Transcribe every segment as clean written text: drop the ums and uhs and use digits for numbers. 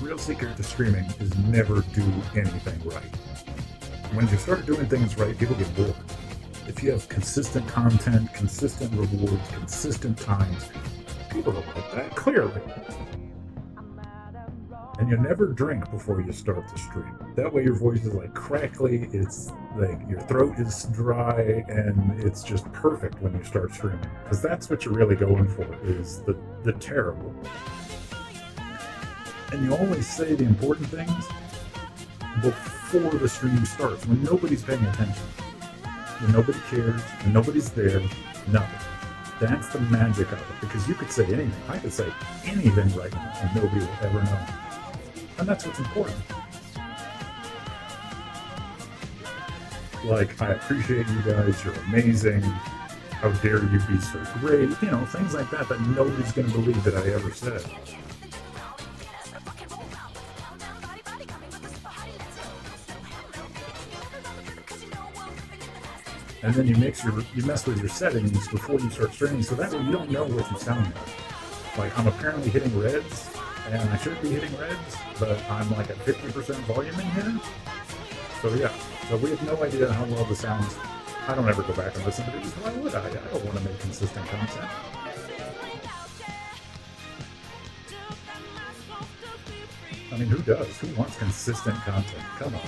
real secret to streaming is never do anything right. When you start doing things right, people get bored. If you have consistent content, consistent rewards, consistent times, people don't like that, clearly. And you never drink before you start the stream. That way your voice is like crackly, it's like your throat is dry, and it's just perfect when you start streaming. Because that's what you're really going for, is the terrible. And you always say the important things before the stream starts, when nobody's paying attention. When nobody cares, when nobody's there, nothing. That's the magic of it, because you could say anything. I could say anything right now, and nobody will ever know. And that's what's important. Like, I appreciate you guys, you're amazing. How dare you be so great? You know, things like that that nobody's going to believe that I ever said. And then you mess with your settings before you start streaming, so that way you don't know what you sound like. Like, I'm apparently hitting reds, and I shouldn't be hitting reds, but I'm like at 50% volume in here. So yeah, so we have no idea how well this sounds. I don't ever go back and listen to these. Why would I? I don't want to make consistent content. I mean, who does? Who wants consistent content? Come on.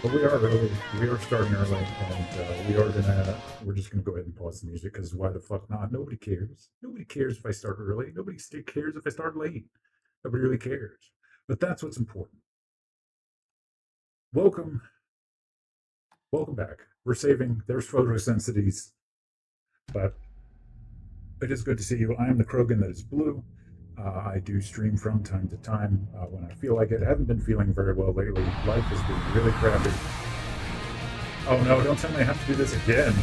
But we are early. We are starting early, and we're just gonna go ahead and pause the music, because why the fuck not? Nobody cares. Nobody cares if I start early. Nobody cares if I start late. Nobody really cares. But that's what's important. Welcome back. We're saving. There's photosyntheses, but it is good to see you. I am the Krogan that is blue. I do stream from time to time when I feel like it. I haven't been feeling very well lately. Life has been really crappy. Oh no, don't tell me I have to do this again.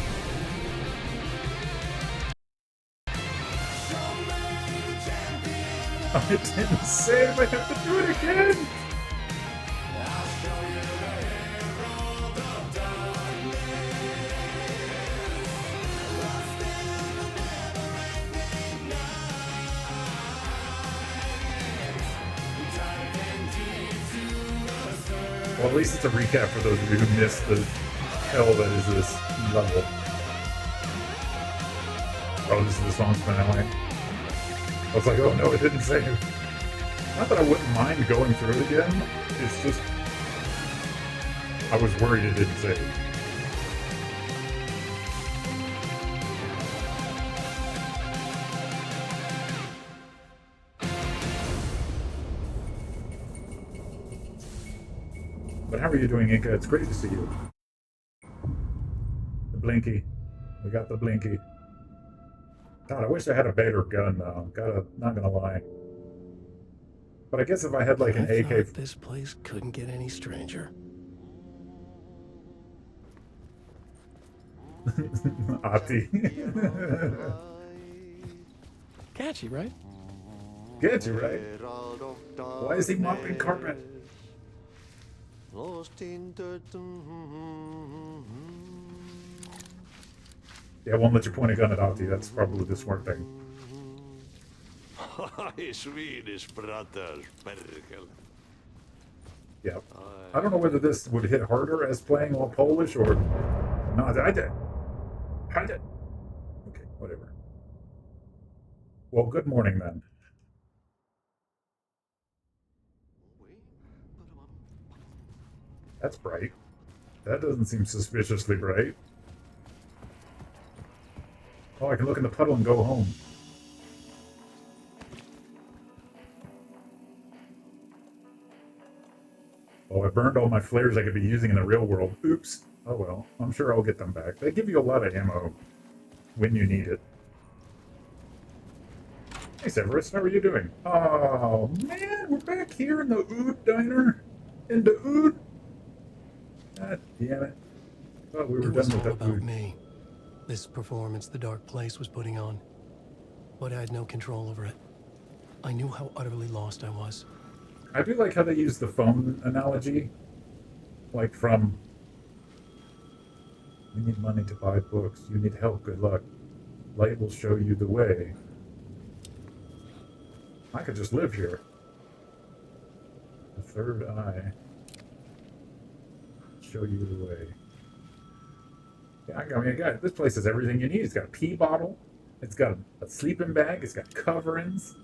I didn't say if I have to do it again. Well, at least it's a recap for those of you who missed the hell that is this level. Oh, this is the song's finale. I was like, oh no, it didn't save. Not that I wouldn't mind going through it again, it's just I was worried it didn't save. But how are you doing, Inca? It's great to see you. The Blinky. We got the Blinky. God, I wish I had a better gun though. Not gonna lie. But I guess if I had like an AK... This place couldn't get any stranger. Ati. Catchy, right? Get you, right? Why is he mopping carpet? Yeah, I won't let you point a gun at Ati. That's probably the smart thing. Swedish brothers, Yeah. I don't know whether this would hit harder as playing all Polish or... No, I did. Okay, whatever. Well, good morning then. That's bright. That doesn't seem suspiciously bright. Oh, I can look in the puddle and go home. Oh, I burned all my flares I could be using in the real world. Oops. Oh well, I'm sure I'll get them back. They give you a lot of ammo when you need it. Hey Severus, how are you doing? Oh man, we're back here in the Ood diner. In the Ood. God damn it. Thought we were done with that about food. Me. This performance the Dark Place was putting on. But I had no control over it. I knew how utterly lost I was. I do like how they use the phone analogy. Like from... You need money to buy books. You need help. Good luck. Light will show you the way. I could just live here. third eye. Show you the way. Yeah, I mean, this place has everything you need. It's got a pee bottle. It's got a sleeping bag. It's got coverings.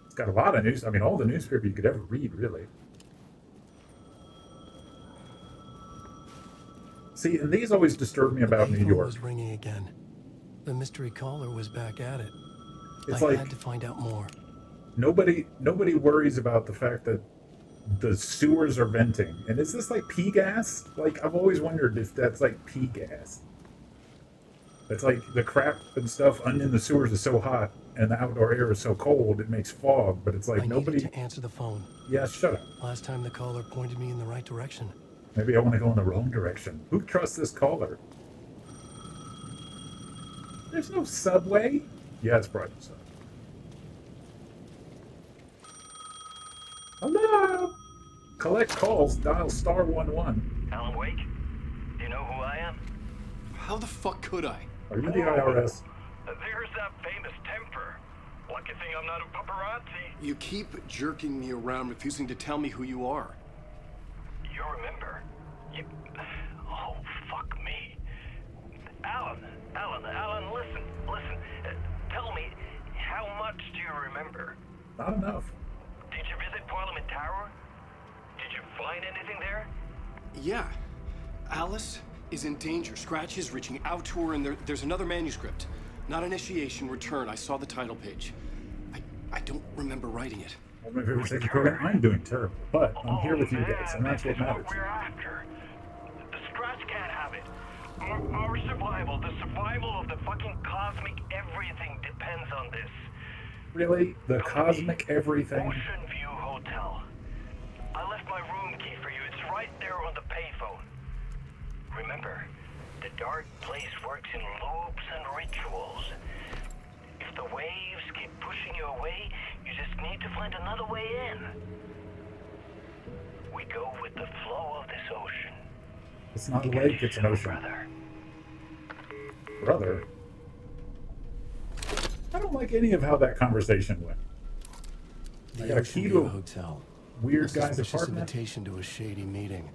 It's got a lot of news. I mean, all the newspaper you could ever read, really. See, and these always disturb me about New The York. was ringing again. The mystery caller was back at it. It's I like had to find out more. nobody worries about the fact that the sewers are venting. And is this like pee gas? Like, I've always wondered if that's like pee gas. It's like the crap and stuff in the sewers is so hot and the outdoor air is so cold it makes fog, but it's like I nobody. needed to answer the phone. Yeah, shut up. Last time the caller pointed me in the right direction. Maybe I want to go in the wrong direction. Who trusts this caller? There's no subway. Yeah, it's probably so. Hello. Collect calls. Dial *11. Alan Wake? Do you know who I am? How the fuck could I? Are you the IRS? There's that famous temper. Lucky thing I'm not a paparazzi. You keep jerking me around, refusing to tell me who you are. You remember? Oh, fuck me. Alan, listen. Tell me, how much do you remember? Not enough. Did you visit Parliament Tower? Did you find anything there? Yeah. Alice is in danger. Scratch is reaching out to her, and there's another manuscript. Not initiation, return. I saw the title page. I don't remember writing it. Well, my favorite safety program. I'm doing terrible, but I'm here with you guys, and that's what This is matters. what we're after. The Scratch can't have it. Our survival, the survival of the fucking cosmic everything depends on this. Really? The cosmic everything? Ocean View Hotel. I left my room key for you. It's right there on the payphone. Remember, the dark place works in loops and rituals. If the waves keep pushing you away, you just need to find another way in. We go with the flow of this ocean. It's not a lake, it's an ocean. Brother. Brother? I don't like any of how that conversation went. I got a Ocean key View to a Hotel. weird A guy's suspicious apartment. invitation to a shady meeting.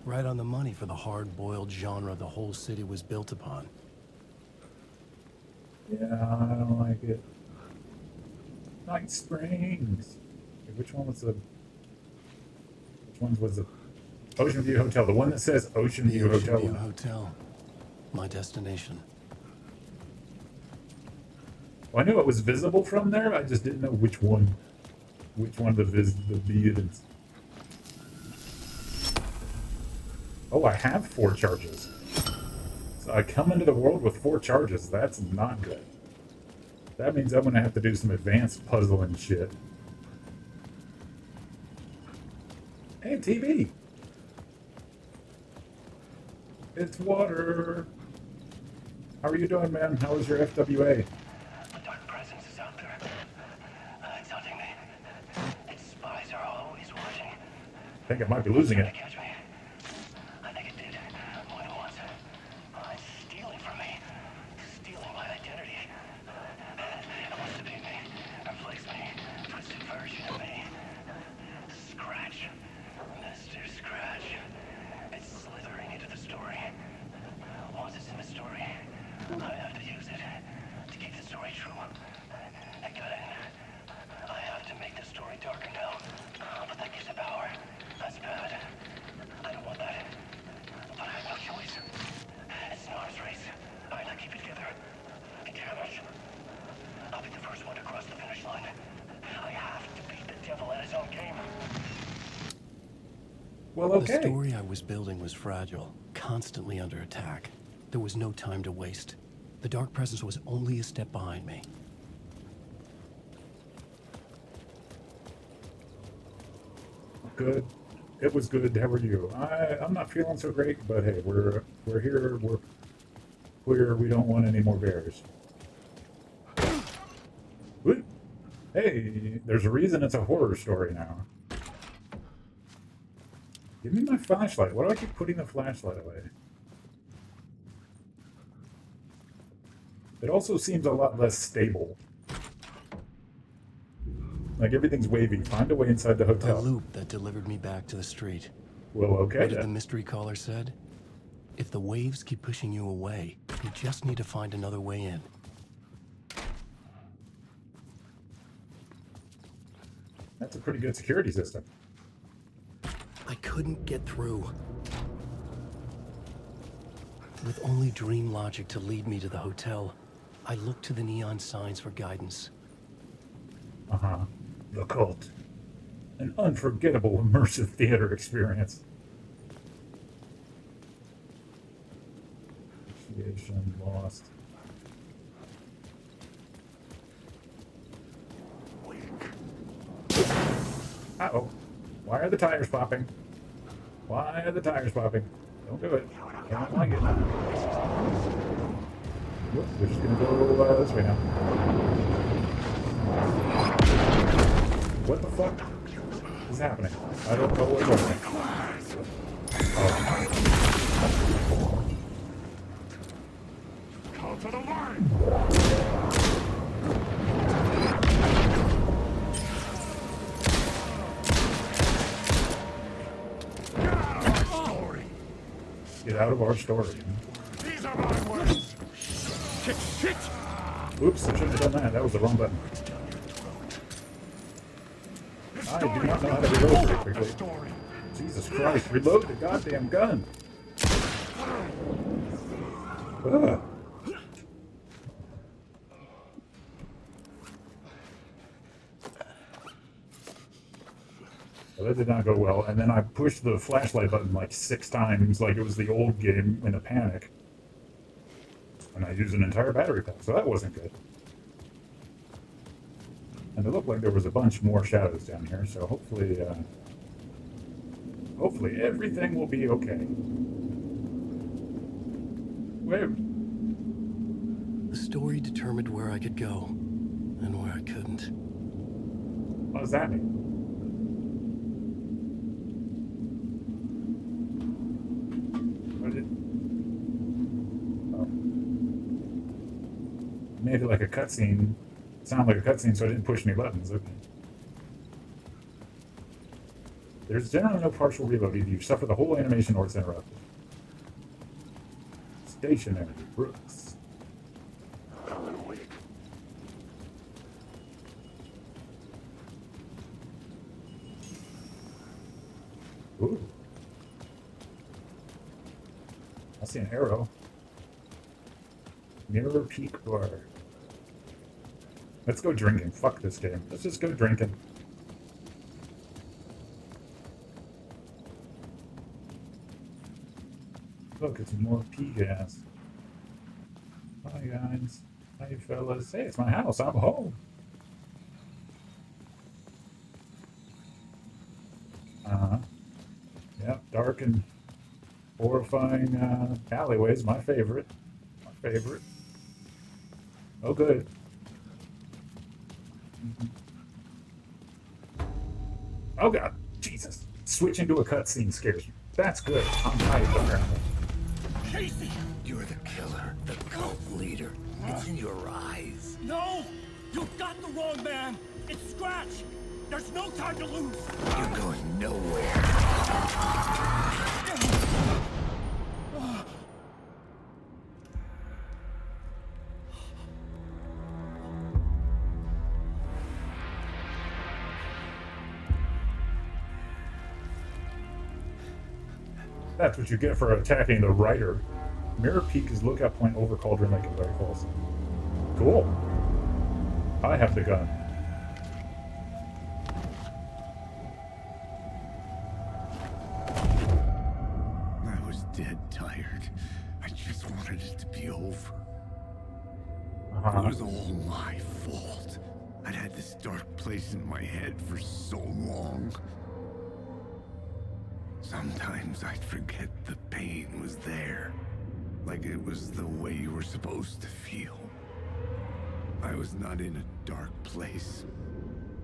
Right on the money for the hard-boiled genre the whole city was built upon. Yeah, I don't like it. Night Springs. Okay, which one was the Ocean View Hotel? The one that says Ocean The View Ocean Hotel. View Hotel. My destination. Well, I knew it was visible from there. I just didn't know which one of the views. Oh, I have 4 charges. So I come into the world with 4 charges. That's not good. That means I'm going to have to do some advanced puzzling shit. Hey, TV! It's water! How are you doing, man? How was your FWA? A dark presence is out there. It's hunting me. Its spies are always watching. I think I might be losing Trying it. to catch me. I think it did. More than once. It's stealing from me. Stealing my identity. It wants to be me. Replace me. Twisted version of me. Scratch. Mr. Scratch. It's slithering into the story. Once it's in the story, I have to use it to keep the story true. I got it. I have to make the story darker now. But that gives it power. That's bad. I don't want that. But I have no choice. It's an arms race. I gotta keep it together. Damage. I'll be the first one to cross the finish line. I have to beat the devil at his own game. Well, The okay. story I was building was fragile, constantly under attack. There was no time to waste. The dark presence was only a step behind me. Good. It was good. How are you? I'm not feeling so great, but hey, we're here. We're queer. We don't want any more bears. Whoop. Hey, there's a reason it's a horror story now. Give me my flashlight. Why do I keep putting the flashlight away? It also seems a lot less stable. Like, everything's wavy. Find a way inside the A hotel. loop that delivered me back to the street. Well, okay What did the then. mystery caller said? If the waves keep pushing you away, you just need to find another way in. That's a pretty good security system. I couldn't get through. With only dream logic to lead me to the hotel, I looked to the neon signs for guidance. Uh-huh. The Cult. An unforgettable immersive theater experience. Initiation lost. Uh-oh. Why are the tires popping? Why are the tires popping? Don't do it. I don't like it. Whoops, we're just gonna go this way now. What the fuck is happening? I don't know what's happening. Oh. Call to the line! Get out of our story. These are my words! Shit, shit! Oops, I shouldn't have done that. That was the wrong button. I do not know how to reload very quickly. Jesus Christ, reload the goddamn gun! Ugh. Well, that did not go well, and then I pushed the flashlight button like 6 times, like it was the old game in a panic. And I used an entire battery pack, so that wasn't good. And it looked like there was a bunch more shadows down here, so hopefully everything will be okay. Wait. The story determined where I could go and where I couldn't. What does that mean? What did it... Oh. Made it like a cutscene. Sound like a cutscene, so I didn't push any buttons. Okay. There's generally no partial reload. Either you suffer the whole animation or it's interrupted. Stationary Brooks. Ooh. I see an arrow. Mirror Peak Bar. Let's go drinking. Fuck this game. Let's just go drinking. Look, it's more pea gas. Hi guys. Hi fellas. Hey, it's my house. I'm home. Uh-huh. Yep, dark and horrifying alleyways. My favorite. My favorite. Oh, good. Oh god, Jesus. Switching to a cutscene scares you. That's good. I'm hyped apparently. Casey! You're the killer, the cult leader. It's in your eyes. No! You got the wrong man! It's Scratch! There's no time to lose! You're going nowhere. That's what you get for attacking the writer. Mirror Peak is lookout point over Cauldron Lake and Very Falls. Cool. I have the gun. I was dead tired. I just wanted it to be over. Uh-huh. It was all my fault. I'd had this dark place in my head for so long. Sometimes I'd forget the pain was there. Like it was the way you were supposed to feel. I was not in a dark place.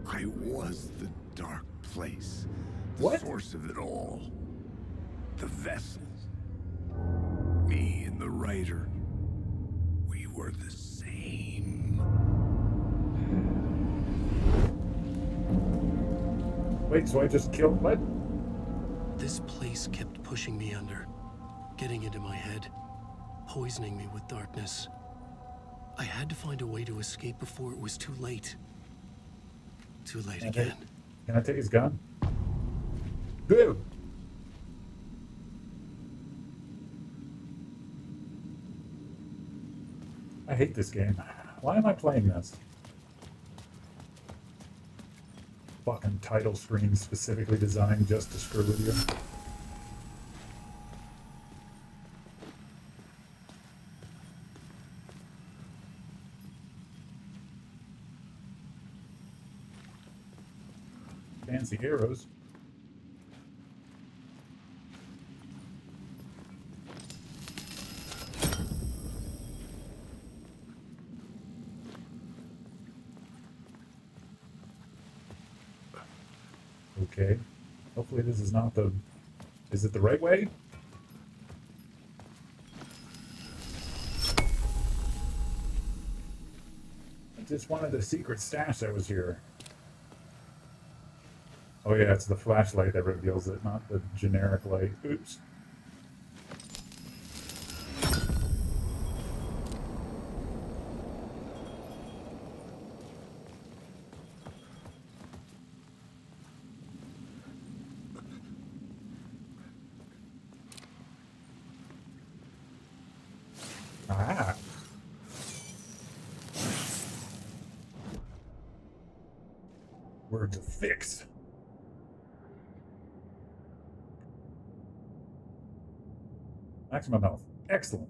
I was the dark place. The What? source of it all. The vessel. Me and the writer. We were the same. Wait, so I just killed what? This place kept pushing me under, getting into my head, poisoning me with darkness. I had to find a way to escape before it was too late. Too late again. Can I take his gun? Boo! I hate this game. Why am I playing this? Fucking title screen specifically designed just to screw with you. Fancy arrows. Okay. Hopefully this is not the... Is it the right way? I just wanted the secret stash that was here. Oh yeah, it's the flashlight that reveals it, not the generic light. Oops. Ah. Words of fix. Maximum health. Excellent.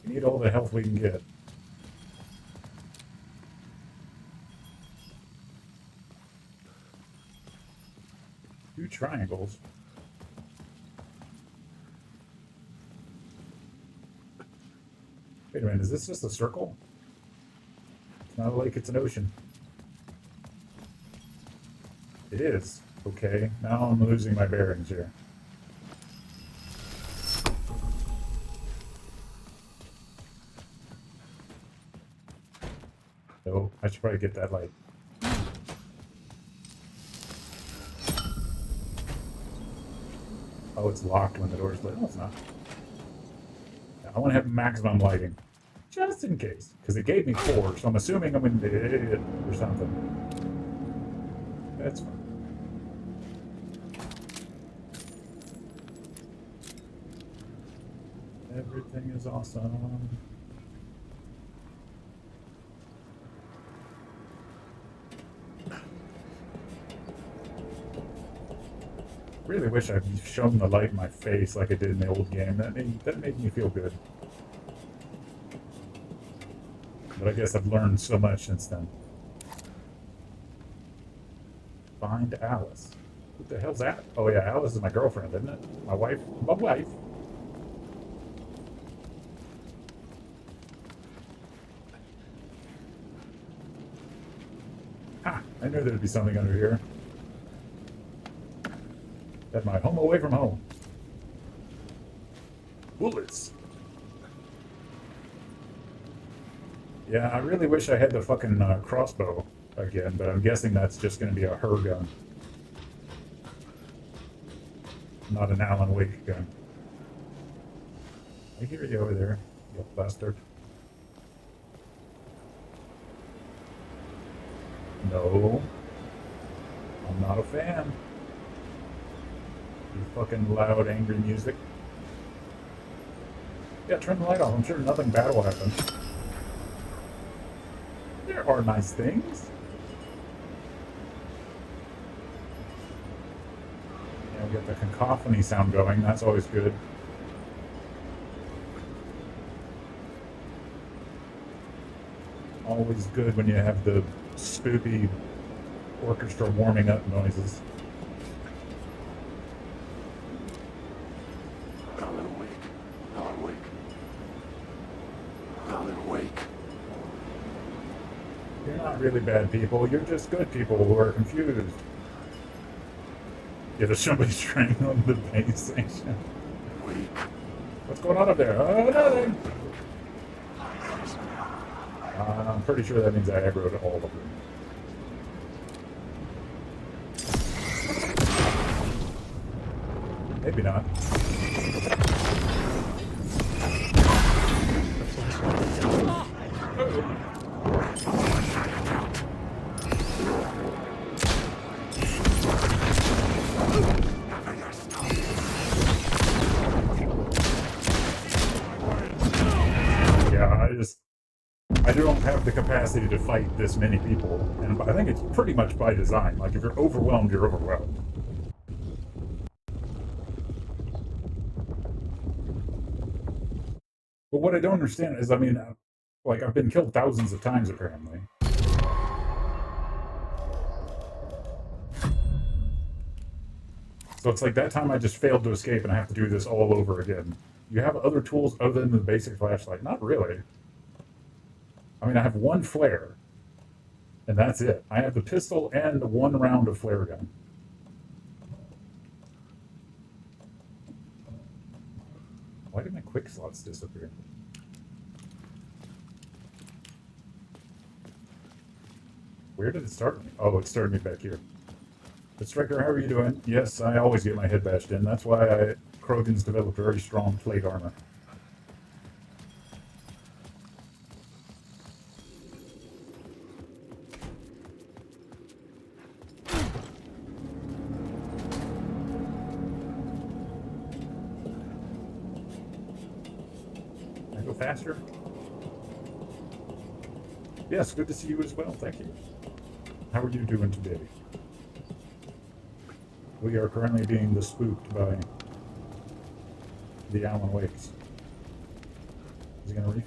We need all the health we can get. Two triangles. Wait a minute, is this just a circle? It's not a lake, it's an ocean. It is. Okay, now I'm losing my bearings here. So, I should probably get that light. Oh, it's locked when the door's lit. No, it's not. I want to have maximum lighting. Just in case. Because it gave me 4, so I'm assuming I'm in it or something. That's fine. Everything is awesome. Really wish I'd shown the light in my face like I did in the old game. That made me feel good. But I guess I've learned so much since then. Find Alice. What the hell's that? Oh yeah, Alice is my girlfriend, isn't it? My wife. My wife. Ha! I knew there'd be something under here. At my home away from home. Bullets. Yeah, I really wish I had the fucking crossbow again, but I'm guessing that's just going to be a her gun. Not an Alan Wake gun. I hear you over there, you bastard. No. I'm not a fan. Fucking loud, angry music. Yeah, turn the light off. I'm sure nothing bad will happen. There are nice things. Yeah, we got the cacophony sound going. That's always good. Always good when you have the spooky orchestra warming up noises. You're not really bad people, you're just good people who are confused. Yeah, there's somebody strangling the base station. What's going on up there? Oh, nothing! I'm pretty sure that means I aggroed all of them. Maybe not. Yeah, I don't have the capacity to fight this many people, and I think it's pretty much by design. Like, if you're overwhelmed, you're overwhelmed. But what I don't understand is, I mean, like, I've been killed thousands of times, apparently. So it's like that time I just failed to escape and I have to do this all over again. You have other tools other than the basic flashlight? Not really. I mean, I have one flare, and that's it. I have the pistol and one round of flare gun. Why did my quick slots disappear? Where did it start me? Oh, it started me back here. But Striker, how are you doing? Yes, I always get my head bashed in. That's why Krogan's developed very strong plate armor. Can I go faster? Yes, good to see you as well. Thank you. How are you doing today? We are currently being spooked by the Alan Wakes. Is he gonna reef?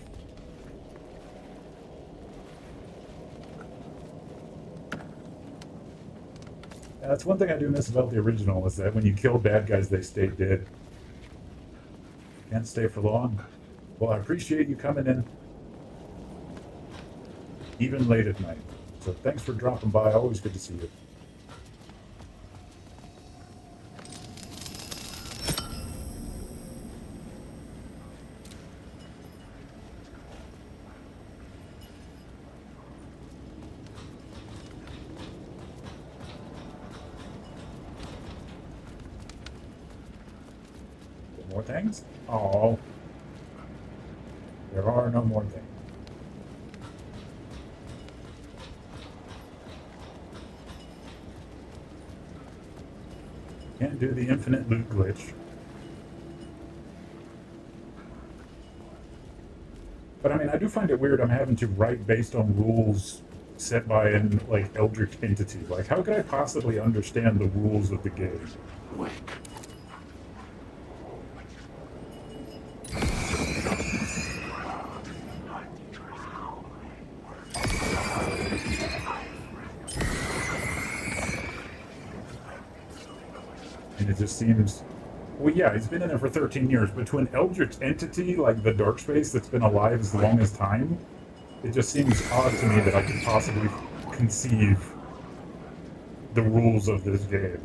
That's one thing I do miss about the original, is that when you kill bad guys, they stay dead. Can't stay for long. Well, I appreciate you coming in, even late at night. So thanks for dropping by. Always good to see you. More things? Oh, there are no more things. Can't do the infinite loot glitch. But I mean, I do find it weird I'm having to write based on rules set by an, like, eldritch entity. Like, how could I possibly understand the rules of the game? And it just seems... Well, yeah, he's been in there for 13 years, but to an eldritch entity like the Dark Space that's been alive as long as time, it just seems odd to me that I could possibly conceive the rules of this game.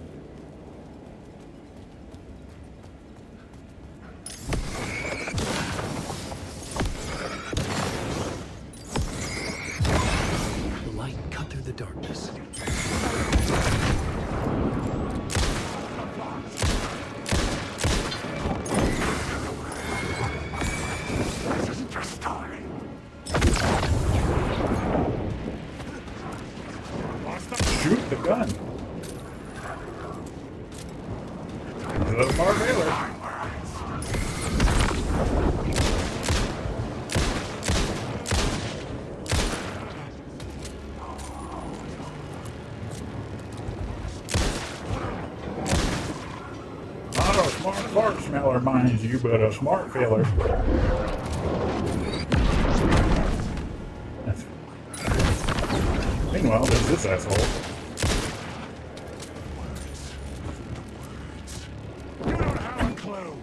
The light cut through the darkness. Shoot the gun. The Mark Taylor. Not a smart fart smeller, mind you, but a smart filler. Meanwhile, there's this asshole. You don't have a clue.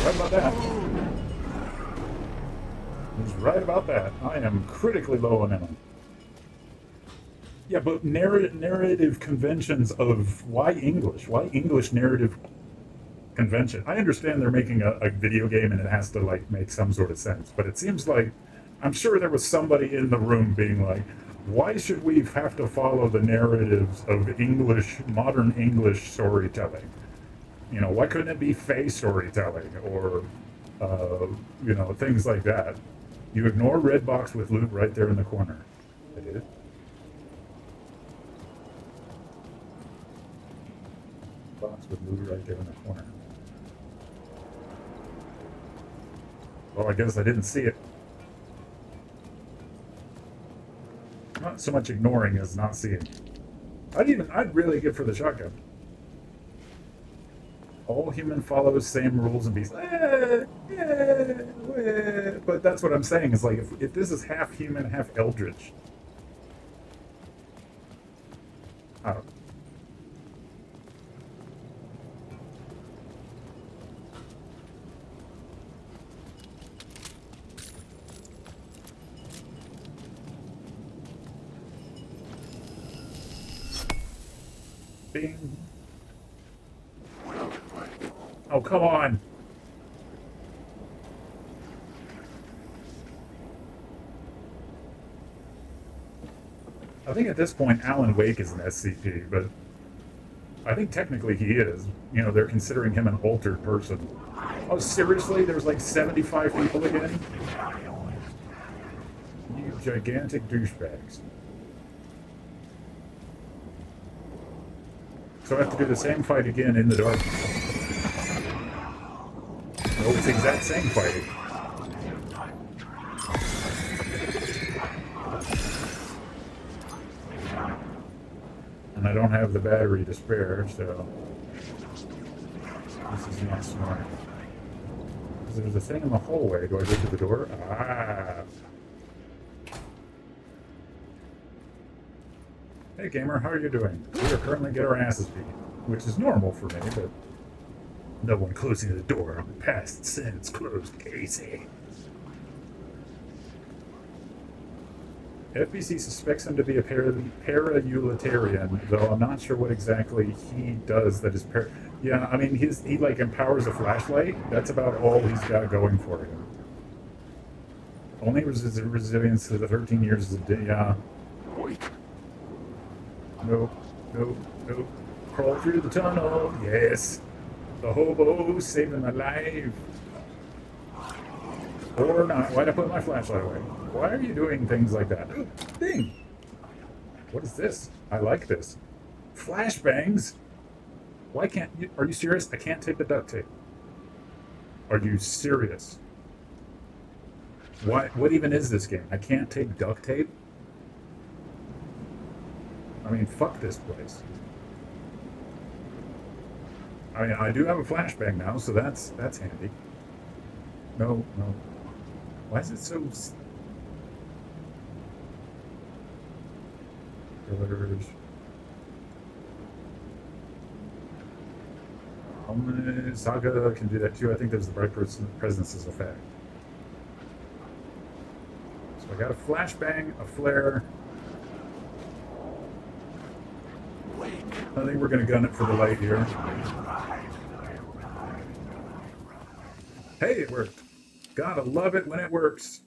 Right about that. He's right about that. I am critically low on ammo. Yeah, but narrative conventions of why English? Why English narrative convention? I understand they're making a video game and it has to, like, make some sort of sense, but it seems like I'm sure there was somebody in the room being like, why should we have to follow the narratives of modern English storytelling? You know, why couldn't it be Fey storytelling or, things like that? You ignore red box with loot right there in the corner. I did. Box with loot right there in the corner. Well, I guess I didn't see it. Not so much ignoring as not seeing. I'd really give for the shotgun. All human follows same rules and beasts. But that's what I'm saying is like if this is half human, half eldritch. I don't know. Bing. Oh, come on. I think at this point, Alan Wake is an SCP, but I think technically he is. You know, they're considering him an altered person. Oh, seriously? There's like 75 people again? You gigantic douchebags. So I have to do the same fight again in the darkness. No, it's the exact same fighting. And I don't have the battery to spare, so this is not smart. There's a thing in the hallway. Do I go to the door? Ah. Hey gamer, how are you doing? We are currently getting our asses beat, which is normal for me, but no one closing the door on the past sentence closed, Casey. FBC suspects him to be a para-utilitarian, though I'm not sure what exactly he does that is Yeah, I mean, he like empowers a flashlight. That's about all he's got going for him. Only resilience to the 13 years of day. Yeah. Nope. Crawl through the tunnel. Yes. The hobo saving my life. Or not. Why'd I put my flashlight away? Why are you doing things like that? Thing! What is this? I like this. Flashbangs? Why can't you? Are you serious? I can't take the duct tape. Are you serious? What even is this game? I can't take duct tape? I mean, fuck this place. I mean, I do have a flashbang now, so that's handy. No. Why is it so... Pillars. Saga can do that too. I think there's the bright presence as a fact. So I got a flashbang, a flare. I think we're going to gun it for the light here. Hey, it worked. Gotta love it when it works.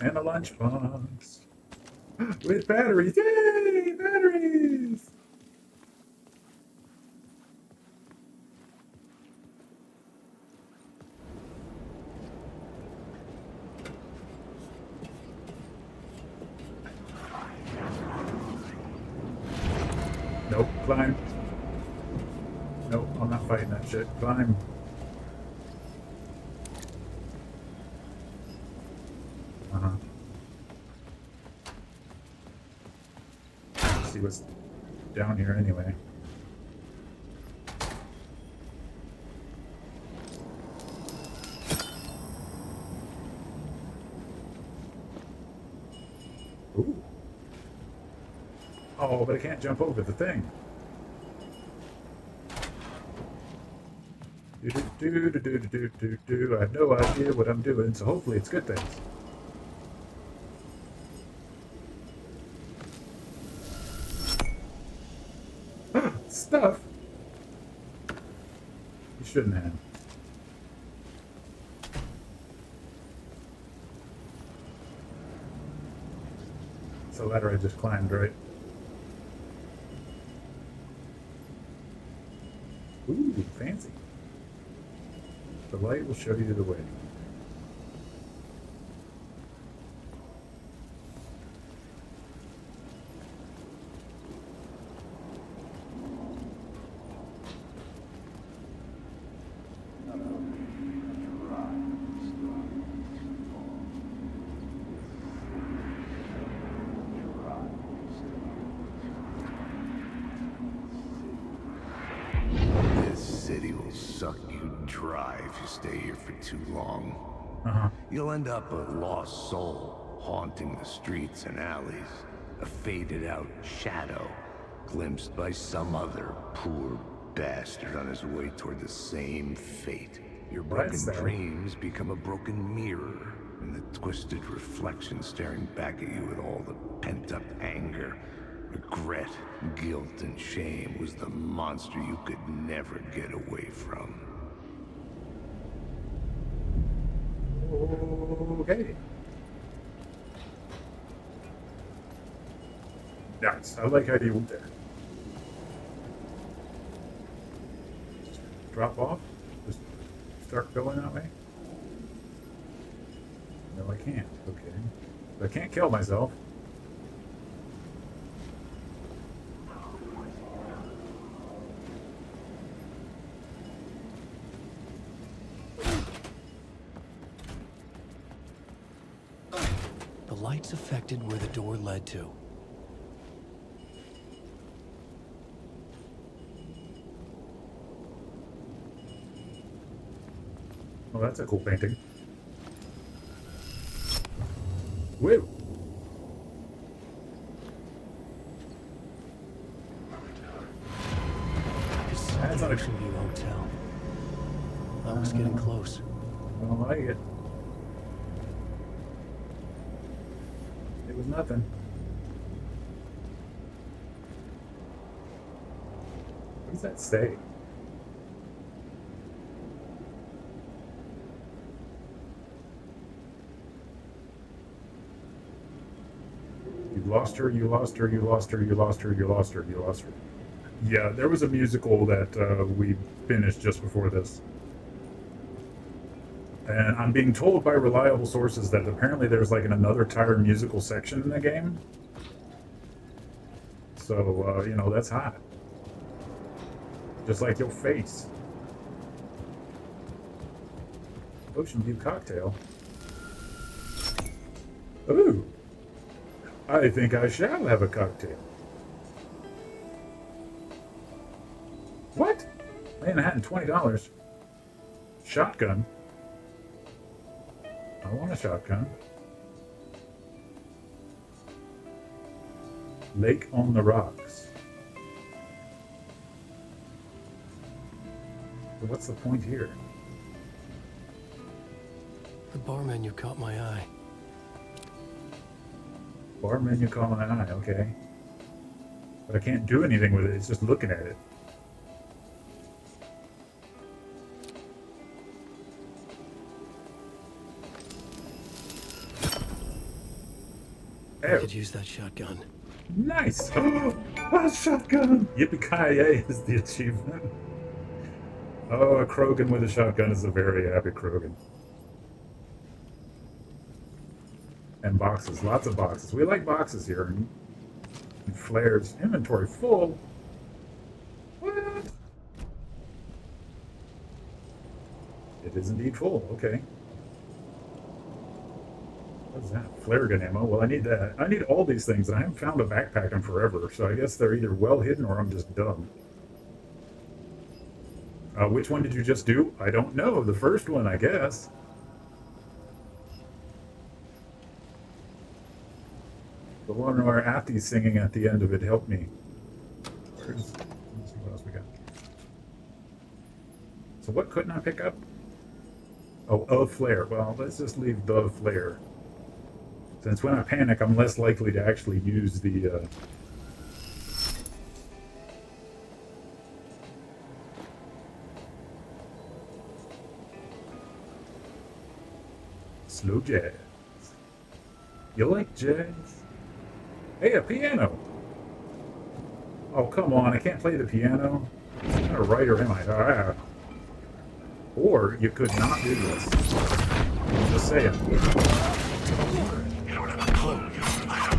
And a lunchbox. With batteries. Yay! Batteries! Nope, climb. Nope, I'm not fighting that shit. Climb. See what's down here anyway. Ooh. Oh, but I can't jump over the thing. I have no idea what I'm doing, so hopefully it's good things. Stuff. You shouldn't have. It's a ladder I just climbed, right? Ooh, fancy. The light will show you the way. This city will suck you dry if you stay here for too long. Uh-huh. You'll end up a lost soul, haunting the streets and alleys. A faded-out shadow, glimpsed by some other poor bastard on his way toward the same fate. Your broken That's sad. dreams become a broken mirror, and the twisted reflection staring back at you with all the pent-up anger, regret, guilt, and shame was the monster you could never get away from. Okay. Nice. I like how you went there. Drop off? Just start going that way? No, I can't. Okay. I can't kill myself. The lights affected where the door led to. Oh, that's a cool painting. Woo! This That's not a- Ocean View Hotel. I was getting close. I don't like it. It was nothing. What does that say? You lost her, you lost her, you lost her, you lost her, you lost her, you lost her. Yeah, there was a musical that we finished just before this. And I'm being told by reliable sources that apparently there's like another entire musical section in the game. So, you know, that's hot. Just like your face. Ocean View cocktail. Ooh. I think I shall have a cocktail. What? Manhattan, $20. Shotgun. I want a shotgun. Lake on the Rocks. So what's the point here? The bar menu caught my eye. Bar menu caught my eye, okay. But I can't do anything with it, it's just looking at it. I Oh, could use that shotgun. nice! Oh, a shotgun! Yippee-ki-yay is the achievement. Oh, a Krogan with a shotgun is a very happy Krogan. And boxes, lots of boxes. We like boxes here. And flares. Inventory full. What? It is indeed full. Okay. What is that? Flare gun ammo. Well, I need that. I need all these things, and I haven't found a backpack in forever, so I guess they're either well hidden or I'm just dumb. Which one did you just do? I don't know. The first one, I guess. The one where Athi's singing at the end of it helped me. Let's see what else we got. So what couldn't I pick up? Oh, a flare. Well, let's just leave the flare. Since when I panic, I'm less likely to actually use the... slow jazz. You like jazz? Hey, a piano! Oh, come on, I can't play the piano. What kind of writer am I? Or you could not do this. Just saying.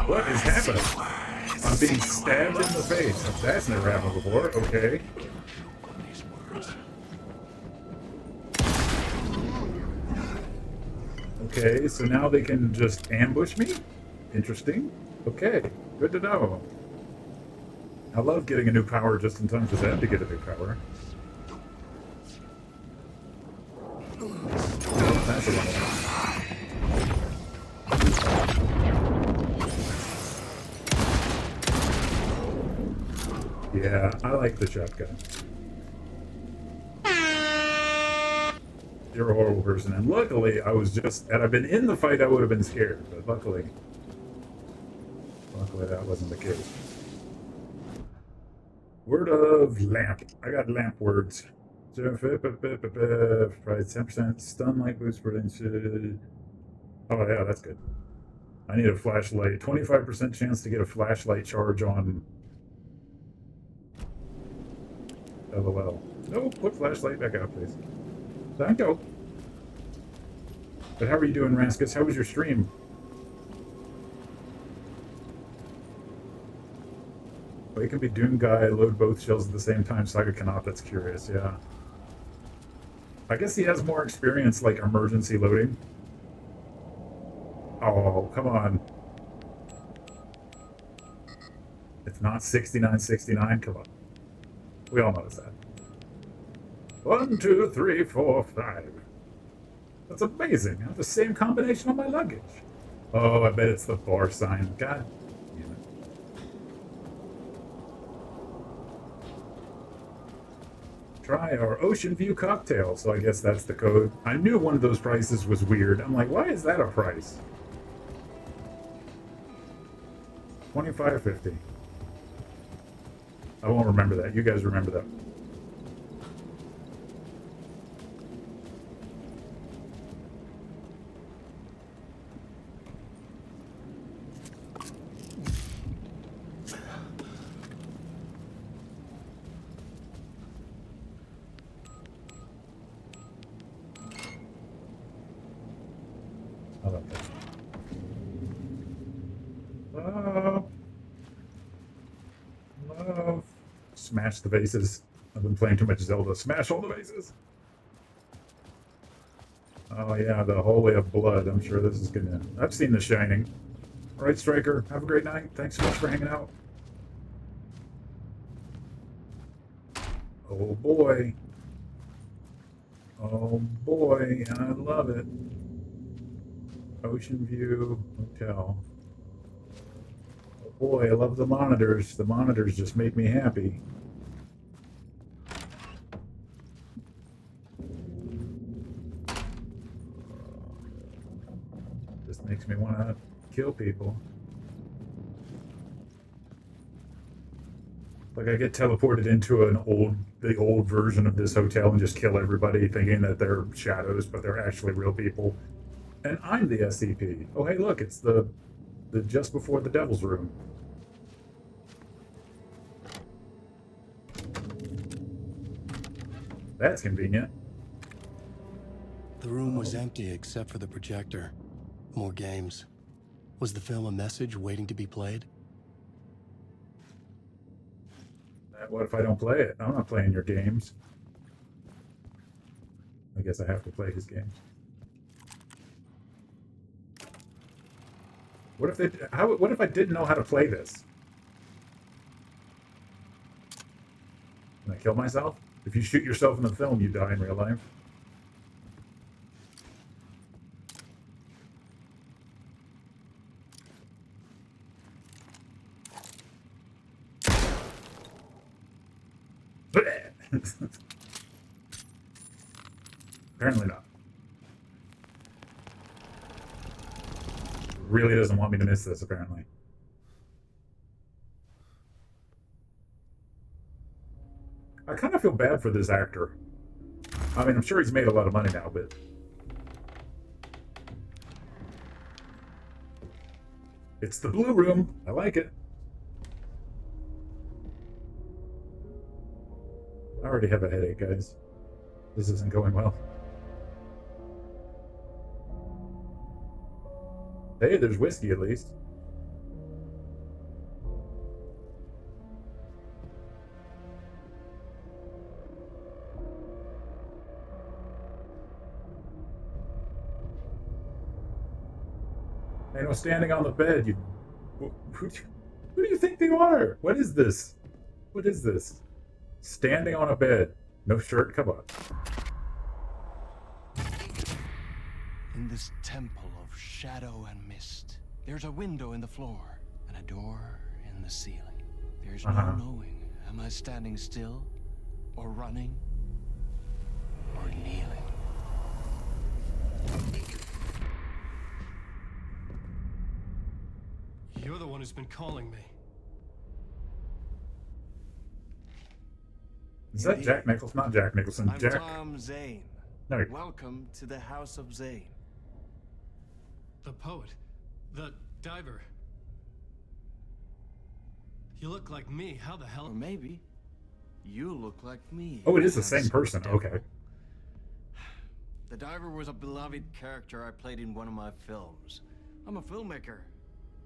What is happening? I'm being stabbed in the face. That's never happened before. Okay. Okay, so now they can just ambush me? Interesting. Okay, good to know. I love getting a new power just in time for them to get a new power. Oh, that's a lot. Yeah, I like the shotgun. You're a horrible person, and luckily I was just, had I been in the fight I would have been scared, but luckily that wasn't the case. Word of lamp. I got lamp words. Probably 10% stun light boost for inches. Oh yeah, that's good. I need a flashlight. 25% chance to get a flashlight charge on LOL. No, put flashlight back out, please. Thank you. But how are you doing, Raskus? How was your stream? Well, it can be Doom Guy, load both shells at the same time. Saga cannot. That's curious, yeah. I guess he has more experience, like, emergency loading. Oh, come on. It's not 69.69. Come on. We all notice that. 1, 2, 3, 4, 5. That's amazing. I have the same combination on my luggage. Oh, I bet it's the bar sign. God damn it. Try our Ocean View cocktail. So I guess that's the code. I knew one of those prices was weird. I'm like, why is that a price? $25.50. I won't remember that. You guys remember that. I love that. Love. Smash the vases. I've been playing too much Zelda. Smash all the vases. Oh yeah, the Holy of Blood. I'm sure this is gonna... I've seen The Shining. All right, Striker. Have a great night. Thanks so much for hanging out. Oh boy. Oh boy, I love it. Ocean View Hotel. Oh boy, I love the monitors. The monitors just make me happy. Just makes me want to kill people. Like I get teleported into the old version of this hotel and just kill everybody thinking that they're shadows, but they're actually real people. And I'm the SCP. Oh, hey, look, it's the just before the Devil's Room. That's convenient. The room was empty except for the projector. More games. Was the film a message waiting to be played? What if I don't play it? I'm not playing your games. I guess I have to play his games. What if I didn't know how to play this? Can I kill myself? If you shoot yourself in the film, you die in real life. Apparently not. Really doesn't want me to miss this, apparently. I kind of feel bad for this actor. I mean, I'm sure he's made a lot of money now, but... It's the blue room. I like it. I already have a headache, guys. This isn't going well. Hey, there's whiskey at least. Ain't no standing on the bed. You, who do you think you are? What is this? What is this? Standing on a bed, no shirt. Come on. In this temple of shadow and mist, there's a window in the floor and a door in the ceiling. There's no knowing. Am I standing still, or running, or kneeling? You're the one who's been calling me. Is that Jack Nicholson? Not Jack Nicholson. I'm Jack. Tom Zane. No. Welcome to the House of Zane. The poet. The diver. You look like me. How the hell? Or maybe you look like me. Oh, it is the same person. Okay. The diver was a beloved character I played in one of my films. I'm a filmmaker,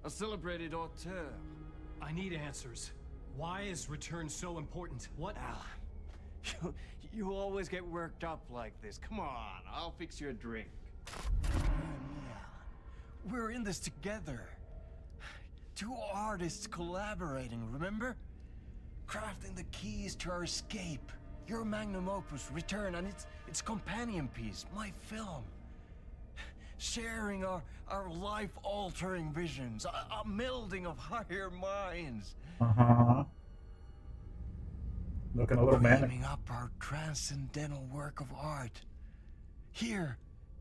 a celebrated auteur. I need answers. Why is return so important? What? You always get worked up like this. Come on, I'll fix you a drink. We're in this together. Two artists collaborating, remember? Crafting the keys to our escape. Your magnum opus, Return, and its companion piece, my film. Sharing our life-altering visions, a melding of higher minds. Uh-huh. Looking a little manic. Dreaming up our transcendental work of art. Here,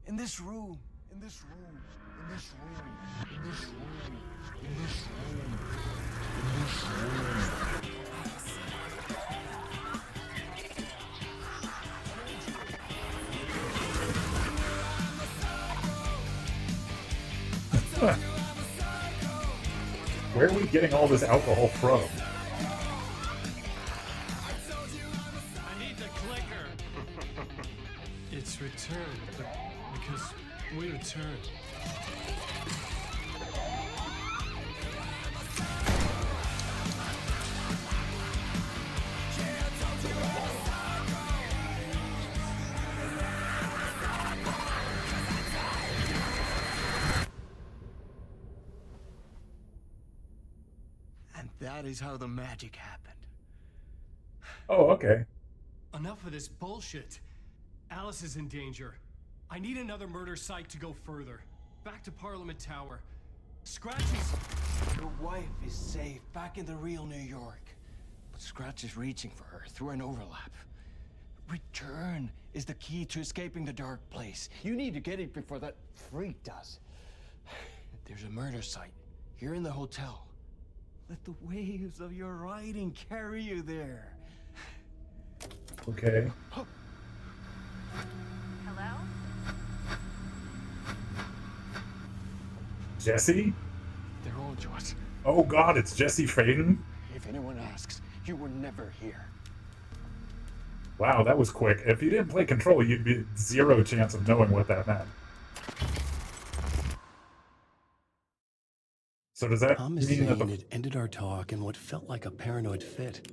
in this room, in this room, in this room, in this room, in this room, in this room. Where are we getting all this alcohol from? I need the clicker. It's returned, because we returned. And that is how the magic happened. Oh, okay. Enough of this bullshit. Alice is in danger. I need another murder site to go further. Back to Parliament Tower. Scratchy's... Your wife is safe, back in the real New York. But Scratch is reaching for her through an overlap. Return is the key to escaping the dark place. You need to get it before that freak does. There's a murder site here in the hotel. Let the waves of your writing carry you there. Okay. Hello? Jesse? They're all yours. Oh god, it's Jesse Faden? If anyone asks, you were never here. Wow, that was quick. If you didn't play Control, you'd be zero chance of knowing what that meant. So does that Thomas mean that Zane had ended our talk in what felt like a paranoid fit.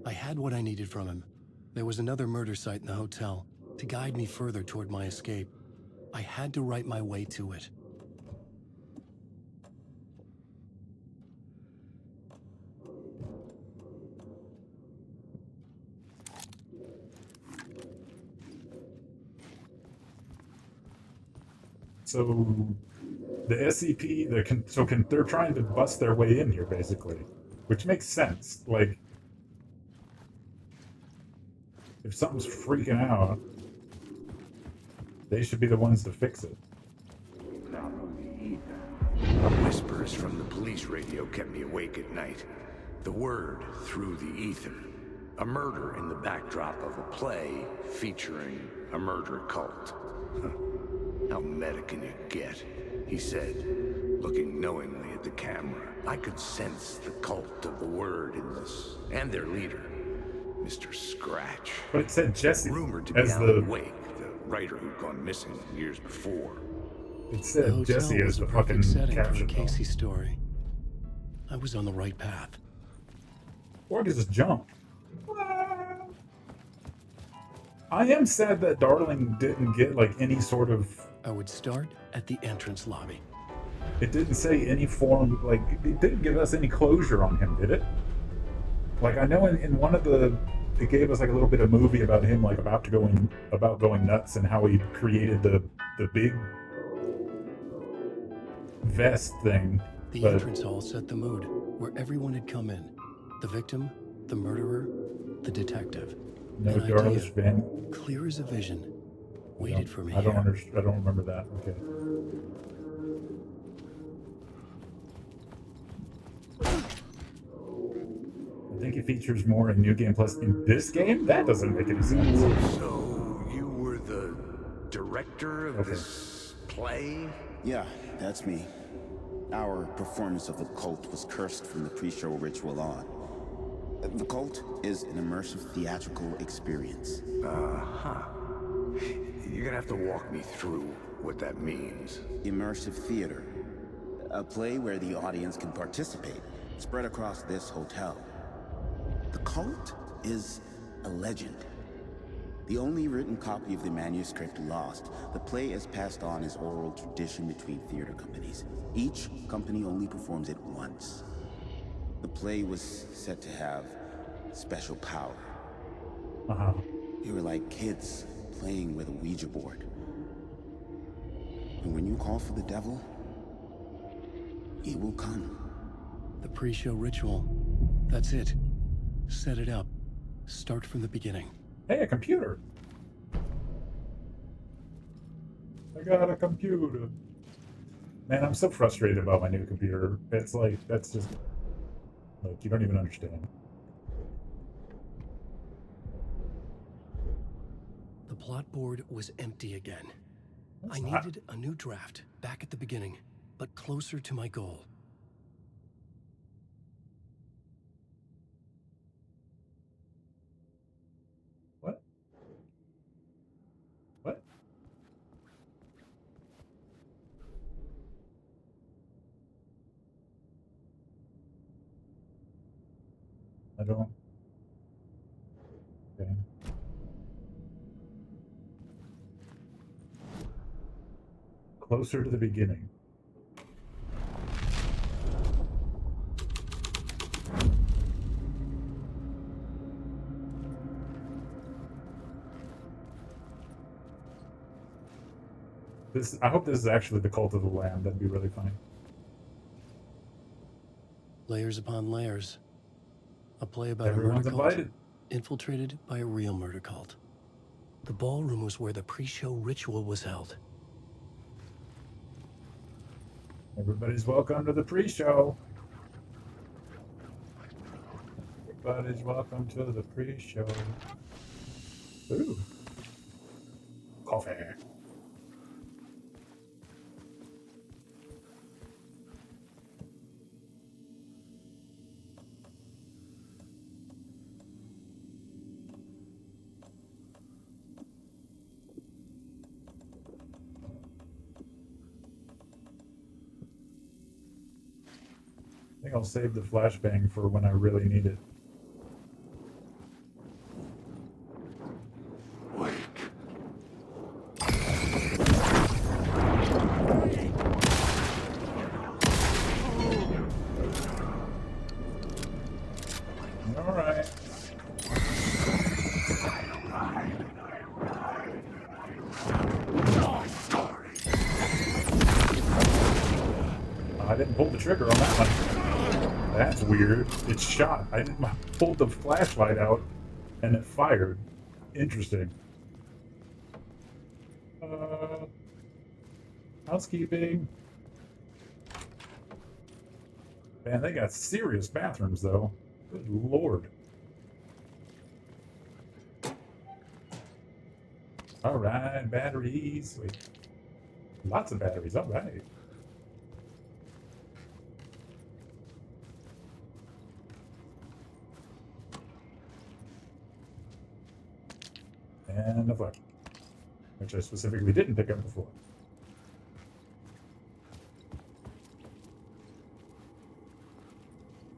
I had what I needed from him. There was another murder site in the hotel to guide me further toward my escape. I had to write my way to it. So the SCP, they're trying to bust their way in here, basically, which makes sense. Like, if something's freaking out, they should be the ones to fix it. Whispers from the police radio kept me awake at night. The word through the ether. A murder in the backdrop of a play featuring a murder cult. How meta can you get? He said, looking knowingly at at the camera, I could sense the cult of the word in this, and their leader, Mr. Scratch. But it said Jesse Rumored to be as Alan the. Wake, the writer who'd gone missing years before. It The said hotel Jesse as was the a fucking perfect setting for caption. a Casey story. I was on the right path. Or just jump. I am sad that Darling didn't get like any sort of. I would start at the entrance lobby. It didn't say any form, like, it didn't give us any closure on him, did it? Like, I know in one of the, it gave us like a little bit of movie about him, like about going nuts and how he created the big vest thing. The But entrance hall set the mood, where everyone had come in. The victim, the murderer, the detective. no An Darlish idea, Van. clear as a vision, waited for me I don't here. understand. I don't remember that. Okay. I think it features more in New Game Plus in this game. That doesn't make any sense. So, you were the director of this play? Yeah, that's me. Our performance of the cult was cursed from the pre-show ritual on. The cult is an immersive theatrical experience. Uh-huh. You're gonna have to walk me through what that means. Immersive theater. A play where the audience can participate, spread across this hotel. The cult is a legend. The only written copy of the manuscript lost, the play is passed on as oral tradition between theater companies. Each company only performs it once. The play was said to have special power. Uh-huh. We were like kids playing with a Ouija board. And when you call for the devil, he will come. The pre-show ritual. That's it. Set it up. Start from the beginning. Hey, a computer. I got a computer. Man, I'm so frustrated about my new computer. It's like, that's just, like, you don't even understand. The plot board was empty again. It's I not. needed a new draft, back at the beginning, but closer to my goal. What? What? I don't. Okay. Closer to the beginning. I hope this is actually the Cult of the Lamb. That'd be really funny. Layers upon layers. A play about Everyone's a murder cult invited. infiltrated by a real murder cult. The ballroom was where the pre-show ritual was held. Everybody's welcome to the pre-show. Everybody's welcome to the pre-show. Ooh. Coffee. I think I'll save the flashbang for when I really need it. Wake. All right. I didn't pull the trigger on that one. That's weird. It shot. I pulled the flashlight out and it fired. Interesting. Housekeeping. Man, they got serious bathrooms though. Good lord. All right, batteries. Wait. Lots of batteries. All right. And a flashlight, which I specifically didn't pick up before.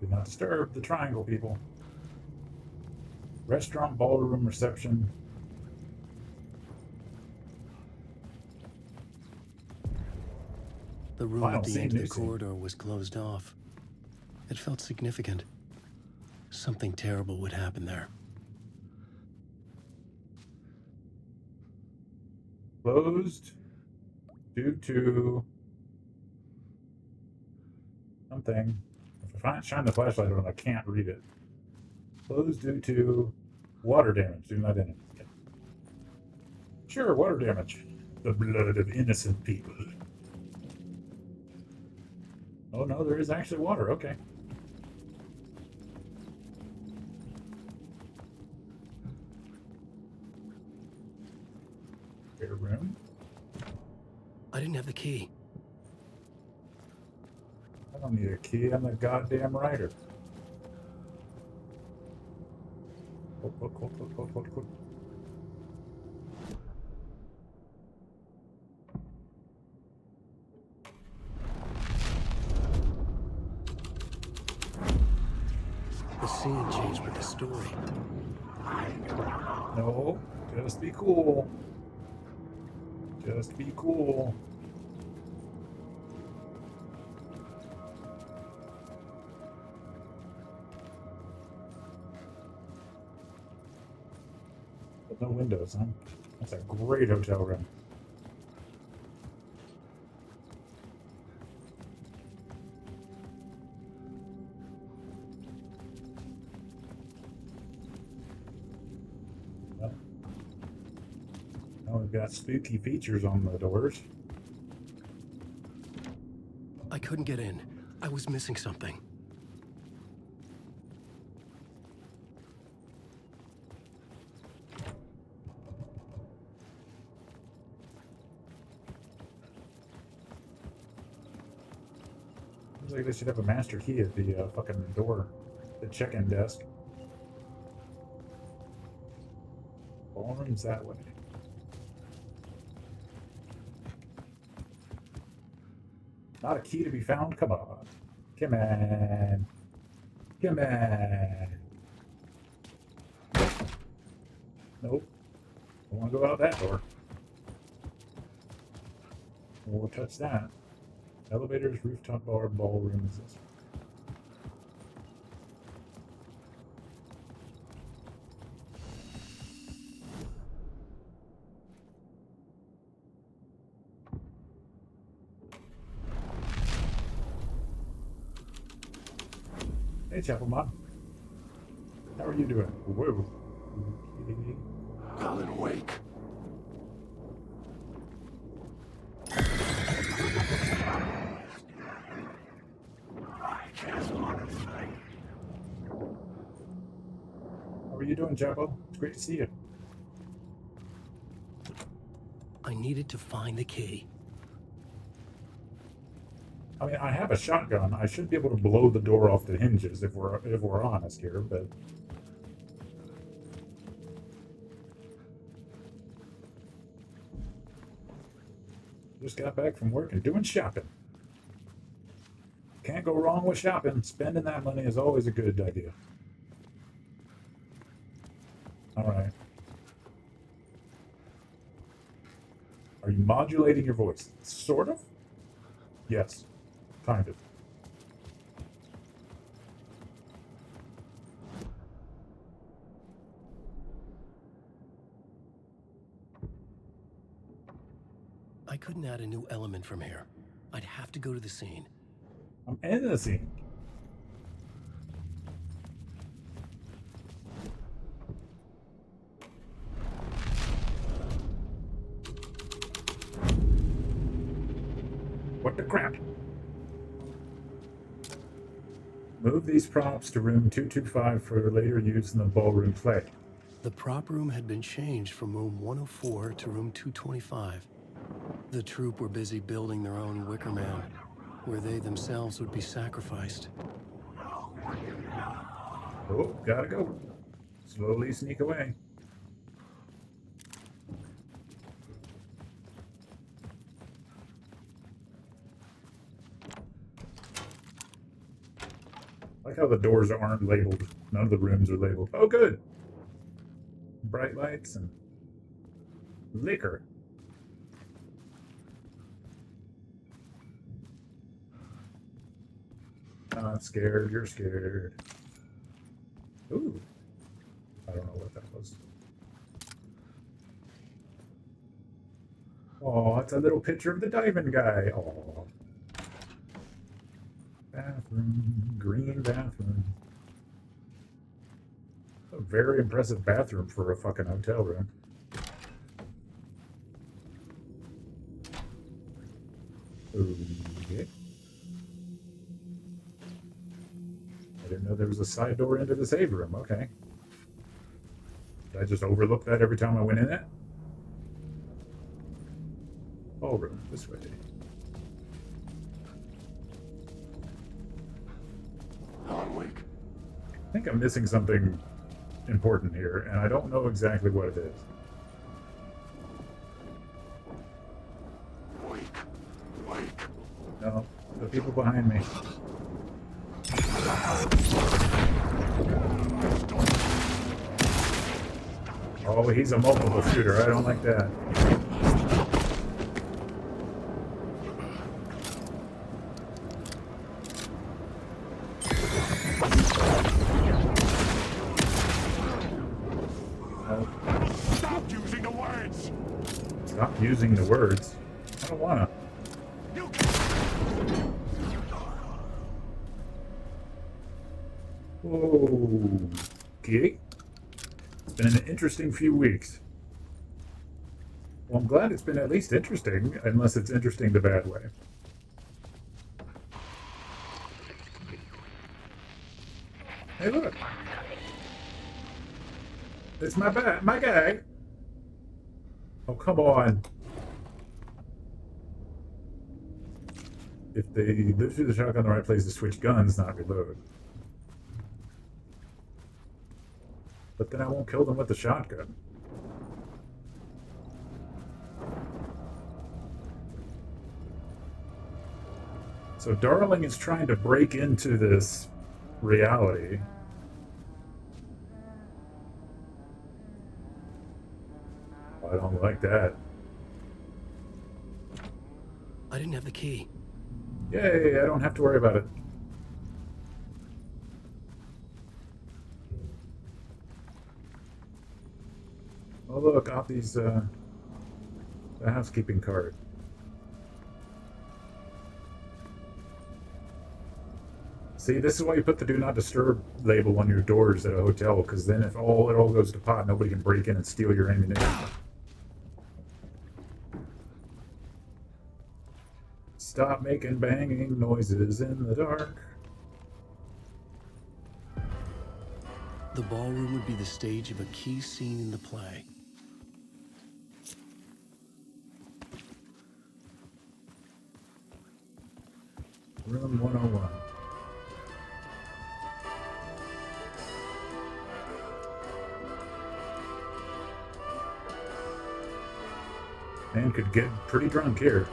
Do not disturb the triangle, people. Restaurant, ballroom, reception. The room Final at the scene, end of new the scene. corridor was closed off. It felt significant. Something terrible would happen there. Closed due to something. If I shine the flashlight on, I can't read it. Closed due to water damage. Do not enter. Okay. Sure, water damage. The blood of innocent people. Oh no, there is actually water. Okay. Spare room. I didn't have the key. I don't need a key. I'm the goddamn writer. Hold. The scene changed with the story. No, just be cool. Just be cool. But no windows, huh? That's a great hotel room. Well, now we've got spooky features on the doors. I couldn't get in. I was missing something. Looks like they should have a master key at the fucking door, the check-in desk. Ballroom's that way. Not a key to be found? Come on. Come on. Come on. Nope. Don't want to go out that door. We'll touch that. Elevators, rooftop bar, ballroom is this. Hey, Chapel Mom. How are you doing? Whoa. Okay. Alan, awake. How are you doing, Chapel? It's great to see you. I needed to find the key. I mean, I have a shotgun. I should be able to blow the door off the hinges if we're honest here, but just got back from work and doing shopping. Can't go wrong with shopping. Spending that money is always a good idea. All right. Are you modulating your voice? Sort of? Yes. Kind of. I couldn't add a new element from here. I'd have to go to the scene. I'm in the scene. What the crap? Move these props to room 225 for later use in the ballroom play. The prop room had been changed from room 104 to room 225. The troupe were busy building their own Wicker Man, where they themselves would be sacrificed. Oh, gotta go. Slowly sneak away. I like how the doors aren't labeled. None of the rooms are labeled. Oh, good. Bright lights and liquor. Not scared, you're scared. Ooh. I don't know what that was. Oh, it's a little picture of the diving guy. Oh. Bathroom. Green bathroom. A very impressive bathroom for a fucking hotel room. Okay. I didn't know there was a side door into the save room. Okay. Did I just overlook that every time I went in it? Ballroom, this way. On, Wake. I think I'm missing something important here, and I don't know exactly what it is. Wake. Wake. No, the people behind me. Oh, he's a multiple shooter. I don't like that. Stop using the words! Stop using the words. I don't wanna. You Okay. It's been an interesting few weeks. Well, I'm glad it's been at least interesting, unless it's interesting the bad way. Hey, look. It's my guy. Oh, come on. If they live through the shotgun the right place to switch guns, not reload. But then I won't kill them with the shotgun. So Darling is trying to break into this reality. I don't like that. I didn't have the key. Yay, I don't have to worry about it. Oh look, Oppie's the housekeeping card. See, this is why you put the do not disturb label on your doors at a hotel, because then if it all goes to pot, nobody can break in and steal your ammunition. Stop making banging noises in the dark. The ballroom would be the stage of a key scene in the play. Room 101. Man could get pretty drunk here.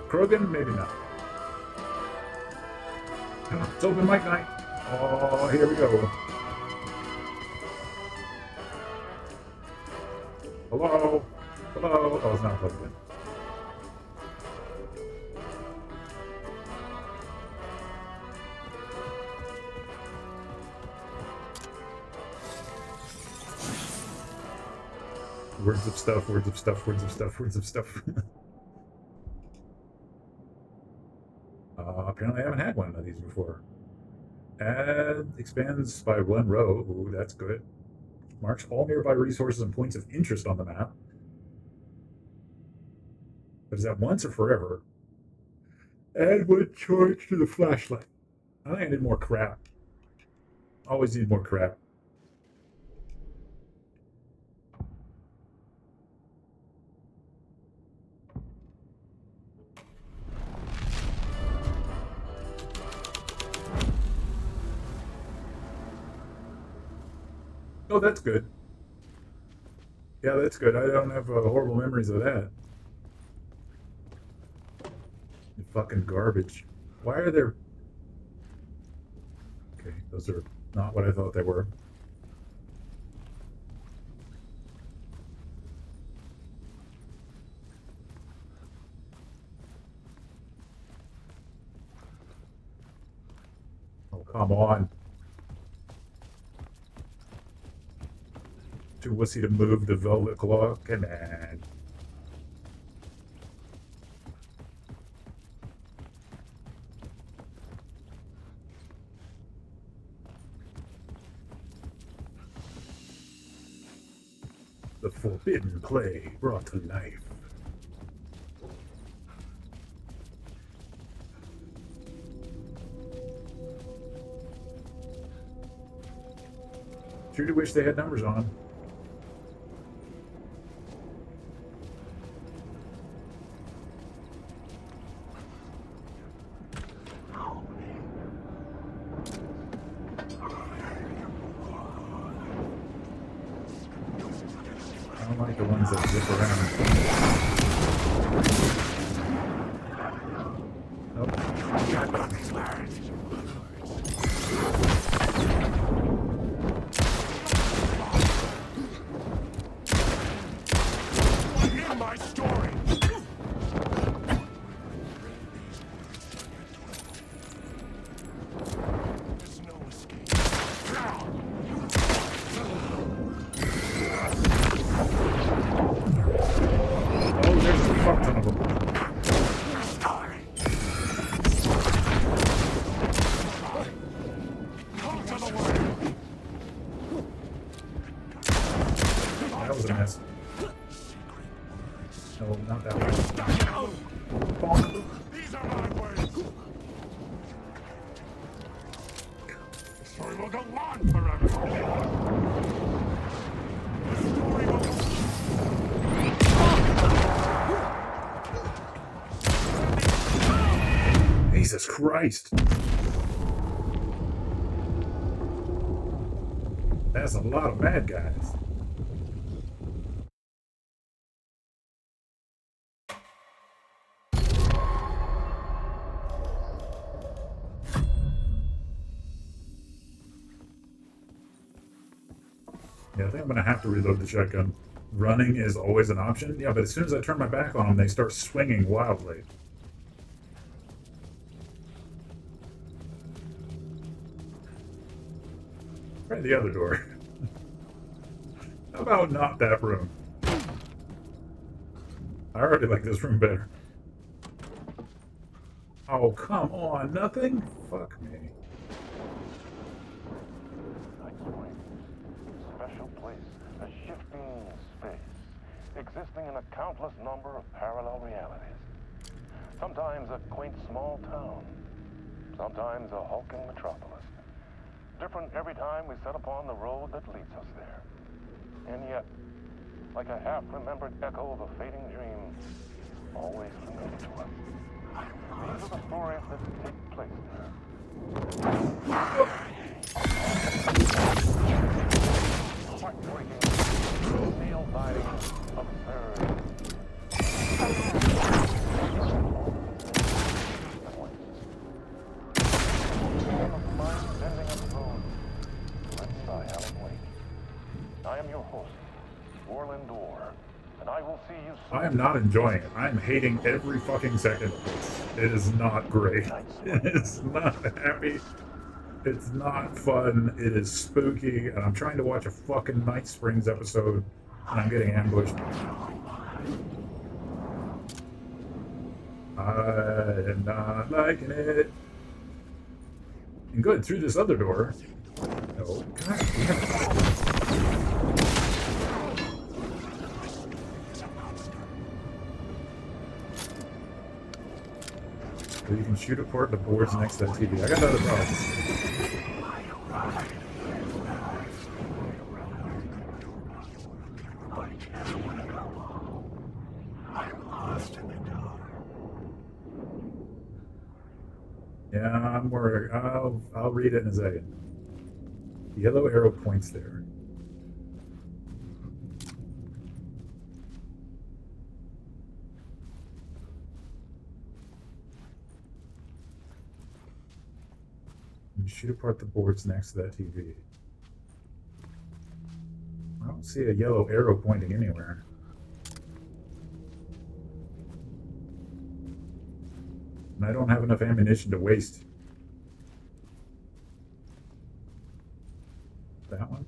Krogan, maybe not. It's open mic night. Oh, here we go. Hello? Hello? Oh, it's not plugged in. Words of stuff, words of stuff, words of stuff, words of stuff. Apparently I haven't had one of these before. Add expands by 1 row. Ooh, that's good. Marks all nearby resources and points of interest on the map. But is that once or forever? Add 1 charge to the flashlight. I think I need more crap. Always need more crap. Oh, that's good. Yeah, that's good. I don't have horrible memories of that. You fucking garbage. Why are there Okay, those are not what I thought they were. Oh, come on. Too wussy to move the velvet clock. Come on. The forbidden play brought to life. Sure do wish they had numbers on them. I don't like the ones that zip around. Hear my story. There's no escape. Oh, there's a fuck ton of them. Come to the way. That was a mess. No, not that one. Bonk. These are my words. The story will go on forever. The story will go Jesus Christ. That's a lot of bad guys. Yeah, I think I'm going to have to reload the shotgun. Running is always an option. Yeah, but as soon as I turn my back on them, they start swinging wildly. Try the other door. How about not that room? I already like this room better. Oh, come on. Nothing? Fuck me. Special place, a shifting space, existing in a countless number of parallel realities. Sometimes a quaint small town, sometimes a hulking metropolis. Different every time we set upon the road that leads us there. And yet, like a half-remembered echo of a fading dream, always familiar to us. These are the stories that take place there. Heartbreaking, nail-biting, absurd. Mind-bending episode written by Alan Wake. I am your host, Orland Orr, and I will see you soon. I am not enjoying it. I am hating every fucking second of this. It is not great. It is not happy. It's not fun. It is spooky. And I'm trying to watch a fucking Night Springs episode, and I'm getting ambushed. I am not liking it. And good, through this other door. Oh, God damn it. So you can shoot apart the boards next to that TV. I got other problems. Yeah, I'm worried. I'll read it in a second. The yellow arrow points there. You shoot apart the boards next to that TV. I don't see a yellow arrow pointing anywhere. And I don't have enough ammunition to waste. That one?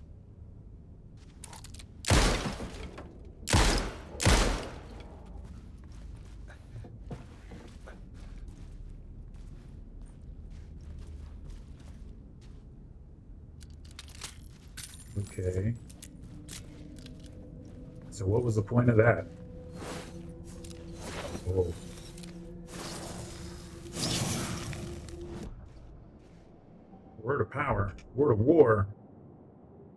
Okay. So what was the point of that? Oh. Word of power. Word of war.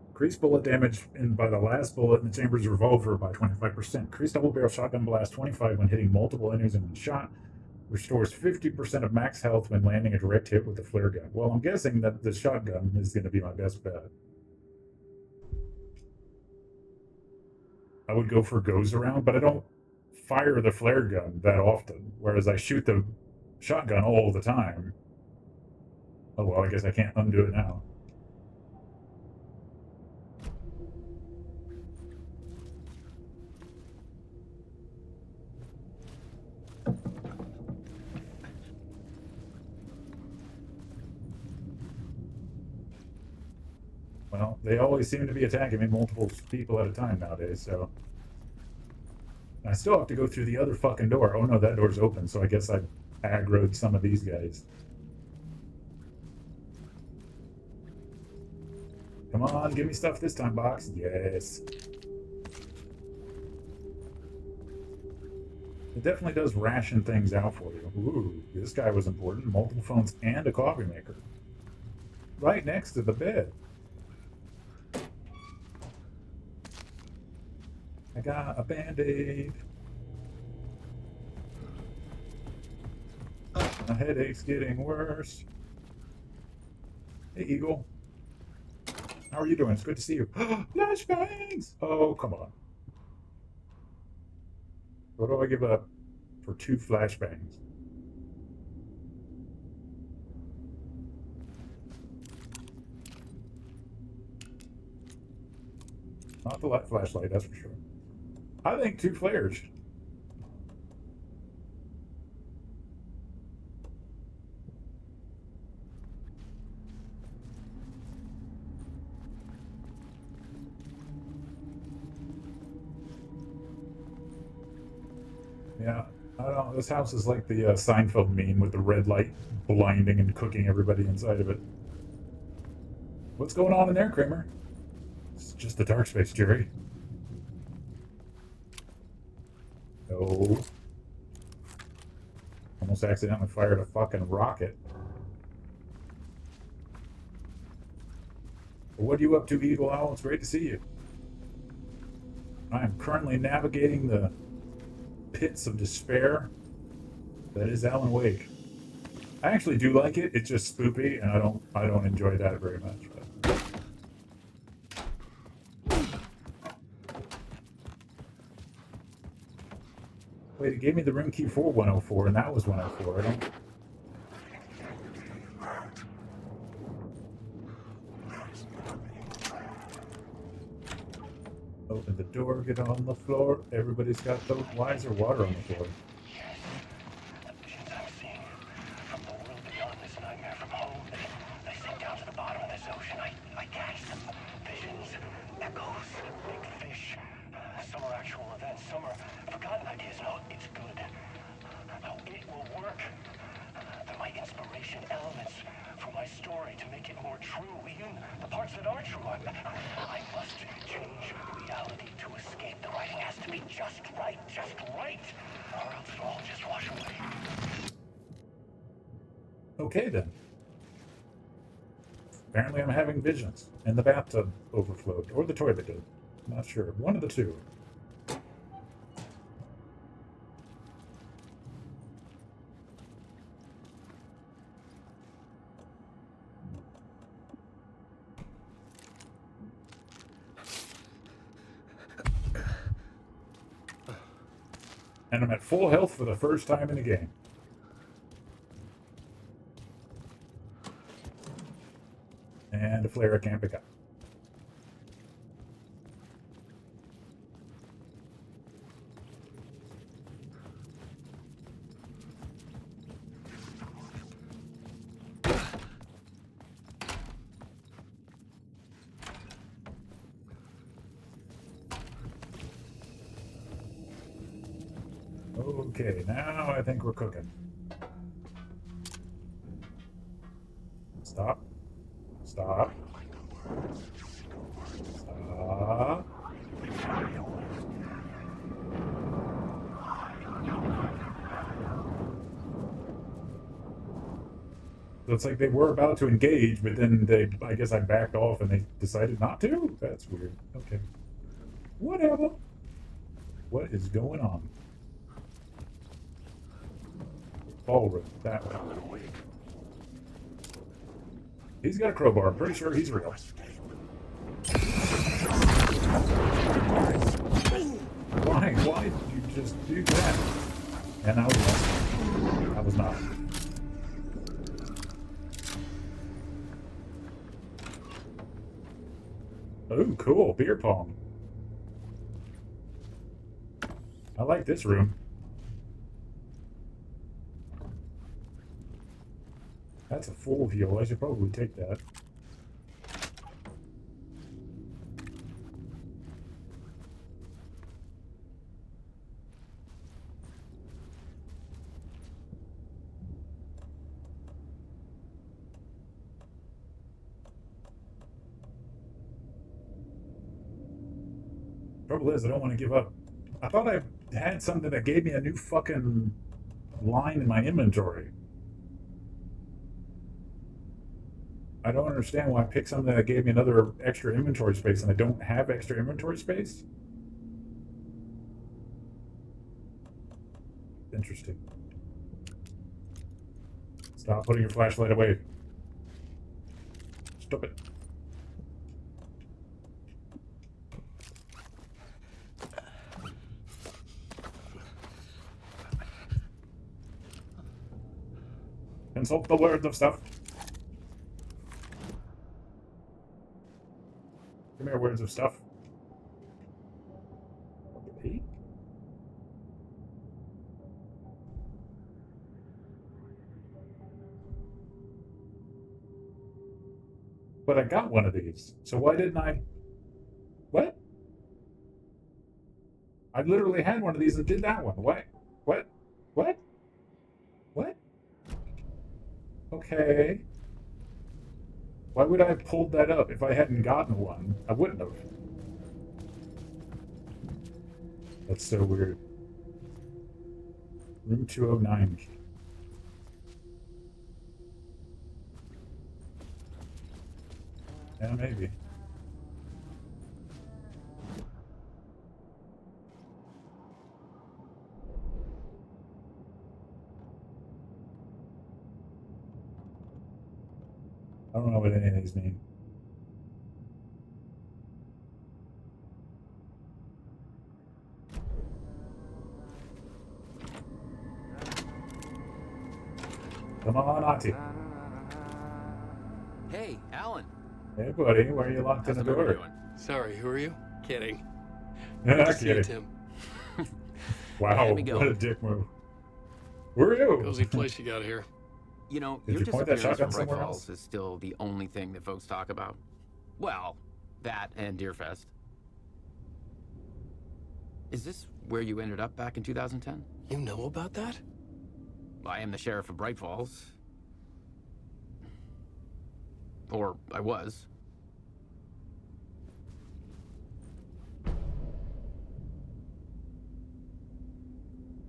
Increase bullet damage by the last bullet in the chamber's revolver by 25%. Increase double barrel shotgun blast 25 when hitting multiple enemies in one shot. Restores 50% of max health when landing a direct hit with the flare gun. Well, I'm guessing that the shotgun is going to be my best bet. I would go for goes around, but I don't fire the flare gun that often, whereas I shoot the shotgun all the time. Oh well, I guess I can't undo it now. Well, they always seem to be attacking me multiple people at a time nowadays, so... I still have to go through the other fucking door. Oh no, that door's open, so I guess I aggroed some of these guys. Come on, give me stuff this time, box. Yes. It definitely does ration things out for you. Ooh, this guy was important. Multiple phones and a coffee maker. Right next to the bed. I got a Band-Aid. My headache's getting worse. Hey, Eagle. How are you doing? It's good to see you. Flashbangs! Oh, come on. What do I give up for 2 flashbangs? Not the light flashlight, that's for sure. I think 2 flares. Yeah, I don't know. This house is like the Seinfeld meme with the red light blinding and cooking everybody inside of it. What's going on in there, Kramer? It's just the dark space, Jerry. No. Almost accidentally fired a fucking rocket. Well, what are you up to, Eagle Owl? It's great to see you. I am currently navigating the pits of despair that is Alan Wake. I actually do like it. It's just spoopy, and I don't enjoy that very much. But. Wait, it gave me the room key for 104, and that was 104. I don't. Open the door, get on the floor. Everybody's got those. Why is there water on the floor? The visions I'm seeing from the world beyond this nightmare from home, they sink down to the bottom of this ocean. I catch them. Visions, echoes, big fish. Some are actual events, some are forgotten ideas. No, it's good. No, it will work. They're my inspiration elements for my story to make it more true. Even the parts that are true. I must change reality to escape. The writing has to be just right, or else it'll all just wash away. Okay then. Apparently I'm having visions. And the bathtub overflowed. Or the toilet did. I'm not sure. One of the two. And I'm at full health for the first time in the game. And a flare I can't pick up. Okay, now I think we're cooking. Stop. Stop. Stop. So it's like they were about to engage, but then I guess I backed off and they decided not to? That's weird. Okay. Whatever. What is going on? Ballroom, that way. He's got a crowbar. I'm pretty sure he's real. Why? Why did you just do that? And I was not. Oh, cool. Beer pong. I like this room. That's a full heal. I should probably take that. Trouble is, I don't want to give up. I thought I had something that gave me a new fucking line in my inventory. I don't understand why I picked something that gave me another extra inventory space and I don't have extra inventory space. Interesting. Stop putting your flashlight away. Stop it. Consult the words of stuff. Come here, words of stuff. Okay. But I got one of these, so why didn't I? What? I literally had one of these and did that one. What? What? What? What? Okay. Why would I have pulled that up? If I hadn't gotten one, I wouldn't have. That's so weird. Room 209. Yeah, maybe. I don't know what any of these mean. Come on, Ati. Hey, Alan. Hey, buddy. Why are you locked in the door? Sorry, who are you? Kidding. Yeah, Good to see you, kidding. Tim. Wow, Let me go. what a dick move. Where are you? Cozy place you got here. You know, Did your you point that disappearance shotgun from Bright somewhere Falls else? is still the only thing that folks talk about. Well, that and Deerfest. Is this where you ended up back in 2010? You know about that? I am the sheriff of Bright Falls. Or I was.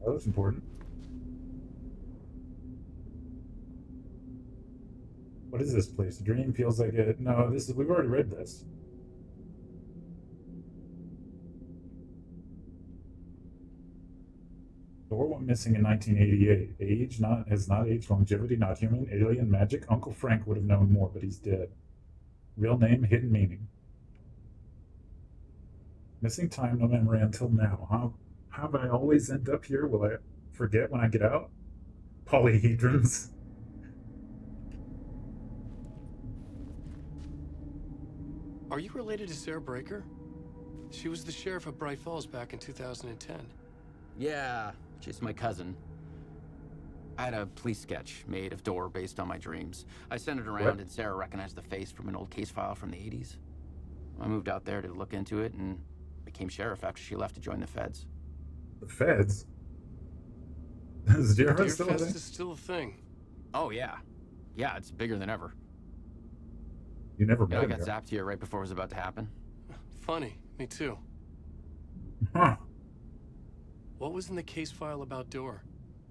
Oh, that's important. What is this place? The dream feels like it. No, this is. We've already read this. Thor went missing in 1988. Age has not aged. Longevity not human. Alien magic. Uncle Frank would have known more, but he's dead. Real name, hidden meaning. Missing time, no memory until now. How have I always end up here? Will I forget when I get out? Polyhedrons. Are you related to Sarah Breaker? She was the sheriff of Bright Falls back in 2010. Yeah, she's my cousin. I had a police sketch made of Door based on my dreams. I sent it around and Sarah recognized the face from an old case file from the 80s. I moved out there to look into it and became sheriff after she left to join the feds. The feds? Is Deerfest still a thing? Deerfest is still a thing. Oh, yeah. Yeah, it's bigger than ever. You never met I him got there. zapped here right before it was about to happen. Funny, me too. Huh. What was in the case file about Door?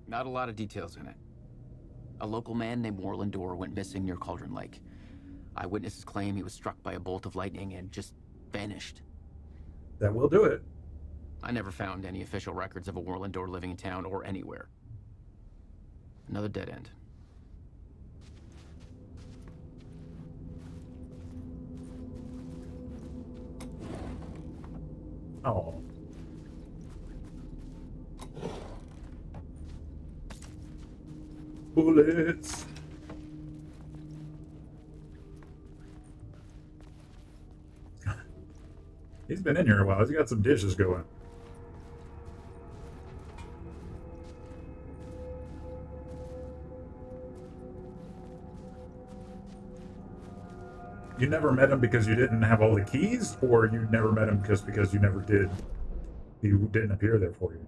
Not a lot of details in it. A local man named Warland Door went missing near Cauldron Lake. Eyewitnesses claim he was struck by a bolt of lightning and just vanished. That will do it. I never found any official records of a Warland Door living in town or anywhere. Another dead end. Oh. Bullets. He's been in here a while. He's got some dishes going. You never met him because you didn't have all the keys, or you never met him just because you never did? He didn't appear there for you.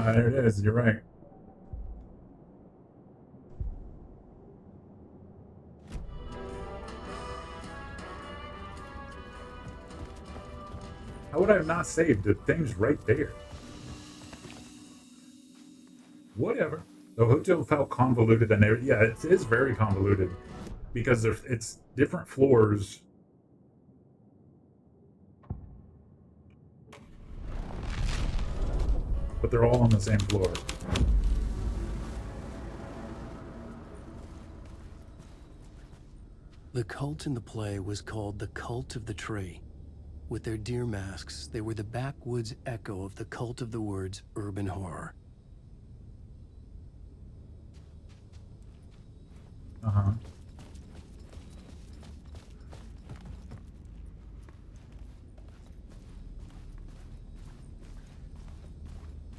There it is. You're right. How would I have not saved? The thing's right there. Whatever. The hotel felt convoluted, and yeah, it is very convoluted because it's different floors. But they're all on the same floor. The cult in the play was called the Cult of the Tree. With their deer masks, they were the backwoods echo of the cult of the woods urban horror. Uh-huh.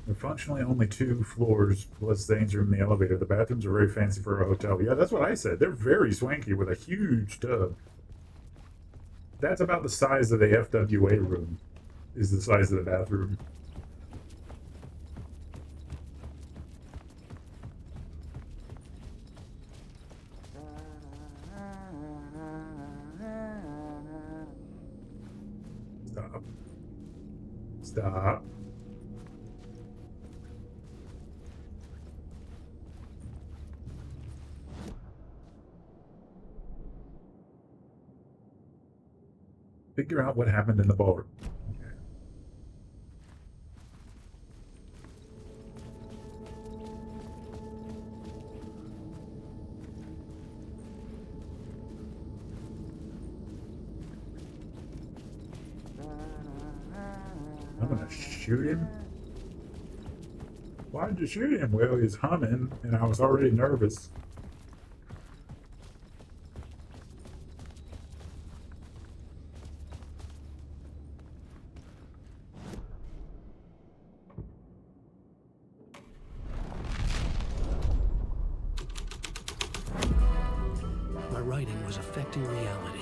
There are functionally only 2 floors plus the engine room and the elevator. The bathrooms are very fancy for a hotel. Yeah, that's what I said. They're very swanky with a huge tub. That's about the size of the FWA room, is the size of the bathroom. Stop. Stop. Figure out what happened in the ballroom. Okay. I'm gonna shoot him? Why did you shoot him? Well, he's humming, and I was already nervous. My writing was affecting reality.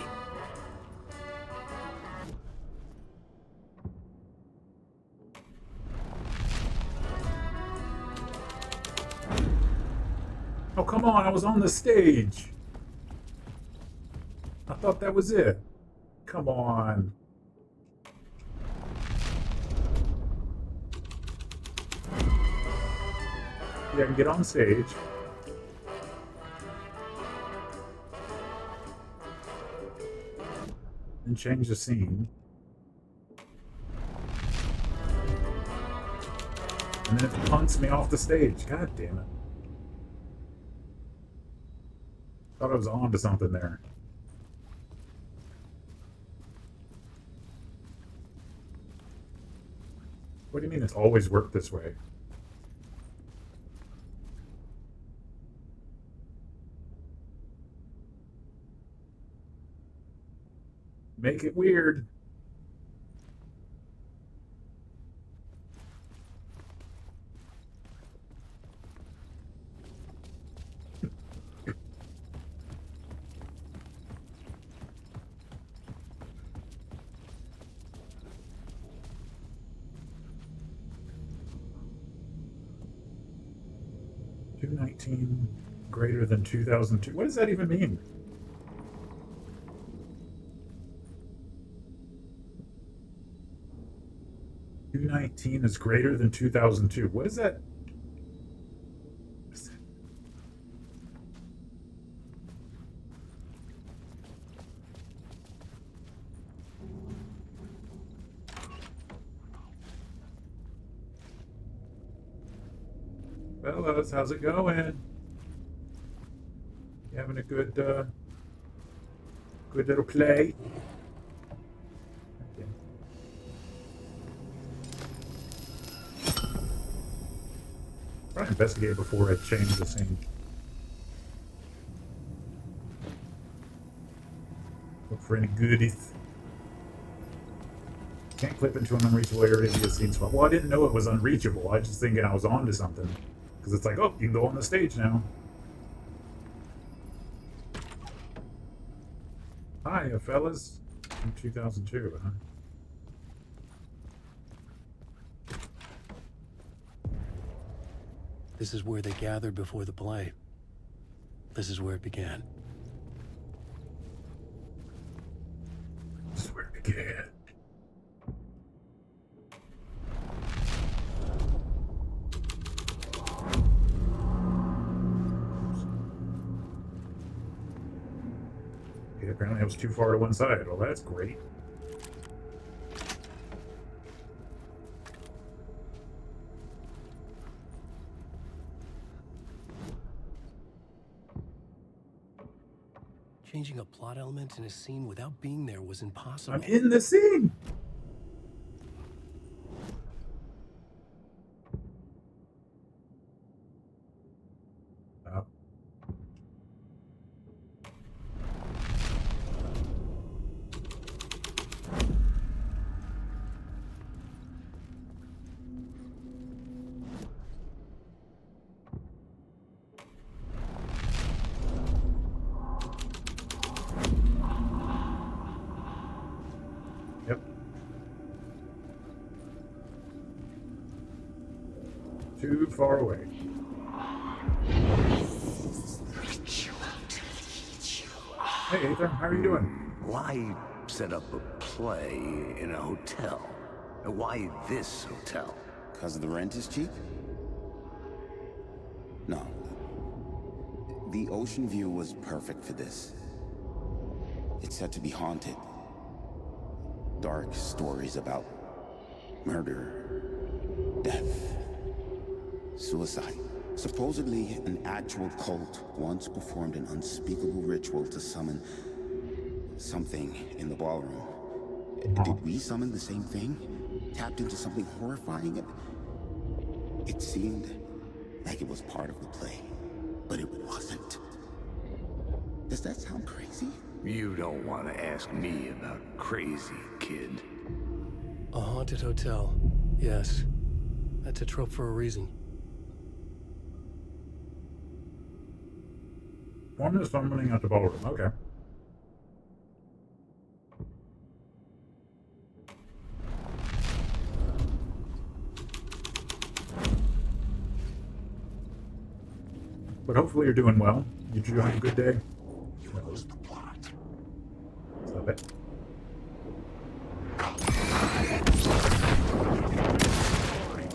Oh, come on, I was on the stage. I thought that was it. Come on. Yeah, I can get on stage. And change the scene. And then it punts me off the stage. God damn it. Thought I was on to something there. What do you mean it's always worked this way? Make it weird. $219 greater than 2002. What does that even mean? $219 is greater than 2002. What is that? Fellas, how's it going? You having a good little play? Okay. Probably investigate before I change the scene. Look for any goodies. Can't clip into an unreachable area via scene swap. Well, I didn't know it was unreachable. I was just thinking I was onto something. Because it's like, oh, you can go on the stage now. Hi, fellas. In 2002, huh? This is where they gathered before the play. This is where it began. This is where it began. Apparently I was too far to one side. Well, that's great. Changing a plot element in a scene without being there was impossible. I'm in the scene! Yep. Too far away. Hey, Ethan, how are you doing? Why set up a play in a hotel? Why this hotel? Because the rent is cheap? No. The ocean view was perfect for this. It's said to be haunted. Dark stories about murder, death, suicide. Supposedly, an actual cult once performed an unspeakable ritual to summon something in the ballroom. Did we summon the same thing? Tapped into something horrifying? It seemed like it was part of the play, but it wasn't. Does that sound crazy? You don't want to ask me about crazy, kid. A haunted hotel. Yes. That's a trope for a reason. One is summoning at the ballroom. Okay. But hopefully you're doing well. You're doing a good day. Knows the plot. Stop it.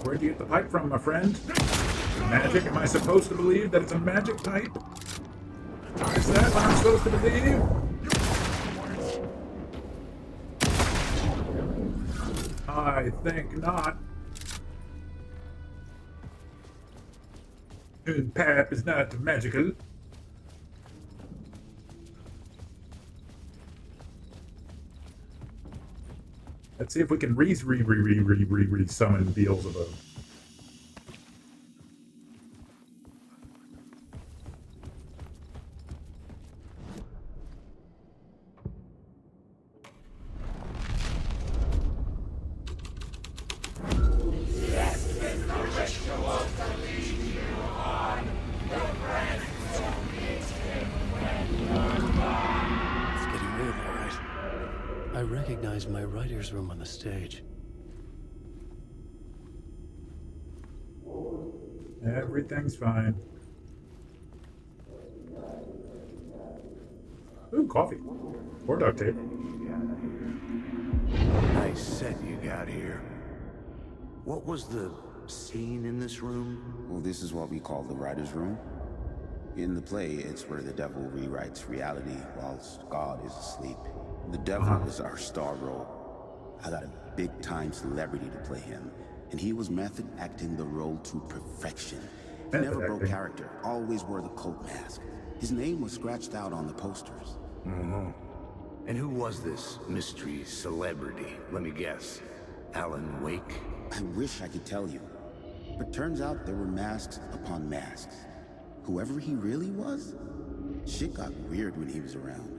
Where'd you get the pipe from, my friend? Magic? Am I supposed to believe that it's a magic pipe? Is that what I'm supposed to believe? I think not. Pipe is not magical. Let's see if we can summon Beelzebub. I recognize my writer's room on the stage. Everything's fine. Ooh, coffee. Or duct tape. Nice set you got here. What was the scene in this room? Well, this is what we call the writer's room. In the play, it's where the devil rewrites reality whilst God is asleep. The devil was our star role. I got a big-time celebrity to play him, and he was method acting the role to perfection. He never broke character, always wore the cult mask. His name was scratched out on the posters. Mm-hmm. And who was this mystery celebrity? Let me guess. Alan Wake? I wish I could tell you, but turns out there were masks upon masks. Whoever he really was, shit got weird when he was around.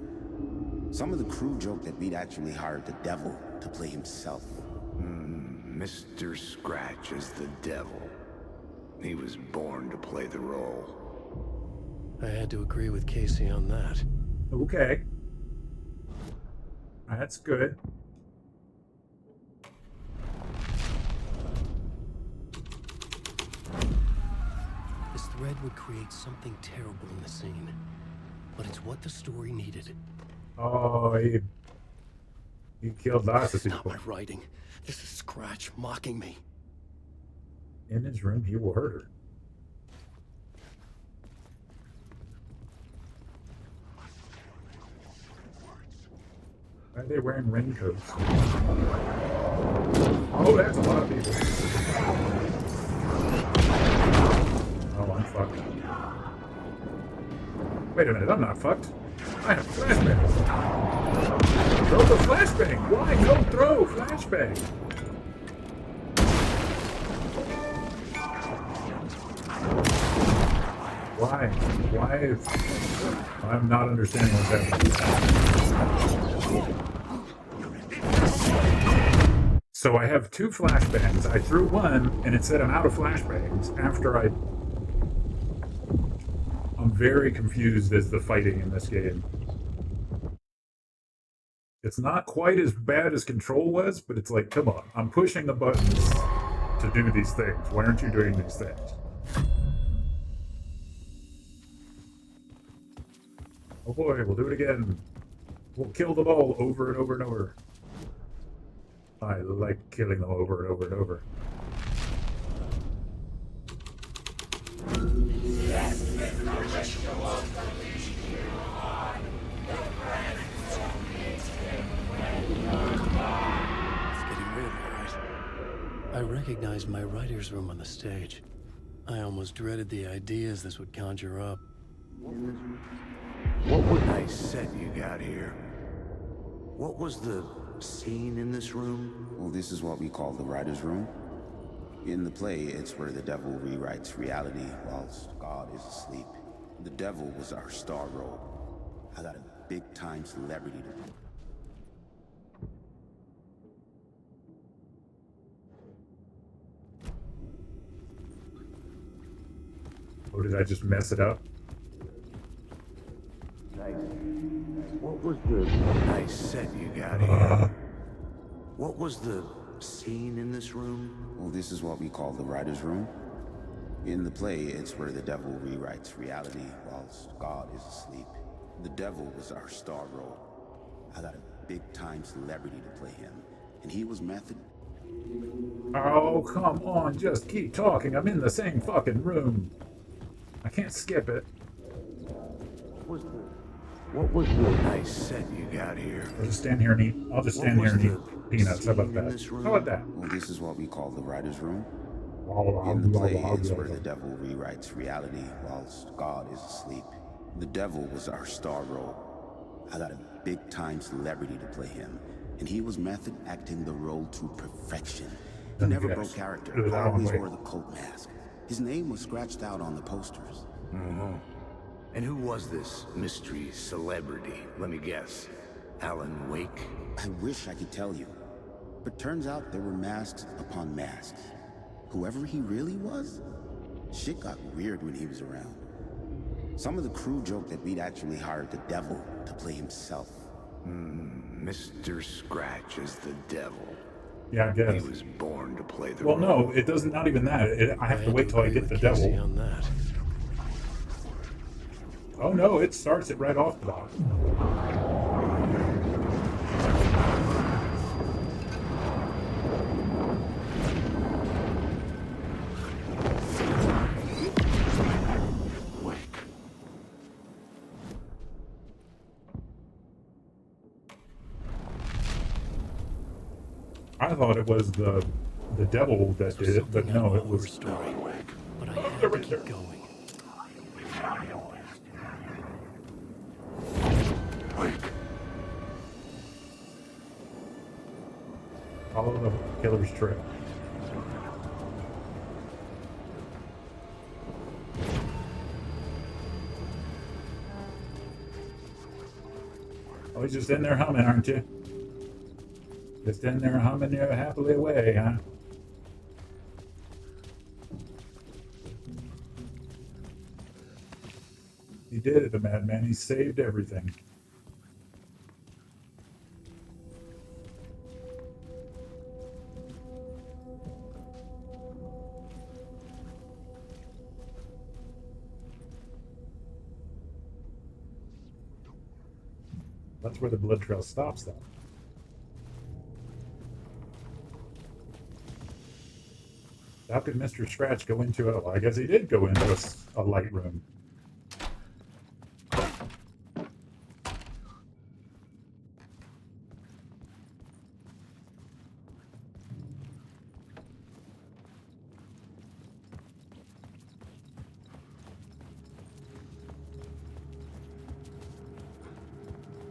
Some of the crew joked that we'd actually hired the devil to play himself. Mr. Scratch is the devil. He was born to play the role. I had to agree with Casey on that. Okay. That's good. This thread would create something terrible in the scene, but it's what the story needed. Oh, he killed lots of people. Not my writing. This is Scratch mocking me. In his room, he will hurt her. Why are they wearing raincoats? Oh, that's a lot of people. Oh, I'm fucked. Wait a minute, I'm not fucked. I have flashbangs. Throw the flashbang. Why go throw flashbang? Why? Why? I'm not understanding what's happening. So I have two flashbangs. I threw one, and it said I'm out of flashbangs after I'm very confused as the fighting in this game. It's not quite as bad as Control was, but it's like, come on, I'm pushing the buttons to do these things. Why aren't you doing these things? Oh boy, we'll do it again. We'll kill them all over and over and over. I like killing them over and over and over. I recognized my writer's room on the stage. I almost dreaded the ideas this would conjure up. What was nice set you got here? What was the scene in this room? Well, this is what we call the writer's room. In the play, it's where the devil rewrites reality whilst God is asleep. The devil was our star role. I got a big-time celebrity to... Oh, did I just mess it up? Nice. What was the nice set you got here? What was the scene in this room? Well, this is what we call the writer's room. In the play, it's where the devil rewrites reality whilst God is asleep. The devil was our star role. I got a big-time celebrity to play him, and he was method. Oh, come on, just keep talking. I'm in the same fucking room. I can't skip it. What was the nice set you got here? I'll just stand here and eat. I'll just stand here and eat peanuts. How about that? How about that? Well, this is what we call the writer's room. In the play, it's where the devil rewrites reality whilst God is asleep. The devil was our star role. I got a big-time celebrity to play him, and he was method acting the role to perfection. He Let me never guess. broke character, It was Alan always Wake. wore the cult mask. His name was scratched out on the posters. And who was this mystery celebrity? Let me guess. Alan Wake? I wish I could tell you, but turns out there were masks upon masks. Whoever he really was, shit got weird when he was around. Some of the crew joked that we'd actually hired the devil to play himself. Mr. Scratch is the devil. Yeah, I He guess. was born to play the Well, role. no, it doesn't. Not even that. I have to had wait till I agree get the with Casey devil. on that. Oh no, it starts it right off the bat. I thought it was the devil that did it, but no, it was. Story, but I had to keep going. Follow the killer's trail. Oh, he's just in there humming, aren't you? Just in there humming you happily away, huh? He did it, the madman. He saved everything. That's where the blood trail stops, though. How could Mr. Scratch go into it? Well, I guess he did go into a light room.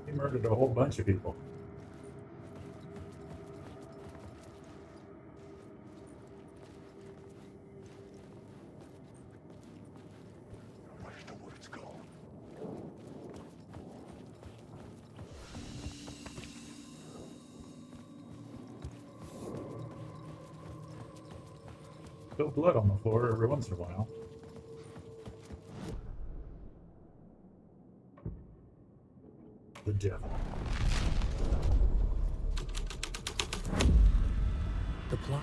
He murdered a whole bunch of people. Where's the woods go? Spill blood on the floor every once in a while. The devil.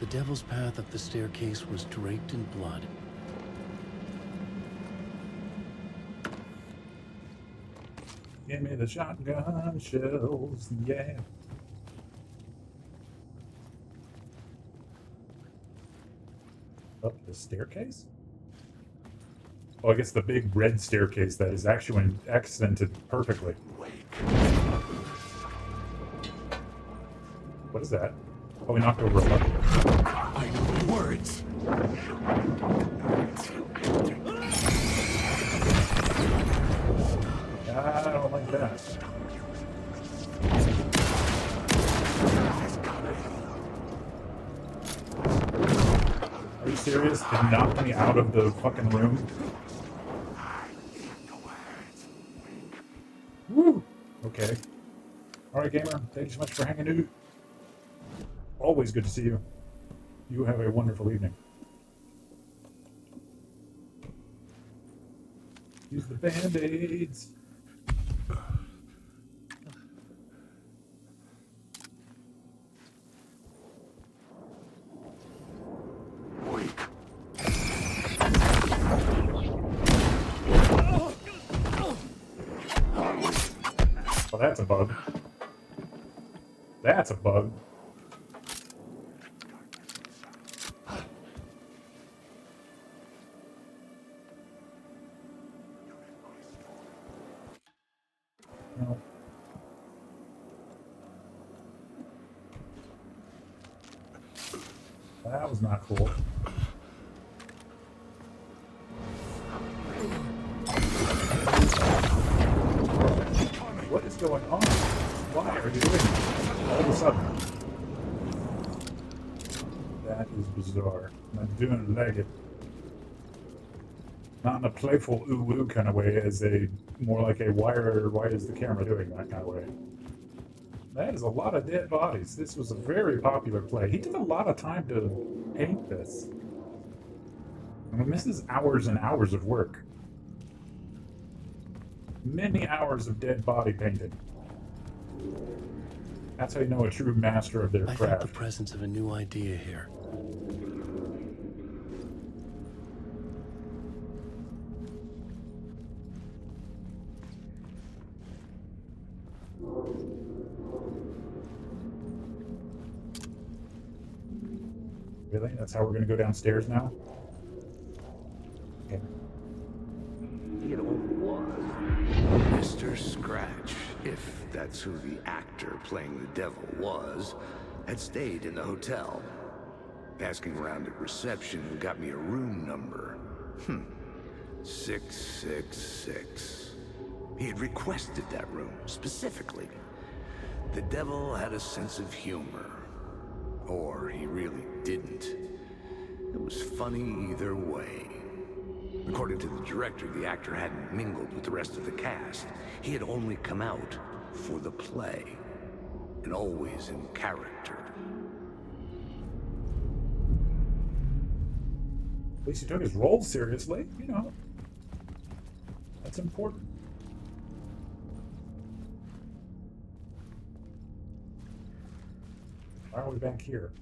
The devil's path up the staircase was draped in blood. Give me the shotgun shells, yeah. Up the staircase? Oh, I guess the big red staircase that is actually accented perfectly. What is that? Oh, we knocked over a bucket. I know the words. I don't like that. Are you serious? It knocked me out of the fucking room? Woo! Okay. Alright, gamer. Thank you so much for hanging out. Always good to see you. You have a wonderful evening. Use the band-aids. Well, that's a bug. That's a bug. No. That was not cool. What is going on? Why are you doing this? All of a sudden. That is bizarre. I don't like it. Not in a playful ooh-woo kind of way, as a more like a why is the camera doing that kind of way. That is a lot of dead bodies. This was a very popular play. He took a lot of time to paint this. I mean, this is hours and hours of work. Many hours of dead body painting. That's how you know a true master of their I craft. felt the presence of a new idea here. Really? That's how we're going to go downstairs now? Okay. It was Mr. Scratch, if that's who the actor playing the devil was, had stayed in the hotel. Asking around at reception got me a room number. 666. He had requested that room, specifically. The devil had a sense of humor. Or he really didn't. It was funny either way. According to the director, the actor hadn't mingled with the rest of the cast. He had only come out for the play, and always in character. At least he took his role seriously, you know. That's important. Why are we back here?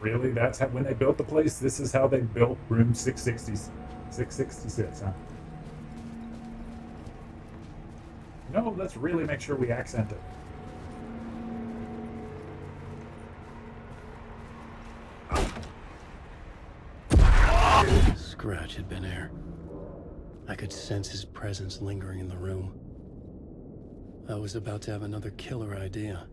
Really? That's how, when they built the place, this is how they built room 666, huh? No, let's really make sure we accent it. Scratch had been here. I could sense his presence lingering in the room. I was about to have another killer idea.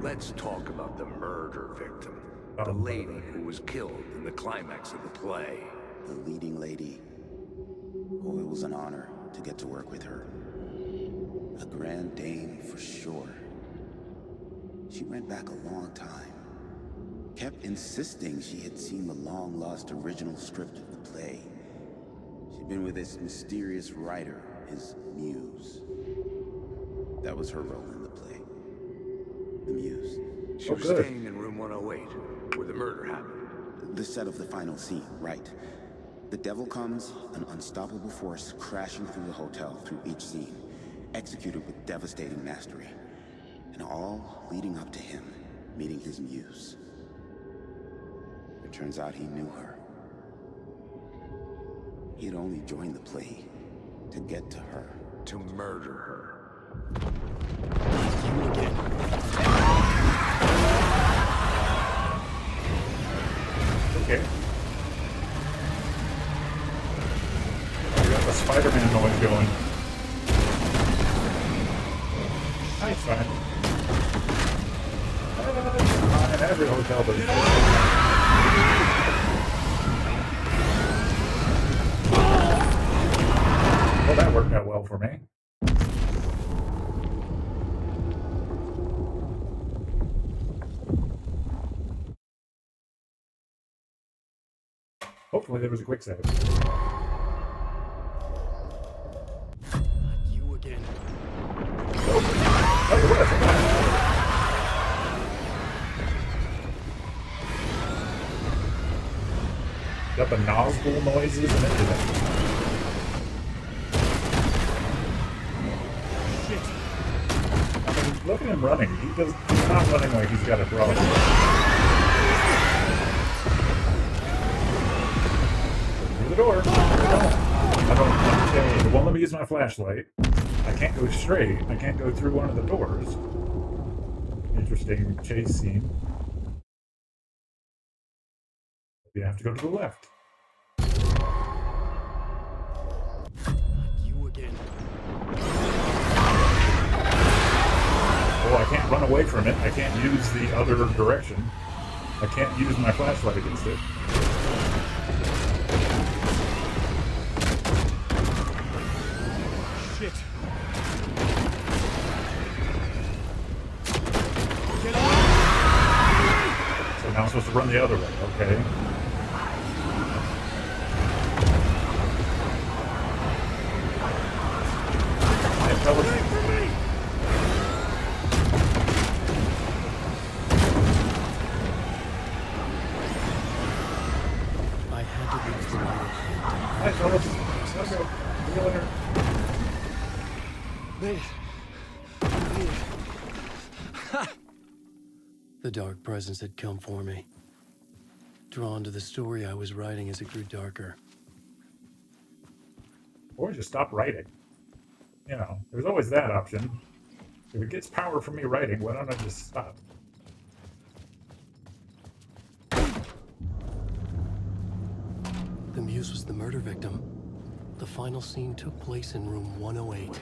Let's talk about the murder victim. The lady who was killed in the climax of the play. The leading lady. Oh, it was an honor to get to work with her. A grand dame for sure. She went back a long time. Kept insisting she had seen the long-lost original script of the play. She'd been with this mysterious writer, his muse. That was her role in the play. The muse. She was staying in room 108, where the murder happened. The set of the final scene, right. The devil comes, an unstoppable force crashing through the hotel through each scene, executed with devastating mastery. And all leading up to him meeting his muse. It turns out he knew her. He had only joined the play to get to her. To murder her. You again. Okay. We got the Spider-Man noise going. Nice, fine. In every hotel, but well, that worked out well for me. Hopefully there was a quick save. You again. Oh, it was. Got the nozzle noises and everything. Shit. I mean, look at him running. He's not running like he's got a problem. Through the door. I don't. Okay, it won't let me use my flashlight. I can't go straight. I can't go through one of the doors. Interesting chase scene. You have to go to the left. You again. Oh, I can't run away from it. I can't use the other direction. I can't use my flashlight against it. Shit. So now I'm supposed to run the other way. Okay. Hey, fellas. I had to use the light. Hi, fellas. Let's go. See you later. Made it. The dark presence had come for me. Drawn to the story I was writing as it grew darker. Or just stop writing. You know, there's always that option. If it gets power from me writing, why don't I just stop? The muse was the murder victim. The final scene took place in room 108.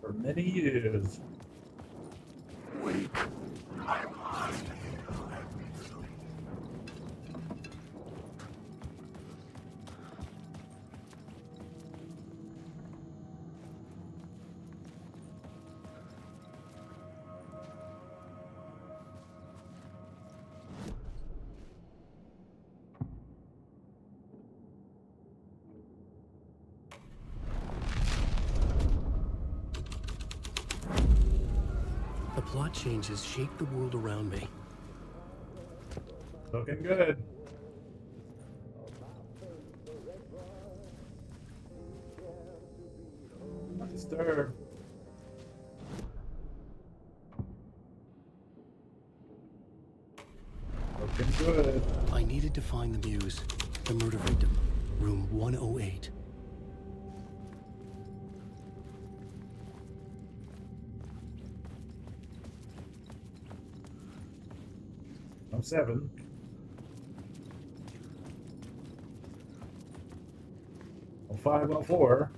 For many years. The plot changes shaped the world around me. Looking good. Not disturbed. Looking good. I needed to find the muse, the murder victim, room 108. I'm 7. I'm 5, I'm 4.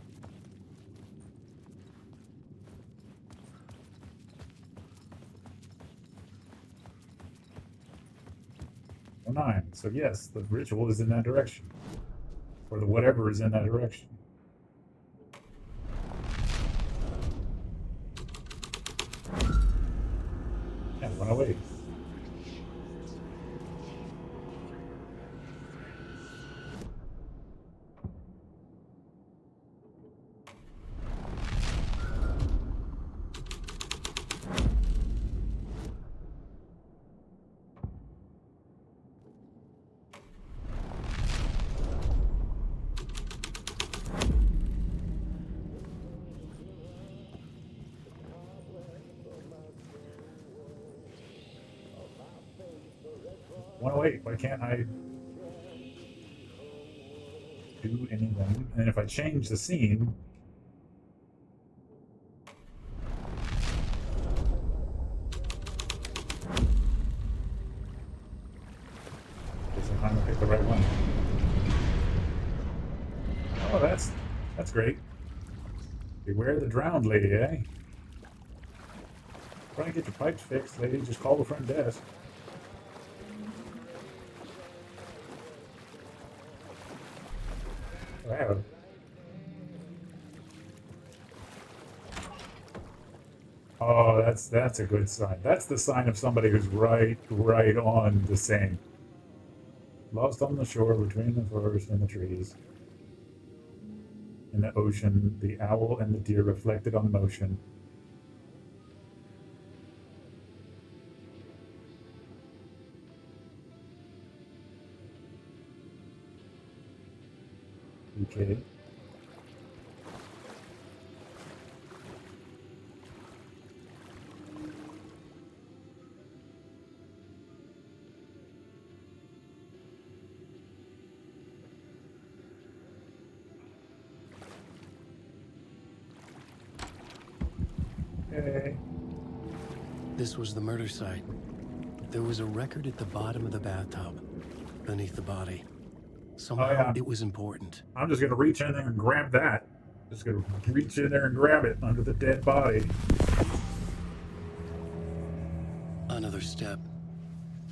I'm 9. So yes, the ritual is in that direction. Or the whatever is in that direction. Yeah, 108. Wait, why can't I do anything? And if I change the scene, guess I'm trying to pick the right one. Oh, that's great. Beware the drowned lady, eh? Trying to get your pipes fixed, lady. Just call the front desk. Wow. Oh, that's a good sign. That's the sign of somebody who's right on the same. Lost on the shore between the forest and the trees. In the ocean, the owl and the deer reflected on motion. Okay. Hey. This was the murder site. There was a record at the bottom of the bathtub, beneath the body. Somehow it was important. I'm just gonna reach in there and grab that. Just gonna reach in there and grab it under the dead body. Another step.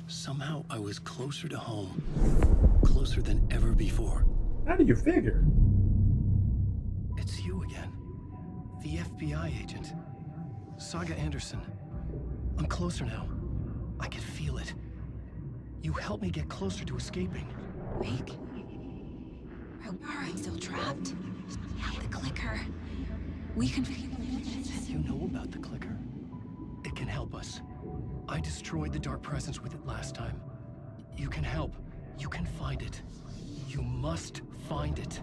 Somehow I was closer to home. Closer than ever before. How do you figure? It's you again. The FBI agent. Saga Anderson. I'm closer now. I can feel it. You helped me get closer to escaping. Rick? Are I still trapped? The clicker. We can... You know about the clicker. It can help us. I destroyed the dark presence with it last time. You can help. You can find it. You must find it.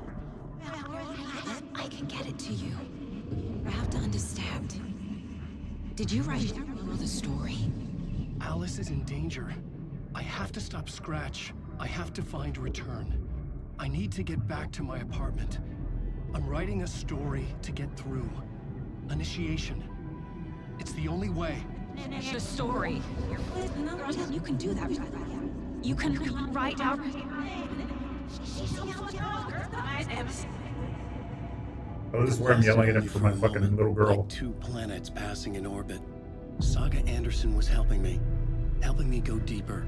I can get it to you. I have to understand. Did you write the story? Alice is in danger. I have to stop Scratch. I have to find Return. I need to get back to my apartment. I'm writing a story to get through. Initiation. It's the only way. The story. You can do that. You can write out... Oh, this is where I'm yelling at him for my fucking little girl. Like two planets passing in orbit. Saga Anderson was helping me go deeper,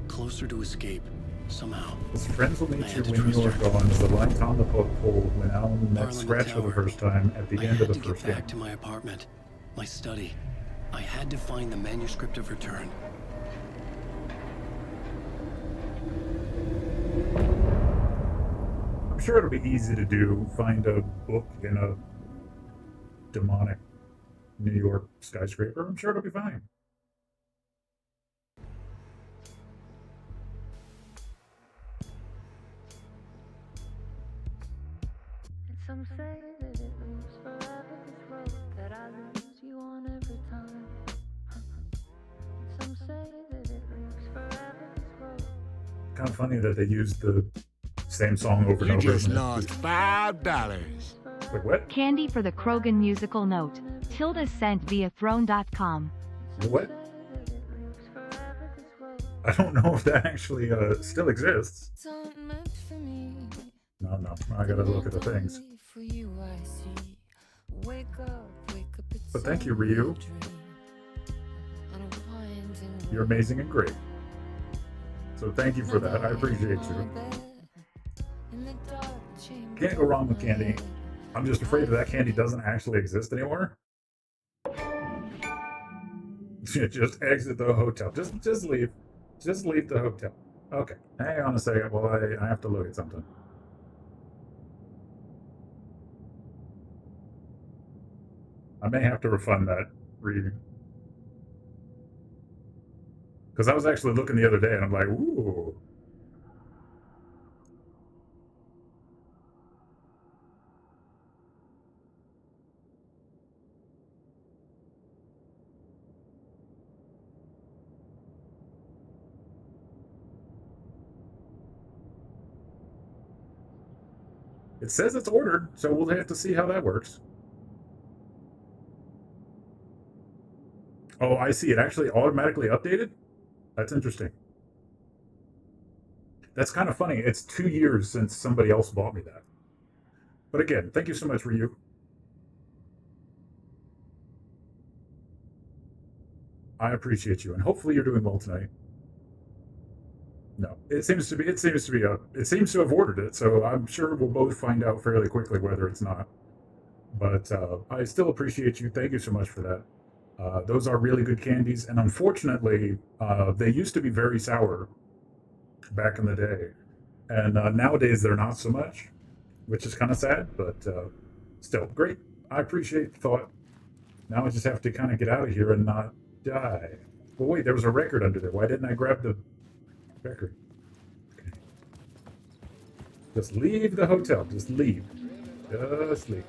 closer to escape, somehow. His friends will meet you when you are gone. Is the line on the pole when Alan met Scratch for the first time at the end of the first game. I had to get back to my apartment, my study. I had to find the manuscript of Return. I'm sure it'll be easy to do. Find a book in a demonic New York skyscraper. I'm sure it'll be fine. Some say that it moves forever, this road that I lose you on every time. Some say that it moves forever, this road. Kind of funny that they used the same song over and over. You just lost $5. Wait, what? Candy for the Krogan musical note. Tilda sent via throne.com. What? I don't know if that actually still exists. No, I gotta look at the things. But thank you, Ryu. You're amazing and great. So thank you for that. I appreciate you. Can't go wrong with candy. I'm just afraid that candy doesn't actually exist anymore. Just exit the hotel. Just leave. Just leave the hotel. Okay. Hang on a second while I have to look at something. I may have to refund that reading. Because I was actually looking the other day and I'm like, ooh. It says it's ordered, so we'll have to see how that works. Oh, I see. It actually automatically updated? That's interesting. That's kind of funny. It's 2 years since somebody else bought me that. But again, thank you so much, Ryu. I appreciate you, and hopefully you're doing well tonight. No, it seems to have ordered it, so I'm sure we'll both find out fairly quickly whether it's not. But I still appreciate you. Thank you so much for that. Those are really good candies, and unfortunately, they used to be very sour back in the day, and nowadays they're not so much, which is kind of sad, but still great. I appreciate the thought. Now I just have to kind of get out of here and not die. Well, wait, there was a record under there. Why didn't I grab the record? Okay. Just leave the hotel. Just leave. Just leave.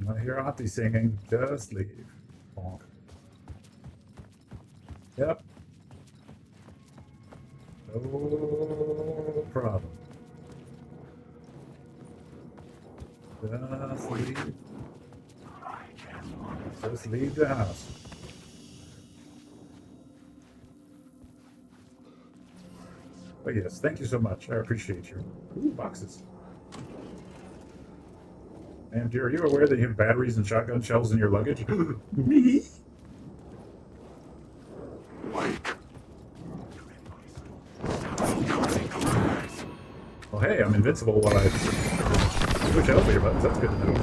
I hear Auntie singing. Just leave. Bonk. Yep. No problem. Just leave. Just leave the house. But yes, thank you so much. I appreciate you. Ooh, boxes. And are you aware that you have batteries and shotgun shells in your luggage? Me? Well, hey, I'm invincible while I push elevator buttons. That's good to know.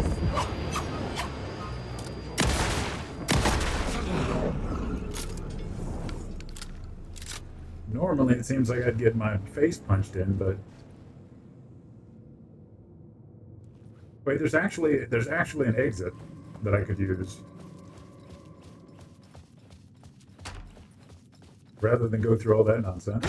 Normally, it seems like I'd get my face punched in, but wait, there's actually an exit that I could use rather than go through all that nonsense.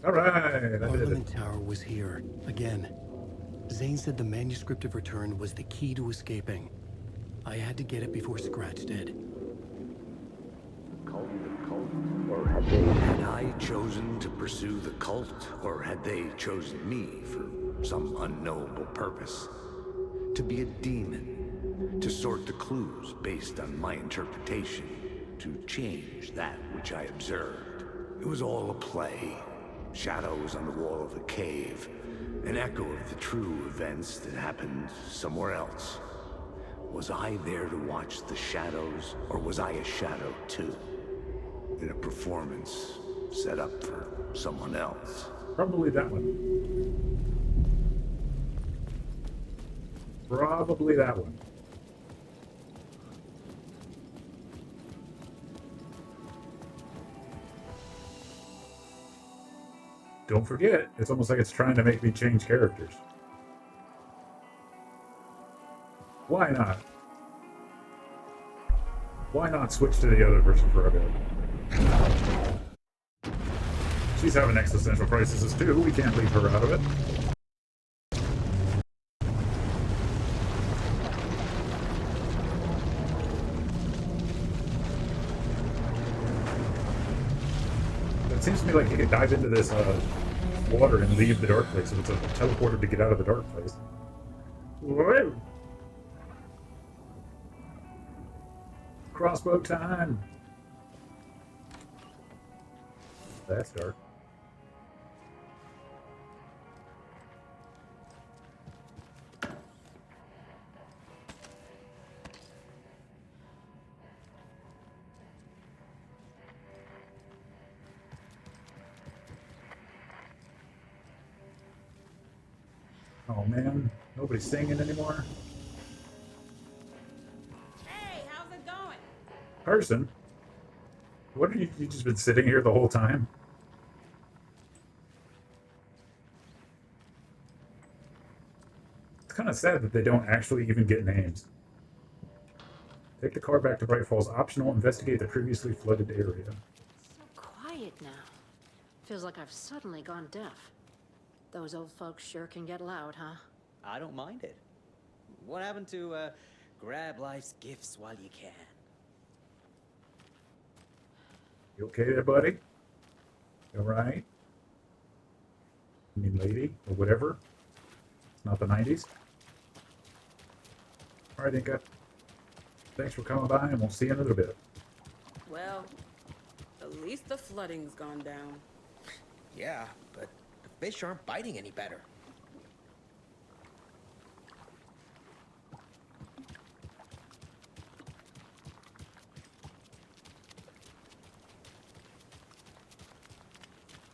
All right, I did it. Parliament Tower was here again. Zane said the manuscript of return was the key to escaping. I had to get it before Scratch did. Or had I chosen to pursue the cult, or had they chosen me for some unknowable purpose? To be a demon, to sort the clues based on my interpretation, to change that which I observed. It was all a play. Shadows on the wall of the cave, an echo of the true events that happened somewhere else. Was I there to watch the shadows, or was I a shadow too? In a performance set up for someone else. Probably that one. Probably that one. Don't forget, it's almost like it's trying to make me change characters. Why not? Why not switch to the other person for a bit? She's having existential crises too. We can't leave her out of it. It seems to me like you could dive into this water and leave the dark place, so it's a teleporter to get out of the dark place. Whoa! Crossbow time! That's dark. Oh man, nobody's singing anymore. Hey, how's it going? Carson, what have you just been sitting here the whole time? It's kind of sad that they don't actually even get names. Take the car back to Bright Falls. Optional. Investigate the previously flooded area. So quiet now. Feels like I've suddenly gone deaf. Those old folks sure can get loud, huh? I don't mind it. What happened to, grab life's gifts while you can? You okay there, buddy? You alright? I mean, lady, or whatever. It's not the 90s. Alright, Inca. Thanks for coming by, and we'll see you in a little bit. Well, at least the flooding's gone down. Yeah, but the fish aren't biting any better.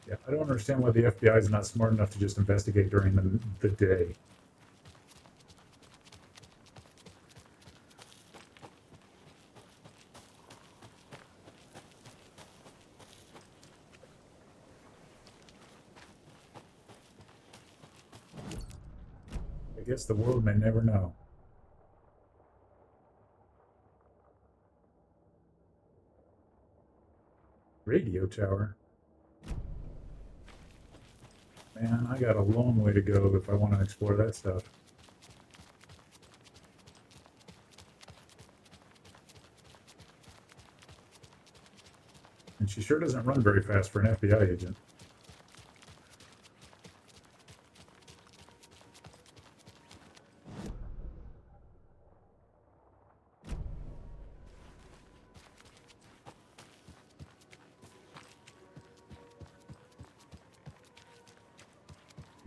Yeah, I don't understand why the FBI is not smart enough to just investigate during the day. I guess the world may never know. Radio tower. Man, I got a long way to go if I want to explore that stuff. And she sure doesn't run very fast for an FBI agent.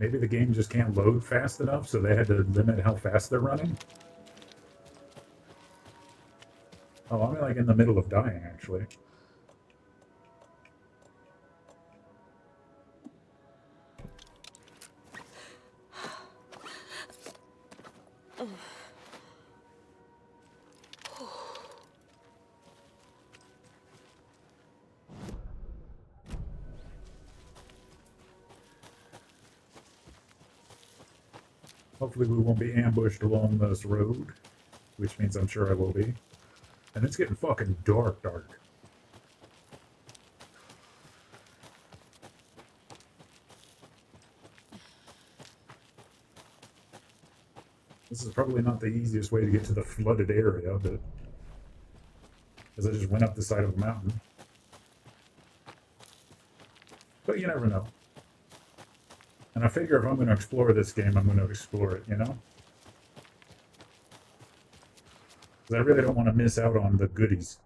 Maybe the game just can't load fast enough, so they had to limit how fast they're running. Oh, I'm like in the middle of dying, actually. Hopefully we won't be ambushed along this road, which means I'm sure I will be. And it's getting fucking dark. This is probably not the easiest way to get to the flooded area, but because I just went up the side of a mountain. But you never know. And I figure if I'm going to explore this game, I'm going to explore it, you know? Because I really don't want to miss out on the goodies.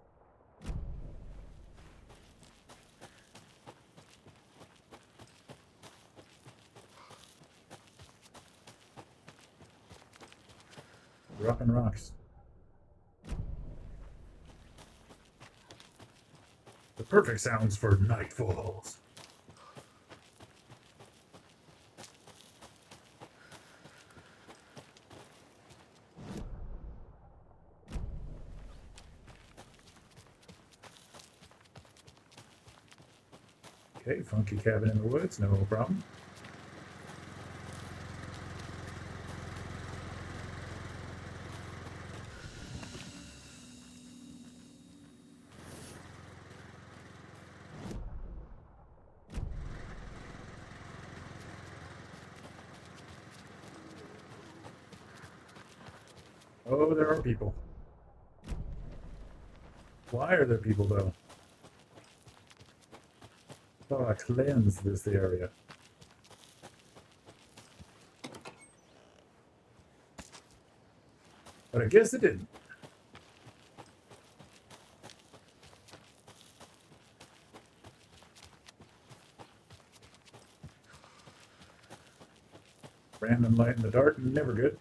Dropping rocks. The perfect sounds for nightfalls. Okay, funky cabin in the woods, no problem. Oh, there are people. Why are there people, though? Oh, I cleansed this area. But I guess it didn't. Random light in the dark, never good.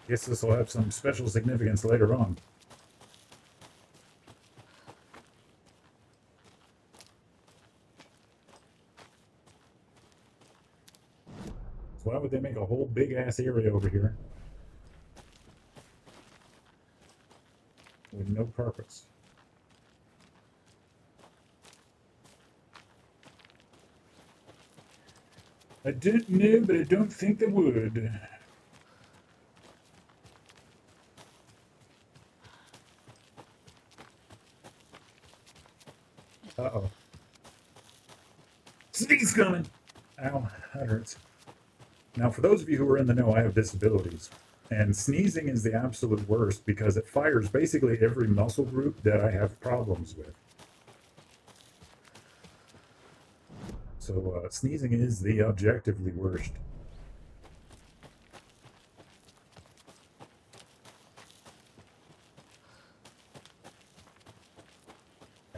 Guess this will have some special significance later on. So why would they make a whole big ass area over here with no purpose? I don't know, but I don't think they would. Uh-oh. Sneeze coming! Ow, that hurts. Now, for those of you who are in the know, I have disabilities. And sneezing is the absolute worst because it fires basically every muscle group that I have problems with. So, sneezing is the objectively worst.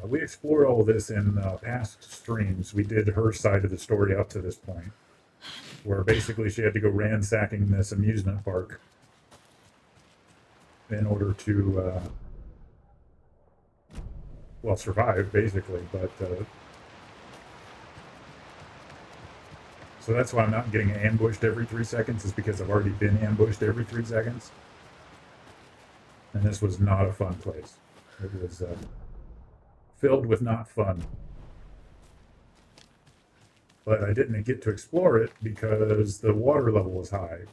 We explored all this in past streams. We did her side of the story up to this point, where basically she had to go ransacking this amusement park in order to, well, survive, basically. But so that's why I'm not getting ambushed every 3 seconds, is because I've already been ambushed every 3 seconds. And this was not a fun place. It was filled with not fun. But I didn't get to explore it because the water level was high.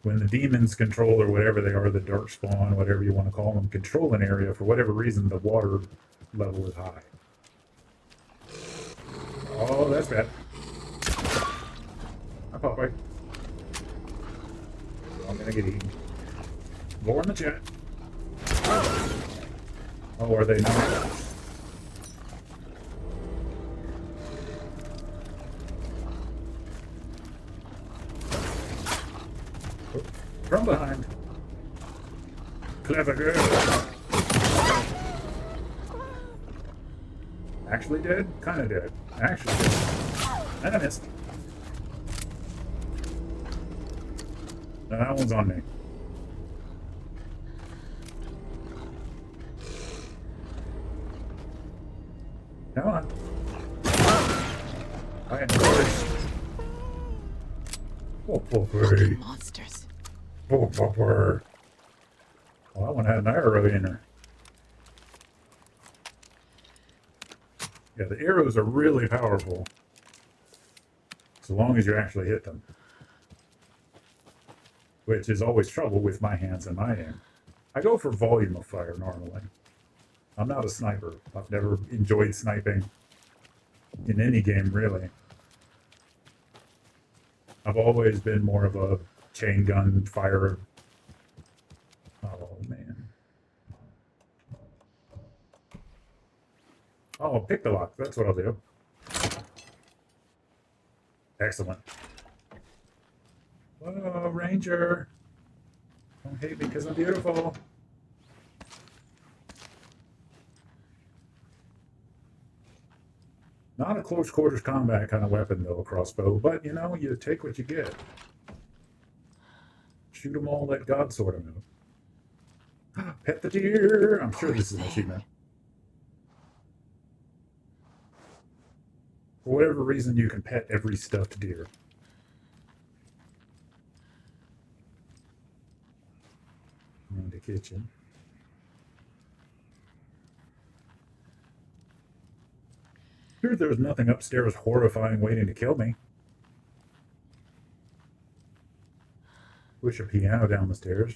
When the demons control, or whatever they are, the dark spawn, whatever you want to call them, control an area, for whatever reason, the water level is high. Oh, that's bad. Hi, Popeye. I'm gonna get eaten. More in the chat. Oh, are they not? From behind. Clever girl. Actually dead? Kinda dead. Actually dead. And I missed. No, that one's on me. Come on. I am first. Oh, poor monsters. Poor. Well, that one had an arrow in her. Yeah, the arrows are really powerful. So long as you actually hit them. Which is always trouble with my hands and my aim. I go for volume of fire normally. I'm not a sniper. I've never enjoyed sniping in any game, really. I've always been more of a chain gun fire. Oh, man. Oh, pick the lock. That's what I'll do. Excellent. Whoa, Ranger. Don't hate me because I'm beautiful. Not a close quarters combat kind of weapon, though, a crossbow. But, you know, you take what you get. Shoot them all, let God sort them out. Pet the deer. I'm sure this is an achievement. For whatever reason, you can pet every stuffed deer. In the kitchen. Sure, there's nothing upstairs horrifying waiting to kill me. Wish a piano down the stairs.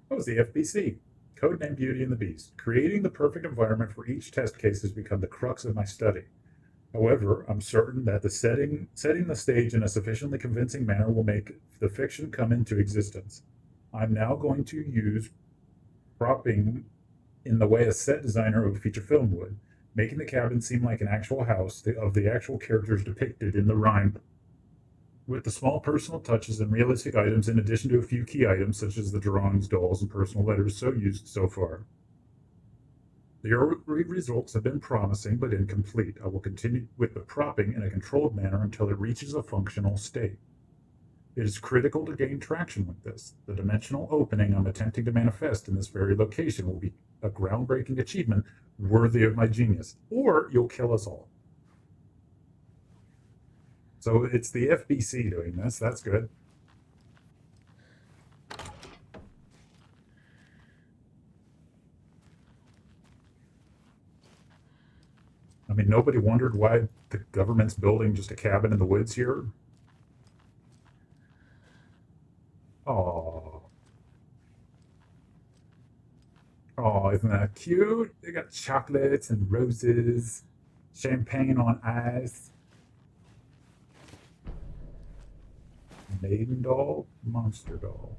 What was the FBC? Codename Beauty and the Beast. Creating the perfect environment for each test case has become the crux of my study. However, I'm certain that the setting the stage in a sufficiently convincing manner will make the fiction come into existence. I'm now going to use propping in the way a set designer of a feature film would, making the cabin seem like an actual house of the actual characters depicted in the rhyme, with the small personal touches and realistic items in addition to a few key items such as the drawings, dolls, and personal letters so used so far. The early results have been promising but incomplete. I will continue with the propping in a controlled manner until it reaches a functional state. It is critical to gain traction with this. The dimensional opening I'm attempting to manifest in this very location will be a groundbreaking achievement worthy of my genius, or you'll kill us all. So it's the FBC doing this. That's good. I mean, nobody wondered why the government's building just a cabin in the woods here. Oh. Oh, isn't that cute? They got chocolates and roses, champagne on ice. Maiden doll, monster doll.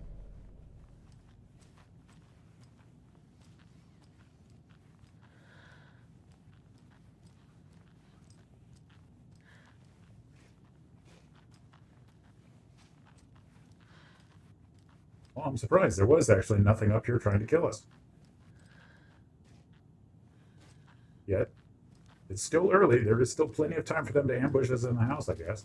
Well, I'm surprised. There was actually nothing up here trying to kill us. Yet. It's still early. There is still plenty of time for them to ambush us in the house, I guess.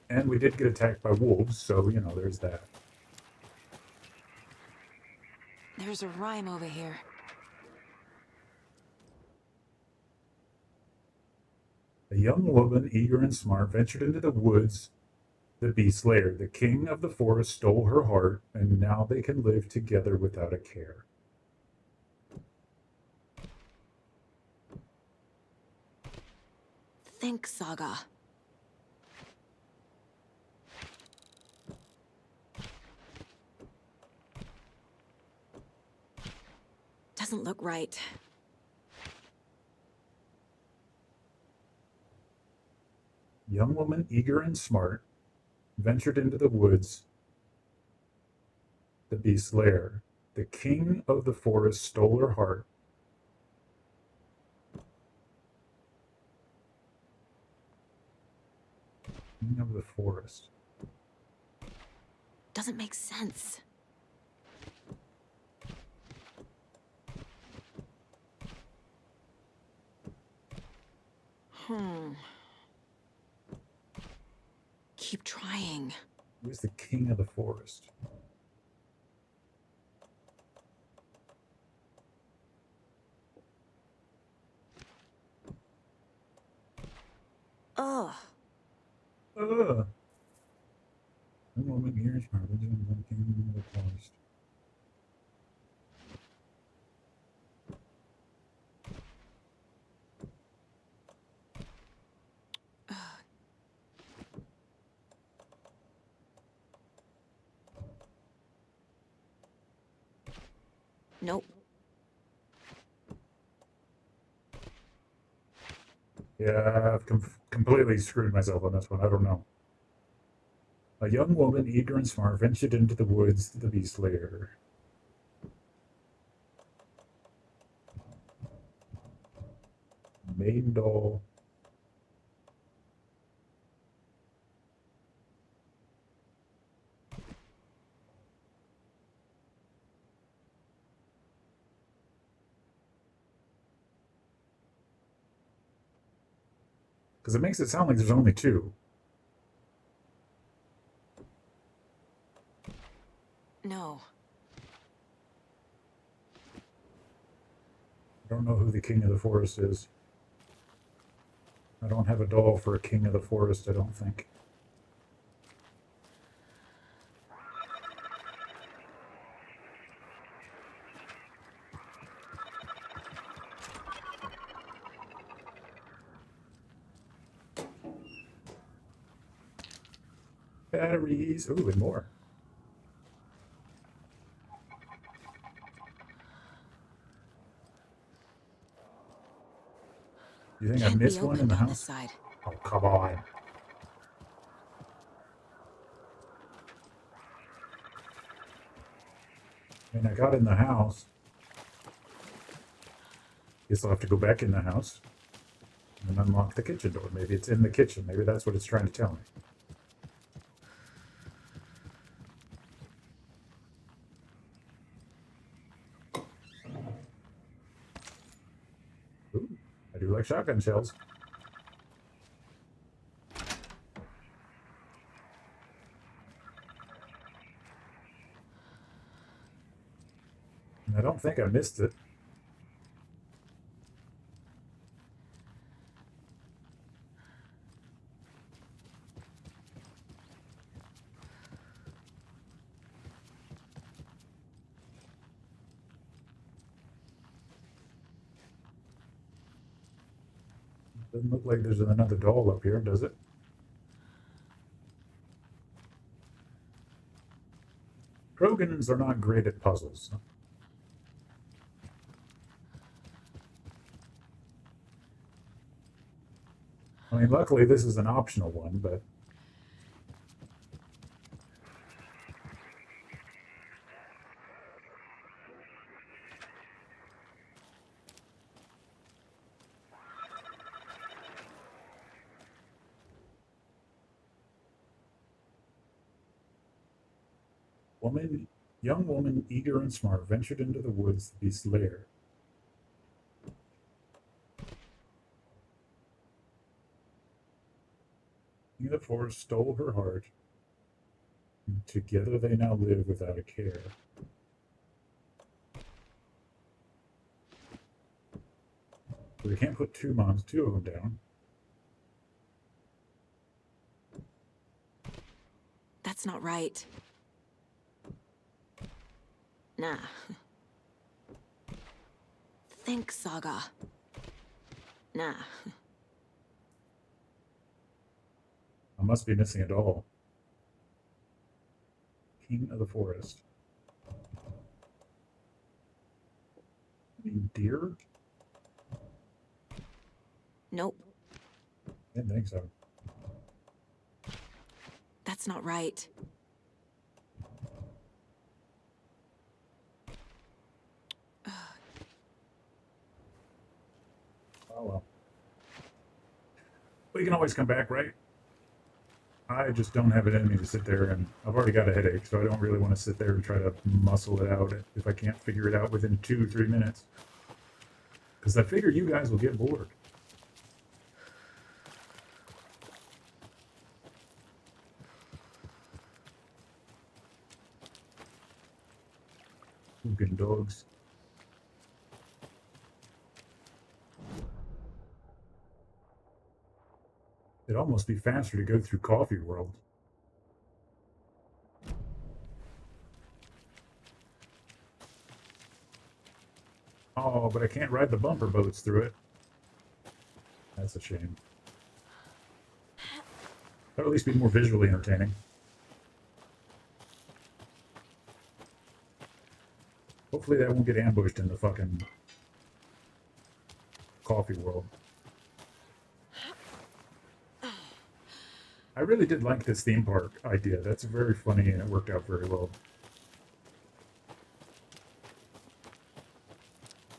And we did get attacked by wolves, so, you know, there's that. There's a rhyme over here. A young woman, eager and smart, ventured into the woods, the beast's lair. The king of the forest stole her heart, and now they can live together without a care. Think, Saga. doesn't look right. Young woman, eager and smart, ventured into the woods, the beast's lair. The king of the forest stole her heart. King of the forest. Doesn't make sense. Keep trying. Who's the king of the forest? Ugh. Ugh. A woman here is harder than the king of the forest. Nope. Yeah, I've completely screwed myself on this one. I don't know. A young woman, eager and smart, ventured into the woods to the beast's lair. Maiden doll. Because it makes it sound like there's only two. No. I don't know who the king of the forest is. I don't have a doll for a king of the forest, I don't think. Batteries. Ooh, and more. You think I missed one in the house? Side. Oh, come on. I mean, I got in the house. Guess I'll have to go back in the house and unlock the kitchen door. Maybe it's in the kitchen. Maybe that's what it's trying to tell me. Ooh, I do like shotgun shells. And I don't think I missed it. Doesn't look like there's another doll up here, does it? Krogans are not great at puzzles. I mean, luckily this is an optional one, but... Young woman, eager and smart, ventured into the woods to beast's lair. King of the forest stole her heart. And together they now live without a care. So we can't put two of them down. That's not right. Nah. Think, Saga. Nah. I must be missing a doll. King of the forest. Reindeer? Nope, I didn't think so. that's not right. Oh well. But you can always come back, right? I just don't have it in me to sit there, and I've already got a headache, so I don't really want to sit there and try to muscle it out if I can't figure it out within 2 or 3 minutes. Because I figure you guys will get bored. Krogan dogs. It'd almost be faster to go through Coffee World. Oh, but I can't ride the bumper boats through it. That's a shame. That'll at least be more visually entertaining. Hopefully that won't get ambushed in the fucking Coffee World. I really did like this theme park idea. That's very funny and it worked out very well.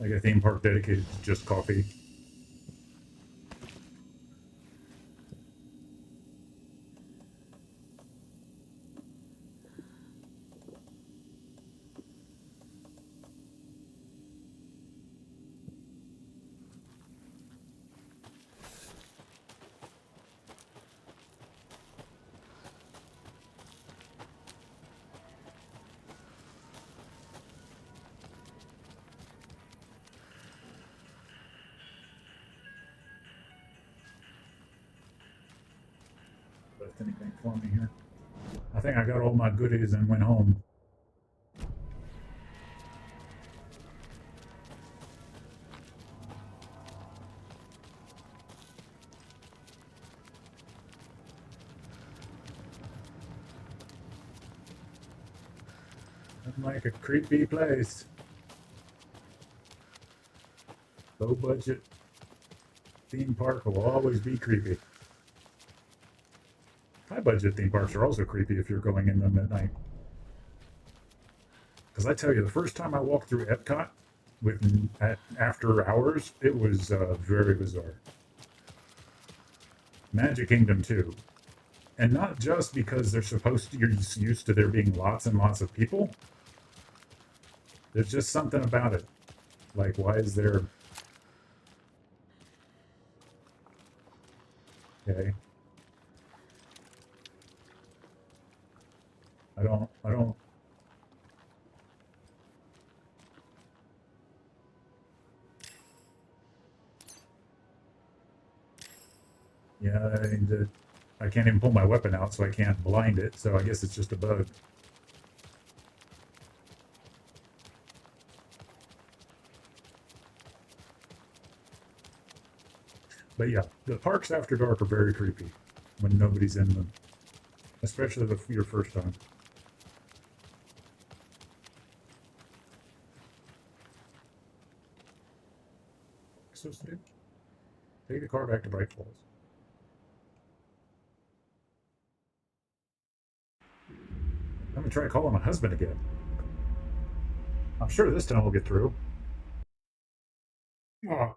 Like a theme park dedicated to just coffee. Left anything for me here? I think I got all my goodies and went home. Like a creepy place. Low budget theme park will always be creepy. High budget theme parks are also creepy if you're going in them at night. Because I tell you, the first time I walked through Epcot after hours, it was very bizarre. Magic Kingdom too. And not just because they're supposed to, you're used to there being lots and lots of people. There's just something about it. Like, why is there... Okay. I don't... Yeah, I can't even pull my weapon out, so I can't blind it, so I guess it's just a bug. But yeah, the parks after dark are very creepy when nobody's in them. Especially your first time. What's supposed to do? Take the car back to Bright Falls. I'm gonna try calling my husband again. I'm sure this time we'll get through. Oh.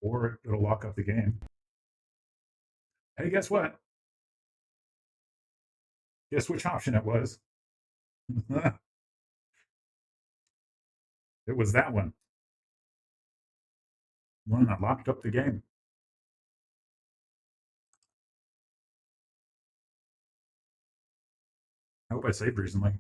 Or it'll lock up the game. Hey, guess what? Guess which option it was? It was that one. One that locked up the game. I hope I saved recently.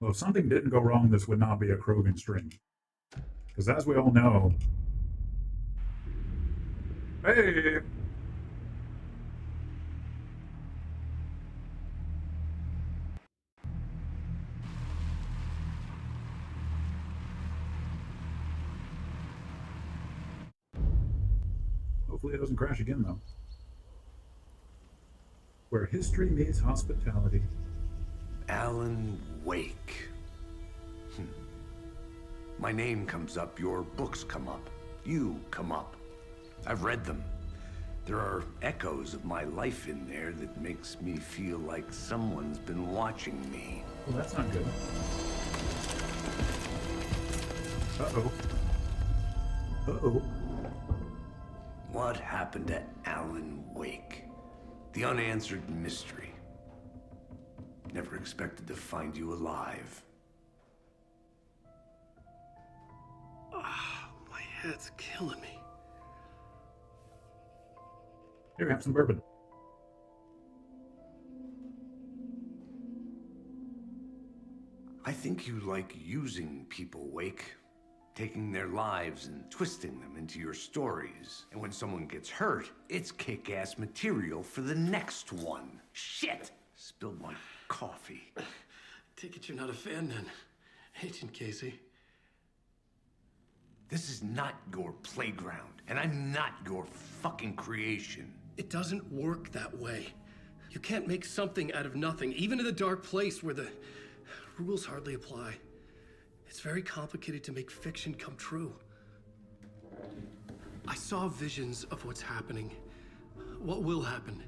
Well, if something didn't go wrong, this would not be a Krogan stream. Because as we all know... Hey! doesn't crash again, though. Where history meets hospitality. Alan Wake. My name comes up, your books come up, you come up. I've read them. There are echoes of my life in there that makes me feel like someone's been watching me. Well, that's not good. Uh-oh. Uh-oh. What happened to Alan Wake? The unanswered mystery. Never expected to find you alive. My head's killing me. Here, have some bourbon. I think you like using people, Wake. Taking their lives and twisting them into your stories. And when someone gets hurt, it's kick-ass material for the next one. Shit! Spilled my coffee. Take it you're not a fan then, Agent Casey. This is not your playground, and I'm not your fucking creation. It doesn't work that way. You can't make something out of nothing, even in a dark place where the rules hardly apply. It's very complicated to make fiction come true. I saw visions of what's happening, what will happen.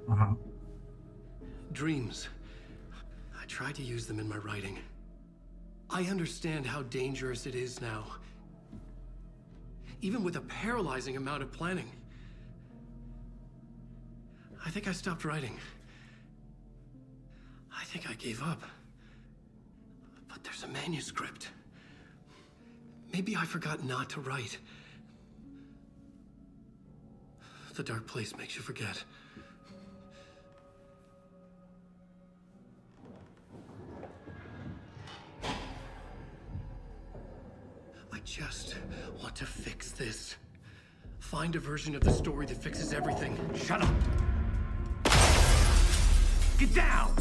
Uh-huh. Dreams. I tried to use them in my writing. I understand how dangerous it is now. Even with a paralyzing amount of planning. I think I stopped writing. I think I gave up. But there's a manuscript. Maybe I forgot not to write. The dark place makes you forget. I just want to fix this. Find a version of the story that fixes everything. Shut up! Get down!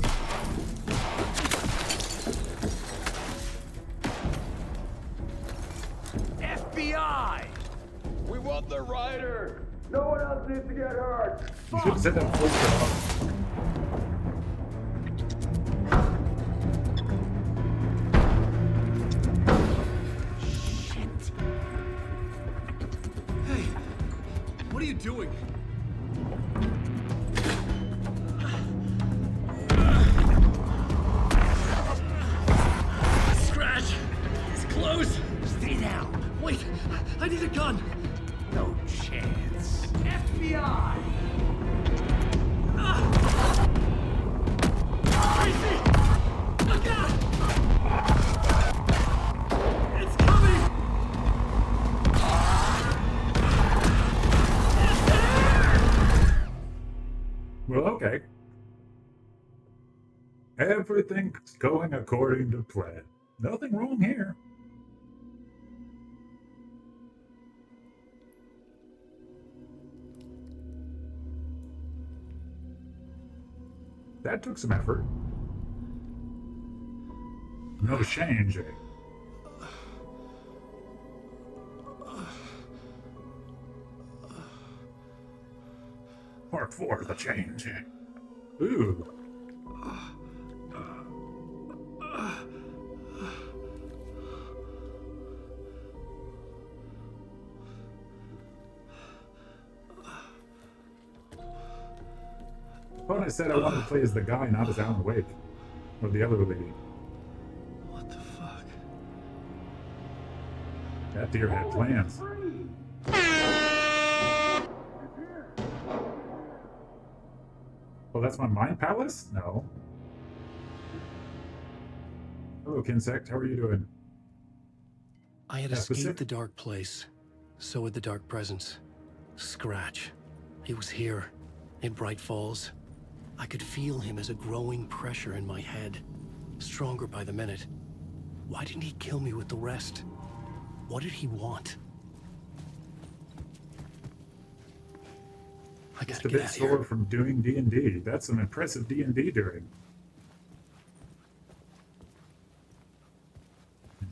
FBI! We want the rider! No one else needs to get hurt! You should have said that before you off. Shit! Hey, what are you doing? Scratch! He's close! Stay down! Wait, I need a gun! No chance. FBI! Tracy! Look out! It's coming! It's there! Well, okay. Everything's going according to plan. Nothing wrong here. That took some effort. No change, eh? Part 4, the change. Ooh. But I said I wanted to play as the guy, not as Alan Wake. Or the other lady. What the fuck? That deer had plans. Oh, that's my mind palace? No. Hello, Kinsect. How are you doing? I had escaped the dark place. So had the dark presence. Scratch. He was here, in Bright Falls. I could feel him as a growing pressure in my head. Stronger by the minute. Why didn't he kill me with the rest? What did he want? I Just gotta a get bit out of sore here. from doing D&D. That's some impressive D&D doing.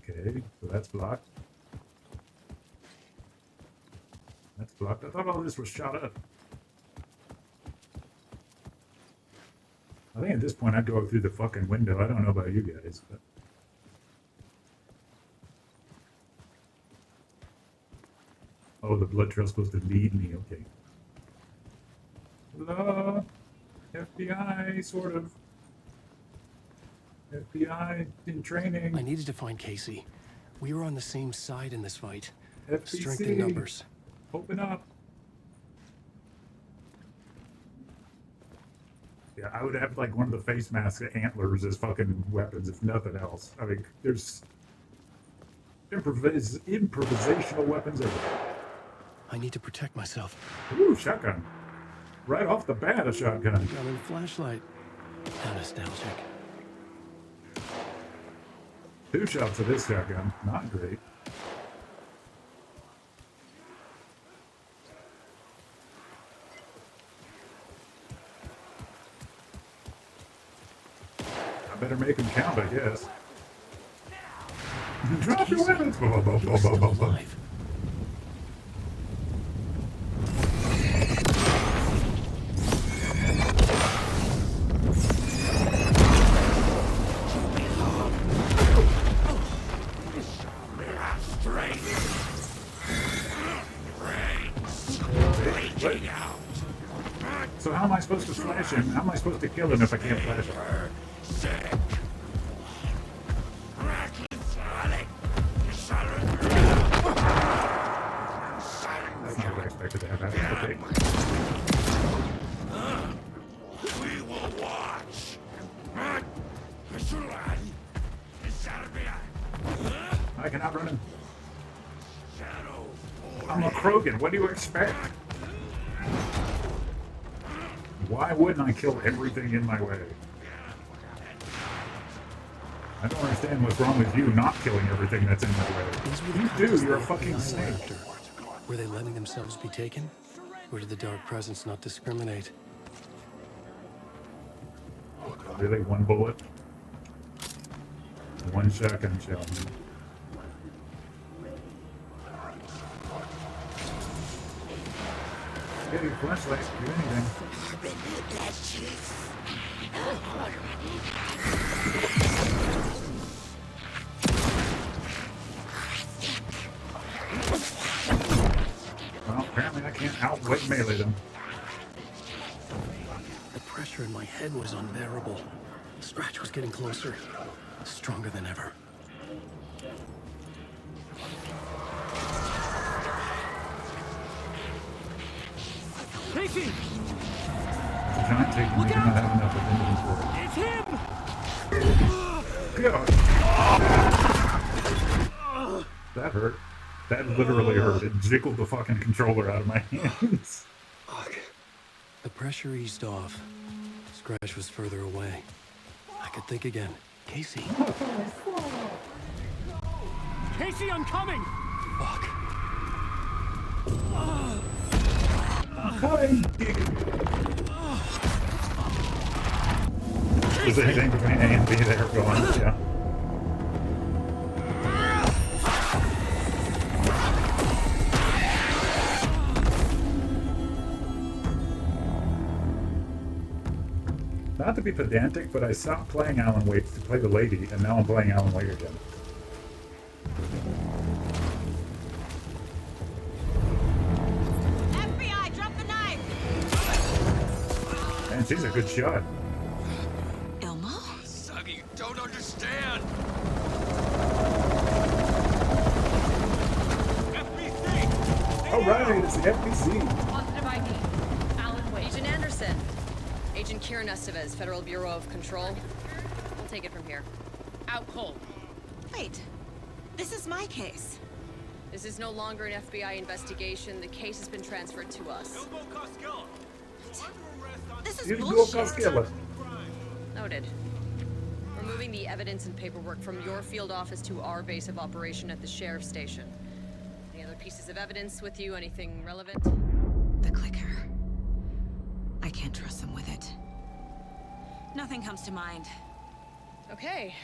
Okay, so that's blocked. That's But I thought all this was shot up. I think at this point I'd go through the fucking window. I don't know about you guys, but... Oh, the blood trail's supposed to lead me. Okay. Hello? FBI, sort of. FBI in training. I needed to find Casey. We were on the same side in this fight. FBC. Strength in numbers. Open up. Yeah, I would have like one of the face mask antlers as fucking weapons, if nothing else. I mean, there's improvisational weapons everywhere. I need to protect myself. Ooh, shotgun. Right off the bat, a shotgun. Got a flashlight. How nostalgic. 2 shots of this shotgun. Not great. I better make them count, I guess. Drop your weapons! So how am I supposed to flash him? How am I supposed to kill him if I can't flash him? That's not what I expected to have happen. Okay. We will watch. I can outrun him. I'm a Krogan. What do you expect? Why wouldn't I kill everything in my way? I don't understand what's wrong with you not killing everything that's in my way. You do. You're a fucking snake. Were they letting themselves be taken? Or did the dark presence not discriminate? Really? 1 bullet? 1 shotgun shell. Get your flashlight. Do anything. Well, apparently I can't outwit melee them. The pressure in my head was unbearable. Scratch was getting closer. Stronger than ever. Casey! Giant taking me not have enough of It's him! God. That hurt. That literally hurt. It jiggled the fucking controller out of my hands. Fuck. The pressure eased off. Scratch was further away. I could think again. Casey. Casey, I'm coming! Fuck. Coming! There's anything between A and B there going, yeah. Not to be pedantic, but I stopped playing Alan Wake to play the lady, and now I'm playing Alan Wake again. FBI, drop the knife! Man, she's a good shot. Elmo? Suggy, you don't understand. All right, it's the FBC. Positive ID. Alan Wake. Agent Anderson. Agent Kieran Estevez, Federal Bureau of Control. We'll take it from here. Out cold. Wait, this is my case. This is no longer an FBI investigation. The case has been transferred to us. This is You go bullshit. Koskela. Noted. We're moving the evidence and paperwork from your field office to our base of operation at the sheriff's station. Any other pieces of evidence with you? Anything relevant? The clicker. I can't trust them with it. Nothing comes to mind. Okay.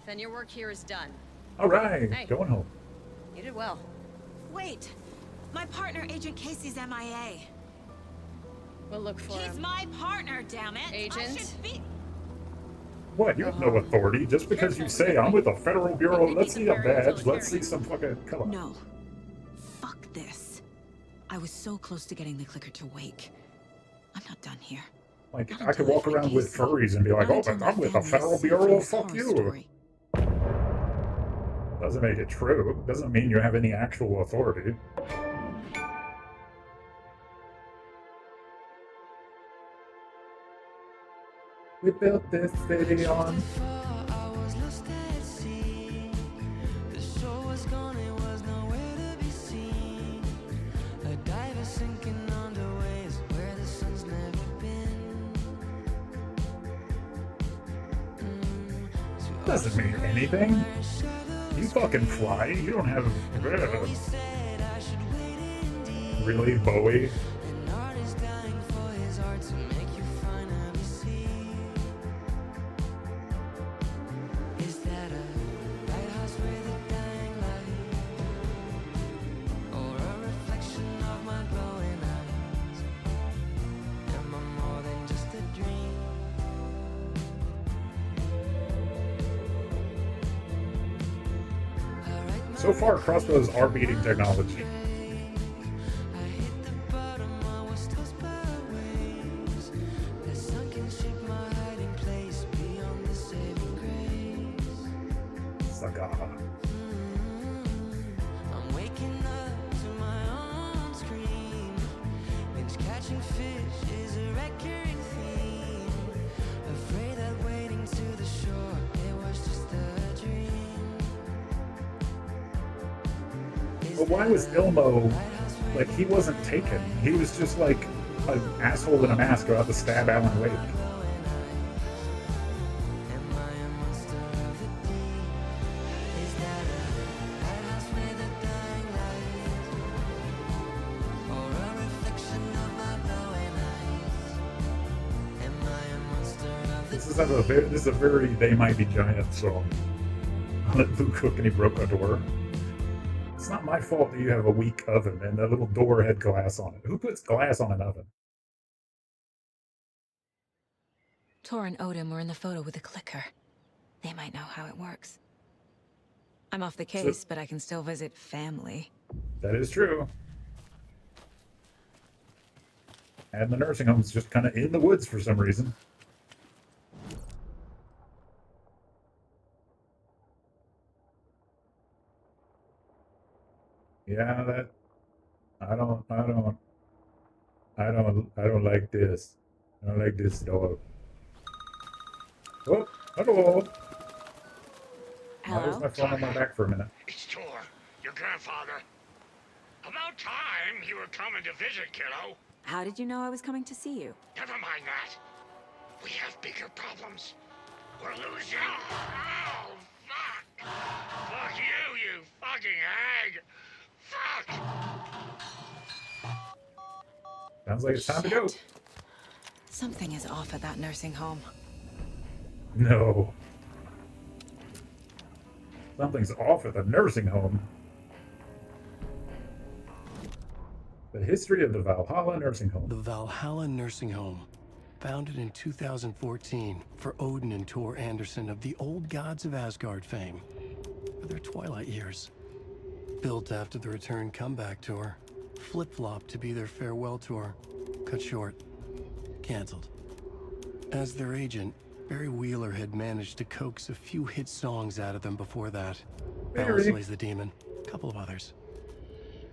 Then your work here is done. All right, Hey. going home. You did well. Wait. My partner, Agent Casey's MIA. We'll look for He's him. my partner, damn it! Agent? I should be... What? You have no authority just because you say I'm with the Federal Bureau. Let's see a badge. Let's see some fucking. Come on. No. Fuck this. I was so close to getting the clicker to wake. I'm not done here. Like, I could walk around with furries and be like, oh, but I'm with the Federal Bureau. Fuck you. Doesn't make it true. Doesn't mean you have any actual authority. We built this city on. Doesn't mean anything. You fucking fly. You don't have. Really, Bowie? So far, crossbows are beating technology. Saga. I'm waking up to my own scream. Binge catching fish is a recurring theme. Afraid that wading to the shore, it was just a dream. But why was Ilmo, like, he wasn't taken. He was just like an asshole in a mask about to stab Alan Wake. This is a very They Might Be Giant song. Luke Cook and he broke a door. It's not my fault that you have a weak oven and that little door had glass on it. Who puts glass on an oven? Tor and Odin were in the photo with the clicker. They might know how it works. I'm off the case, but I can still visit family. That is true. And the nursing home's just kind of in the woods for some reason. Yeah, that I don't like this. I don't like this dog. Oh, hello. I was my phone on my back for a minute. It's Tor, your grandfather. About time you were coming to visit, kiddo. How did you know I was coming to see you? Never mind that. We have bigger problems. We're losing. Oh, fuck. Fuck you, you fucking hag. Fuck! Sounds like it's time to go. Something is off at that nursing home. No. Something's off at the nursing home. The history of the Valhalla Nursing Home. The Valhalla Nursing Home, founded in 2014 for Odin and Tor Anderson of the Old Gods of Asgard fame for their twilight years. Built after the return comeback tour, flip-flopped to be their farewell tour, cut short, canceled. As their agent, Barry Wheeler had managed to coax a few hit songs out of them before that. Alice Lays the Demon, a couple of others.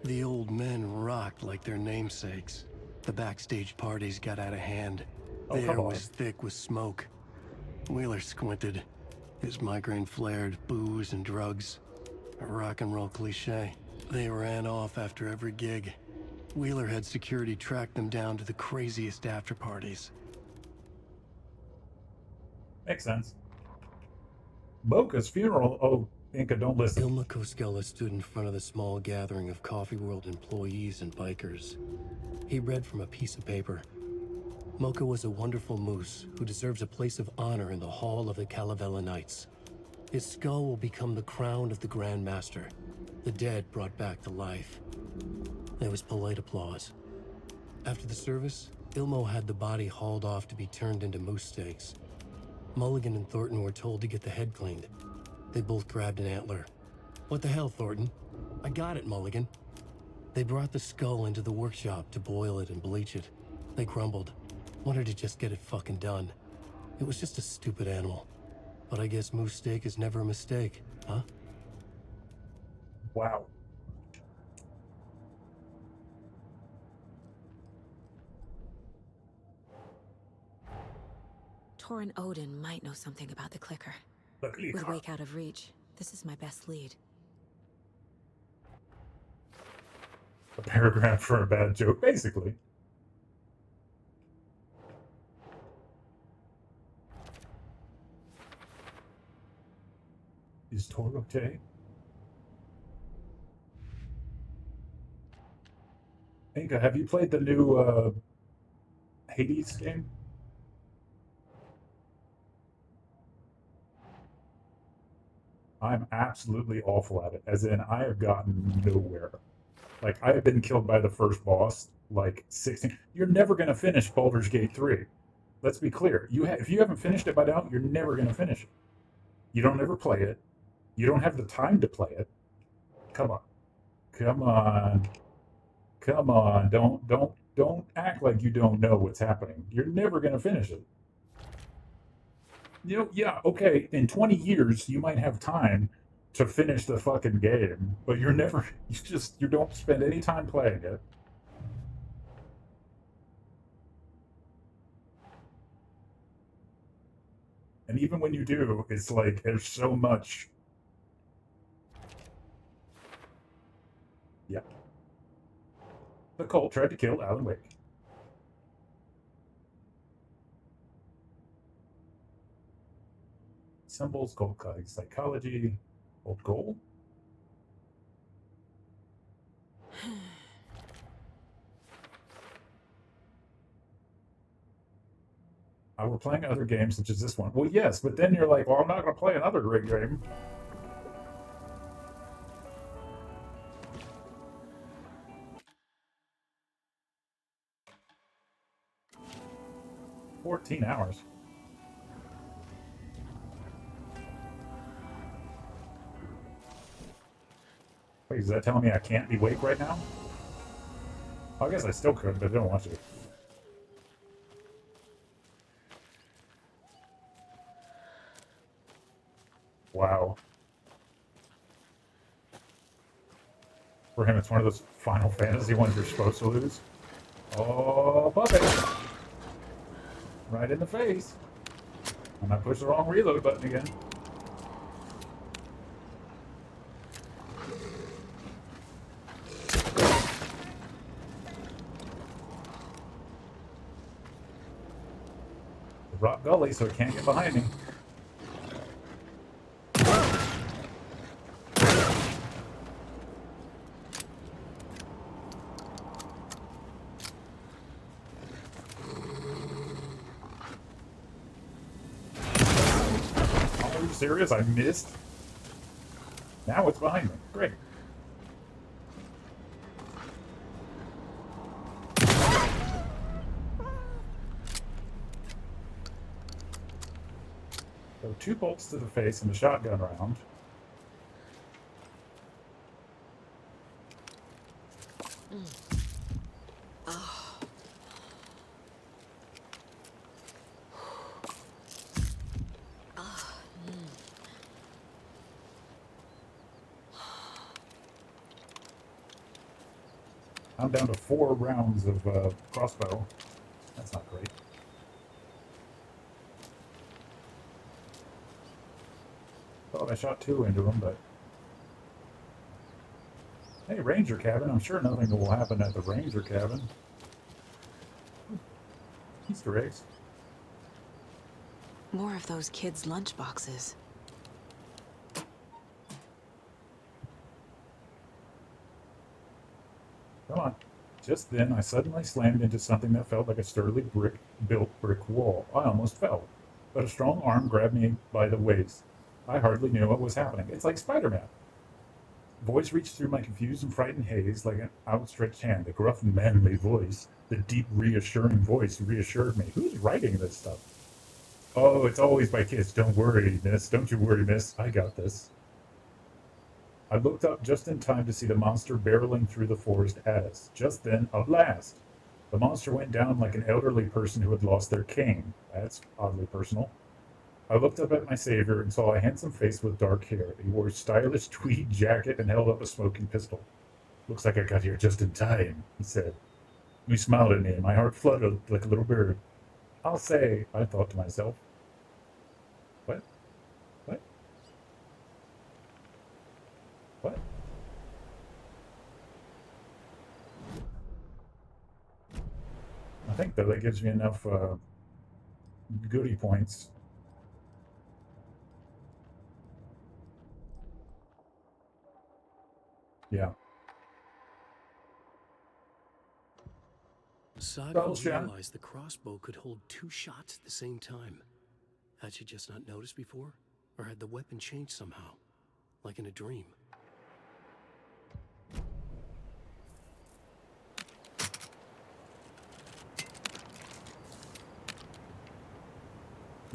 The old men rocked like their namesakes. The backstage parties got out of hand. The air was thick with smoke. Wheeler squinted. His migraine flared, booze and drugs. A rock and roll cliche. They ran off after every gig. Wheeler had security track them down to the craziest after parties. Makes sense. Boca's funeral. Oh, Inca, don't listen. Ilma Koskela stood in front of the small gathering of Coffee World employees and bikers. He read from a piece of paper. Mocha was a wonderful moose who deserves a place of honor in the hall of the Calavella Knights. His skull will become the crown of the Grand Master, the dead brought back to life. There was polite applause. After the service, Ilmo had the body hauled off to be turned into moose steaks. Mulligan and Thornton were told to get the head cleaned. They both grabbed an antler. What the hell, Thornton? I got it, Mulligan. They brought the skull into the workshop to boil it and bleach it. They grumbled. Wanted to just get it fucking done. It was just a stupid animal. But I guess moose steak is never a mistake, huh? Wow. Torin Odin might know something about the clicker. The clicker. With Wake out of reach, this is my best lead. A paragraph for a bad joke, basically. Is Tor okay? Inga, have you played the new Hades game? I'm absolutely awful at it, as in I have gotten nowhere. Like, I have been killed by the first boss, like, 16. You're never going to finish Baldur's Gate 3. Let's be clear. If you haven't finished it by now, you're never going to finish it. You don't ever play it. You don't have the time to play it. Come on. Come on. Come on. Don't act like you don't know what's happening. You're never going to finish it. You know, yeah, okay, in 20 years, you might have time to finish the fucking game, but you don't spend any time playing it. And even when you do, it's like, there's so much. Yeah. The cult tried to kill Alan Wake. Symbols, gold psychology, old goal. We're playing other games such as this one. Well, yes, but then you're like, well, I'm not going to play another great game. $14 hours. Wait, is that telling me I can't be awake right now? I guess I still could, but I don't want to. Wow. For him, it's one of those Final Fantasy ones you're supposed to lose. Oh, puppet! Right in the face. And I pushed the wrong reload button again. Rock Gully, so it can't get behind me. Are you serious? I missed? Now it's behind me. Great. So 2 bolts to the face and a shotgun round. I'm down to 4 rounds of crossbow. That's not great. Thought I shot 2 into him, but... Hey, Ranger Cabin. I'm sure nothing will happen at the Ranger Cabin. Easter eggs. More of those kids' lunchboxes. Come on. Just then, I suddenly slammed into something that felt like a sturdily built brick wall. I almost fell, but a strong arm grabbed me by the waist. I hardly knew what was happening. It's like Spider-Man. Voice reached through my confused and frightened haze like an outstretched hand. The gruff, manly voice, the deep, reassuring voice reassured me. Who's writing this stuff? Oh, it's always by kids. Don't worry, miss. Don't you worry, miss. I got this. I looked up just in time to see the monster barreling through the forest at us. Just then, at last, the monster went down like an elderly person who had lost their cane. That's oddly personal. I looked up at my savior and saw a handsome face with dark hair. He wore a stylish tweed jacket and held up a smoking pistol. Looks like I got here just in time, he said. He smiled at me and my heart fluttered like a little bird. I'll say, I thought to myself. What? What? What? I think that gives me enough goodie points. Yeah. Saga realized the crossbow could hold 2 shots at the same time. Had she just not noticed before? Or had the weapon changed somehow? Like in a dream?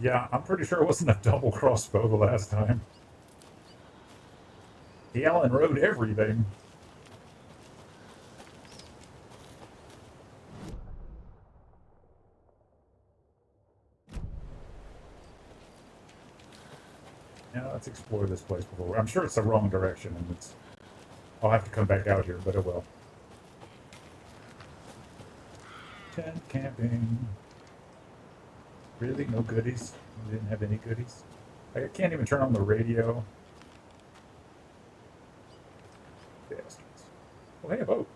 Yeah, I'm pretty sure it wasn't a double crossbow the last time. The Allen wrote everything. Yeah, let's explore this place before. I'm sure it's the wrong direction, and it's. I'll have to come back out here, but it will. Tent camping. Really? No goodies? You didn't have any goodies? I can't even turn on the radio. Bastards. Oh, hey, a boat.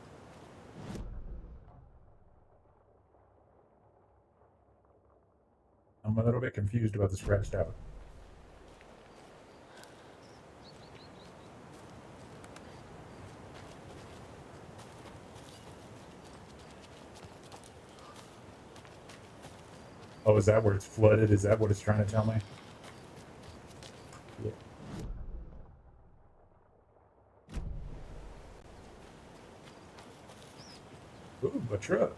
I'm a little bit confused about the scratched out. Oh, is that where it's flooded? Is that what it's trying to tell me? Yeah. Ooh, a truck.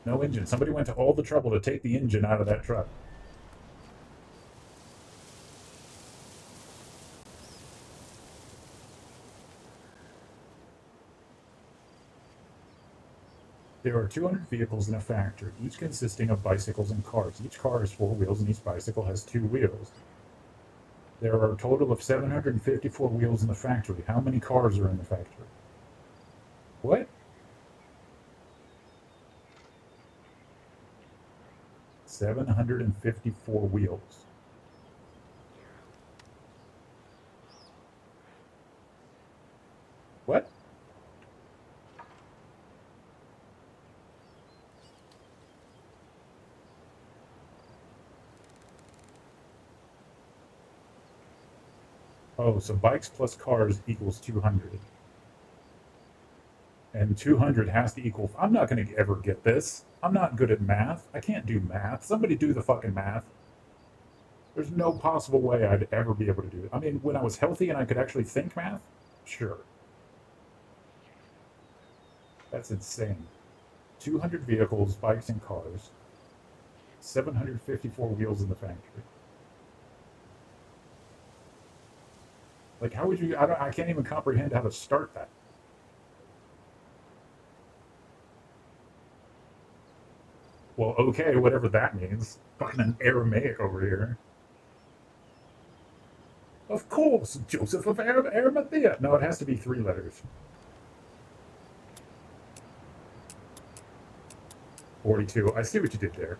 No engine. Somebody went to all the trouble to take the engine out of that truck. There are 200 vehicles in a factory, each consisting of bicycles and cars. Each car has 4 wheels and each bicycle has 2 wheels. There are a total of 754 wheels in the factory. How many cars are in the factory? What? 754 wheels. What? Oh, so bikes plus cars equals 200. And 200 has to equal... I'm not going to ever get this. I'm not good at math. I can't do math. Somebody do the fucking math. There's no possible way I'd ever be able to do it. I mean, when I was healthy and I could actually think math, sure. That's insane. 200 vehicles, bikes, and cars. 754 wheels in the factory. Like, how would you... I can't even comprehend how to start that. Well, okay, whatever that means. Fucking an Aramaic over here. Of course, Joseph of Arimathea. No, it has to be 3 letters. 42. I see what you did there.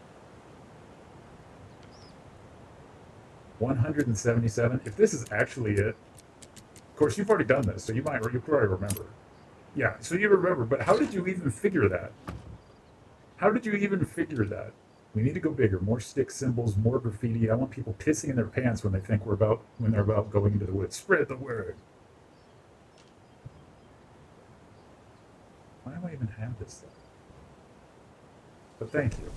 177. If this is actually it, of course, you've already done this, so you probably remember. Yeah, so you remember, but how did you even figure that? How did you even figure that? We need to go bigger. More stick symbols, more graffiti. I want people pissing in their pants when they think when they're about going into the woods. Spread the word. Why do I even have this thing? But thank you.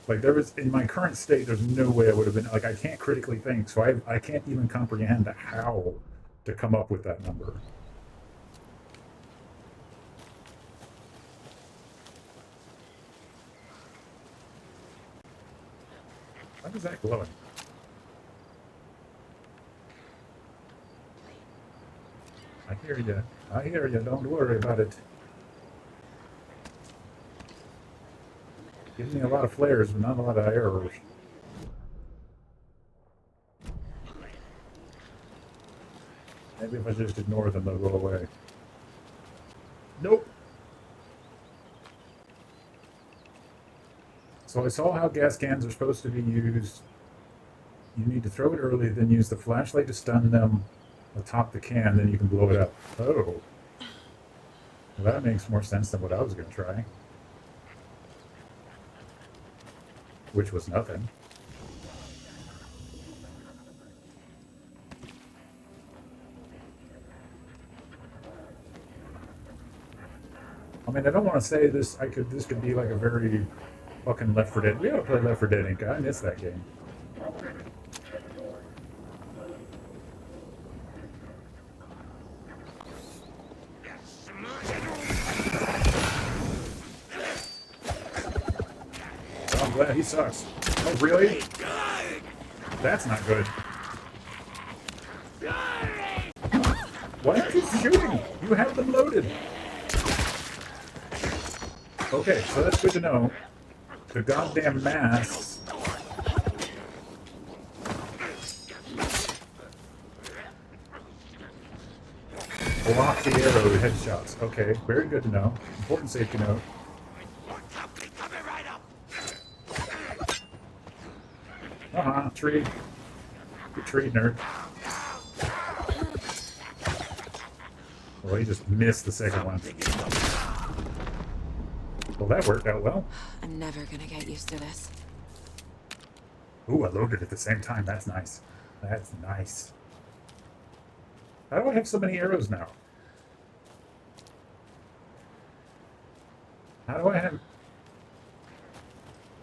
Like, there was, in my current state, there's no way I would have been, like, I can't critically think, so I can't even comprehend how to come up with that number. Why is that glowing? I hear you. I hear you. Don't worry about it. Gives me a lot of flares, but not a lot of arrows. Maybe if I just ignore them, they'll go away. Nope. So I saw how gas cans are supposed to be used. You need to throw it early, then use the flashlight to stun them atop the can, then you can blow it up. Oh. Well, that makes more sense than what I was going to try. Which was nothing. I mean, I don't want to say this. This could be like a very fucking Left 4 Dead. We ought to play Left 4 Dead, Inc. I miss that game. Oh, I'm glad he sucks. Oh, really? That's not good. Why aren't you shooting? You have them loaded. Okay, so that's good to know. The goddamn masks. Block the arrow headshots. Okay, very good to know. Important safety note. Tree. Good tree, nerd. Well, he just missed the second one. Well, that worked out well. I'm never gonna get used to this. Ooh, I loaded at the same time. That's nice. That's nice. How do I have so many arrows now? How do I have...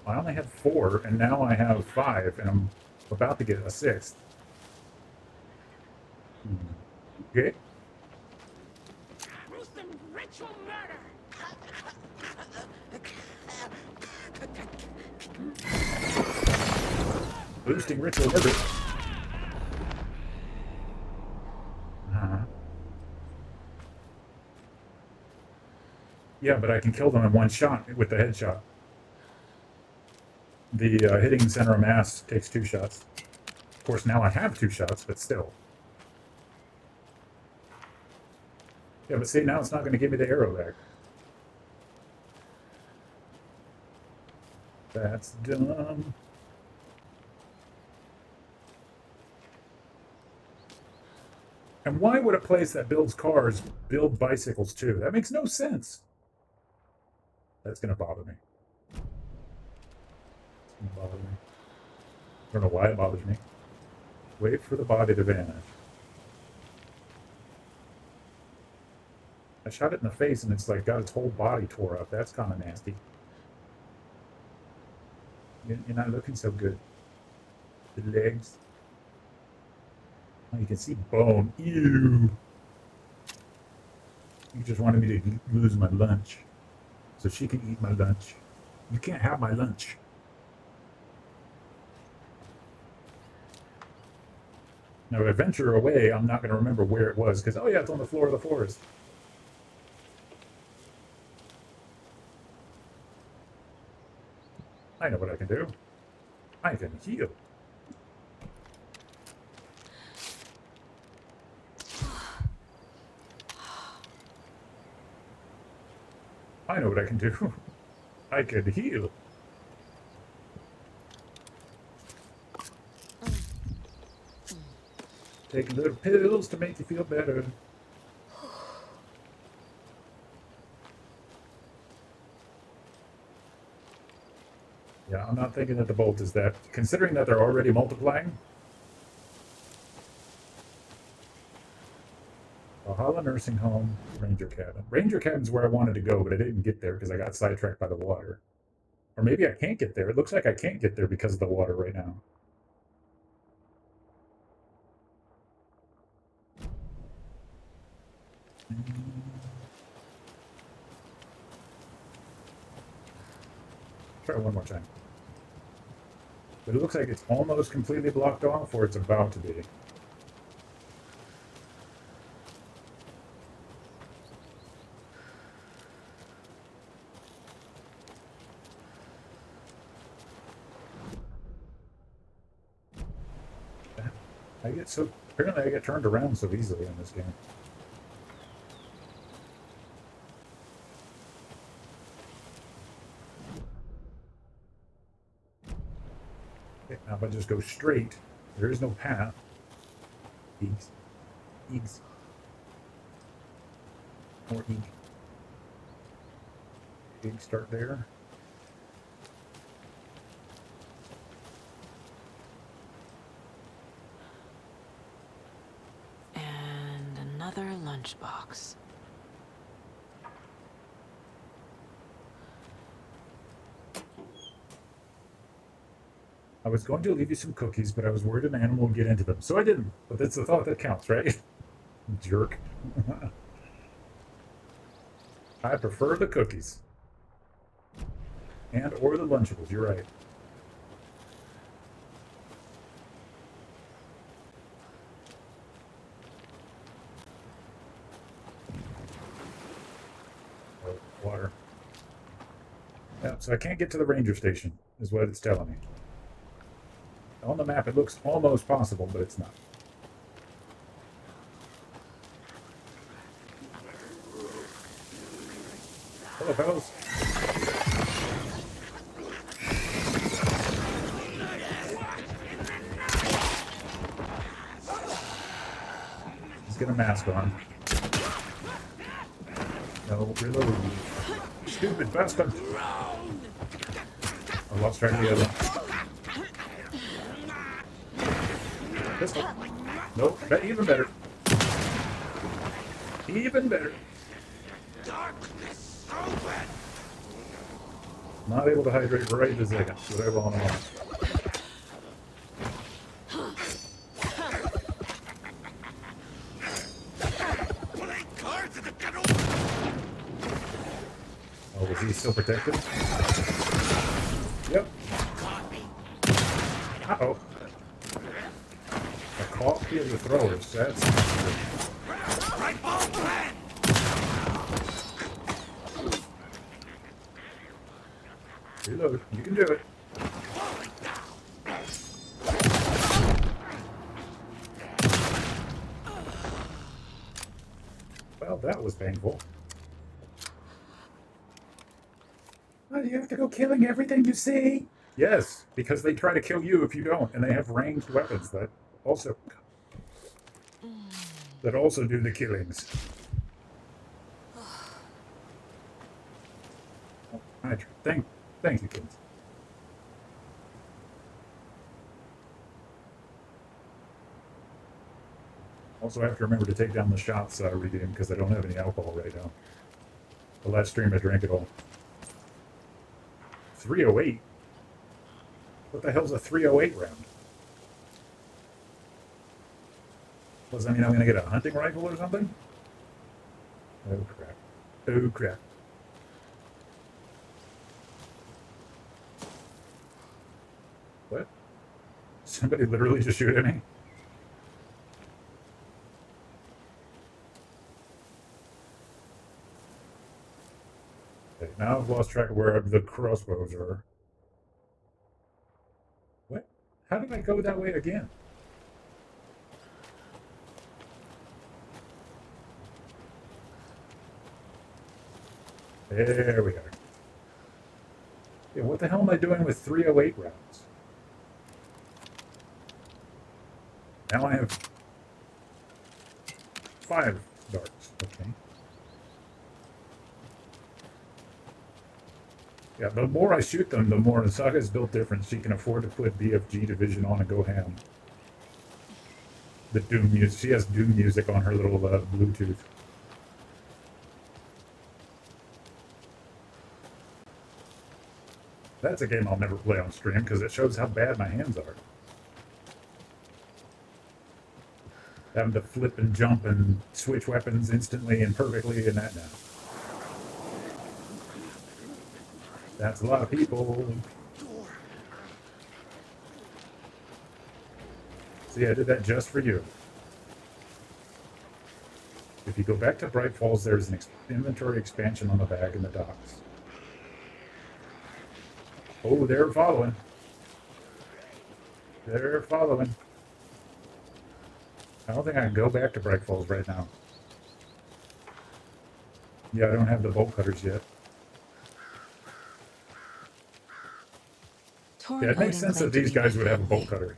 I only had 4, and now I have 5, and I'm about to get a 6th. Okay. Ritual murder. Boosting ritual murder. Yeah, but I can kill them in one shot with the headshot. The hitting center of mass takes 2 shots. Of course, now I have 2 shots, but still. Yeah, but see, now it's not going to give me the arrow back. That's dumb. And why would a place that builds cars build bicycles too? That makes no sense. That's going to bother me. It's going to bother me. I don't know why it bothers me. Wait for the body to vanish. I shot it in the face and it's like got its whole body tore up. That's kind of nasty. You're not looking so good. The legs. Oh, you can see bone. Ew. You just wanted me to lose my lunch. So she can eat my lunch. You can't have my lunch. Now, if I venture away, I'm not going to remember where it was, because, oh yeah, it's on the floor of the forest. I know what I can do. I can heal. I know what I can do. I can heal. Take little pills to make you feel better. Yeah, I'm not thinking that the bolt is that. Considering that they're already multiplying. Valhalla Umbrella Nursing Home, Ranger Cabin. Ranger Cabin's where I wanted to go, but I didn't get there because I got sidetracked by the water. Or maybe I can't get there. It looks like I can't get there because of the water right now. Try one more time. But it looks like it's almost completely blocked off, or it's about to be. Apparently I get turned around so easily in this game. Okay, now if I just go straight, there is no path. Eeks. Eeks. More eek. Eek, start there. Another lunchbox. I was going to leave you some cookies, but I was worried an animal would get into them, so I didn't. But that's the thought that counts, right? Jerk. I prefer the cookies. And or the Lunchables, you're right. Water. Yeah, so I can't get to the ranger station, is what it's telling me. On the map, it looks almost possible, but it's not. Hello, fellas. Let's get a mask on. No, reload. Stupid bastard! I lost track of the other one. Pistol. Nope, even better. Even better. Not able to hydrate right this second. Whatever on and Oh, is he still protected? Yep. Uh-oh. A copy of the throwers. That's reload. You can do it. Well, that was painful. Why do you have to go killing everything you see? Yes, because they try to kill you if you don't, and they have ranged weapons that also do the killings. Oh, thank you, kids. Also, I have to remember to take down the shots redeem because I don't have any alcohol right now. The last stream I drank it all. 308? What the hell's a 308 round? Does that mean I'm going to get a hunting rifle or something? Oh crap. Oh crap. What? Somebody literally just shoot at me? Okay, now I've lost track of where the crossbows are. What? How did I go that way again? There we go. Yeah, what the hell am I doing with 308 rounds? Now I have 5 darts. Okay. Yeah, the more I shoot them, the more Saga's built different. She can afford to put BFG Division on and go ham. The Doom music. She has Doom music on her little Bluetooth. That's a game I'll never play on stream because it shows how bad my hands are. Having to flip and jump and switch weapons instantly and perfectly and that now. That's a lot of people. See, I did that just for you. If you go back to Bright Falls, there's an inventory expansion on the bag in the docks. Oh, they're following. They're following. I don't think I can go back to Bright Falls right now. Yeah, I don't have the bolt cutters yet. Yeah, it makes sense that these guys would have a bolt cutter.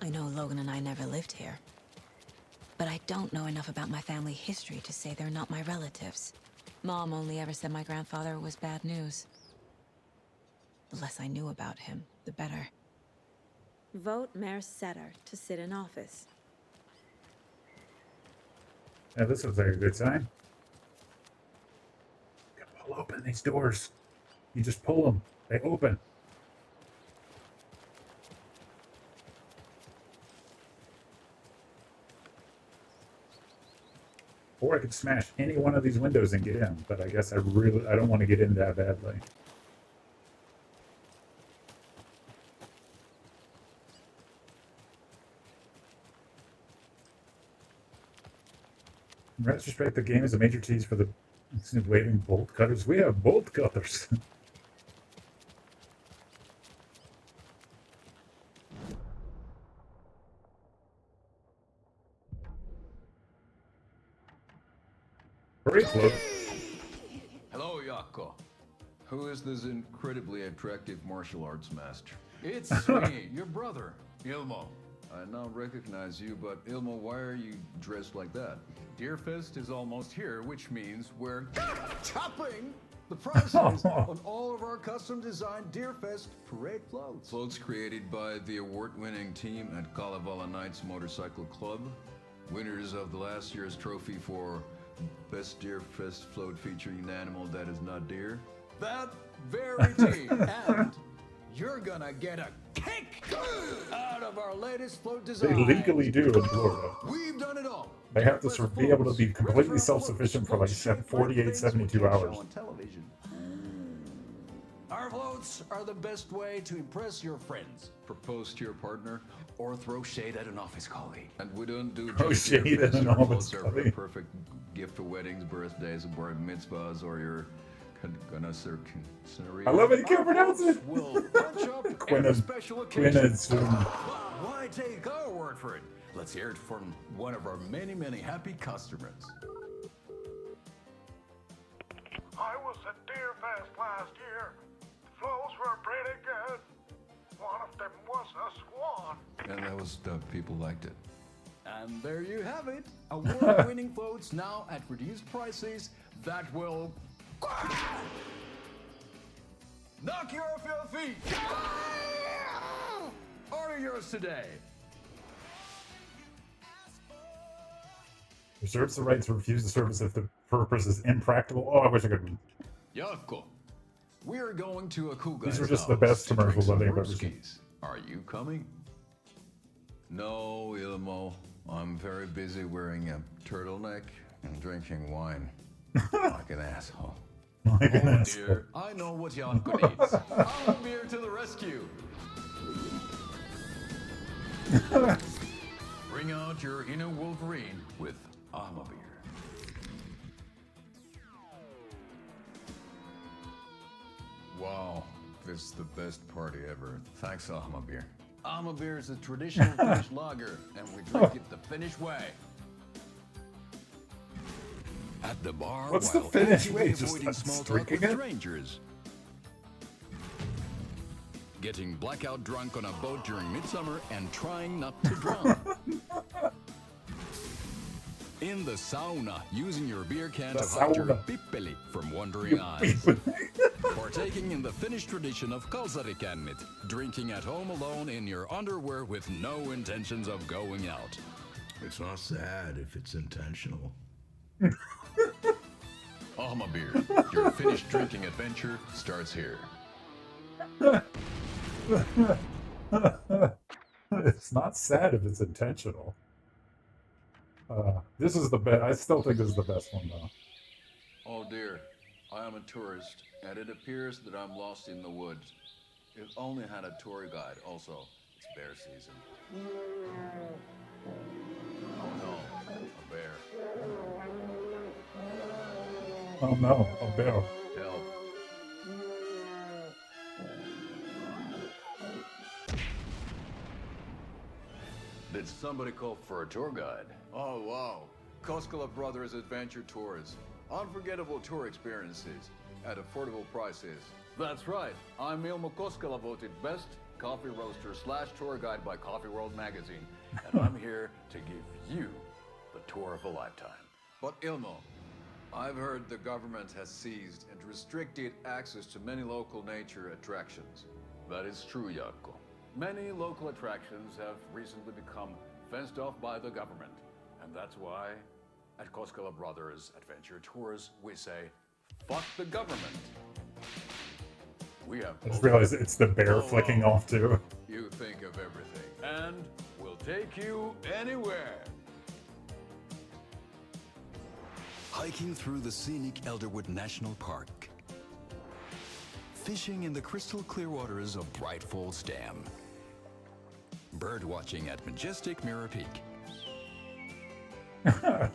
I know Logan and I never lived here. But I don't know enough about my family history to say they're not my relatives. Mom only ever said my grandfather was bad news. The less I knew about him, the better. Vote Mayor Setter to sit in office. Yeah, this looks like a good sign. You can pull open these doors. You just pull them. They open. Or I could smash any one of these windows and get in, but I guess I don't want to get in that badly. In retrospect, the game is a major tease for the waving bolt cutters. We have bolt cutters. Very close. Hello, Yako. Who is this incredibly attractive martial arts master? It's me, your brother, Ilmo. I now recognize you, but Ilmo, why are you dressed like that? Deerfest is almost here, which means we're chopping the prices on all of our custom-designed Deerfest parade floats. Floats created by the award-winning team at Kalevala Knights Motorcycle Club, winners of the last year's trophy for Best Deerfest float featuring an animal that is not deer. That very team, and you're gonna get a kick out of our latest float design. They legally do in Florida. We've done it all. They have to be able to be completely self-sufficient for like 48, 72 hours. On television. Our floats are the best way to impress your friends, propose to your partner, or throw shade at an office colleague. And we don't do just shade at an office floats are colleague. a perfect gift for weddings, birthdays, bar mitzvahs, or your scenario. I love it. You can't pronounce it. We'll punch up every special occasion. Why take our word for it? Let's hear it from one of our many, many happy customers. I was at Deerfest last year. Flows were pretty good. One of them was a swan. And that was the people liked it. And there you have it. Award-winning floats now at reduced prices that will knock you off your feet. Order yours today. Reserves the right to refuse the service if the purpose is impractical. Oh, I wish I could. Yako, we're going to a Krogan. These are just the best commercials I think I've ever seen. Are you coming? No, Ilmo. I'm very busy wearing a turtleneck and drinking wine like an asshole. Like an asshole. Dear, I know what Yako needs. I'm here to the rescue. Bring out your inner Wolverine with Armor Beer. Wow, this is the best party ever. Thanks, Armor Beer. Armor Beer is a traditional Finnish lager, and we drink it the Finnish way. At the bar, What's the while Finnish actively way? Just avoiding small talk drinking with it? strangers. Getting blackout drunk on a boat during midsummer and trying not to drown. In the sauna, using your beer can The to hide your sauna. pippeli from wandering eyes. Partaking in the Finnish tradition of kalsarikännit, drinking at home alone in your underwear with no intentions of going out. It's not sad if it's intentional. Alma Beer, your Finnish drinking adventure starts here. It's not sad if it's intentional. This is the best. I still think this is the best one, though. Oh dear, I am a tourist, and it appears that I'm lost in the woods. If only had a tour guide. Also, it's bear season. Oh no, a bear. Oh no, a bear. Help. Did somebody call for a tour guide? Oh wow, Koskela Brothers Adventure Tours. Unforgettable tour experiences at affordable prices. That's right, I'm Ilmo Koskela, voted best coffee roaster / tour guide by Coffee World magazine, and I'm here to give you the tour of a lifetime. But Ilmo, I've heard the government has seized and restricted access to many local nature attractions. That is true, Jarkko. Many local attractions have recently become fenced off by the government, and that's why at Koskela Brothers Adventure Tours we say, fuck the government. We have I just realized it's the bear flicking off too. You think of everything, and we'll take you anywhere. Hiking through the scenic Elderwood National Park. Fishing in the crystal clear waters of Bright Falls Dam. Bird watching at majestic Mirror Peak. The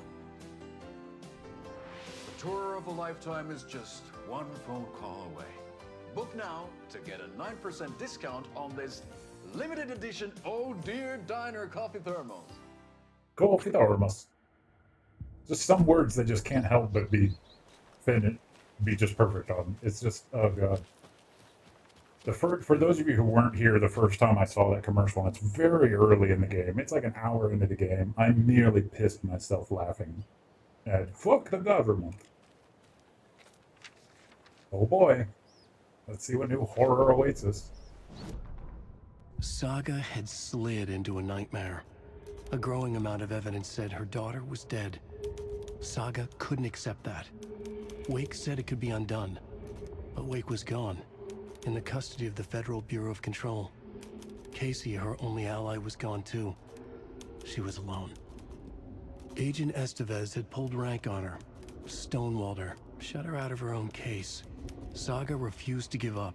tour of a lifetime is just one phone call away. Book now to get a 9% discount on this limited edition Oh Dear Diner coffee thermos. Coffee thermos. Just some words that just can't help but be just perfect on. It's just, oh god. For those of you who weren't here the first time I saw that commercial, and it's very early in the game. It's like an hour into the game. I nearly pissed myself laughing at fuck the government. Oh boy. Let's see what new horror awaits us. Saga had slid into a nightmare. A growing amount of evidence said her daughter was dead. Saga couldn't accept that. Wake said it could be undone. But Wake was gone, in the custody of the Federal Bureau of Control. Casey, her only ally, was gone too. She was alone. Agent Estevez had pulled rank on her, stonewalled her, shut her out of her own case. Saga refused to give up.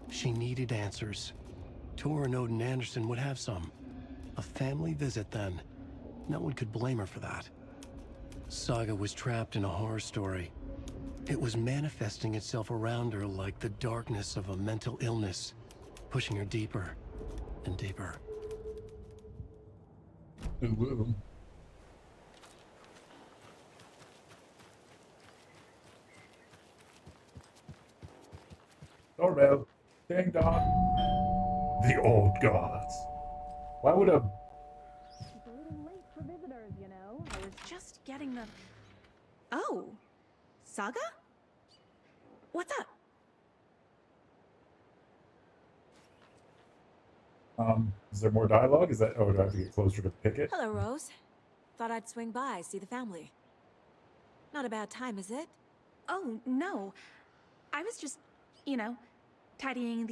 She needed answers. Tor and Odin Anderson would have some. A family visit then. No one could blame her for that. Saga was trapped in a horror story. It was manifesting itself around her like the darkness of a mental illness, pushing her deeper and deeper. Ooh. Doorbell. Ding dong. The old gods. Why would a... It's a little late for visitors, you know. I was just getting the... Oh. Saga? What's up? Is there more dialogue? Is that... Oh, do I have to get closer to pick it? Hello, Rose. Thought I'd swing by, see the family. Not a bad time, is it? Oh, no. I was just, you know, tidying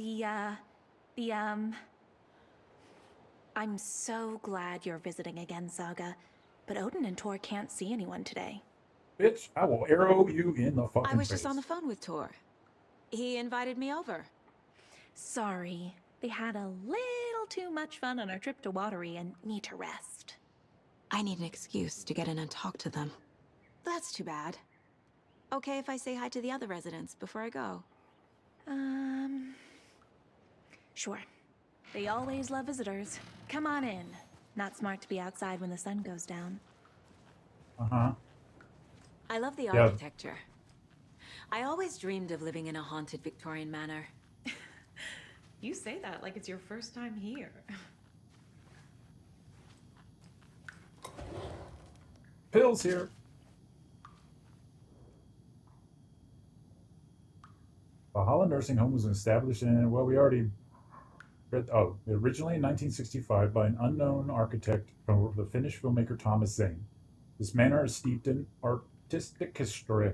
I'm so glad you're visiting again, Saga. But Odin and Tor can't see anyone today. Bitch, I will arrow you in the fucking face. I was just on the phone with Tor. He invited me over. Sorry. They had a little too much fun on our trip to Watery and need to rest. I need an excuse to get in and talk to them. That's too bad. Okay if I say hi to the other residents before I go? Sure. They always love visitors. Come on in. Not smart to be outside when the sun goes down. Uh-huh. I love the Yeah. architecture. I always dreamed of living in a haunted Victorian manor. You say that like it's your first time here. Pills here. Valhalla Nursing Home was established in, well, we already read, originally in 1965 by an unknown architect from the Finnish filmmaker Thomas Zane. This manor is steeped in artistic history.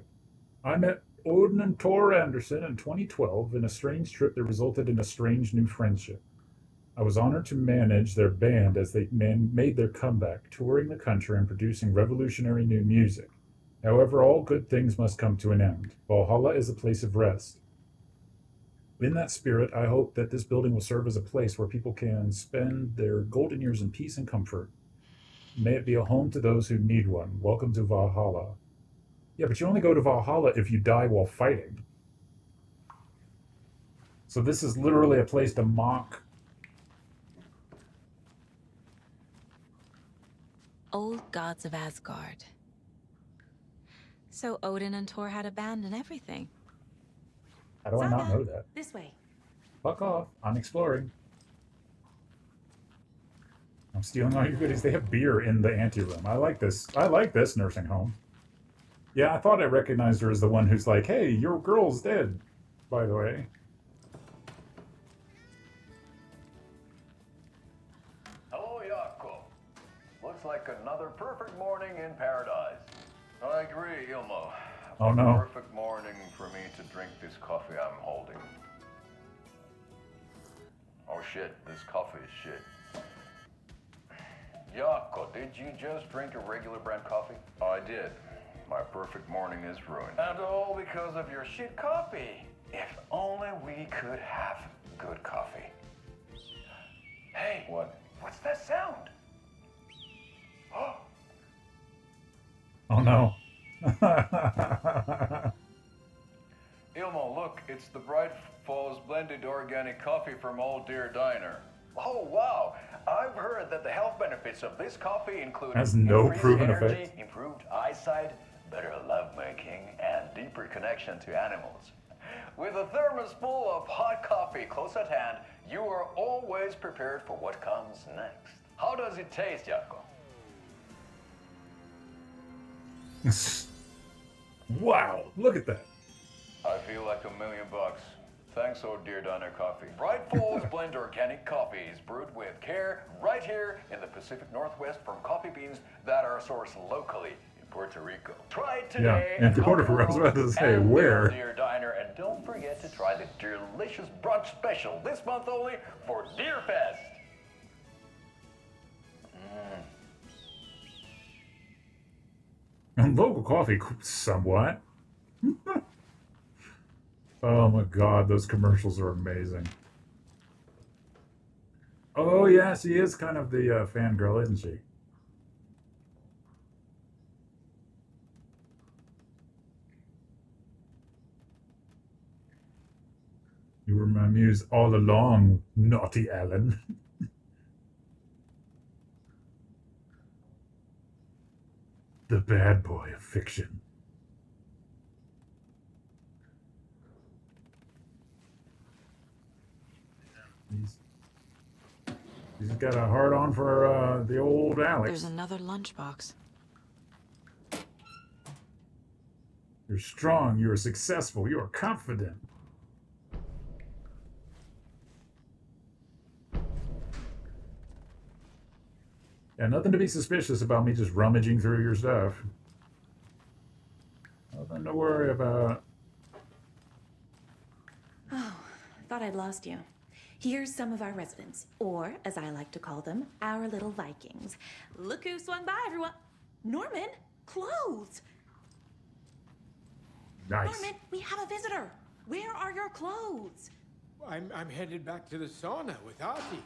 I met Odin and Tor Anderson in 2012 in a strange trip that resulted in a strange new friendship. I was honored to manage their band as they made their comeback, touring the country and producing revolutionary new music. However, all good things must come to an end. Valhalla is a place of rest. In that spirit, I hope that this building will serve as a place where people can spend their golden years in peace and comfort. May it be a home to those who need one. Welcome to Valhalla. Yeah, but you only go to Valhalla if you die while fighting. So this is literally a place to mock. Old gods of Asgard. So Odin and Thor had a band and everything. How do I not know that? This way. Fuck off. I'm exploring. I'm stealing all your goodies. They have beer in the anteroom. I like this. I like this nursing home. Yeah, I thought I recognized her as the one who's like, hey, your girl's dead, by the way. Hello, Jaakko. Looks like another perfect morning in paradise. I agree, Ilmo. Oh, no. Perfect morning for me to drink this coffee I'm holding. Oh shit, this coffee is shit. Jaakko, did you just drink a regular brand coffee? I did. My perfect morning is ruined. And all because of your shit coffee. If only we could have good coffee. Hey, what? What's that sound? Oh no. Ilmo, look, it's the Bright Falls blended organic coffee from Old Deer Diner. Oh wow! I've heard that the health benefits of this coffee include has no increased proven energy, effect. improved eyesight, better lovemaking, and deeper connection to animals. With a thermos full of hot coffee close at hand, you are always prepared for what comes next. How does it taste, Jaakko? Wow, look at that. I feel like $1 million. Thanks, Old Deer Diner Coffee. Bright Falls Blend Organic Coffee is brewed with care right here in the Pacific Northwest from coffee beans that are sourced locally in Puerto Rico. Try it today. Yeah, and Puerto Rico, I was about to say, and where? Old Deer Diner, and don't forget to try the delicious brunch special this month only for Deer Fest. And local coffee, somewhat. Oh my god, those commercials are amazing. Oh yeah, she is kind of the fangirl, isn't she? You were my muse all along, naughty Alan. The bad boy of fiction. He's got a hard on for the old Alex. There's another lunchbox. You're strong, you're successful, you're confident. Yeah, nothing to be suspicious about me just rummaging through your stuff. Nothing to worry about. Oh, thought I'd lost you. Here's some of our residents, or as I like to call them, our little Vikings. Look who swung by, everyone. Norman, clothes. Nice. Norman, we have a visitor. Where are your clothes? I'm headed back to the sauna with Ozzy.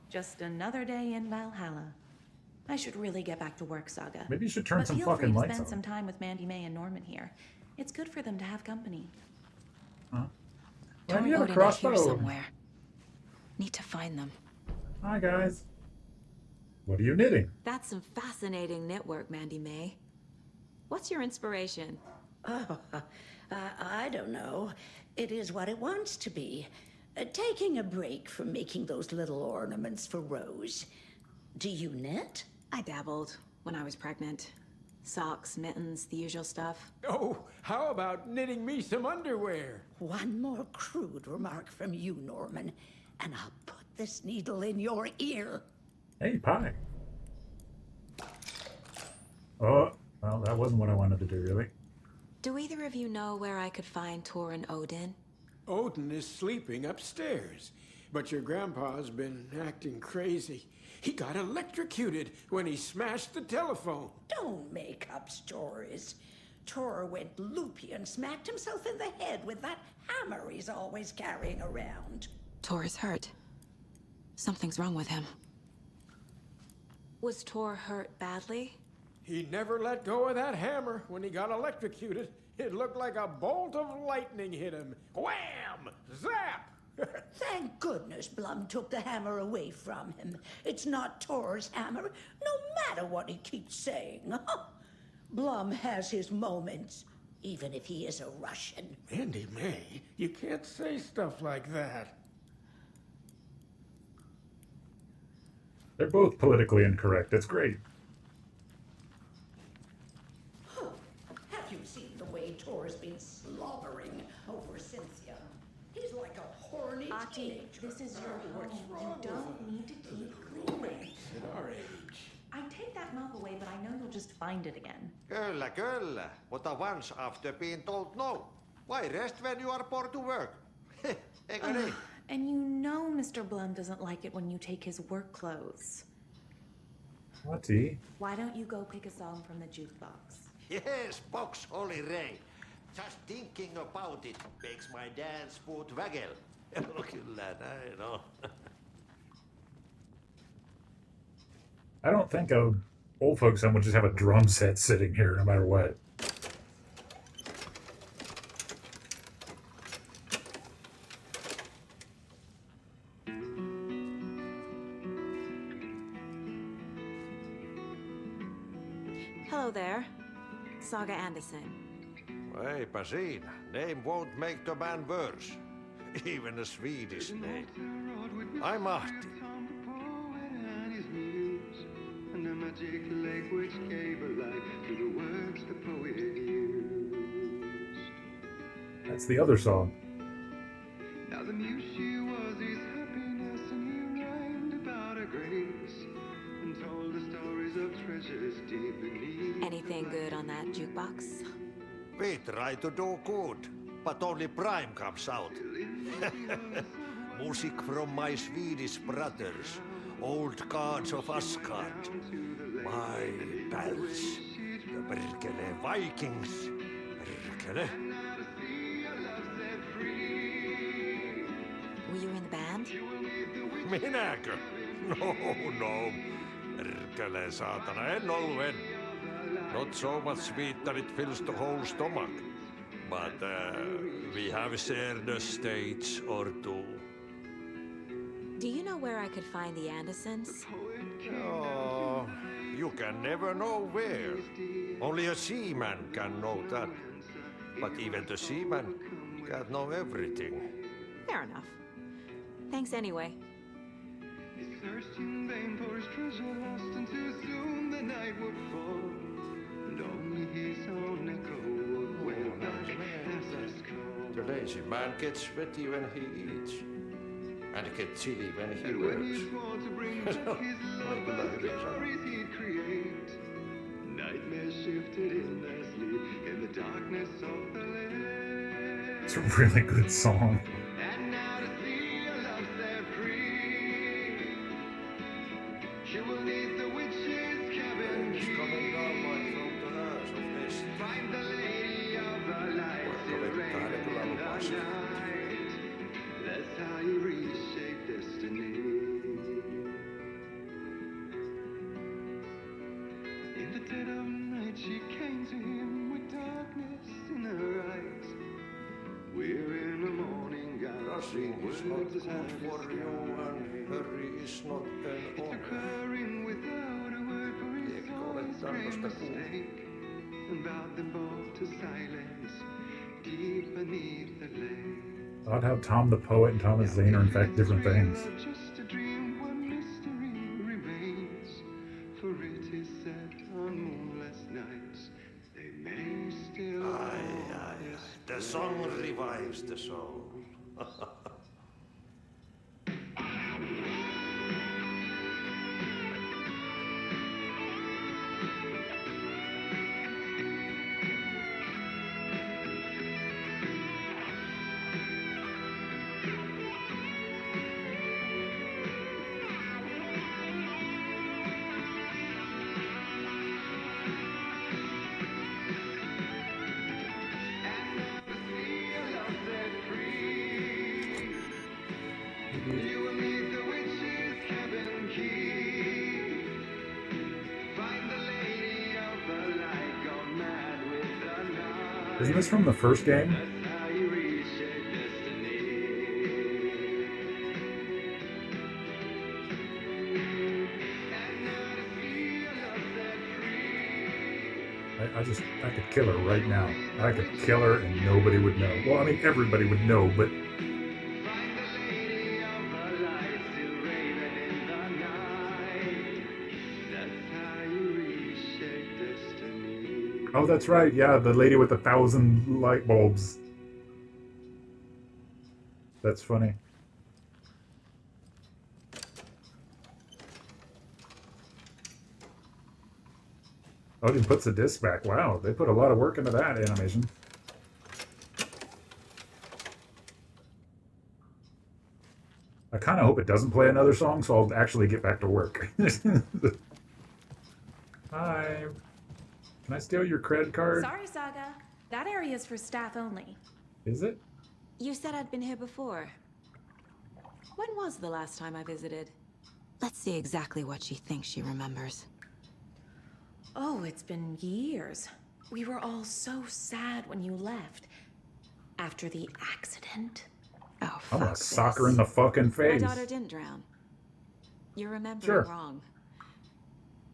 Just another day in Valhalla. I should really get back to work, Saga. Maybe you should turn But some feel fucking free to lights spend on. some time with Mandy May and Norman here. It's good for them to have company. Huh? Why Tor do you have a Odin are here crossbow? somewhere. Need to find them. Hi guys. What are you knitting? That's some fascinating knitwork, Mandy May. What's your inspiration? Oh, I don't know. It is what it wants to be. Taking a break from making those little ornaments for Rose. Do you knit? I dabbled when I was pregnant. Socks, mittens, the usual stuff. Oh, how about knitting me some underwear? One more crude remark from you, Norman, and I'll put this needle in your ear. Hey, pie. Oh, well, that wasn't what I wanted to do, really. Do either of you know where I could find Tor and Odin? Odin is sleeping upstairs, but your grandpa's been acting crazy. He got electrocuted when he smashed the telephone. Don't make up stories. Tor went loopy and smacked himself in the head with that hammer he's always carrying around. Tor is hurt. Something's wrong with him. Was Tor hurt badly? He never let go of that hammer when he got electrocuted. It looked like a bolt of lightning hit him. Wham! Zap! Thank goodness Blum took the hammer away from him. It's not Tor's hammer, no matter what he keeps saying. Blum has his moments, even if he is a Russian. Andy May, you can't say stuff like that. They're both politically incorrect. It's great. Have you seen the way Tor's been slobbering over Cynthia? He's like a horny teenager. This is your home. You don't need to keep cleaning. At our age. I take that mop away, but I know you'll just find it again. Kyllä, kyllä. Mutta once after being told no. Why rest when you are born to work? Eikö niin? And you know Mr. Blum doesn't like it when you take his work clothes. What-y? Why don't you go pick a song from the jukebox? Yes, box Holy Ray. Just thinking about it makes my dance foot waggle. Kyllä näin on. I don't think old folks home would just have a drum set sitting here no matter what. Hello there. Saga Anderson. Eipä siinä. Name won't make the man worse. Even a Swedish name. I'm Ahti. And a magic lake which gave a life to the words the poet used. That's the other song. Now the muse she was his happiness, and he rhymed about her grace, and told the stories of treasures deep beneath. Anything good on that jukebox? We try to do good, but only Prime comes out. Music from my Swedish brothers, old gods of Asgard. My pals, the Berkele Vikings. Berkele. Were you in the band? Minäkö? No. Berkele saatana, en ollut. Not so much sweet that it fills the whole stomach. But we have shared a stage or two. Do you know where I could find the Andersons? Oh, you can never know where. Only a seaman can know that. But even the seaman can't know everything. Fair enough. Thanks anyway. He searched in vain for his treasure lost, and too soon the night would fall, and only his own echo would wail back as his call. The lazy man gets sweaty when he eats, and gets chilly when he And when he works. swore to bring back his love, the stories he'd create, nightmares shifted in their sleep in the darkness of the lake. It's a really good song. And now to see your love set free, she will leave the witch's cabin key. Coming down my throat to hers of this. Find the lady of the lights in rain and the night. That's how you reshape destiny. In the dead of night she came to him with darkness in her eyes. We're in a morning gown. Rushing is not good for you, and hurry is not an honor. Her in without a word for his always great mistake, and bowed them both to silence deep beneath the lake. Odd how Tom the Poet and Thomas Zane are in fact different things. Just a dream, one mystery remains, for it is set on moonless nights. They may still. Aye. The song revives the soul. Isn't this from the first game? I could kill her right now. I could kill her and nobody would know. Well, I mean, everybody would know, but... Oh, that's right. Yeah, the lady with 1,000 light bulbs. That's funny. Odin puts the disc back. Wow, they put a lot of work into that animation. I kind of hope it doesn't play another song, so I'll actually get back to work. Hi. Can I steal your credit card? Sorry, Saga. That area is for staff only. Is it? You said I'd been here before. When was the last time I visited? Let's see exactly what she thinks she remembers. Oh, it's been years. We were all so sad when you left. After the accident. Oh, I'm gonna fuck sock her this. in the fucking face. My daughter didn't drown. You're remembering Sure. wrong.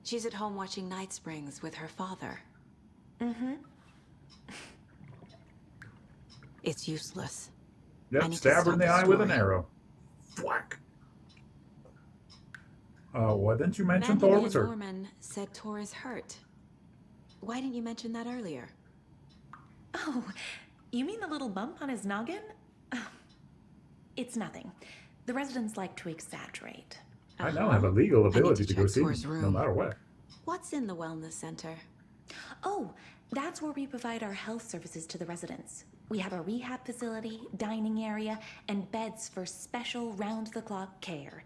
She's at home watching Night Springs with her father. Mm-hmm. It's useless. I Yep, need to stab her in stop the the eye with an story. arrow. Whack. Why didn't you mention Mandy Thor and was hurt? Norman said Tor is hurt. Why didn't you mention that earlier? Oh, you mean the little bump on his noggin? It's nothing. The residents like to exaggerate. I now have a legal I need ability to to go check see Tor's him, no room. matter what. What's in the wellness center? Oh, that's where we provide our health services to the residents. We have a rehab facility, dining area, and beds for special round-the-clock care.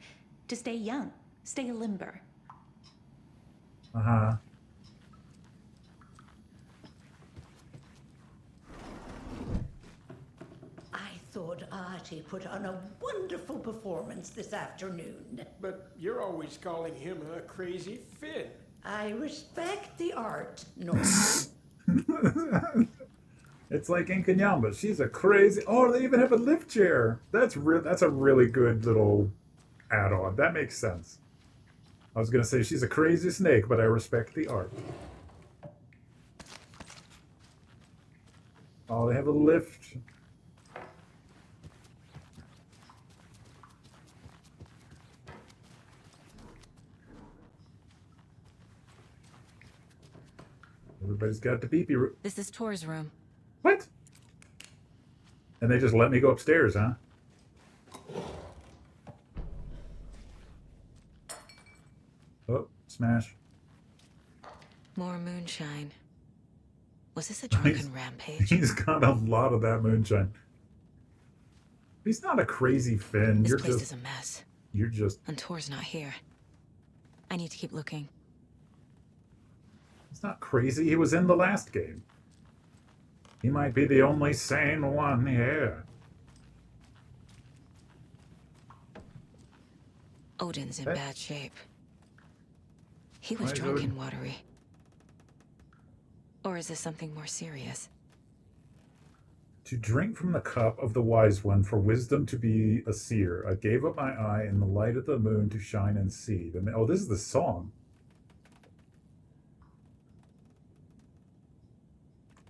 To stay young, stay limber. Uh-huh. I thought Artie put on a wonderful performance this afternoon. But you're always calling him a crazy Finn. I respect the art, Norman. It's like Inkanyamba. She's a crazy... Oh, they even have a lift chair. That's a really good little add-on. That makes sense. I was going to say she's a crazy snake, but I respect the art. Oh, they have a lift. Everybody's got the pee-pee room. This is Tor's room. What? And they just let me go upstairs, huh? Oh, smash. More moonshine. Was this a drunken rampage? He's got a lot of that moonshine. He's not a crazy Finn. This You're place just... is a mess. You're just... And Tor's not here. I need to keep looking. He's not crazy. He was in the last game. He might be the only sane one here. Odin's in Hey. bad shape. He was Why is drunk Odin- and watery. Or is this something more serious? To drink from the cup of the wise one, for wisdom to be a seer. I gave up my eye in the light of the moon to shine and see. Oh, this is the song.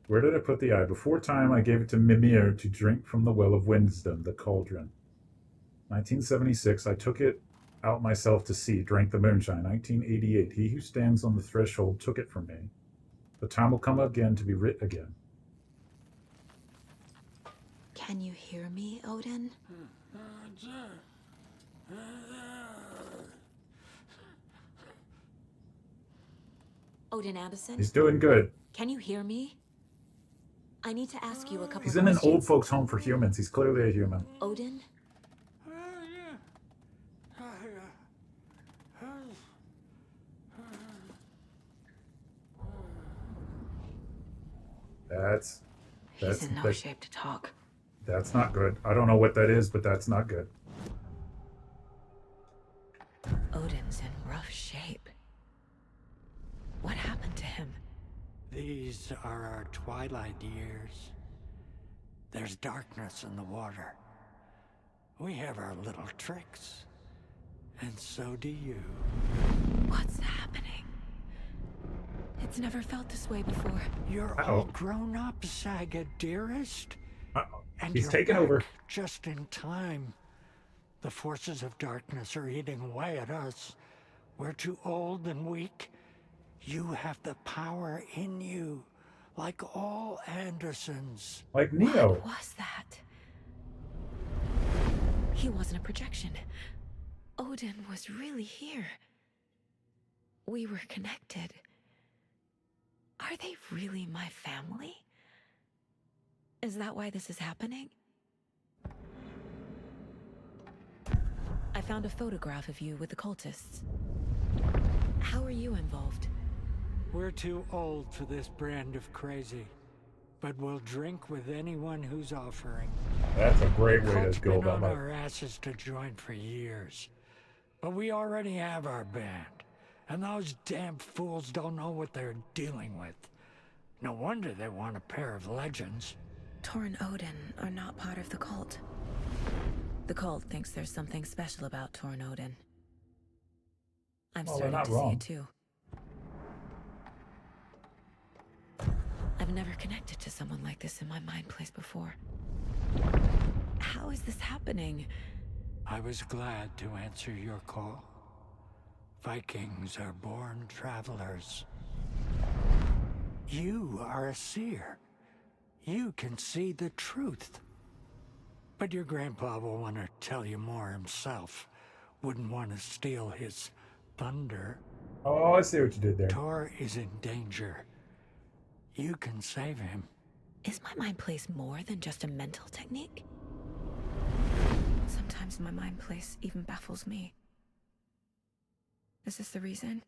Where did I put the eye? Before time, I gave it to Mimir to drink from the well of wisdom, the cauldron. 1976, I took it out myself to see, drank the moonshine. 1988, he who stands on the threshold took it from me. The time will come again to be writ again. Can you hear me, Odin? Odin Anderson? He's doing good. Can you hear me? I need to ask you a couple He's of in an questions. old folks' home for humans. He's clearly a human. Odin? That's He's in no that- shape to talk. That's not good. I don't know what that is, but that's not good. Odin's in rough shape. What happened to him? These are our twilight years. There's darkness in the water. We have our little tricks. And so do you. What's happening? It's never felt this way before. You're all grown up, Saga, dearest. And He's you're taking back over. just in time. The forces of darkness are eating away at us. We're too old and weak. You have the power in you, like all Andersons. Like Neo. What was that? He wasn't a projection. Odin was really here. We were connected. Are they really my family? Is that why this is happening? I found a photograph of you with the cultists. How are you involved? We're too old for this brand of crazy, but we'll drink with anyone who's offering. That's a great way Cult's to go been about on life. our asses to join for years, but we already have our band, and those damn fools don't know what they're dealing with. No wonder they want a pair of legends. Tor and Odin are not part of the cult. The cult thinks there's something special about Tor and Odin. I'm Well, they're starting not to wrong. see it too. I've never connected to someone like this in my mind place before. How is this happening? I was glad to answer your call. Vikings are born travelers. You are a seer. You can see the truth. But your grandpa will want to tell you more himself. Wouldn't want to steal his thunder. Oh, I see what you did there. Tor is in danger. You can save him. Is my mind place more than just a mental technique? Sometimes my mind place even baffles me. Is this the reason?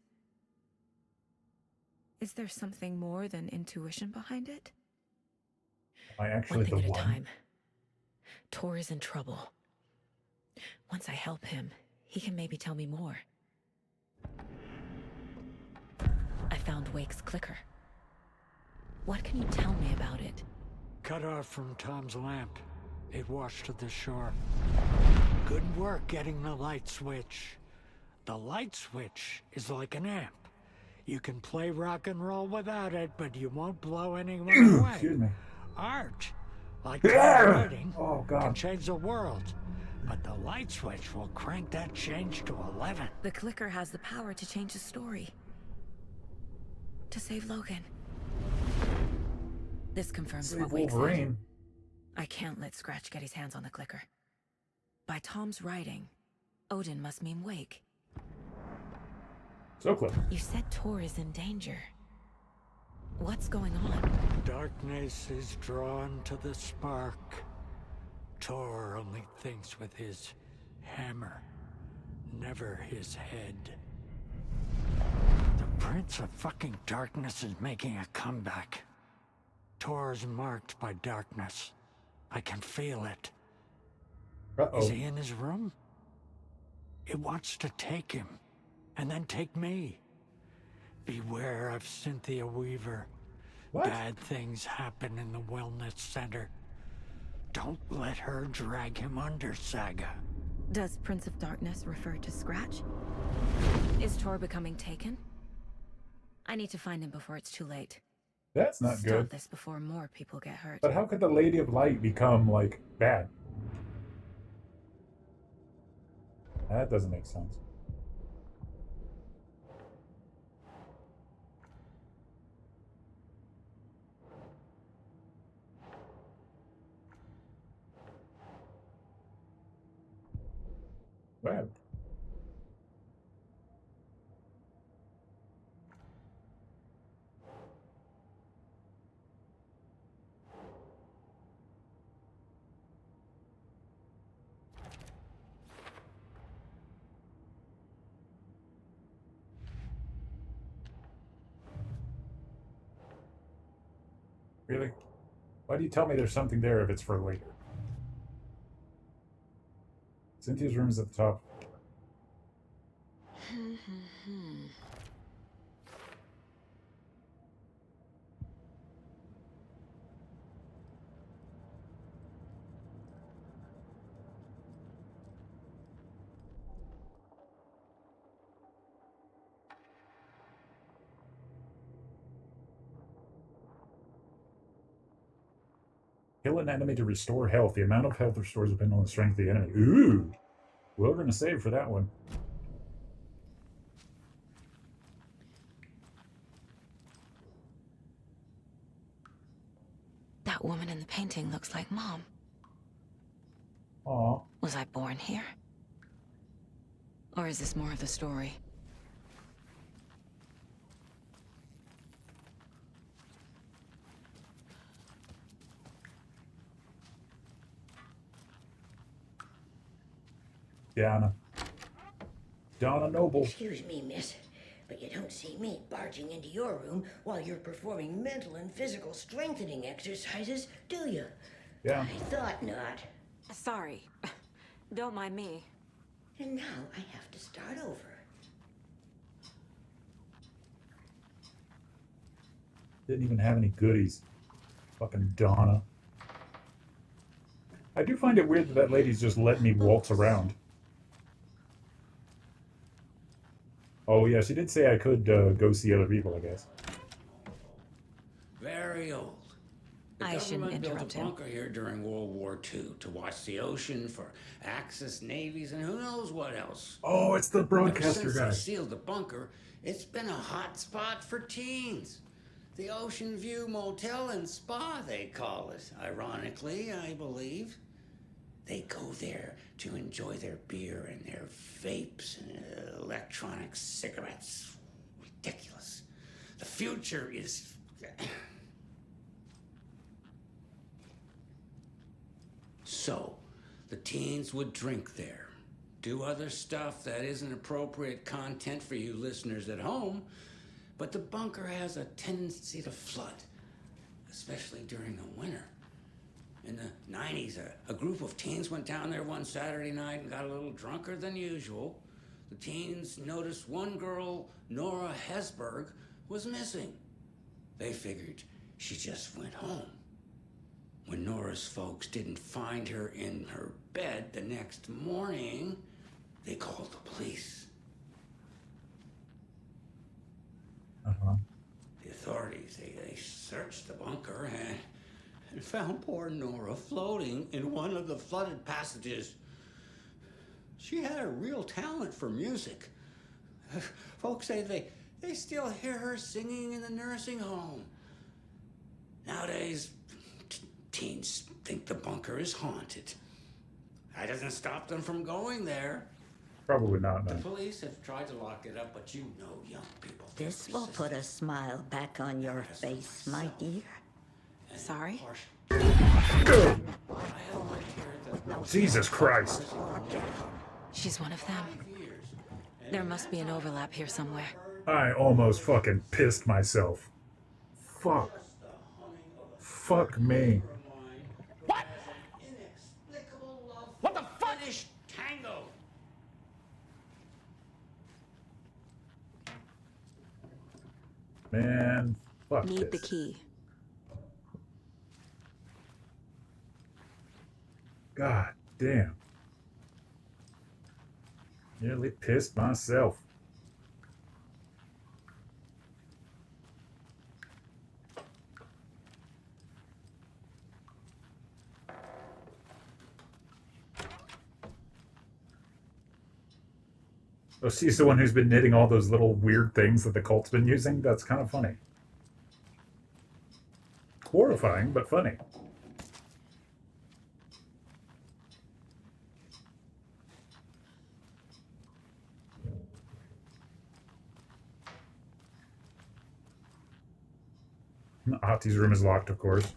Is there something more than intuition behind it? Am I actually One thing the at a one? time. Tor is in trouble. Once I help him, he can maybe tell me more. I found Wake's clicker. What can you tell me about it? Cut off from Tom's lamp. It washed to the shore. Good work getting the light switch. The light switch is like an amp. You can play rock and roll without it, but you won't blow anyone away. Excuse me. Art, like writing, Oh, can God. change the world. But the light switch will crank that change to 11. The clicker has the power to change the story. To save Logan. This confirms Save what Wake said. Wolverine. I can't let Scratch get his hands on the clicker. By Tom's writing, Odin must mean Wake. So close. You said Tor is in danger. What's going on? Darkness is drawn to the spark. Tor only thinks with his hammer, never his head. The Prince of fucking Darkness is making a comeback. Tor's marked by darkness. I can feel it. Uh-oh. Is he in his room? It wants to take him, and then take me. Beware of Cynthia Weaver. What? Bad things happen in the wellness center. Don't let her drag him under, Saga. Does Prince of Darkness refer to Scratch? Is Tor becoming taken? I need to find him before it's too late. That's not Stop good. this before more people get hurt. But how could the Lady of Light become, like, bad? That doesn't make sense. Wow. Really? Why do you tell me there's something there if it's for later? Cynthia's room is at the top. Kill an enemy to restore health. The amount of health restores depends on the strength of the enemy. Ooh! We're going to save for that one. That woman in the painting looks like Mom. Aw. Was I born here? Or is this more of the story? Donna Noble. Excuse me, miss, but you don't see me barging into your room while you're performing mental and physical strengthening exercises, do you? Yeah. I thought not. Sorry. Don't mind me. And now I have to start over. Didn't even have any goodies. Fucking Donna. I do find it weird that that lady's just letting me waltz around. Oh, yeah, she did say I could go see other people, I guess. Very old. The I shouldn't government built interrupt a him. bunker here during World War II to watch the ocean for Axis navies and who knows what else. Oh, it's the Ever broadcaster since guy. they sealed the bunker, it's been a hot spot for teens. The Ocean View Motel and Spa, they call it. Ironically, I believe. They go there to enjoy their beer and their vapes and electronic cigarettes. Ridiculous. The future is... So, the teens would drink there, do other stuff that isn't appropriate content for you listeners at home, but the bunker has a tendency to flood, especially during the winter. In the 90s, a group of teens went down there one Saturday night and got a little drunker than usual. The teens noticed one girl, Nora Hesberg, was missing. They figured she just went home. When Nora's folks didn't find her in her bed the next morning, they called the police. The authorities, they searched the bunker and found poor Nora floating in one of the flooded passages. She had a real talent for music. Folks say they still hear her singing in the nursing home. Nowadays, teens think the bunker is haunted. That doesn't stop them from going there. Probably not, The no. police have tried to lock it up, but you know young people. This will put a smile back on your face, my dear. Sorry? Jesus Christ. She's one of them. There must be an overlap here somewhere. I almost fucking pissed myself. Fuck. Fuck me. What the fuck? Finnish tango. Man, fuck Need the this. key. God damn. Nearly pissed myself. Oh, she's the one who's been knitting all those little weird things that the cult's been using? That's kind of funny. Horrifying, but funny. Ahti's room is locked, of course.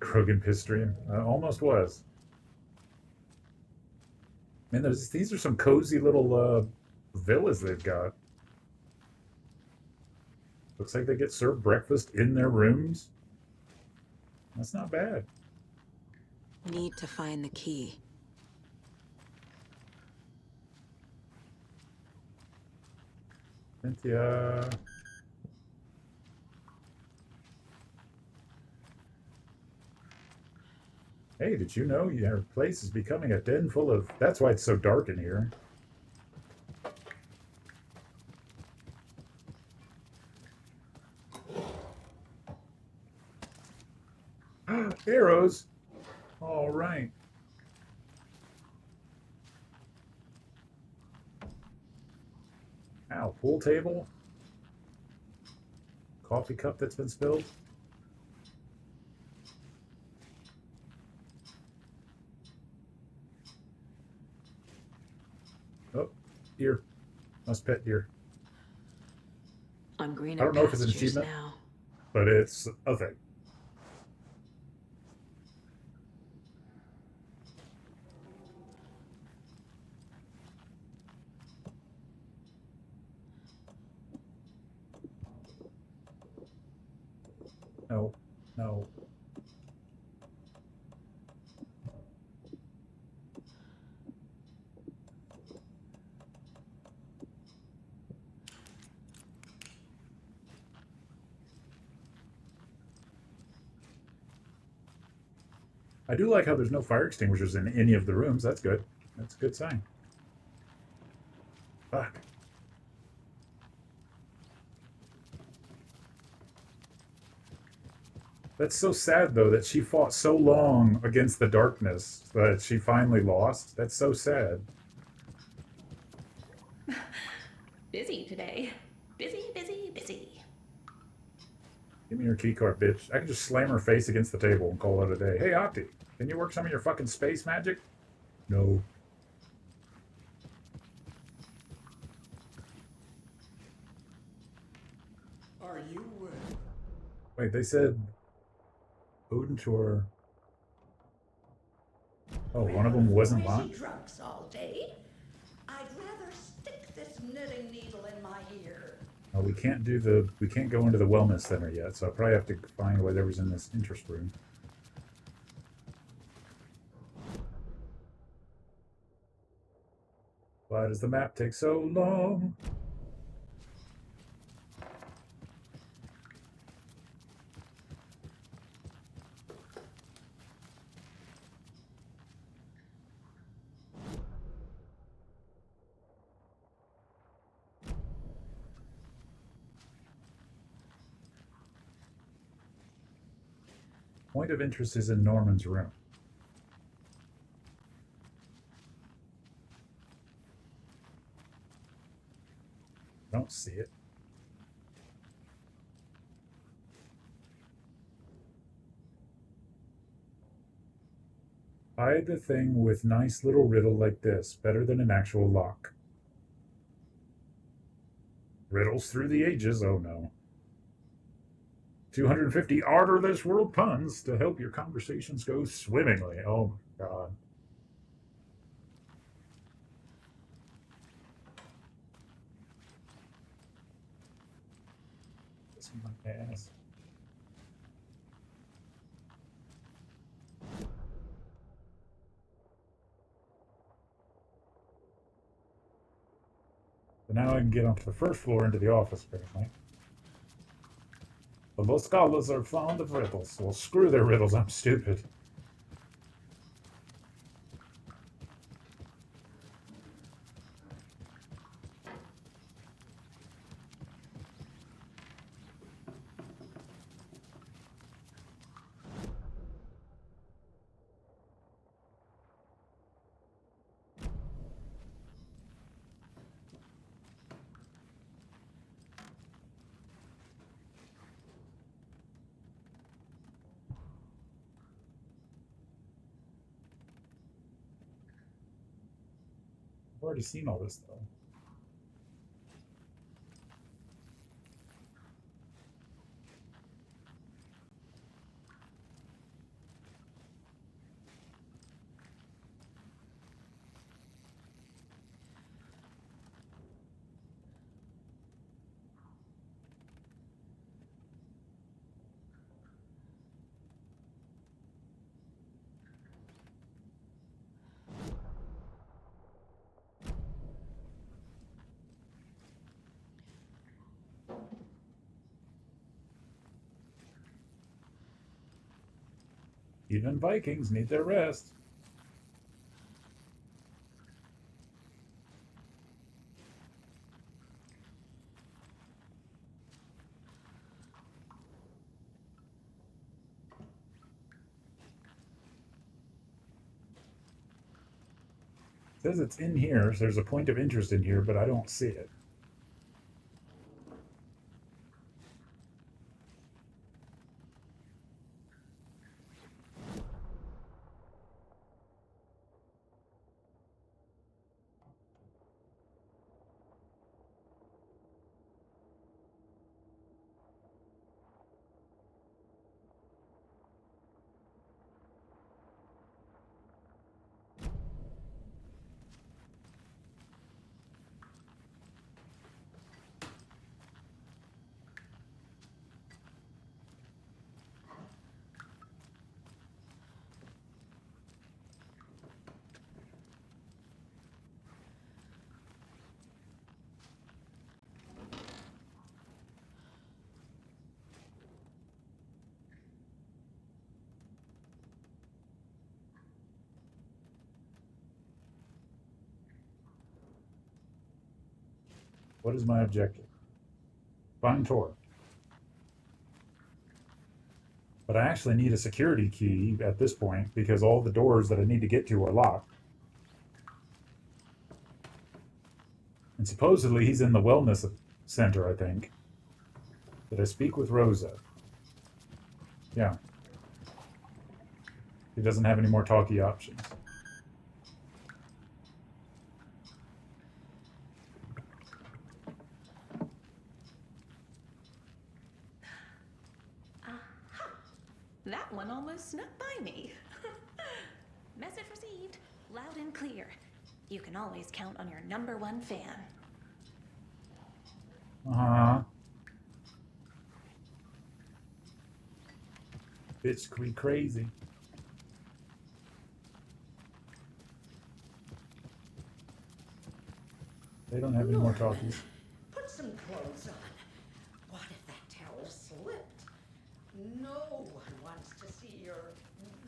Krogan piss stream. Almost was. Man, these are some cozy little villas they've got. Looks like they get served breakfast in their rooms. That's not bad. Need to find the key. Cynthia. Hey, did you know your place is becoming a den full of... That's why it's so dark in here. Arrows. All right. Ow, pool table. Coffee cup that's been spilled. Oh, deer. Must pet deer. I'm I greener don't know if it's an pastures achievement, now. but it's a thing. No, no. I do like how there's no fire extinguishers in any of the rooms. That's good. That's a good sign. Fuck. That's so sad, though, that she fought so long against the darkness that she finally lost. That's so sad. Busy today. Busy, busy, busy. Give me your key card, bitch. I can just slam her face against the table and call it a day. Hey, Opti, can you work some of your fucking space magic? No. Are you... Wait, they said Odin Tour. Oh, one of them wasn't Crazy locked? drunks all day. I'd rather stick this knitting needle in my ear. Oh, we can't go into the wellness center yet, so I probably have to find whatever's in this interest room. Why does the map take so long? Point of interest is in Norman's room. Don't see it. Hide the thing with nice little riddle like this. Better than an actual lock. Riddles through the ages, oh no. 250 Art of This World puns to help your conversations go swimmingly. Oh my god. This is my ass. So now I can get onto the first floor into the office, apparently. The Los Scholars are fond of riddles. Well, screw their riddles, I'm stupid. I've already seen all this, though. Even Vikings need their rest. says it's in here, so there's a point of interest in here, but I don't see it. What is my objective? Find Tor. But I actually need a security key at this point because all the doors that I need to get to are locked. And supposedly he's in the wellness center, I think. Did I speak with Rosa? Yeah. He doesn't have any more talkie options. That one almost snuck by me. Message received, loud and clear. You can always count on your #1 fan. Bitch, crazy. They don't have any more talkies. Put some clothes on. What if that towel slipped? No one wants to see your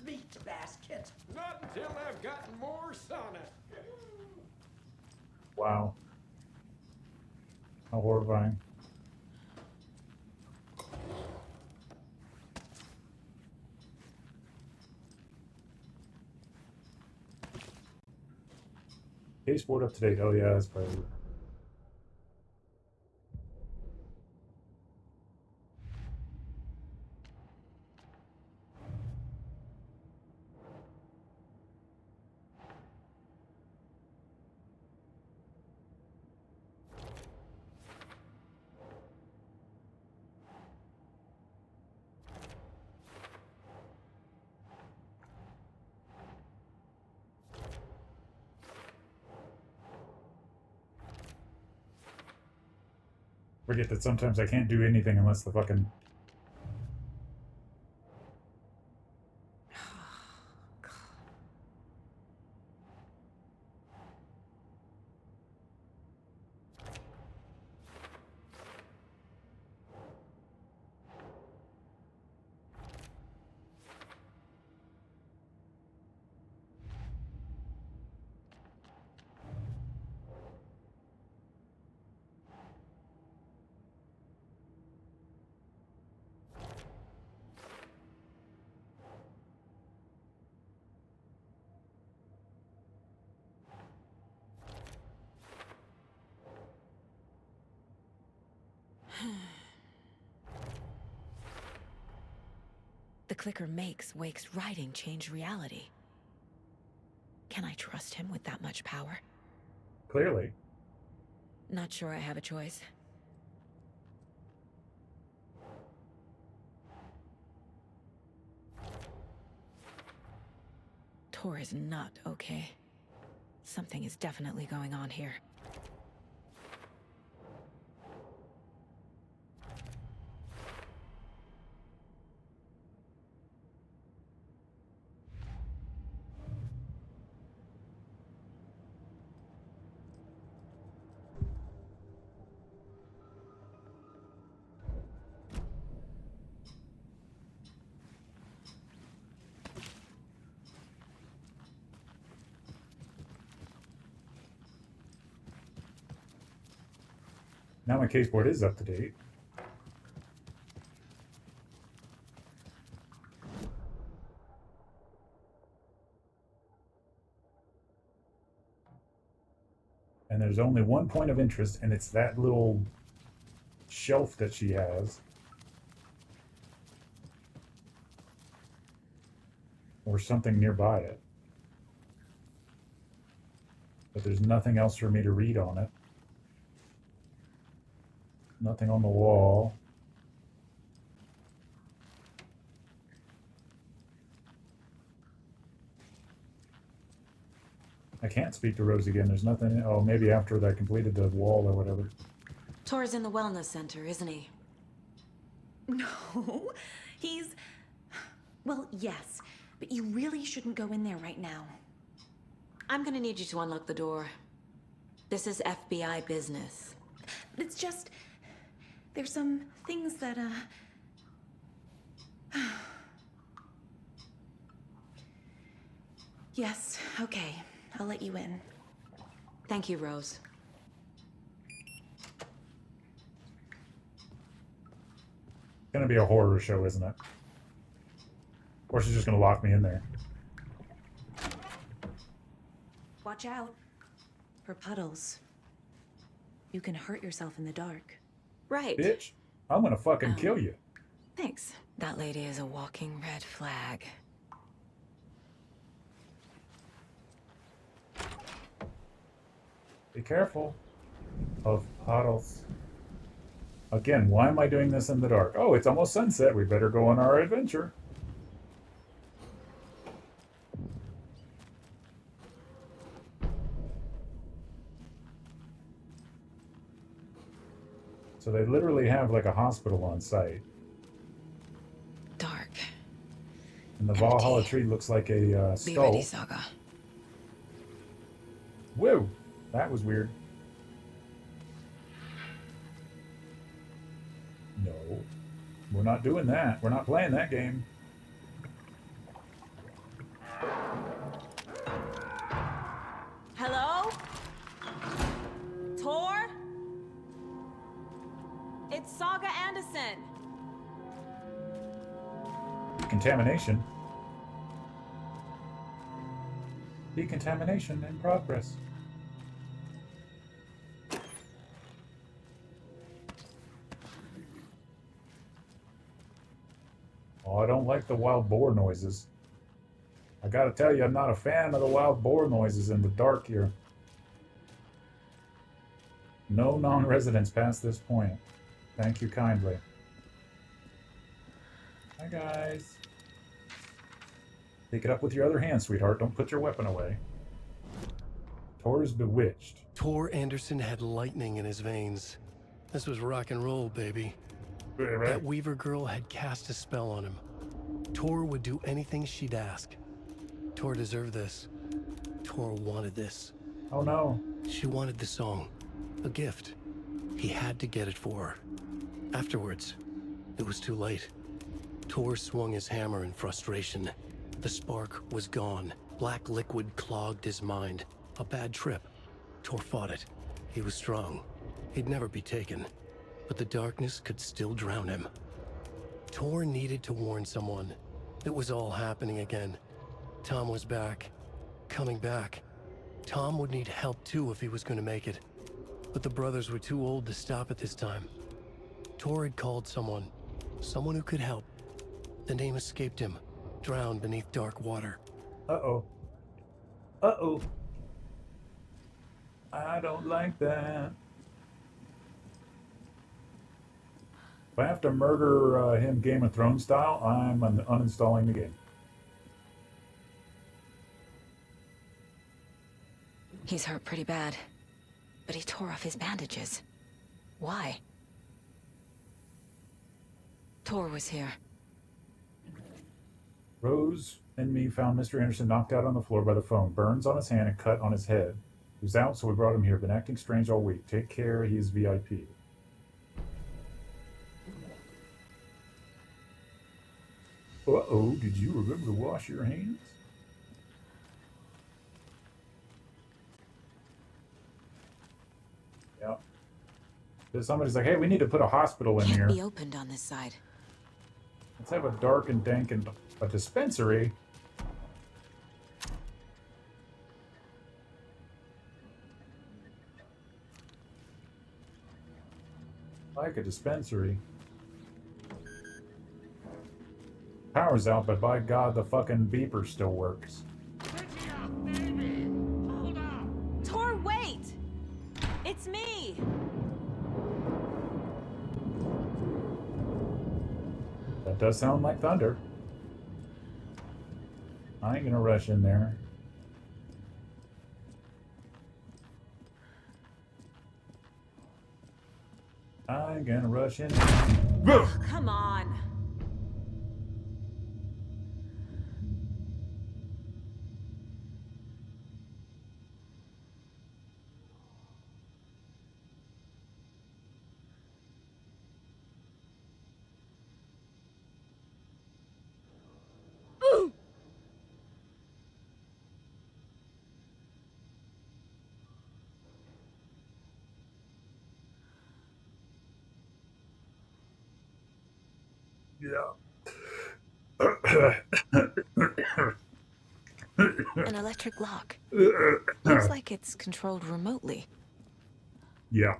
meat basket. Not until I've gotten more sauna. Wow. How horrifying. Case board up to date. Oh yeah, that's probably. Forget that sometimes I can't do anything unless the fucking... The clicker makes Wake's writing change reality. Can I trust him with that much power? Clearly. Not sure I have a choice. Tor is not okay. Something is definitely going on here. Now my case board is up to date. And there's only one point of interest, and it's that little shelf that she has. Or something nearby it. But there's nothing else for me to read on it. Nothing on the wall. I can't speak to Rose again. There's nothing. Oh, maybe after I completed the wall or whatever. Tor's in the wellness center, isn't he? No, he's... Well, yes, but you really shouldn't go in there right now. I'm gonna need you to unlock the door. This is FBI business. It's just... There's some things that, Yes, okay. I'll let you in. Thank you, Rose. It's gonna be a horror show, isn't it? Or she's just gonna lock me in there. Watch out for puddles. You can hurt yourself in the dark. Right. Bitch, I'm gonna fucking kill you. Thanks. That lady is a walking red flag. Be careful of puddles. Again, why am I doing this in the dark? Oh, it's almost sunset. We better go on our adventure. So they literally have like a hospital on site. Dark. And the Valhalla tree looks like a Be skull. ready, Saga. Whoa, that was weird. No, we're not doing that. We're not playing that game. Hello? Tor? It's Saga Anderson. Contamination. Decontamination in progress. Oh, I don't like the wild boar noises. I gotta tell you, I'm not a fan of the wild boar noises in the dark here. No non-residents past this point. Thank you kindly. Hi, guys. Pick it up with your other hand, sweetheart. Don't put your weapon away. Tor's bewitched. Tor Anderson had lightning in his veins. This was rock and roll, baby. That Weaver girl had cast a spell on him. Tor would do anything she'd ask. Tor deserved this. Tor wanted this. Oh no. She wanted the song. A gift. He had to get it for her. Afterwards, it was too late. Tor swung his hammer in frustration. The spark was gone. Black liquid clogged his mind. A bad trip. Tor fought it. He was strong. He'd never be taken. But the darkness could still drown him. Tor needed to warn someone. It was all happening again. Tom was back. Coming back. Tom would need help too if he was going to make it. But the brothers were too old to stop at this time. Tor had called someone. Someone who could help. The name escaped him. Drowned beneath dark water. Uh-oh. Uh-oh. I don't like that. If I have to murder him Game of Thrones style, I'm uninstalling the game. He's hurt pretty bad, but he tore off his bandages. Why? Tor was here. Rose and me found Mr. Anderson knocked out on the floor by the phone, burns on his hand and cut on his head. He was out, so we brought him here. Been acting strange all week. Take care, he's VIP. Uh-oh, did you remember to wash your hands? Yeah. Somebody's like, hey, we need to put a hospital in Can't here. be opened on this side. Let's have a dark and dank and a dispensary. Like a dispensary. Power's out, but by God, the fucking beeper still works. Tor, wait! It's me! That does sound like thunder. I ain't gonna rush in there. I ain't gonna rush in there. Come on! An electric lock. Looks like it's controlled remotely. Yeah.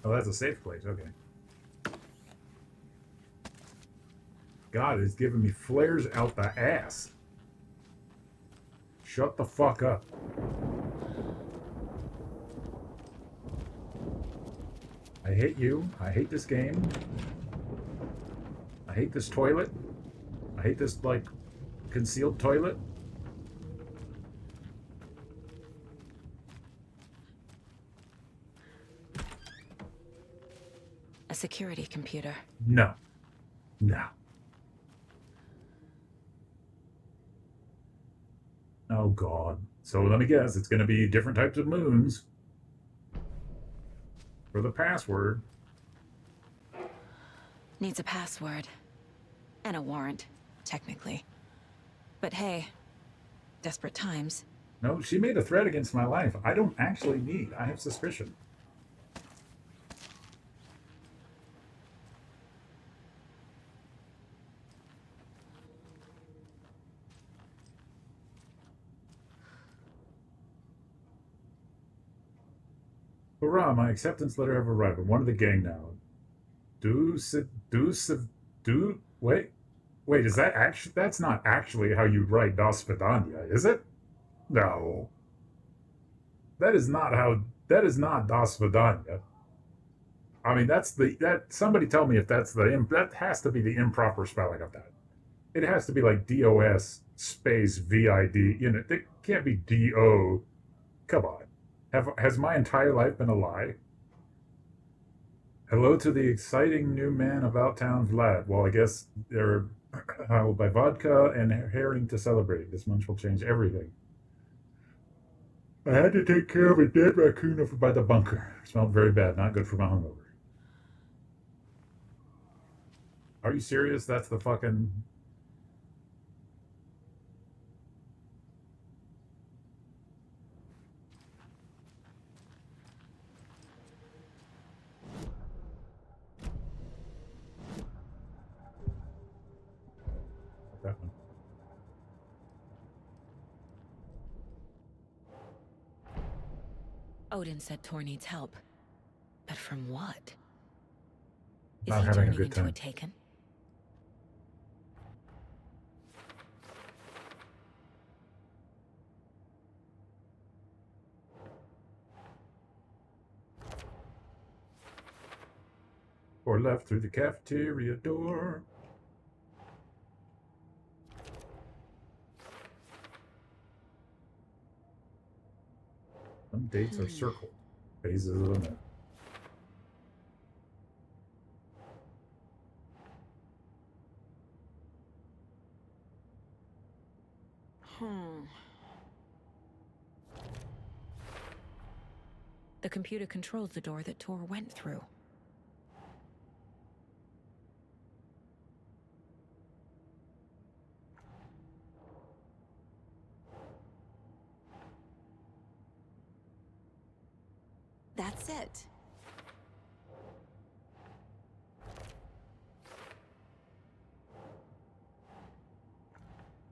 Oh, that's a safe place. Okay. God is giving me flares out the ass. Shut the fuck up. I hate you. I hate this game. I hate this toilet. I hate this, like, concealed toilet. A security computer. No. No. Oh, God. So let me guess. It's going to be different types of moons. For the password. Needs a password. And a warrant, technically. But hey, desperate times. No, she made a threat against my life. I don't actually need. I have suspicion. Hurrah, my acceptance letter have arrived. I'm one of the gang now. Wait, is that actually, that's not actually how you write Das Vidanya, is it? No. That is not Das Vidanya. I mean, somebody tell me if that has to be the improper spelling of that. It has to be like DOS space VID, it can't be DO. Come on. Has my entire life been a lie? Hello to the exciting new man about town, Vlad. Well, I guess I will buy vodka and herring to celebrate. This munch will change everything. I had to take care of a dead raccoon over by the bunker. It smelled very bad. Not good for my hungover. Are you serious? That's the fucking... That one. Odin said Tor needs help. But from what? Is Not he having a turning good into time. a Taken? Or left through the cafeteria door. Some dates are circled. Phases of the map. The computer controls the door that Tor went through. That's it.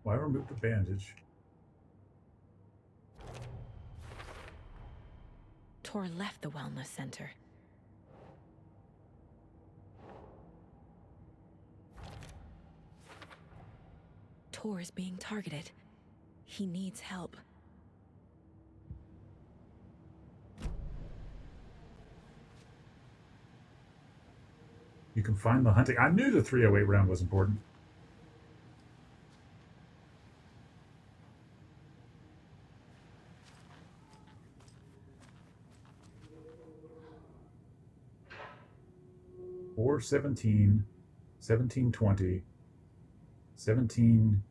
Why remove the bandage? Tor left the wellness center. Tor is being targeted. He needs help. You can find the hunting. I knew the 308 round was important. Or 17, 1720, 17.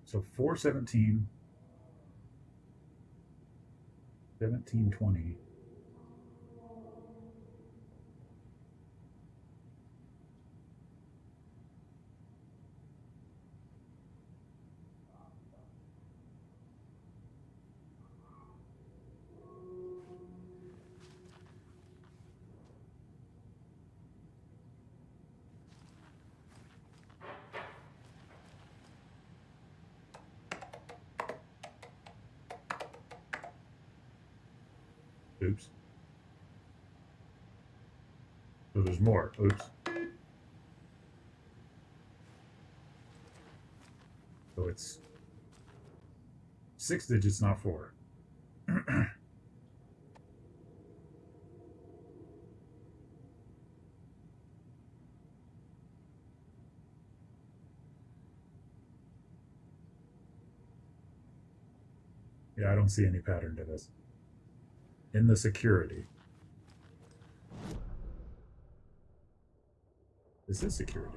So 417, 1720. Oops. So there's more. Oops. So it's 6 digits, not 4. Yeah, I don't see any pattern to this. In the security. This is security.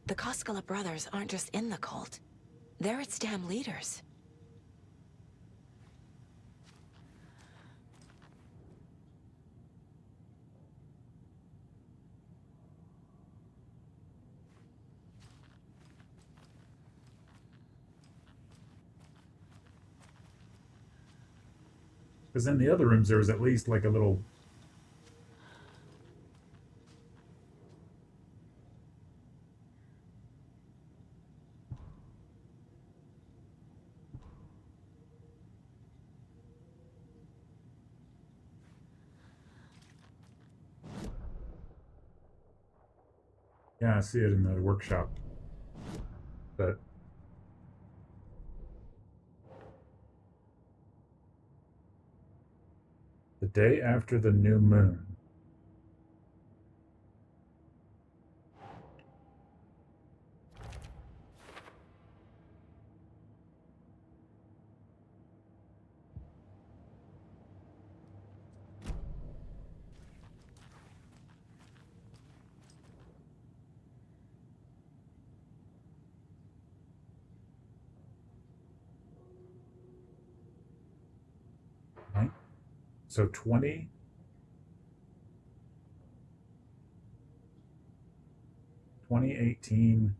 The Koskela brothers aren't just in the cult. They're its damn leaders. Because in the other rooms, there was at least like a little... Yeah, I see it in the workshop. But... the day after the new moon. Right? So 20... 2018.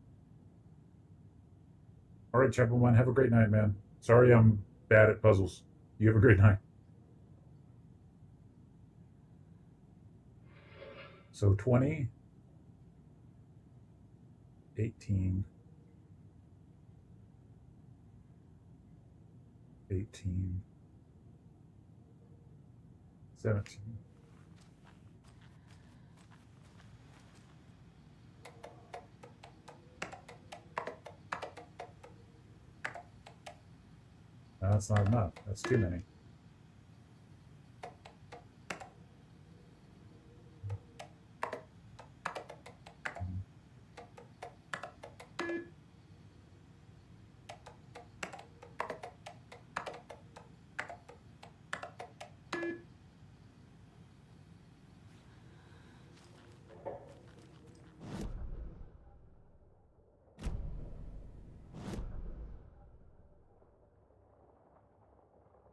All right, Chapel One, have a great night, man. Sorry I'm bad at puzzles. You have a great night. So 20, 18, 18, 17. No, that's not enough. That's too many.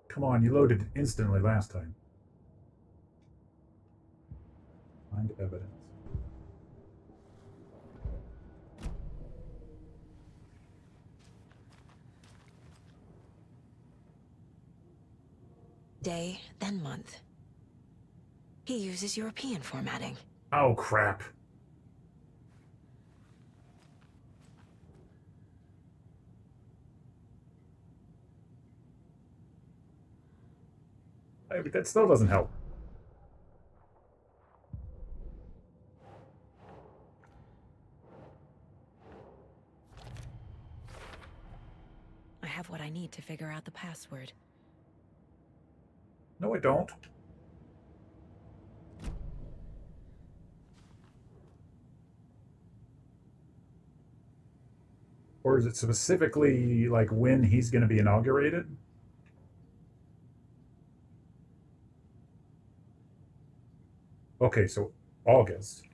Come on, you loaded it instantly last time. Find evidence. day, then month. He uses European formatting. Oh, crap. Hey, but that still doesn't help. I have what I need to figure out the password. No, I don't. Or is it specifically like when he's going to be inaugurated? Okay, so August.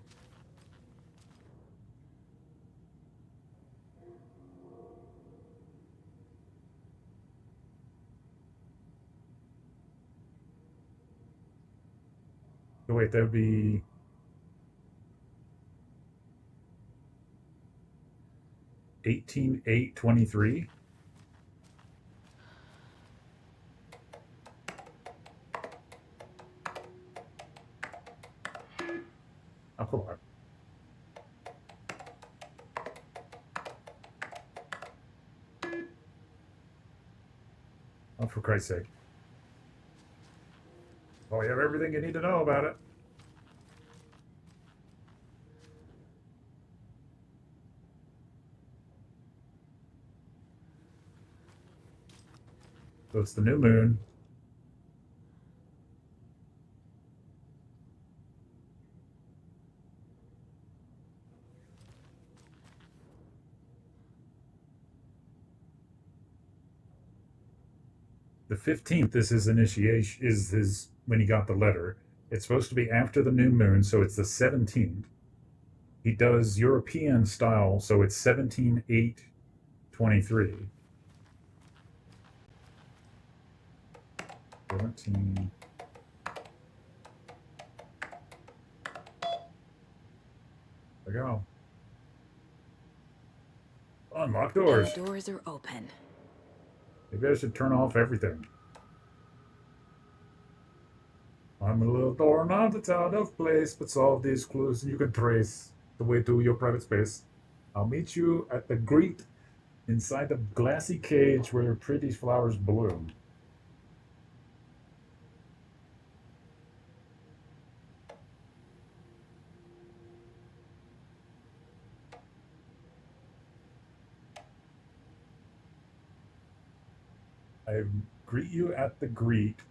So wait, that would be... $18,823. Oh, come on. Oh, for Christ's sake. Oh, you have everything you need to know about it. So it's the new moon. The 15th is his initiation, is his, when he got the letter. It's supposed to be after the new moon, so it's the 17th. He does European style, so it's 17/8/23. 17. There we go. Unlock doors. The doors are open. Maybe I should turn off everything. I'm a little doorknob that's out of place, but solve these clues and you can trace the way to your private space. I'll meet you at the grate inside the glassy cage where pretty flowers bloom. I greet you at the grate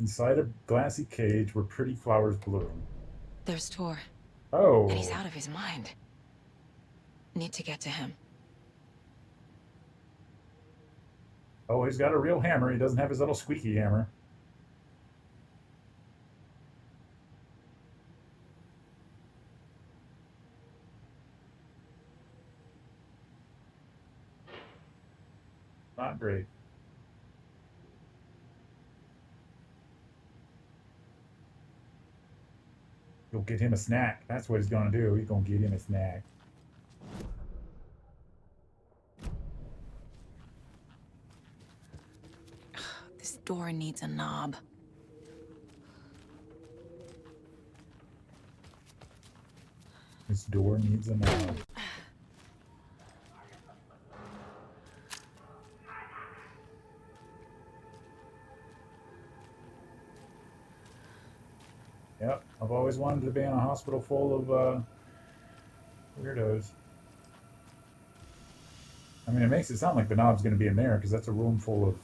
inside a glassy cage where pretty flowers bloom. There's Tor. Oh. And he's out of his mind. Need to get to him. Oh, he's got a real hammer. He doesn't have his little squeaky hammer. Not great. You'll get him a snack. That's what he's gonna do. He's gonna get him a snack. This door needs a knob. This door needs a knob. Yep, I've always wanted to be in a hospital full of weirdos. I mean, it makes it sound like the knob's going to be in there because that's a room full of...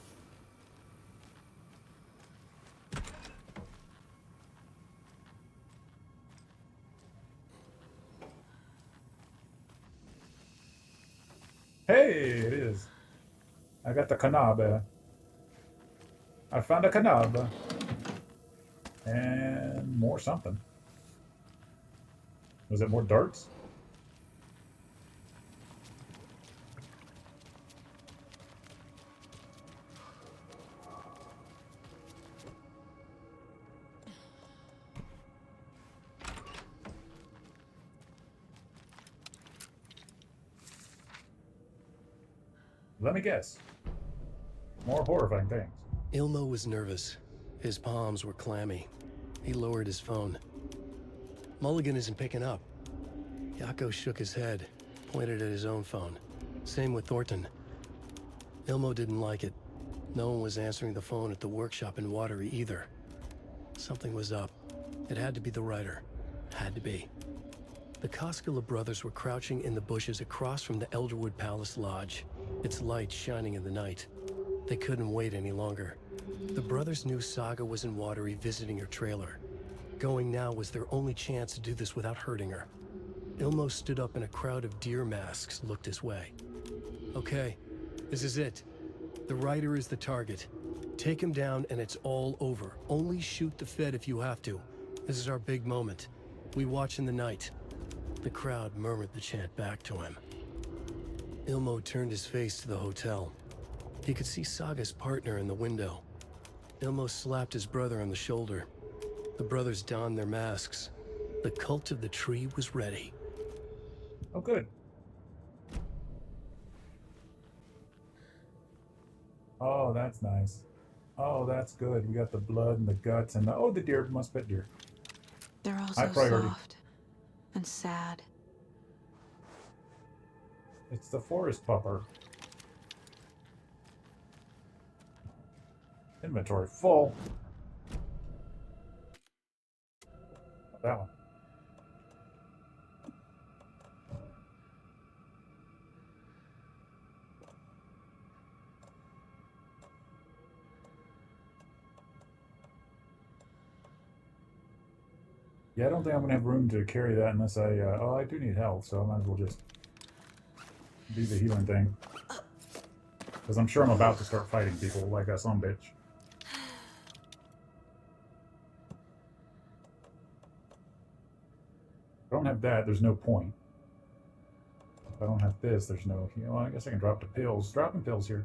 Hey, it is. I got the knob. I found a knob. And more something. Was it more darts? Let me guess. More horrifying things. Ilmo was nervous. His palms were clammy. He lowered his phone. Mulligan isn't picking up. Yako shook his head, pointed at his own phone. Same with Thornton. Ilmo didn't like it. No one was answering the phone at the workshop in Watery either. Something was up. It had to be the writer. Had to be. The Koskela brothers were crouching in the bushes across from the Elderwood Palace Lodge, its light shining in the night. They couldn't wait any longer. The brothers knew Saga was in Watery visiting her trailer. Going now was their only chance to do this without hurting her. Ilmo stood up and a crowd of deer masks looked his way. Okay, this is it. The writer is the target. Take him down and it's all over. Only shoot the Fed if you have to. This is our big moment. We watch in the night. The crowd murmured the chant back to him. Ilmo turned his face to the hotel. He could see Saga's partner in the window. Ilmo slapped his brother on the shoulder. The brothers donned their masks. The cult of the tree was ready. Oh, good. Oh, that's nice. Oh, that's good. We got the blood and the guts and the... Oh, the deer must pet deer. They're all High so priority. soft and sad. It's the forest pupper. Inventory full. That one. Yeah, I don't think I'm going to have room to carry that unless I... oh, I do need health, so I might as well just do the healing thing. Because I'm sure I'm about to start fighting people like a sumbitch. If I don't have that, there's no point. If I don't have this, there's no... You know, I guess I can drop the pills. Dropping pills here.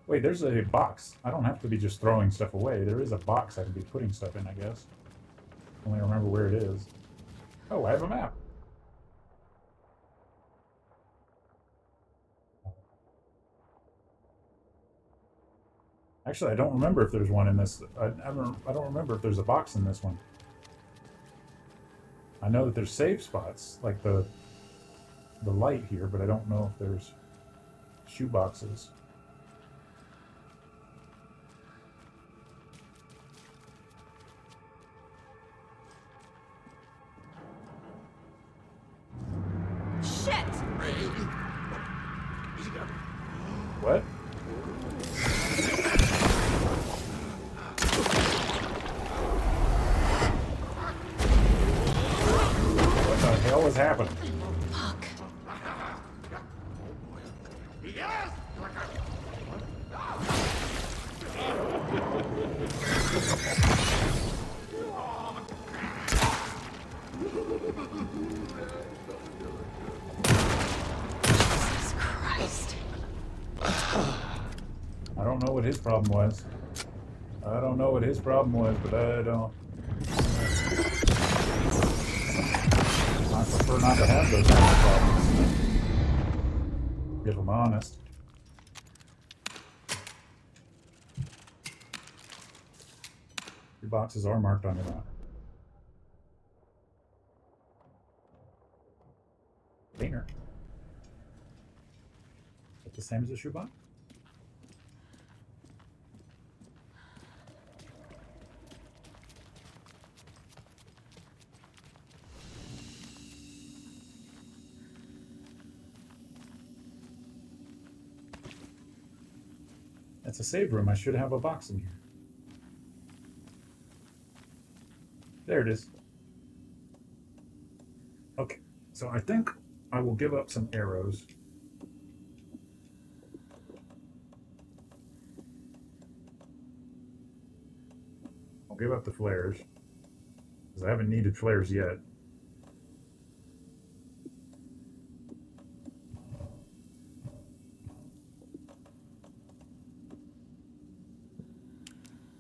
Wait, there's a box. I don't have to be just throwing stuff away. There is a box I can be putting stuff in, I guess. Only remember where it is. Oh, I have a map. Actually, I don't remember if there's one in this. I don't remember if there's a box in this one. I know that there's save spots, like the light here, but I don't know if there's shoe boxes. Shit! What? What the hell is happening? Fuck. Jesus Christ. I don't know what his problem was. I don't know what his problem was, but I don't. I prefer not to have those kind of problems. If I'm honest. Your boxes are marked on your map. Painter. Is that the same as a shoebox? That's a save room. I should have a box in here. There it is. Okay, so I think I will give up some arrows. I'll give up the flares, because I haven't needed flares yet.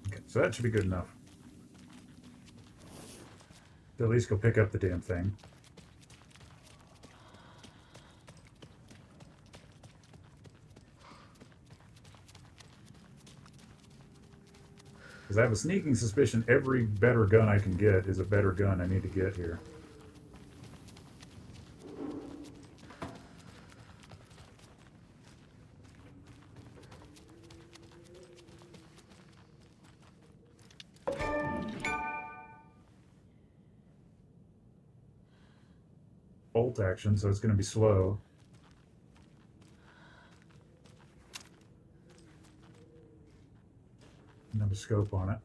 Okay, so that should be good enough. To at least go pick up the damn thing. Because I have a sneaking suspicion every better gun I can get is a better gun I need to get here. Bolt action, so it's going to be slow. Another scope on it.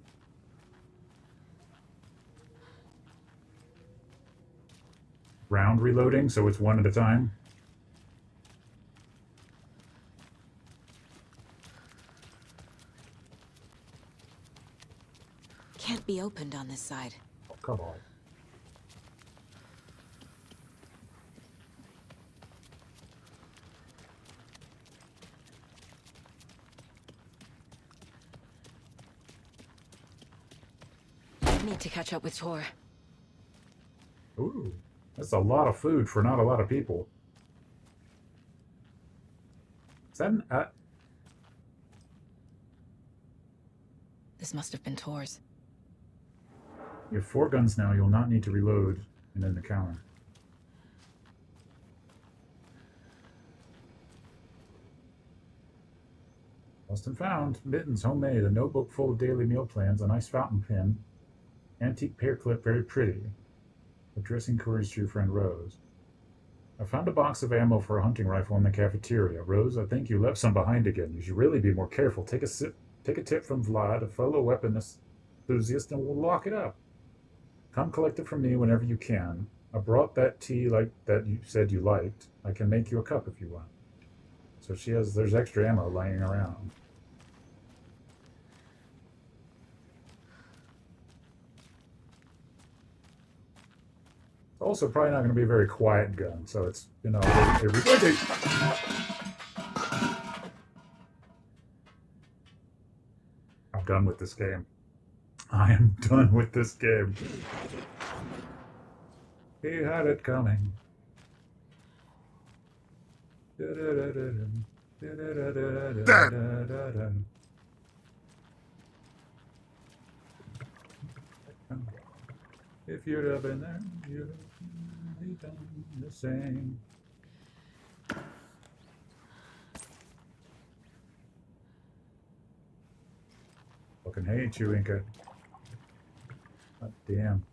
Round reloading, so it's one at a time. Can't be opened on this side. Oh, come on. Need to catch up with Tor. Ooh, that's a lot of food for not a lot of people. Is that an... This must have been Tor's. You have 4 guns now. You'll not need to reload and then the counter. Lost and found. Mittens, homemade. A notebook full of daily meal plans. A nice fountain pen. Antique pear clip, very pretty. Addressing courage to your friend Rose. I found a box of ammo for a hunting rifle in the cafeteria. Rose, I think you left some behind again. You should really be more careful. Take a tip from Vlad, a fellow weapons enthusiast, and we'll lock it up. Come collect it from me whenever you can. I brought that tea like that you said you liked. I can make you a cup if you want. So there's extra ammo lying around. It's also probably not going to be a very quiet gun, so it's, you know, I'm done with this game. I am done with this game. He had it coming. If you'd have been there, you'd have done the same. Fucking hate you, Inca. God damn.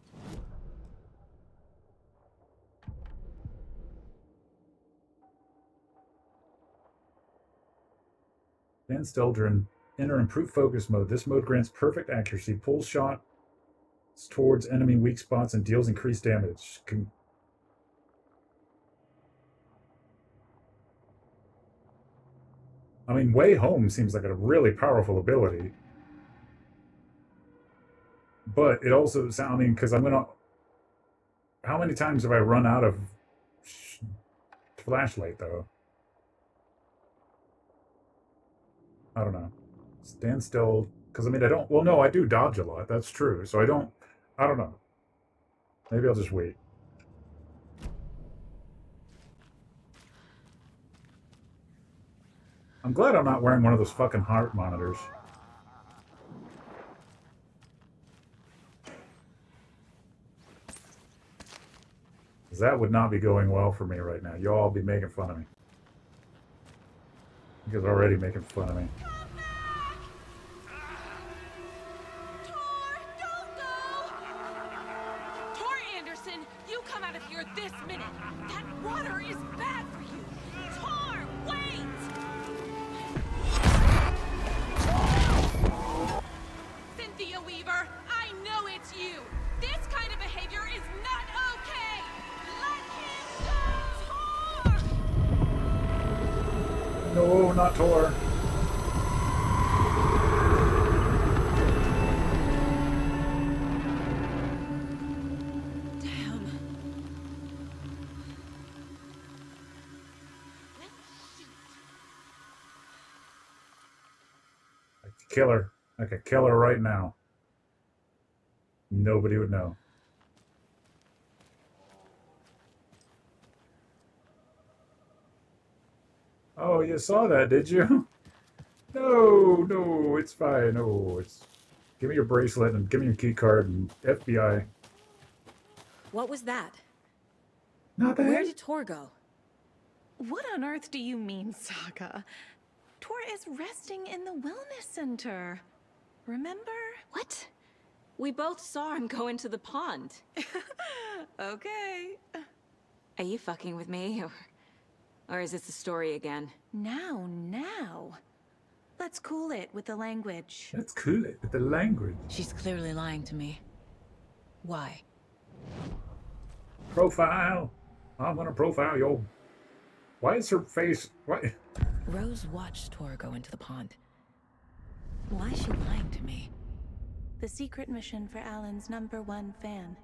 Stand still during enter improved focus mode. This mode grants perfect accuracy, pulls shots towards enemy weak spots, and deals increased damage. I mean, Way Home seems like a really powerful ability. But it also sounds, I mean, because I'm going to... How many times have I run out of flashlight, though? I don't know. Stand still. Because, I mean, I don't... Well, no, I do dodge a lot. That's true. So I don't know. Maybe I'll just wait. I'm glad I'm not wearing one of those fucking heart monitors. Because that would not be going well for me right now. You'll all be making fun of me. You guys are already making fun of me. Tor Anderson, you come out of here this minute. That water is bad for you. Tor, wait! Cynthia Weaver, I know it's you. This kind of behavior is not okay. Let him go, Tor! No, not Tor. Kill her. I could kill her right now. Nobody would know. Oh, you saw that, did you? No, it's fine. Oh, it's Give me your bracelet and give me your key card and FBI. What was that? Nothing. Where did Tor go? What on earth do you mean, Saga? Tor is resting in the wellness center. Remember? What? We both saw him go into the pond. Okay. Are you fucking with me, or is this a story again? Now. Let's cool it with the language. Let's cool it with the language. She's clearly lying to me. Why? Profile. I'm gonna profile yo. Why is her face? What? Rose watched Tor go into the pond. Why is she lying to me? The secret mission for Alan's #1 fan.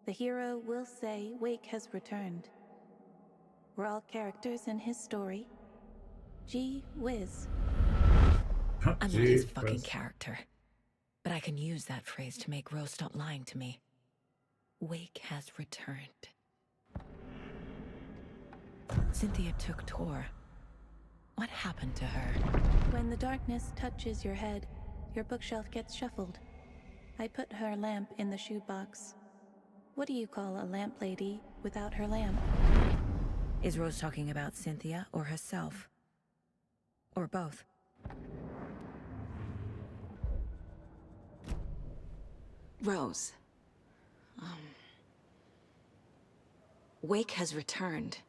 The hero will say Wake has returned. We're all characters in his story. Gee whiz. I'm not his fucking character. But I can use that phrase to make Rose stop lying to me. Wake has returned. Cynthia took Tor. What happened to her? When the darkness touches your head, your bookshelf gets shuffled. I put her lamp in the shoebox. What do you call a lamp lady without her lamp? Is Rose talking about Cynthia or herself? Or both? Rose. Wake has returned.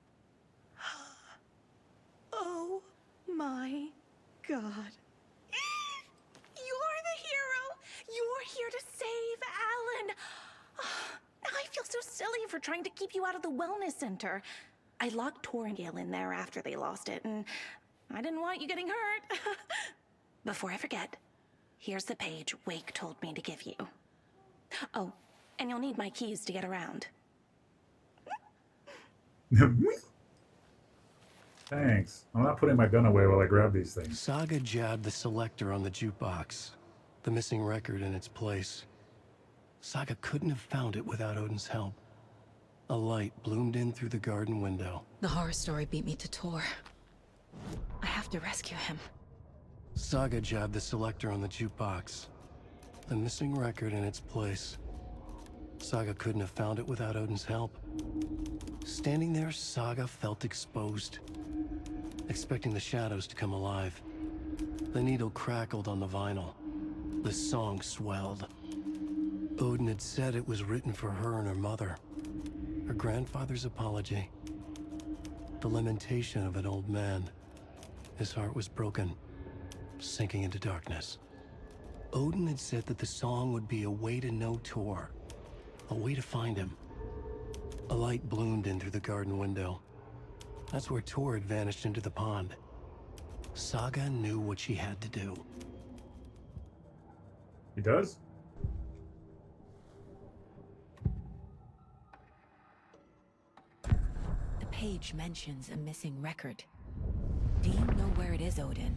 Oh my God. You're the hero! You're here to save Alan! I feel so silly for trying to keep you out of the wellness center. I locked Tor and Gale in there after they lost it, and I didn't want you getting hurt. Before I forget, here's the page Wake told me to give you. Oh, and you'll need my keys to get around. Thanks. I'm not putting my gun away while I grab these things. Saga jabbed the selector on the jukebox, the missing record in its place. Saga couldn't have found it without Odin's help. A light bloomed in through the garden window. The horror story beat me to Tor. I have to rescue him. Saga jabbed the selector on the jukebox, the missing record in its place. Saga couldn't have found it without Odin's help. Standing there, Saga felt exposed, expecting the shadows to come alive. The needle crackled on the vinyl. The song swelled. Odin had said it was written for her and her mother. Her grandfather's apology. The lamentation of an old man. His heart was broken, sinking into darkness. Odin had said that the song would be a way to know Tor, a way to find him. A light bloomed in through the garden window. That's where Tor had vanished into the pond. Saga knew what she had to do. He does? The page mentions a missing record. Do you know where it is, Odin?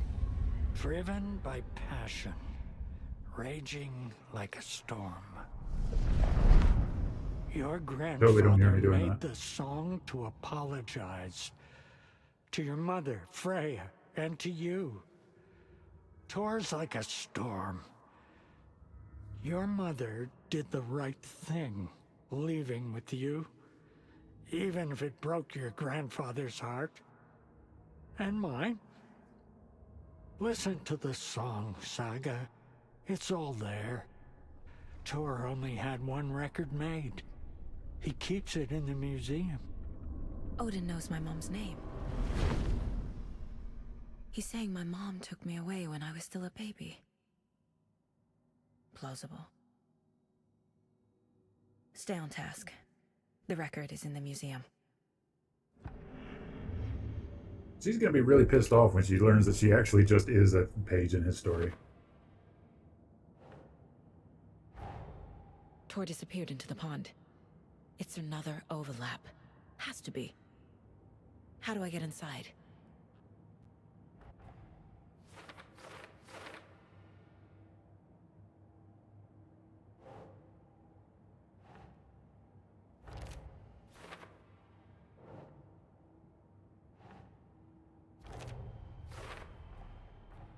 Driven by passion, raging like a storm. Your Totally don't hear grandfather me doing made that. the song to apologize to your mother, Freya, and to you. Tor's like a storm. Your mother did the right thing, leaving with you, even if it broke your grandfather's heart. And mine. Listen to the song, Saga. It's all there. Tor only had one record made. He keeps it in the museum. Odin knows my mom's name. He's saying my mom took me away when I was still a baby. Plausible. Stay on task. The record is in the museum. She's gonna be really pissed off when she learns that she actually just is a page in his story. Tor disappeared into the pond. It's another overlap. Has to be. How do I get inside?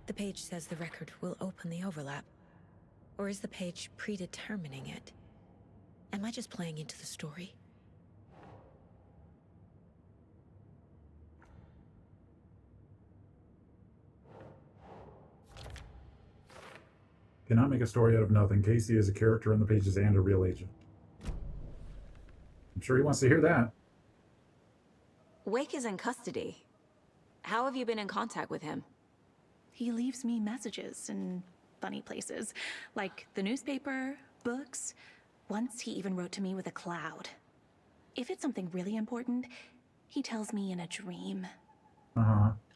The page says the record will open the overlap. Or is the page predetermining it? Am I just playing into the story? Cannot make a story out of nothing. Casey is a character on the pages and a real agent. I'm sure he wants to hear that. Wake is in custody. How have you been in contact with him? He leaves me messages in funny places, like the newspaper, books. Once he even wrote to me with a cloud. If it's something really important, he tells me in a dream.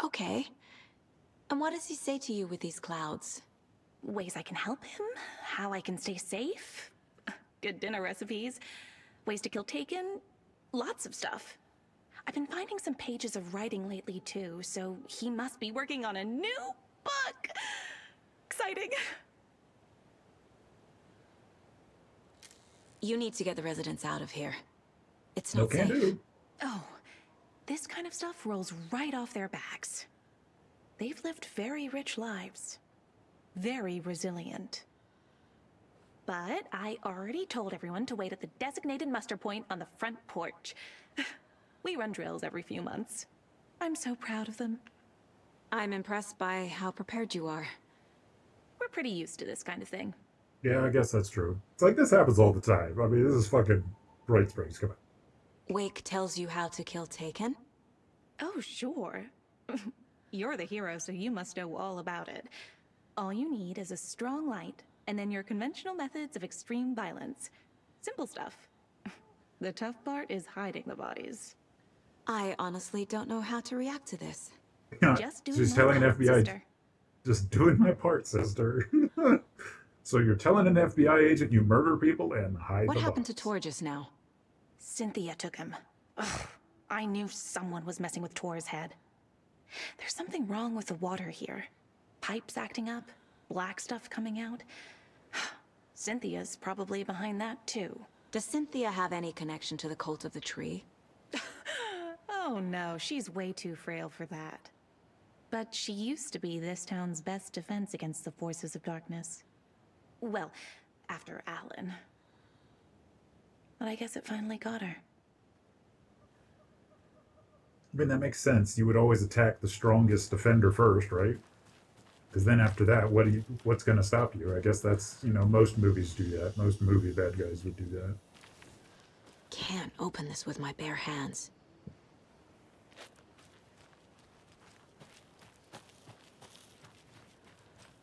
Okay. And what does he say to you with these clouds? Ways I can help him, how I can stay safe, good dinner recipes, ways to kill Taken, lots of stuff. I've been finding some pages of writing lately too, so he must be working on a new book. Exciting. You need to get the residents out of here. It's not can safe. do. Oh, this kind of stuff rolls right off their backs. They've lived very rich lives. Very resilient. But I already told everyone to wait at the designated muster point on the front porch. We run drills every few months. I'm so proud of them. I'm impressed by how prepared you are. We're pretty used to this kind of thing. Yeah, I guess that's true. It's like this happens all the time. I mean, this is fucking Bright Springs. Come on. Wake tells you how to kill Taken? Oh, sure. You're the hero, so you must know all about it. All you need is a strong light, and then your conventional methods of extreme violence. Simple stuff. The tough part is hiding the bodies. I honestly don't know how to react to this. Just doing She's my telling an part, FBI, sister. just doing my part, sister. So you're telling an FBI agent you murder people and hide What the happened bodies. to Tor just now? Cynthia took him. Ugh, I knew someone was messing with Tor's head. There's something wrong with the water here. Pipes acting up, black stuff coming out. Cynthia's probably behind that too. Does Cynthia have any connection to the cult of the tree? Oh no, she's way too frail for that. But she used to be this town's best defense against the forces of darkness. Well, after Alan. But I guess it finally got her. I mean, that makes sense. You would always attack the strongest defender first, right? Because then after that, what's going to stop you? I guess that's, most movies do that. Most movie bad guys would do that. Can't open this with my bare hands.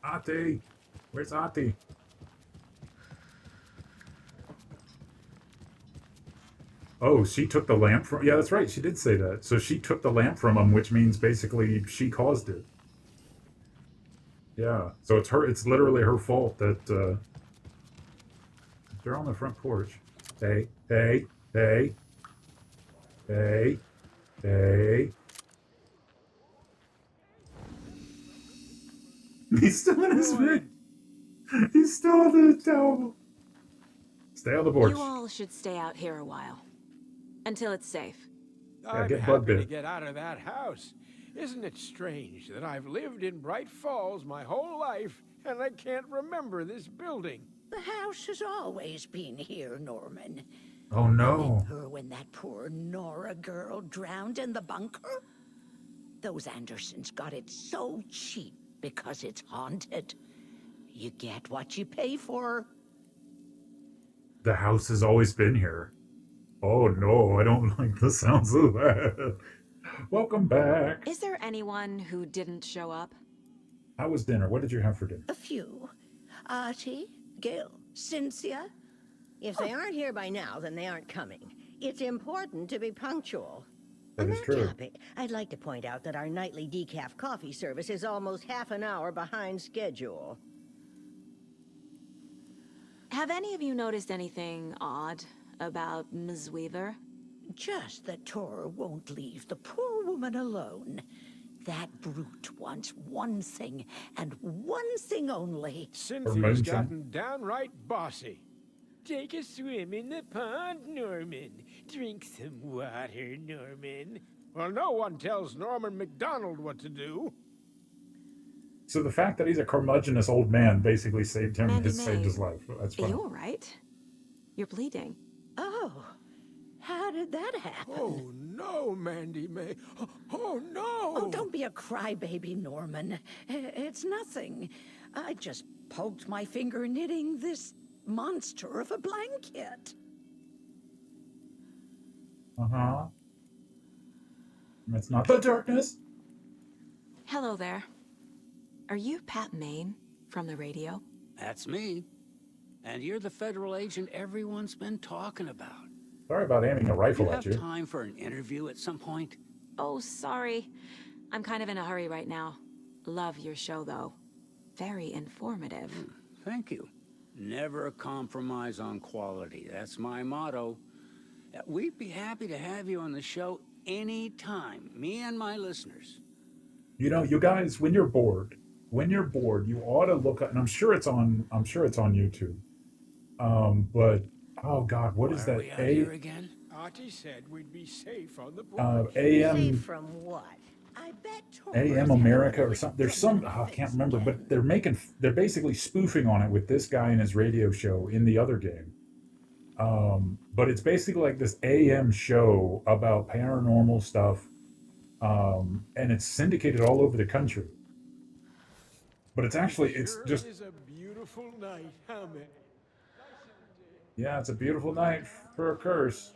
Ati! Where's Ati? Oh, she took the lamp from... Yeah, that's right. She did say that. So she took the lamp from him, which means basically she caused it. Yeah. So it's literally her fault that... They're on the front porch. Hey, hey, hey. Hey, hey. He's still in his bed. He's still on the towel. Stay on the porch. You all should stay out here a while. Until it's safe. I'm get bug happy to bit. get out of that house. Isn't it strange that I've lived in Bright Falls my whole life and I can't remember this building? The house has always been here, Norman. Oh no. Remember when that poor Nora girl drowned in the bunker? Those Andersons got it so cheap because it's haunted. You get what you pay for. The house has always been here. Oh no, I don't like the sounds of that. Welcome back. Is there anyone who didn't show up? How was dinner? What did you have for dinner? A few. Artie, Gil, Cynthia. If they aren't here by now, then they aren't coming. It's important to be punctual. That On is that true. topic, I'd like to point out that our nightly decaf coffee service is almost half an hour behind schedule. Have any of you noticed anything odd about Ms. Weaver? Just that Tor won't leave the poor woman alone. That brute wants one thing, and one thing only. Cynthia's gotten downright bossy. Take a swim in the pond, Norman. Drink some water, Norman. Well, no one tells Norman MacDonald what to do. So the fact that he's a curmudgeonous old man basically saved him. Saved his life. That's Are funny. you all right? You're bleeding. Oh, how did that happen? Oh, no, Mandy May. Oh, no. Oh, don't be a crybaby, Norman. It's nothing. I just poked my finger knitting this monster of a blanket. Uh-huh. It's not the darkness. Hello there. Are you Pat Maine from the radio? That's me. And you're the federal agent everyone's been talking about. Sorry about aiming a rifle at You you. have time for an interview at some point? Oh, sorry. I'm kind of in a hurry right now. Love your show, though. Very informative. Thank you. Never compromise on quality. That's my motto. We'd be happy to have you on the show anytime. Me and my listeners. You know, you guys, when you're bored, you ought to look up, and I'm sure it's on YouTube. But oh God, what is that? we out here again? Artie said we'd be safe on the porch. AM Safe from what? I bet AM America or something. There's some I can't remember, but they're basically spoofing on it with this guy and his radio show in the other game. But it's basically like this AM show about paranormal stuff, and it's syndicated all over the country. But it's actually it's just Is a beautiful night, huh, man? yeah, it's a beautiful night for a curse.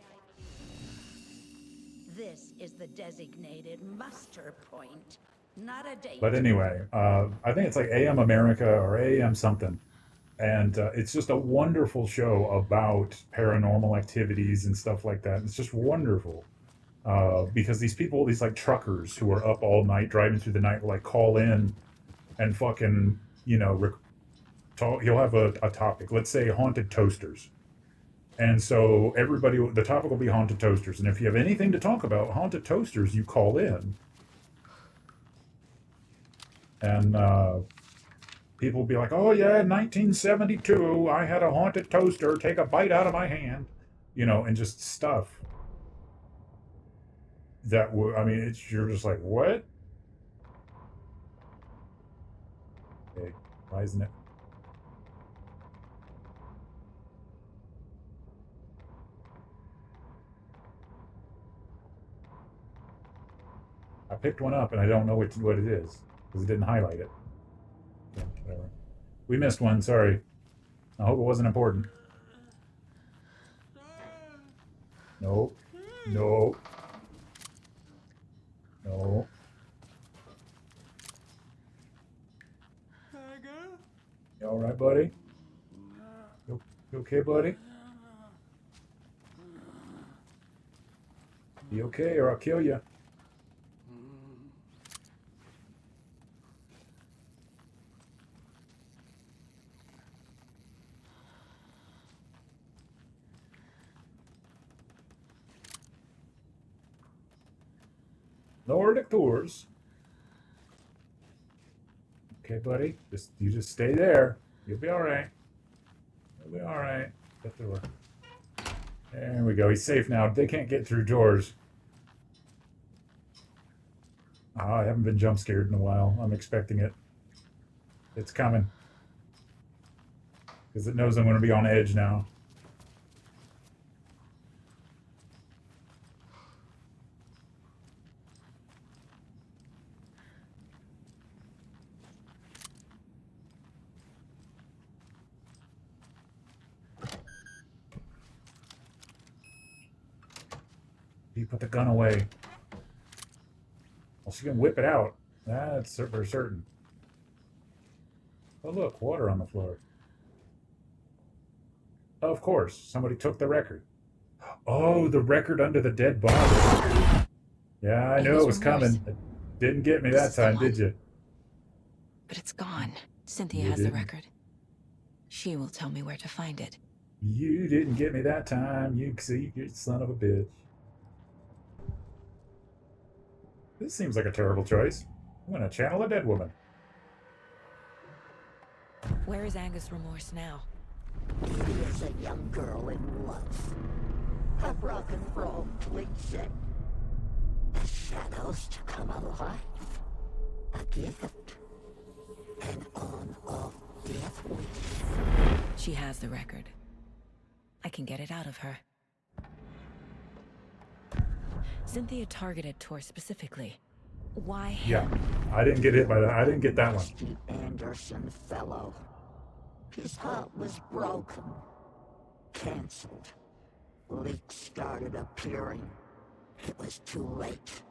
This is the designated muster point, not a date. But anyway, I think it's like AM America or AM something. And it's just a wonderful show about paranormal activities and stuff like that. It's just wonderful. Because these people, these like truckers who are up all night driving through the night, will like call in and fucking, you know, he'll have a topic. Let's say haunted toasters. And so the topic will be haunted toasters. And if you have anything to talk about haunted toasters, you call in. And people will be like, oh yeah, 1972, I had a haunted toaster take a bite out of my hand. You know, and just stuff. You're just like, what? Okay, why isn't it? I picked one up and I don't know what it is because it didn't highlight it. Yeah, whatever. We missed one, sorry. I hope it wasn't important. Nope. Nope. No. You all right, buddy? You okay, buddy? You okay, or I'll kill you. Nordic tours. Okay, buddy. You just stay there. You'll be all right. You'll be all right. Shut the door. There we go. He's safe now. They can't get through doors. I haven't been jump scared in a while. I'm expecting it. It's coming. Because it knows I'm going to be on edge now. You put the gun away. Well, she can whip it out. That's for certain. Oh, look, water on the floor. Of course, somebody took the record. Oh, the record under the dead body. Yeah, I knew it was coming. It didn't get me that time, did you? But it's gone. Cynthia has the record. She will tell me where to find it. You didn't get me that time, you son of a bitch. This seems like a terrible choice. I'm gonna channel a dead woman. Where is Angus' remorse now? He is a young girl in love. A rock and roll bleaching. The shadows to come alive. A gift. and on of death wish. She has the record. I can get it out of her. Cynthia targeted Tor specifically. Why him? Yeah, I didn't get hit by that. I didn't get that one. The Anderson fellow. His heart was broken. Cancelled. Leaks started appearing. It was too late.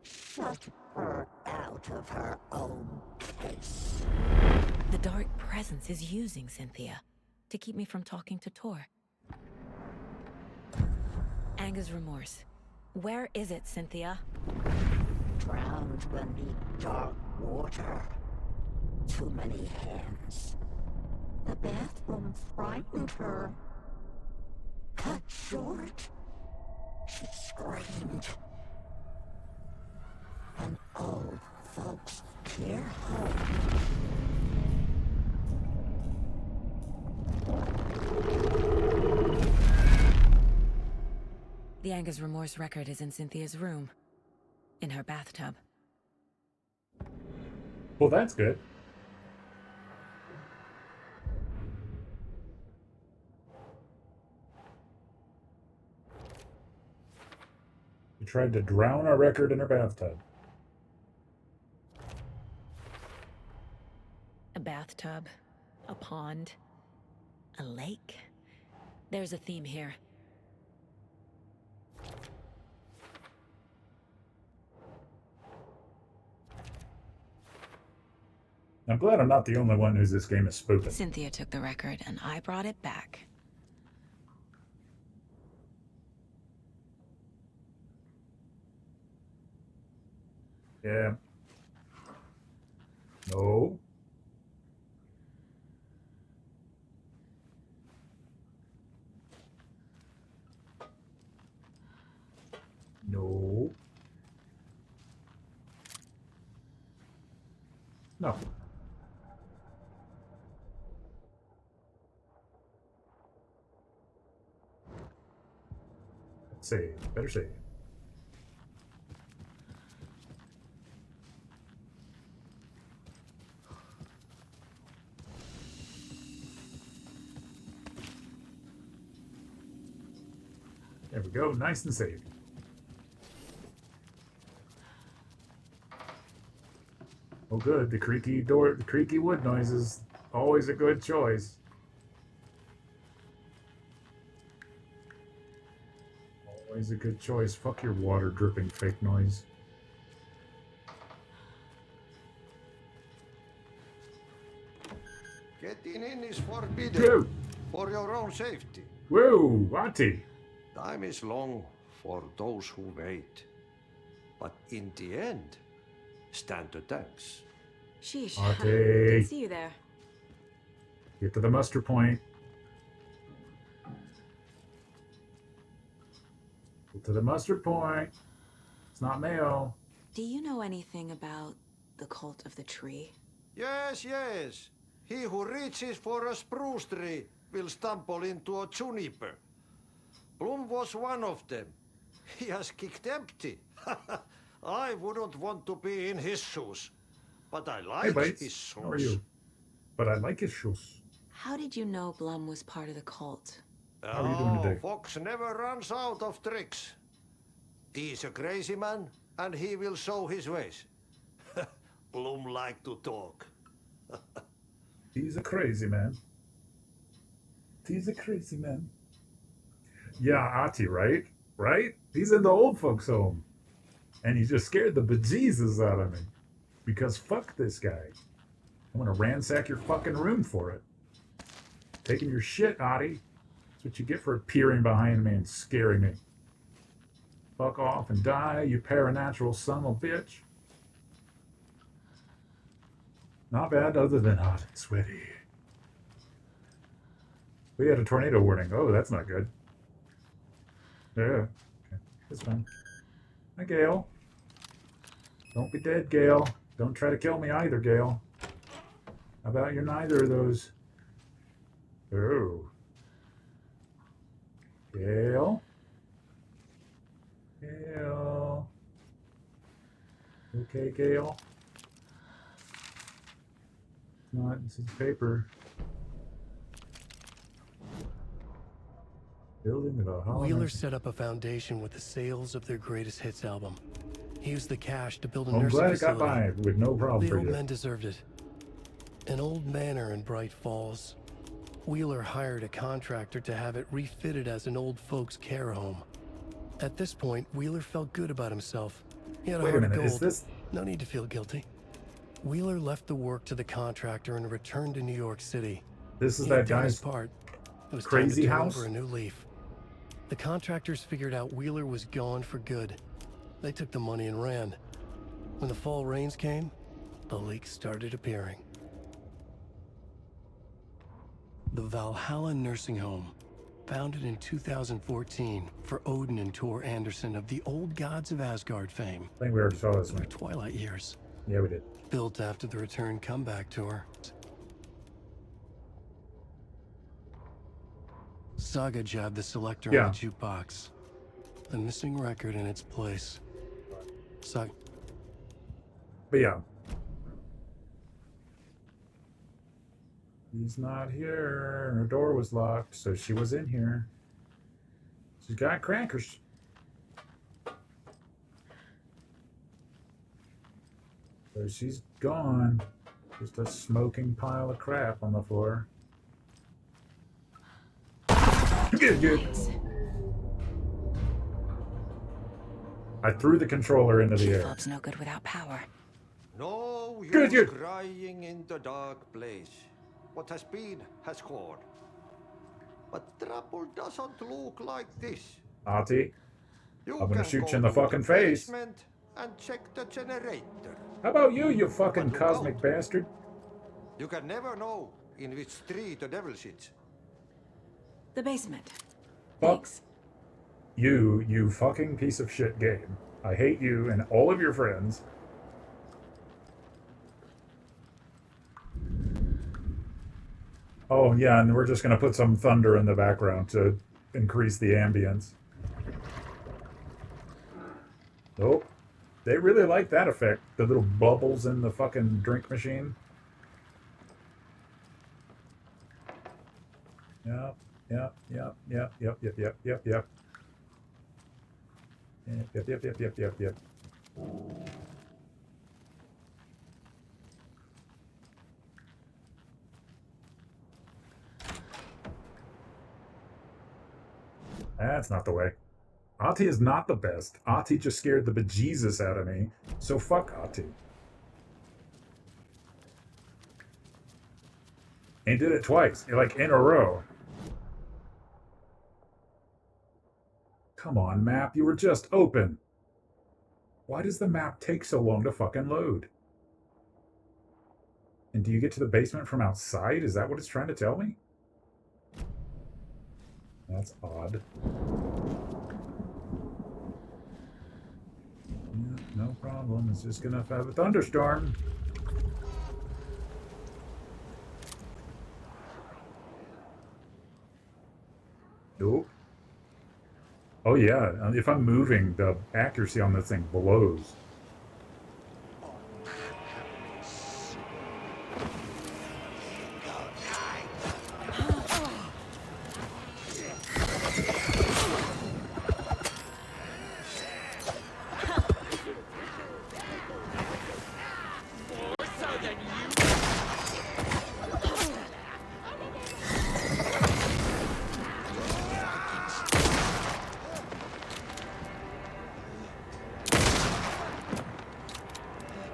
Shut her out of her own case. The dark presence is using Cynthia to keep me from talking to Tor. Anger's remorse. Where is it, Cynthia? Drowned beneath dark water. Too many hands. The bathroom frightened her. Cut short. She screamed. An old folks care home. The Anger's remorse record is in Cynthia's room. In her bathtub. Well, that's good. You tried to drown our record in her bathtub. A bathtub. A pond. A lake. There's a theme here. I'm glad I'm not the only one whose this game is spoofing. Cynthia took the record, and I brought it back. Yeah. No. No. No. Save. Better save. There we go. Nice and safe. Oh, good. The creaky door, the creaky wood noise is always a good choice. Always a good choice. Fuck your water dripping fake noise. Getting in is forbidden. Whoa. For your own safety. Whoa, Auntie. Time is long for those who wait. But in the end, stand the thanks. Sheesh. Auntie. Didn't see you there. Get to the muster point. Get to the mustard point. It's not mayo. Do you know anything about the cult of the tree? Yes, yes. He who reaches for a spruce tree will stumble into a juniper. Bloom was one of them. He has kicked empty. I wouldn't want to be in his shoes. But I like Hey, Bites. his shoes. How are you? But I like his shoes. How did you know Blum was part of the cult? How are you doing today? Fox never runs out of tricks. He's a crazy man, and he will show his ways. Bloom like to talk. He's a crazy man. He's a crazy man. Yeah, Ati, right? Right? He's in the old folks' home. And he just scared the bejesus out of me. Because fuck this guy. I'm gonna ransack your fucking room for it. Taking your shit, Ati. That's what you get for peering behind me and scaring me. Fuck off and die, you paranatural son of a bitch. Not bad other than hot and sweaty. We had a tornado warning. Oh, that's not good. Yeah. Okay. It's fine. Hi, Gale. Don't be dead, Gale. Don't try to kill me either, Gale. How about you're neither of those? Oh. Gale? Gale? Okay, Gale? not. This is paper. Building of a Wheeler set up a foundation with the sales of their greatest hits album. He used the cash to build a I'm nursing glad it got facility. by with no problem The for old you. men deserved it. An old manor in Bright Falls. Wheeler hired a contractor to have it refitted as an old folks' care home. At this point, Wheeler felt good about himself. He had a Wait a heart of minute, is gold. this... No need to feel guilty. Wheeler left the work to the contractor and returned to New York City. This is He that had done his guy's part. It was crazy time to turn house? over a new leaf. The contractors figured out Wheeler was gone for good. They took the money and ran. When the fall rains came, the leaks started appearing. The Valhalla Nursing Home, founded in 2014 for Odin and Tor Anderson of the Old Gods of Asgard fame. I think we already saw this Their one. Twilight years. Yeah, we did. Built after the Return Comeback Tour. Saga jabbed the selector Yeah. on the jukebox. The missing record in its place. Saga. But yeah. He's not here. Her door was locked, so she was in here. She's got crackers. So she's gone. Just a smoking pile of crap on the floor. Good. I threw the controller into the air. Fob's no good without power. No Good, use good. crying in the dark place. What has been has gone. But trouble doesn't look like this. Artie, You I'm gonna can shoot go you in the to fucking face. basement and check the generator. How about you, you fucking cosmic bastard? You can never know in which tree the devil sits. The basement. Fuck you fucking piece of shit game. I hate you and all of your friends. Oh, yeah, and we're just going to put some thunder in the background to increase the ambience. Nope. They really like that effect. The little bubbles in the fucking drink machine. Yep, yep, yep, yep, yep, yep, yep, yep, yep. Yep, yep, yep, yep, yep, yep. That's not the way. Ahti is not the best. Ahti just scared the bejesus out of me. So fuck Ahti. And did it twice, like in a row. Come on, map. You were just open. Why does the map take so long to fucking load? And do you get to the basement from outside? Is that what it's trying to tell me? That's odd. Yeah, no problem. It's just gonna have a thunderstorm. Nope. Oh yeah, if I'm moving, the accuracy on this thing blows.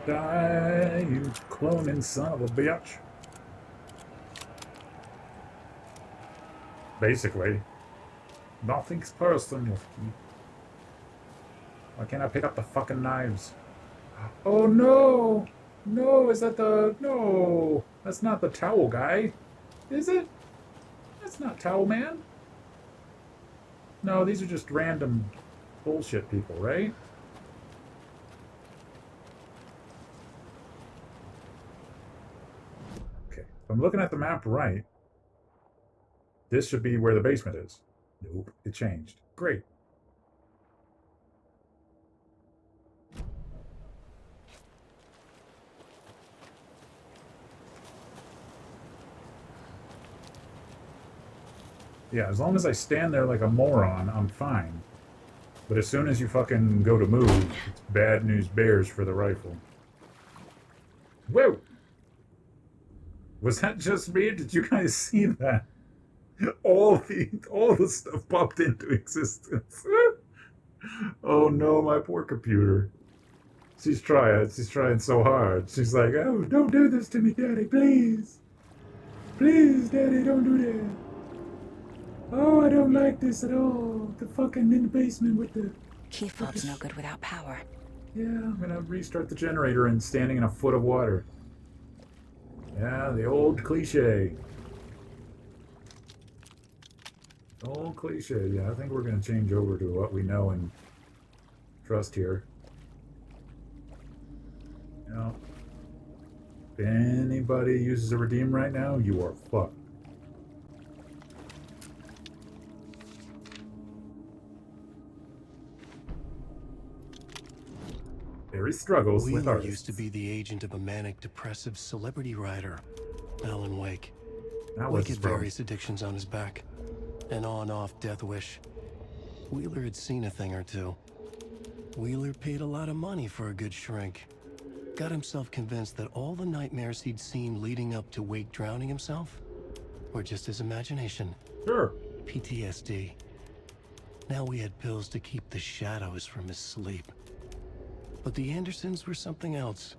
Die, you cloning son of a bitch. Basically. Nothing's personal. Why can't I pick up the fucking knives? Oh no! No, is that the... No! That's not the towel guy. Is it? That's not Towel Man. No, these are just random bullshit people, right? Okay, if I'm looking at the map right, this should be where the basement is. Nope, it changed. Great. Yeah, as long as I stand there like a moron, I'm fine. But as soon as you fucking go to move, it's bad news bears for the rifle. Whoa! Was that just me? Did you guys see that? All the stuff popped into existence. Oh no, my poor computer. She's trying so hard. She's like, oh, don't do this to me, Daddy, please. Please, Daddy, don't do that. Oh, I don't like this at all. The fucking in the basement with the... Key fob's no good without power. Yeah, I'm gonna restart the generator and standing in a foot of water. Yeah, the old cliche. Old cliche, yeah. I think we're gonna change over to what we know and trust here. You know, if anybody uses a redeem right now, you are fucked. There is struggles with Wheeler artists. used to be the agent of a manic-depressive celebrity writer, Alan Wake. That was Wake had his problem. various addictions on his back. An on-off death wish. Wheeler had seen a thing or two. Wheeler paid a lot of money for a good shrink. Got himself convinced that all the nightmares he'd seen leading up to Wake drowning himself were just his imagination. Sure. PTSD. Now we had pills to keep the shadows from his sleep. But the Andersons were something else.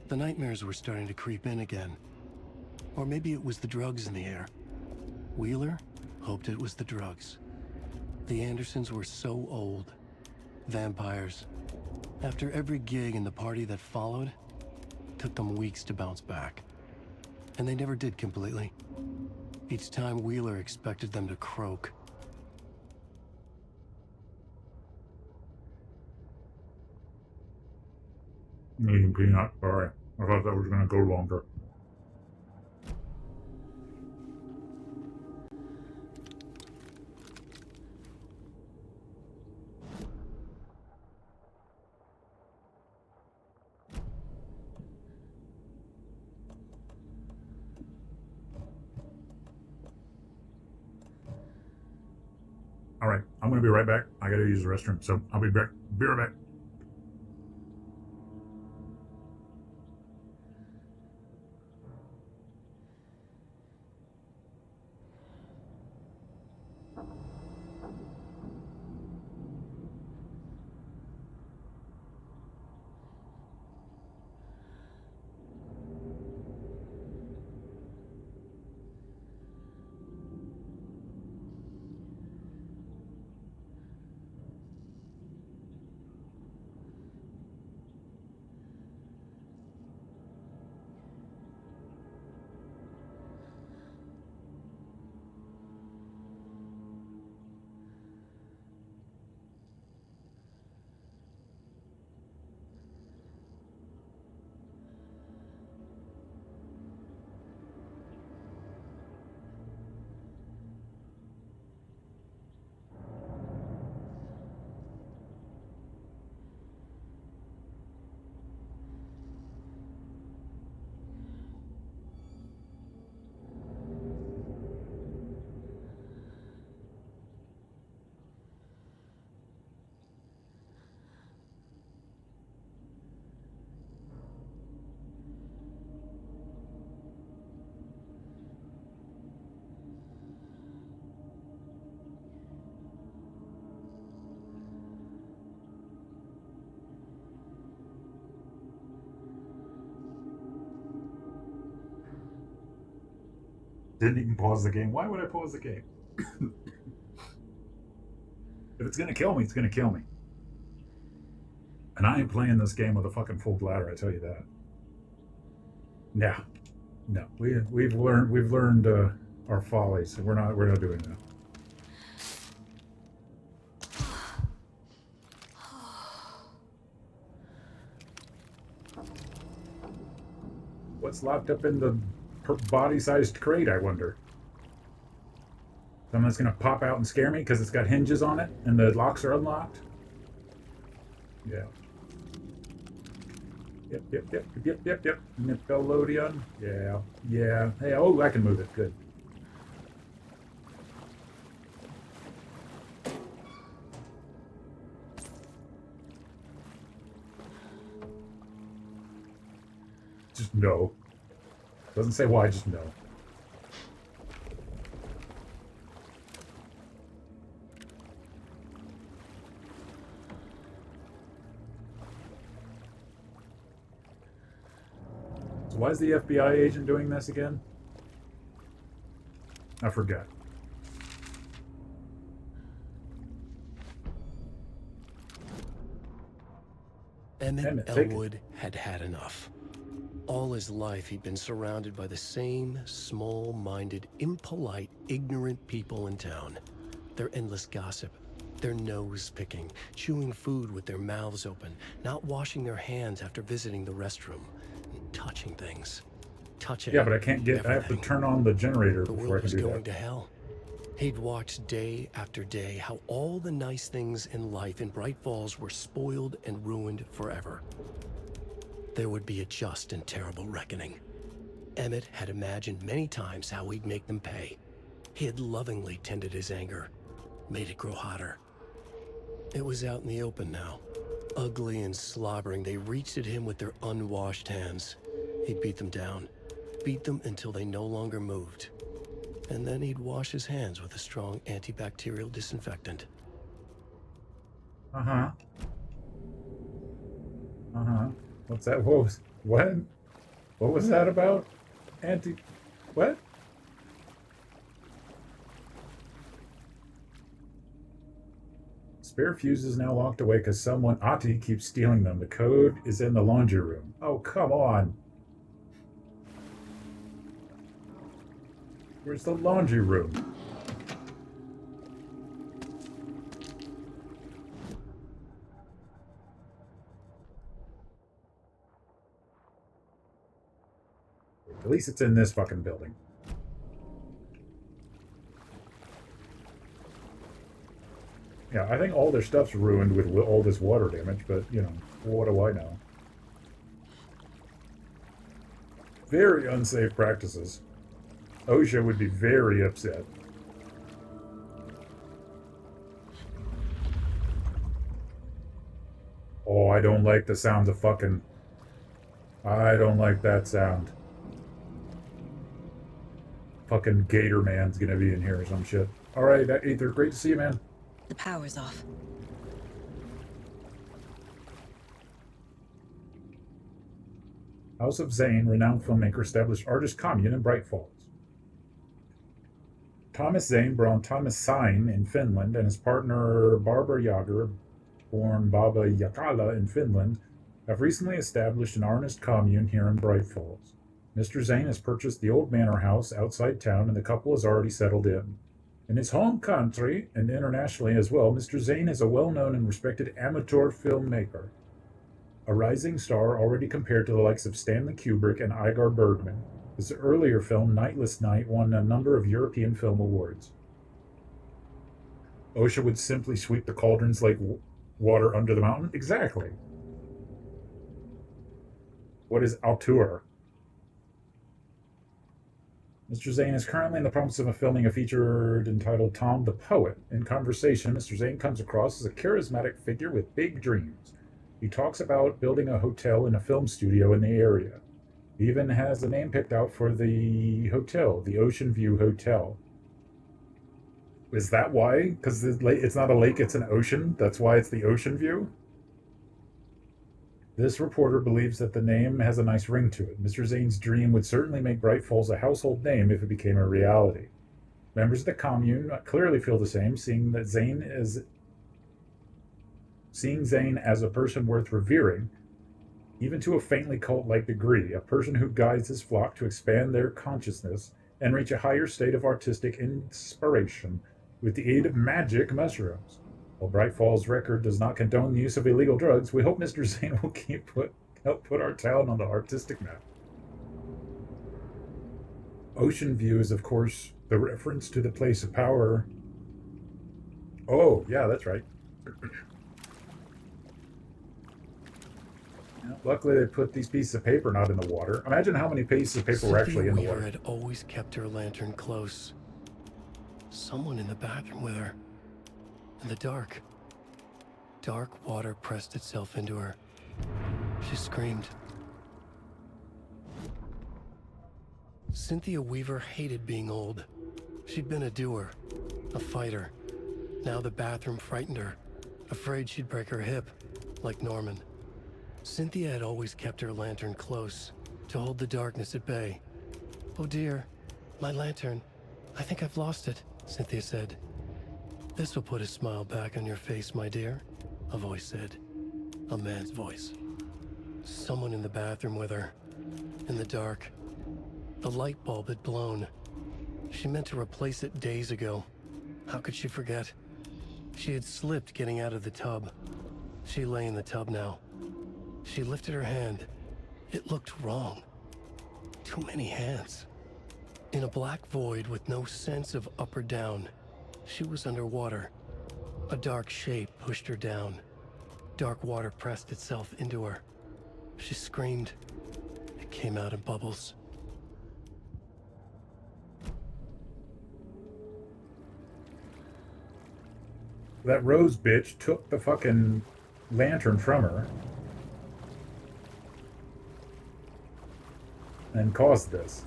The nightmares were starting to creep in again. Or maybe it was the drugs in the air. Wheeler hoped it was the drugs. The Andersons were so old. Vampires. After every gig and the party that followed, it took them weeks to bounce back. And they never did completely. Each time Wheeler expected them to croak. Eating peanut, sorry. I thought that was gonna go longer. Alright, I'm gonna be right back. I gotta use the restroom, so I'll be back. Be right back. Didn't even pause the game. Why would I pause the game? If it's gonna kill me, it's gonna kill me. And I ain't playing this game with a fucking full bladder, I tell you that. No. We've learned our follies, and we're not doing that. What's locked up in the body-sized crate, I wonder? Something that's gonna pop out and scare me because it's got hinges on it and the locks are unlocked? Yeah. Yep. Nickelodeon. Yeah. Hey, oh, I can move it. Good. Just no. Doesn't say why, just no. So why is the FBI agent doing this again? I forget. Emmett Elwood had had enough. All his life, he'd been surrounded by the same small-minded, impolite, ignorant people in town. Their endless gossip, their nose-picking, chewing food with their mouths open, not washing their hands after visiting the restroom, and touching things. Yeah, but I can't get. I have to turn on the generator The before I world can was do going that. to hell. He'd watched day after day how all the nice things in life in Bright Falls were spoiled and ruined forever. There would be a just and terrible reckoning. Emmett had imagined many times how he'd make them pay. He had lovingly tended his anger, made it grow hotter. It was out in the open now. Ugly and slobbering, they reached at him with their unwashed hands. He'd beat them down, beat them until they no longer moved. And then he'd wash his hands with a strong antibacterial disinfectant. Uh-huh. Uh-huh. What's that? What was that about? What? Spare fuse is now locked away because someone, Ati, keeps stealing them. The code is in the laundry room. Oh, come on. Where's the laundry room? At least it's in this fucking building. Yeah, I think all their stuff's ruined with all this water damage, but, you know, what do I know? Very unsafe practices. OSHA would be very upset. Oh, I don't like the sound of fucking... I don't like that sound. Fucking Gator Man's gonna be in here or some shit. Alright, Aether, great to see you, man. The power's off. House of Zane, renowned filmmaker, established artist commune in Bright Falls. Thomas Zane, born Thomas Sain in Finland, and his partner Barbara Jager, born Baba Jakala in Finland, have recently established an artist commune here in Bright Falls. Mr. Zane has purchased the old manor house outside town, and the couple has already settled in. In his home country, and internationally as well, Mr. Zane is a well-known and respected amateur filmmaker. A rising star already compared to the likes of Stanley Kubrick and Igor Bergman. His earlier film, Nightless Night, won a number of European film awards. OSHA would simply sweep the cauldrons like water under the mountain? Exactly. What is auteur? Mr. Zane is currently in the process of filming a feature entitled Tom the Poet. In conversation, Mr. Zane comes across as a charismatic figure with big dreams. He talks about building a hotel and a film studio in the area. He even has a name picked out for the hotel, the Ocean View Hotel. Is that why? Because it's not a lake, it's an ocean? That's why it's the Ocean View? This reporter believes that the name has a nice ring to it. Mr. Zane's dream would certainly make Bright Falls a household name if it became a reality. Members of the commune clearly feel the same, seeing Zane as a person worth revering, even to a faintly cult-like degree, a person who guides his flock to expand their consciousness and reach a higher state of artistic inspiration with the aid of magic mushrooms. While Bright Falls' record does not condone the use of illegal drugs, we hope Mr. Zane will help put our town on the artistic map. Ocean View is, of course, the reference to the place of power. Oh, yeah, that's right. Luckily, they put these pieces of paper not in the water. Imagine how many pieces of paper were actually in the water. Cynthia Weaver had always kept her lantern close. Someone in the bathroom with her. In the dark. Dark water pressed itself into her. She screamed. Cynthia Weaver hated being old. She'd been a doer, a fighter. Now the bathroom frightened her, afraid she'd break her hip, like Norman. Cynthia had always kept her lantern close, to hold the darkness at bay. "Oh dear, my lantern. I think I've lost it," Cynthia said. "This will put a smile back on your face, my dear," a voice said. A man's voice. Someone in the bathroom with her. In the dark. The light bulb had blown. She meant to replace it days ago. How could she forget? She had slipped getting out of the tub. She lay in the tub now. She lifted her hand. It looked wrong. Too many hands. In a black void with no sense of up or down, she was underwater. A dark shape pushed her down. Dark water pressed itself into her. She screamed. It came out in bubbles. That Rose bitch took the fucking lantern from her and caused this.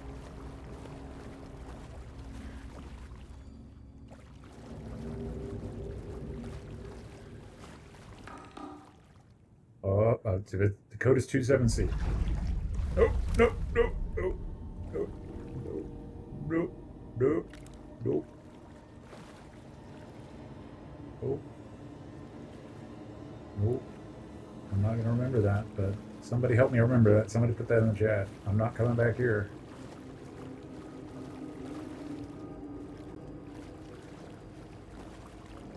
The code is 27C. Nope, nope, nope, nope, nope, nope, nope, nope, nope. Nope. Nope. I'm not gonna remember that, but somebody help me remember that. Somebody put that in the chat. I'm not coming back here.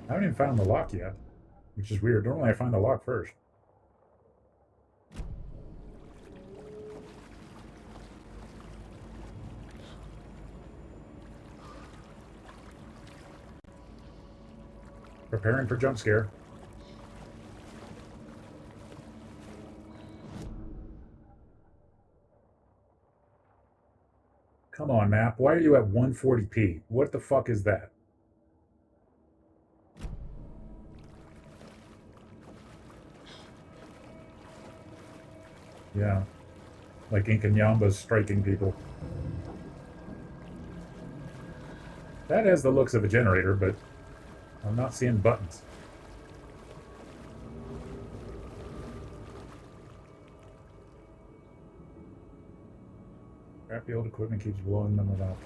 I haven't even found the lock yet, which is weird. Normally I find the lock first. Preparing for jump scare. Come on, map. Why are you at 140p? What the fuck is that? Yeah. Like Inkanyamba's striking people. That has the looks of a generator, but I'm not seeing buttons. Crappy old equipment keeps blowing them about.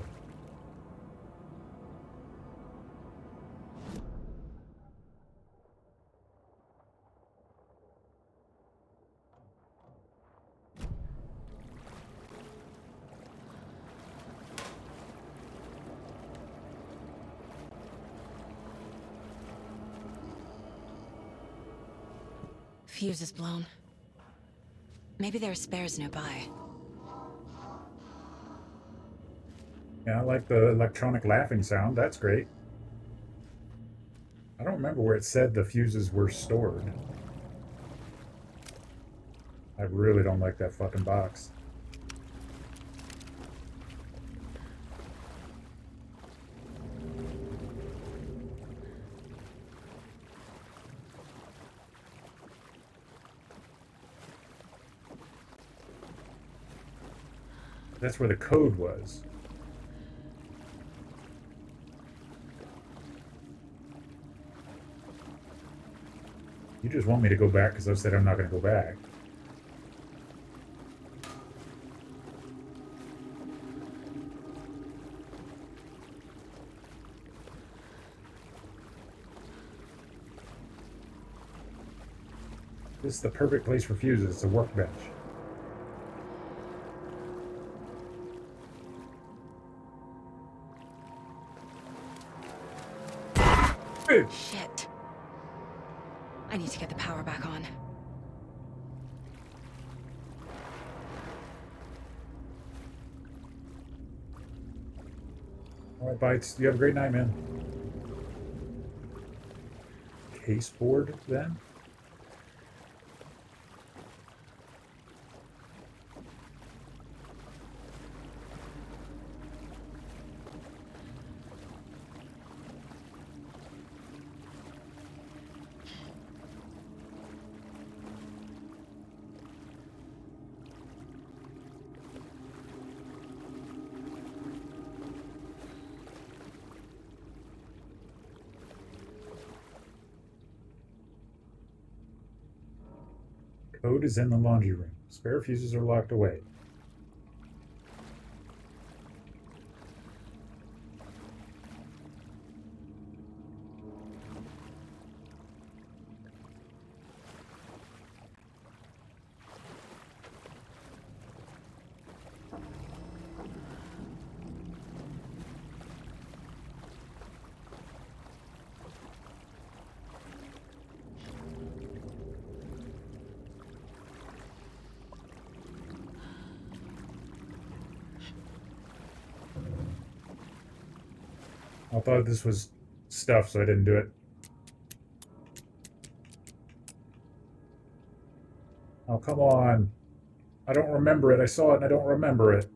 Fuse is blown. Maybe there are spares nearby. Yeah, I like the electronic laughing sound. That's great. I don't remember where it said the fuses were stored. I really don't like that fucking box. That's where the code was. You just want me to go back because I've said I'm not going to go back. This is the perfect place for fuses. It's a workbench. Shit. I need to get the power back on. All right, Bites. You have a great night, man. Case board, then? Code is in the laundry room. Spare fuses are locked away. I thought this was stuff, so I didn't do it. Oh, come on. I don't remember it. I saw it and I don't remember it.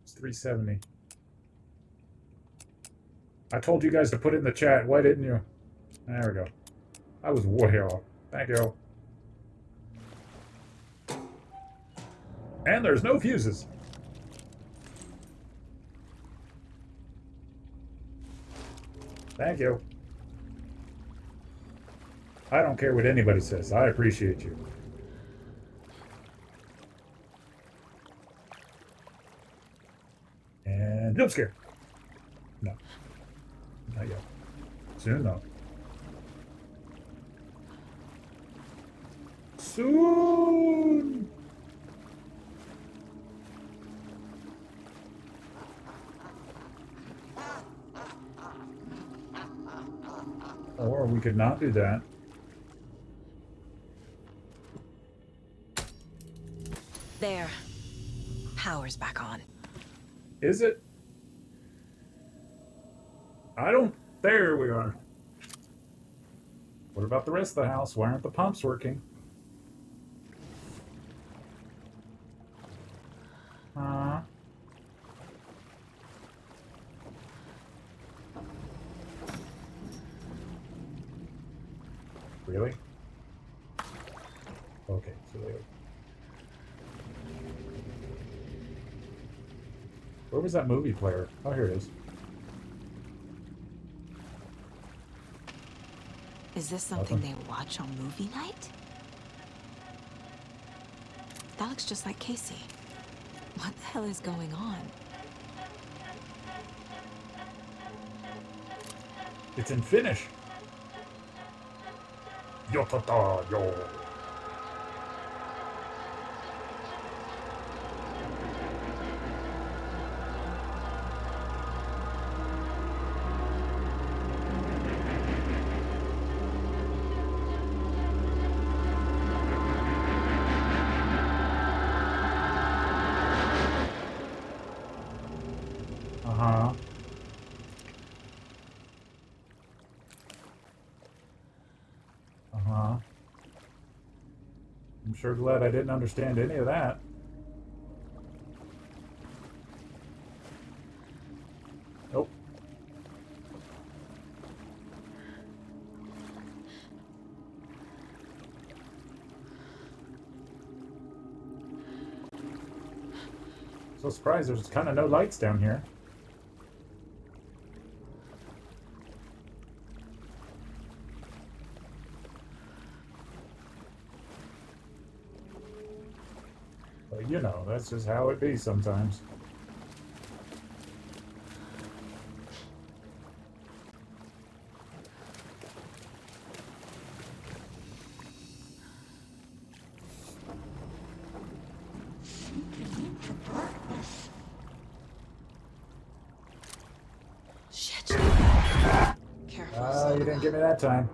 It's 370. I told you guys to put it in the chat. Why didn't you? There we go. I was way off. Thank you. And there's no fuses. Thank you. I don't care what anybody says. I appreciate you. And jump scare. No. Not yet. Soon though. Soon. Or we could not do that. There. Power's back on. Is it? I don't... There we are. What about the rest of the house? Why aren't the pumps working? Really? Okay, so they... Where was that movie player? Oh, here it is. Is this something they watch on movie night? That looks just like Casey. What the hell is going on? It's in Finnish. Yotata yo. I'm sure glad I didn't understand any of that. Nope. So surprised there's kind of no lights down here. But you know, that's just how it be sometimes. Shit. Careful. You didn't give me that time.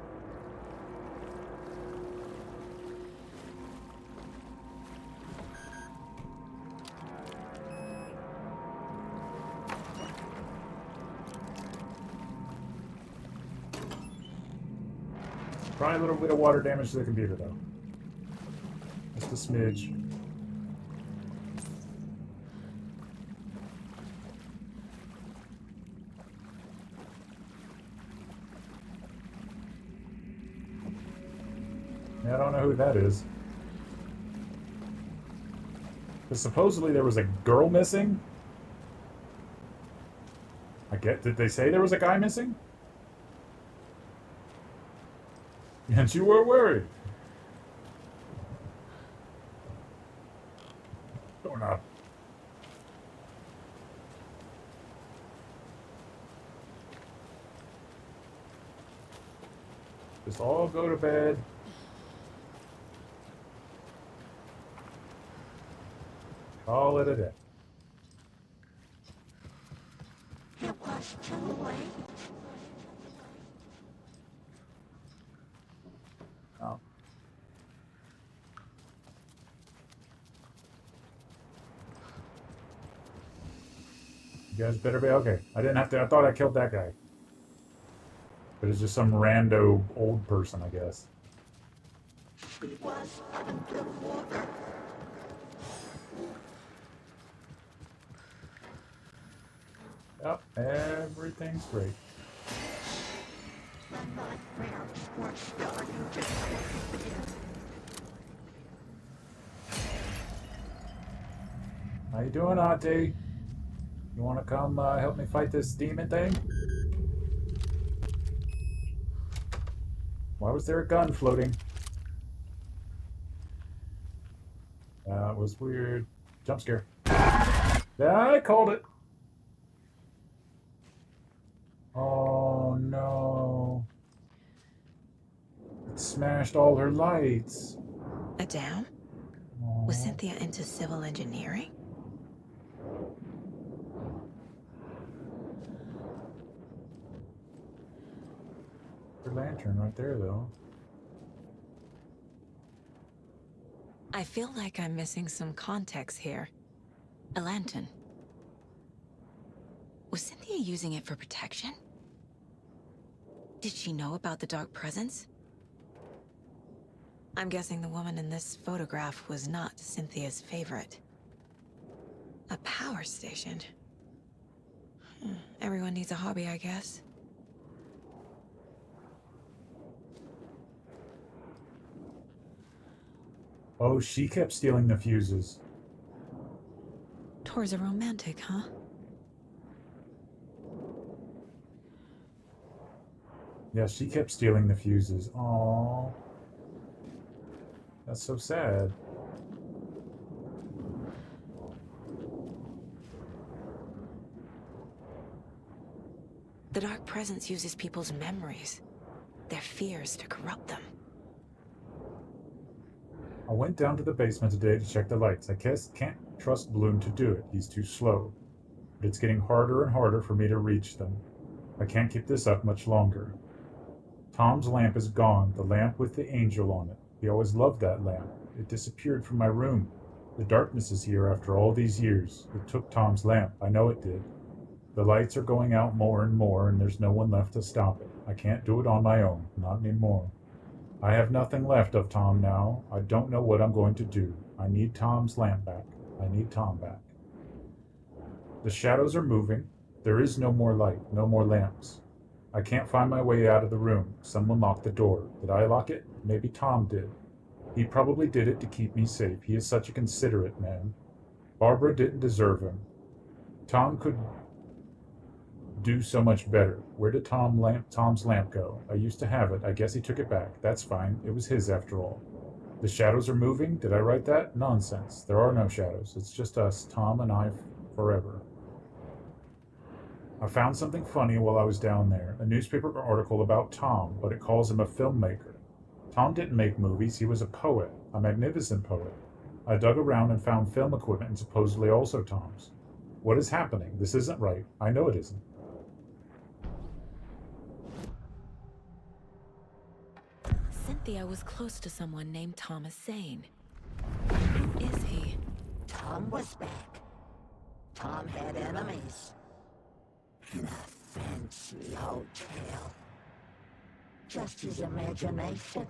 Probably a little bit of water damage to the computer, though. Just a smidge. Yeah, I don't know who that is. But supposedly there was a girl missing? Did they say there was a guy missing? And you were worried. Doorknob. Just all go to bed. Call it a day. It was too late. Oh. You guys better be okay. I didn't have to. I thought I killed that guy. But it's just some rando old person, I guess. It was underwater. Yep, everything's great. The nightmares were starting to creep in. How you doing, Auntie? You want to come help me fight this demon thing? Why was there a gun floating? That was weird. Jump scare. Yeah, I called it. Oh no. It smashed all her lights. A dam? Was Cynthia into civil engineering? Her lantern right there, though. I feel like I'm missing some context here. A lantern. Was Cynthia using it for protection? Did she know about the dark presence? I'm guessing the woman in this photograph was not Cynthia's favorite. A power station. Everyone needs a hobby, I guess. Oh, she kept stealing the fuses. Tor's a romantic, huh? Yeah, she kept stealing the fuses. Aww. That's so sad. The dark presence uses people's memories, their fears to corrupt them. I went down to the basement today to check the lights. I can't trust Bloom to do it. He's too slow. But it's getting harder and harder for me to reach them. I can't keep this up much longer. Tom's lamp is gone, the lamp with the angel on it. He always loved that lamp. It disappeared from my room. The darkness is here after all these years. It took Tom's lamp. I know it did. The lights are going out more and more, and there's no one left to stop it. I can't do it on my own. Not anymore. I have nothing left of Tom now. I don't know what I'm going to do. I need Tom's lamp back. I need Tom back. The shadows are moving. There is no more light, no more lamps. I can't find my way out of the room. Someone locked the door. Did I lock it? Maybe Tom did. He probably did it to keep me safe. He is such a considerate man. Barbara didn't deserve him. Tom could do so much better. Where did Tom's lamp go? I used to have it. I guess he took it back. That's fine. It was his after all. The shadows are moving? Did I write that? Nonsense. There are no shadows. It's just us, Tom and I, forever. I found something funny while I was down there. A newspaper article about Tom, but it calls him a filmmaker. Tom didn't make movies. He was a poet. A magnificent poet. I dug around and found film equipment and supposedly also Tom's. What is happening? This isn't right. I know it isn't. Cynthia was close to someone named Thomas Zane. Who is he? Tom was back. Tom had enemies. In a fancy hotel. Just his imagination.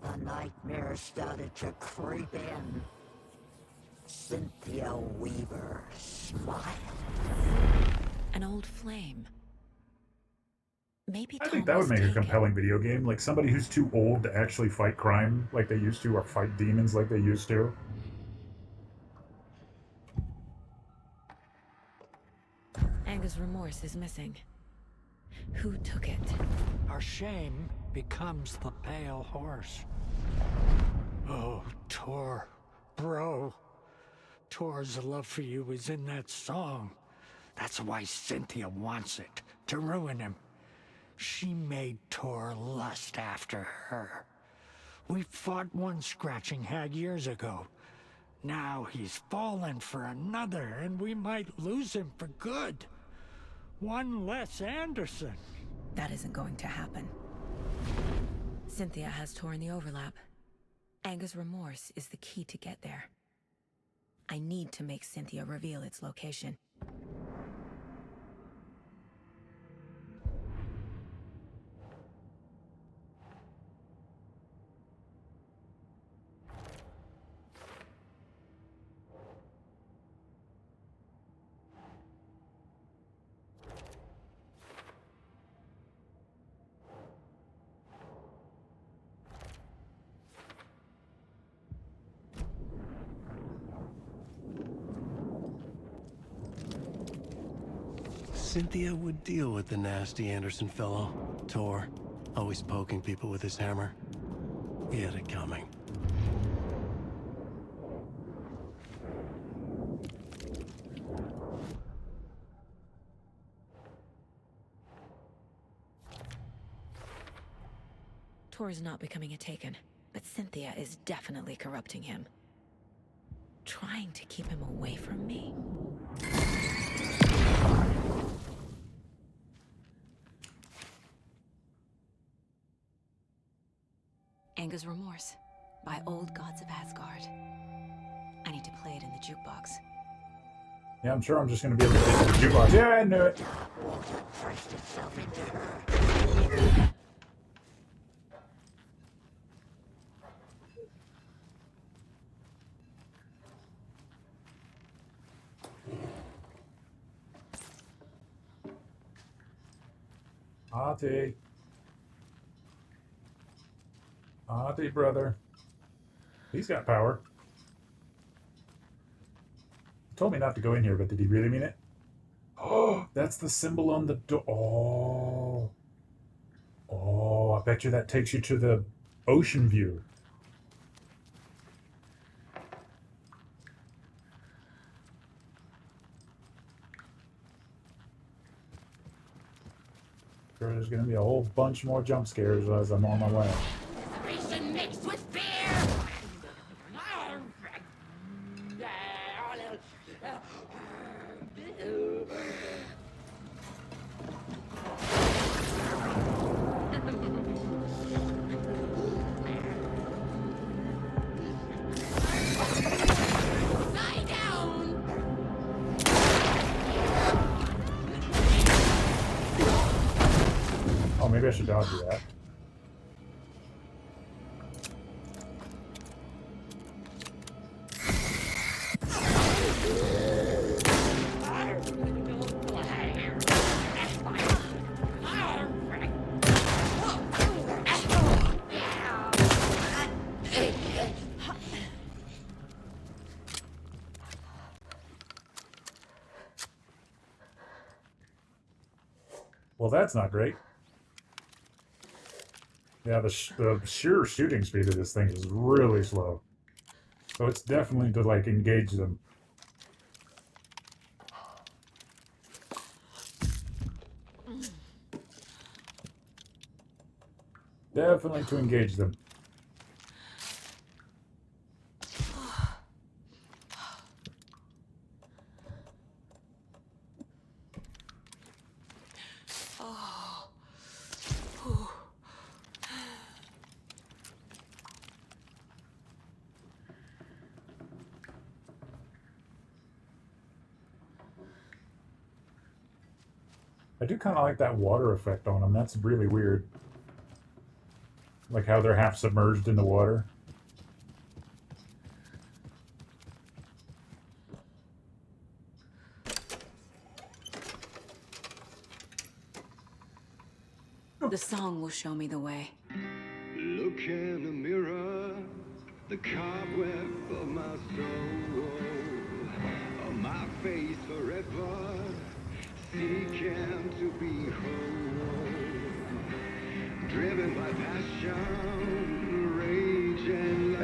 The nightmare started to creep in. Cynthia Weaver smiled. An old flame. Maybe I Tom think that would was make a taken. compelling video game. Like somebody who's too old to actually fight crime like they used to, or fight demons like they used to. Anger's remorse is missing. Who took it? Our shame becomes the pale horse. Oh, Tor, bro. Tor's love for you is in that song. That's why Cynthia wants it, to ruin him. She made Tor lust after her. We fought one scratching hag years ago. Now he's fallen for another, and we might lose him for good. One less Anderson. That isn't going to happen. Cynthia has Tor in the overlap. Anger's remorse is the key to get there. I need to make Cynthia reveal its location. Cynthia would deal with the nasty Anderson fellow. Tor, always poking people with his hammer. He had it coming. Tor is not becoming a Taken, but Cynthia is definitely corrupting him. Trying to keep him away from me. Anger's Remorse by Old Gods of Asgard. I need to play it in the jukebox. Yeah, I'm sure I'm just going to be able to get to the jukebox. Yeah, I knew it. Auntie. Auntie, brother. He's got power. He told me not to go in here, but did he really mean it? Oh, that's the symbol on the door. Oh. Oh, I bet you that takes you to the ocean view. Sure, there's going to be a whole bunch more jump scares as I'm on my way. Mixed with beer. Oh, maybe I should dodge that. Well, that's not great. Yeah, the sheer shooting speed of this thing is really slow. So it's definitely to, like, engage them. Definitely to engage them. I do kind of like that water effect on them. That's really weird. Like how they're half submerged in the water. The song will show me the way. Look in the mirror, the cobweb of my soul, on my face forever, seeking to be whole. Hey,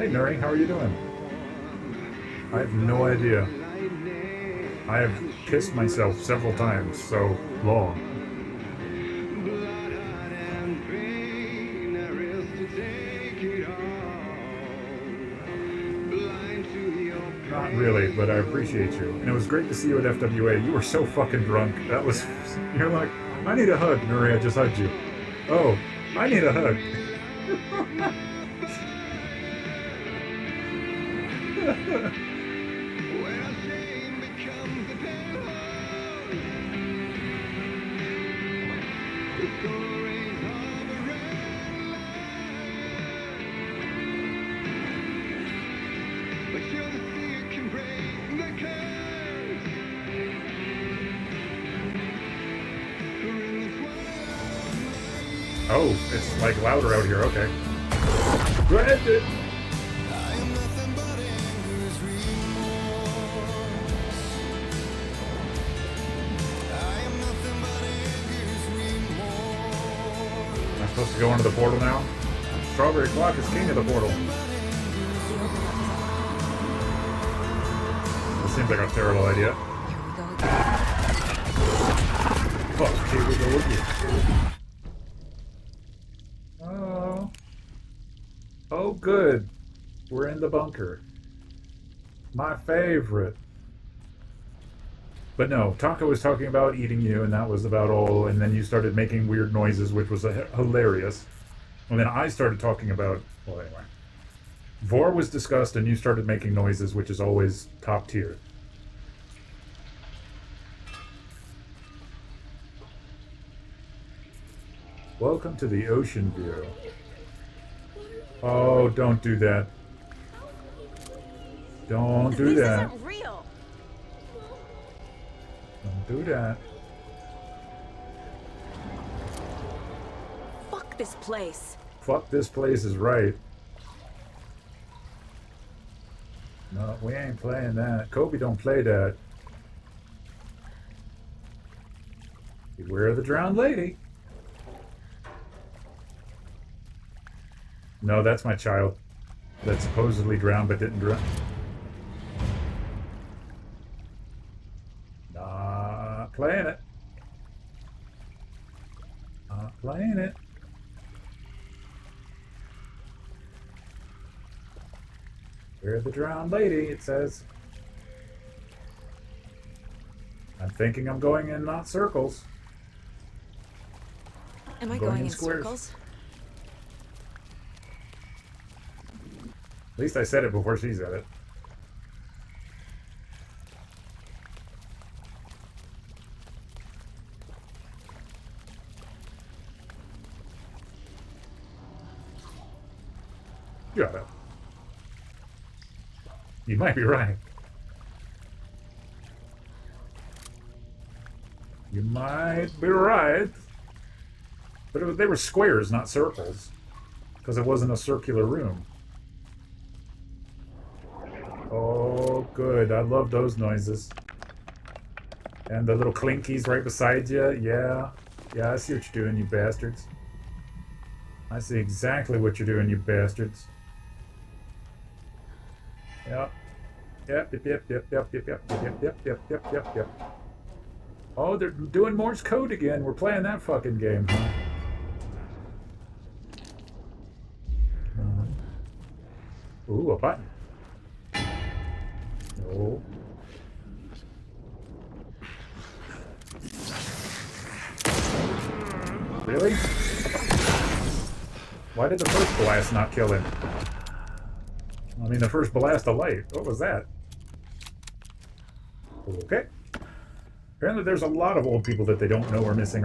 Nuri, how are you doing? I have no idea. I have kissed myself several times, so long. Not really, but I appreciate you. And it was great to see you at FWA. You were so fucking drunk. That was... You're like, I need a hug, Nuri, I just hugged you. Oh, I need a hug. Oh, it's like louder out here, okay. Brandon! Am I supposed to go into the portal now? Strawberry Clock is king of the portal. This seems like a terrible idea. Fuck, here we go again. Oh, good. We're in the bunker. My favorite. But no, Taka was talking about eating you, and that was about all, and then you started making weird noises, which was hilarious. And then I started talking about... Well, anyway. Vor was discussed, and you started making noises, which is always top tier. Welcome to the ocean view. Oh, don't do that. Don't do that. This isn't real. Don't do that. Fuck this place. Fuck this place is right. No, we ain't playing that. Kobe don't play that. Beware of the drowned lady. No, that's my child. That supposedly drowned but didn't drown. Not playing it. Not playing it. We're the drowned lady, it says. I'm thinking I'm going in not circles. Am I going in circles? At least I said it before she said it. Shut up. You might be right. You might be right. But they were squares, not circles. Because it wasn't a circular room. Oh, good. I love those noises. And the little clinkies right beside you. Yeah. Yeah, I see what you're doing, you bastards. I see exactly what you're doing, you bastards. Yep. Yep. Oh, they're doing Morse code again. We're playing that fucking game, huh? Ooh, a button. No. Really? Why did the first blast not kill him? I mean, the first blast of light. What was that? Okay. Apparently there's a lot of old people that they don't know are missing.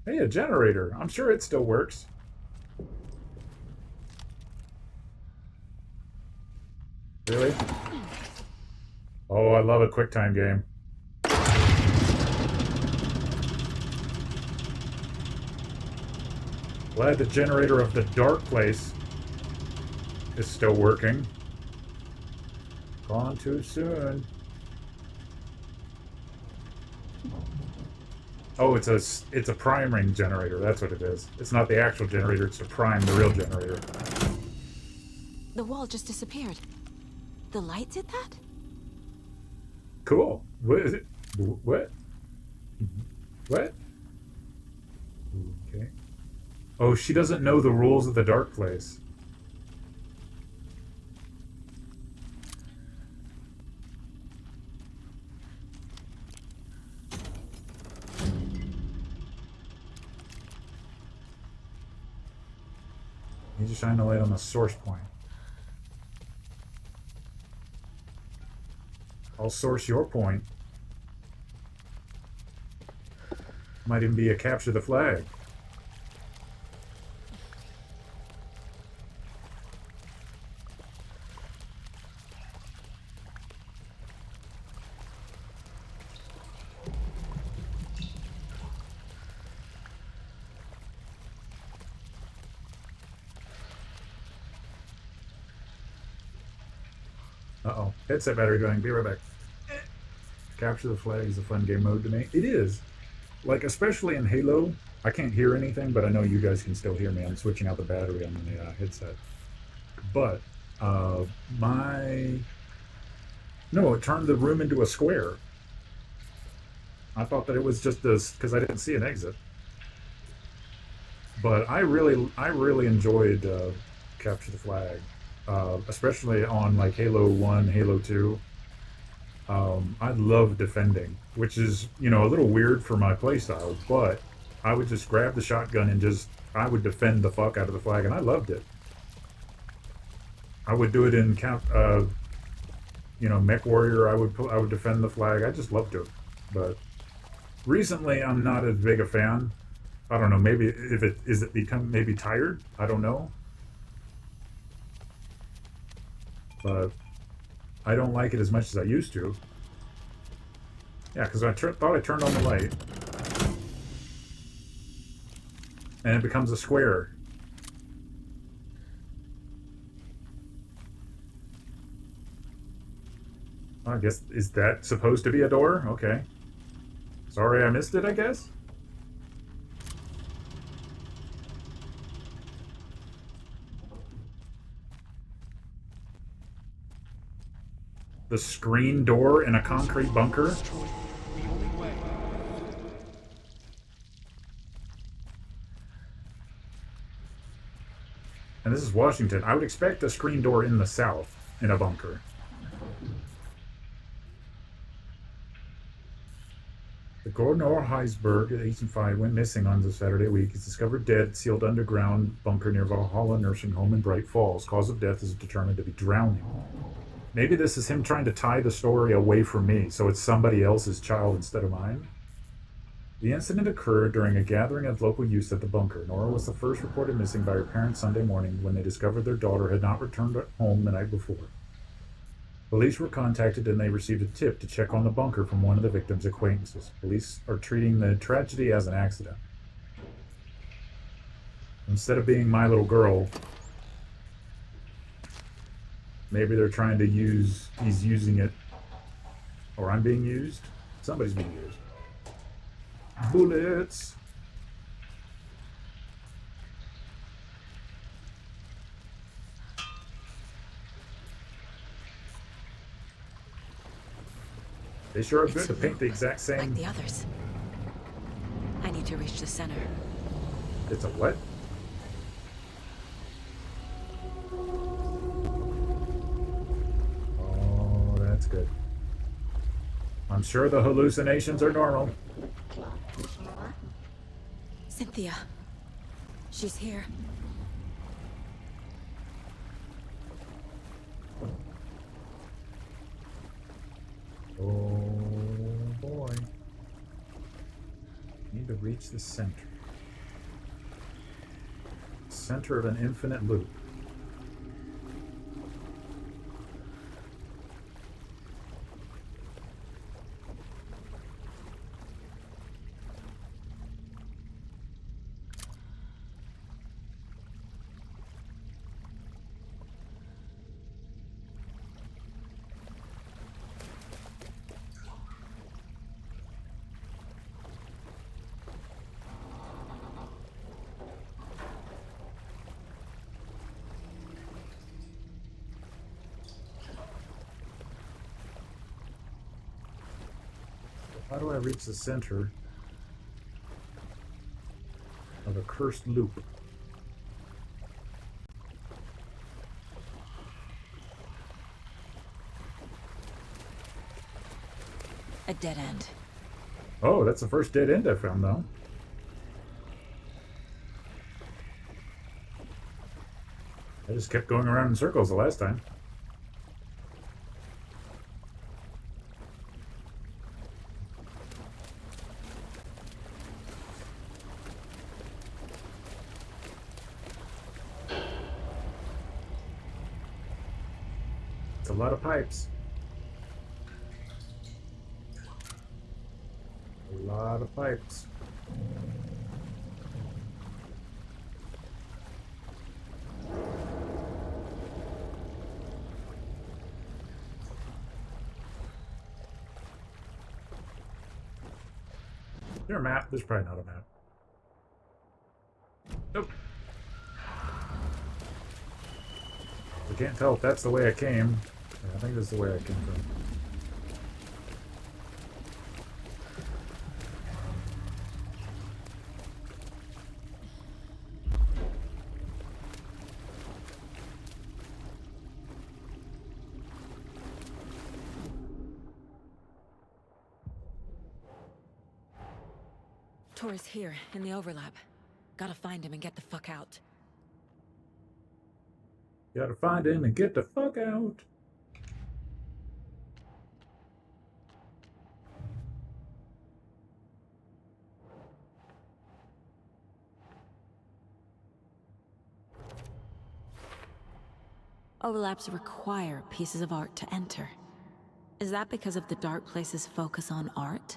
Hey, a generator. I'm sure it still works. Really? Oh, I love a QuickTime game. Glad the generator of the dark place is still working. Gone too soon. Oh, it's a priming generator. That's what it is. It's not the actual generator. It's to prime the real generator. The wall just disappeared. The light did that? Cool. What is it? What? What? Okay. Oh, she doesn't know the rules of the dark place. You just shine the light on the source point. I'll source your point. Might even be a capture the flag. Uh-oh. Headset battery going. Be right back. Capture the flag is a fun game mode to me. It is. Like, especially in Halo, I can't hear anything, but I know you guys can still hear me. I'm switching out the battery on the headset. But, No, it turned the room into a square. I thought that it was just this, because I didn't see an exit. But I really enjoyed Capture the Flag. Especially on, like, Halo 1, Halo 2. I love defending, which is, you know, a little weird for my playstyle, but I would just grab the shotgun and I would defend the fuck out of the flag, and I loved it. I would do it in you know, Mech Warrior. I would defend the flag. I just loved it. But recently, I'm not as big a fan. I don't know. Maybe is it become maybe tired? I don't know. But I don't like it as much as I used to. Yeah, because I thought I turned on the light. And it becomes a square. I guess, is that supposed to be a door? Okay. Sorry I missed it, I guess? The screen door in a concrete bunker? And this is Washington. I would expect a screen door in the south in a bunker. The Gordon Orheisberg at 805 went missing on the Saturday week. He's discovered dead, sealed underground bunker near Valhalla Nursing Home in Bright Falls. Cause of death is determined to be drowning. Maybe this is him trying to tie the story away from me, so it's somebody else's child instead of mine. The incident occurred during a gathering of local youth at the bunker. Nora was the first reported missing by her parents Sunday morning when they discovered their daughter had not returned home the night before. Police were contacted and they received a tip to check on the bunker from one of the victim's acquaintances. Police are treating the tragedy as an accident. Instead of being my little girl, maybe they're trying to he's using it, or I'm being used. Somebody's being used. Bullets! They sure are good to paint the exact same. Like the others. I need to reach the center. It's a what? Oh, that's good. I'm sure the hallucinations are normal. Cynthia. She's here. Oh boy. Need to reach the center. Center of an infinite loop. How do I reach the center of a cursed loop? A dead end. Oh, that's the first dead end I found, though. I just kept going around in circles the last time. It's a lot of pipes. A lot of pipes. Is there a map? There's probably not a map. Nope. I can't tell if that's the way I came. Yeah, I think this is the way I came from. Tor's here, in the overlap. Gotta find him and get the fuck out. Gotta find him and get the fuck out. Overlaps require pieces of art to enter. Is that because of the dark place's focus on art?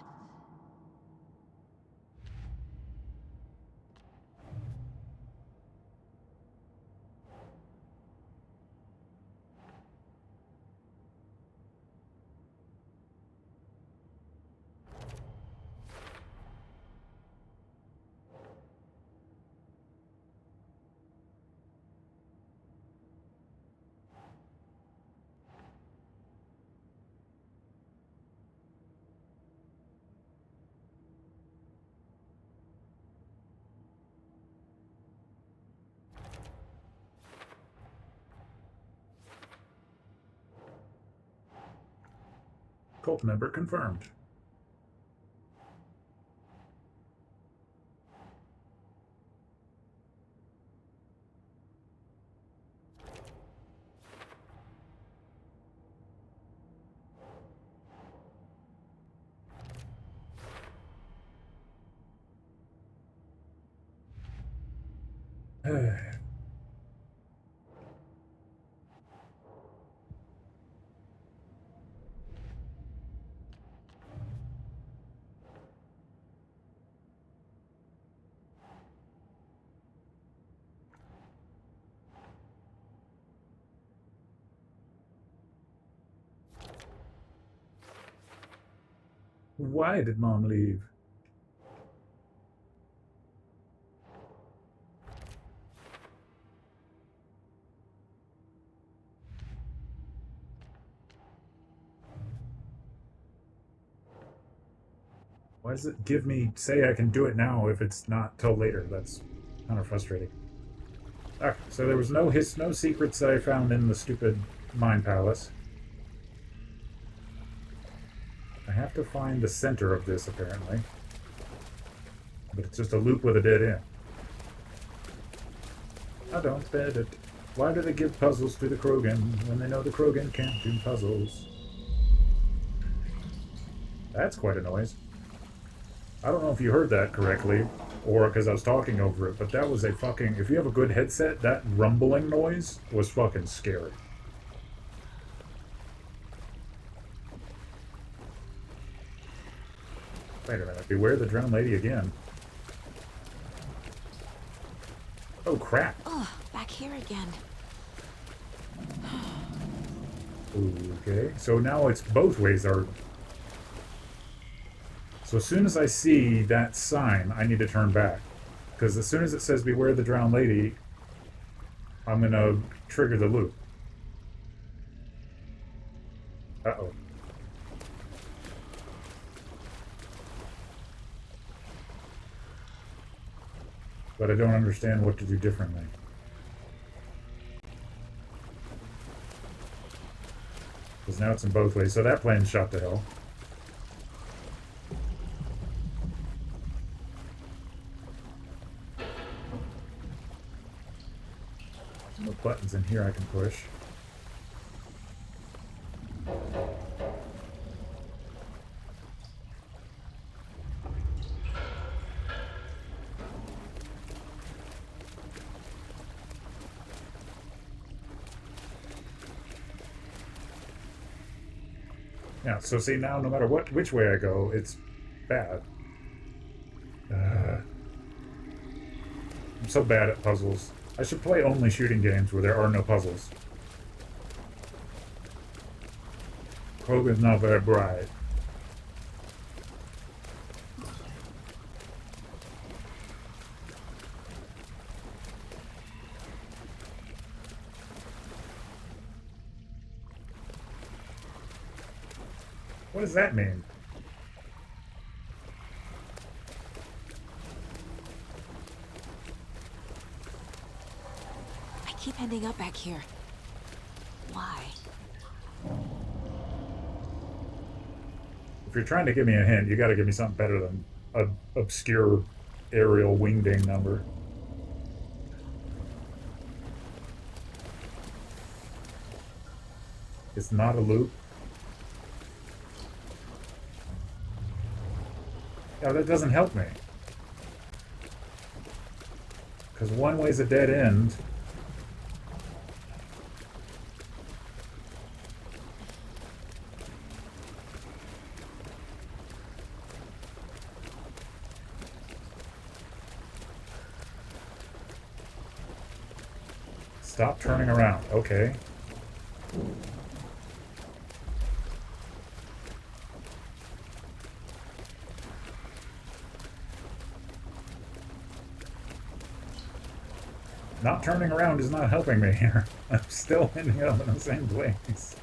Cult member confirmed. Why did Mom leave? Why does it give me, say I can do it now if it's not till later? That's kind of frustrating. Okay, so there was no secrets that I found in the stupid Mind Palace. I have to find the center of this, apparently. But it's just a loop with a dead end. I don't bet it. Why do they give puzzles to the Krogan when they know the Krogan can't do puzzles? That's quite a noise. I don't know if you heard that correctly, or because I was talking over it, but that was a fucking... If you have a good headset, that rumbling noise was fucking scary. Wait a minute, beware the drowned lady again. Oh, crap. Oh, back here again. Okay, so now it's both ways are... So as soon as I see that sign, I need to turn back. Because as soon as it says beware the drowned lady, I'm going to trigger the loop. Uh-oh. but I don't understand what to do differently. Because now it's in both ways. So that plane's shot to hell. No buttons in here I can push. Yeah, so see now, no matter which way I go, it's bad. I'm so bad at puzzles. I should play only shooting games where there are no puzzles. Krogan's not very bright. What does that mean? I keep ending up back here. Why? If you're trying to give me a hint, you gotta give me something better than an obscure aerial wingding number. It's not a loop. Yeah, that doesn't help me. Because one way's a dead end. Stop turning around. Okay. Not turning around is not helping me here. I'm still ending up in the same place.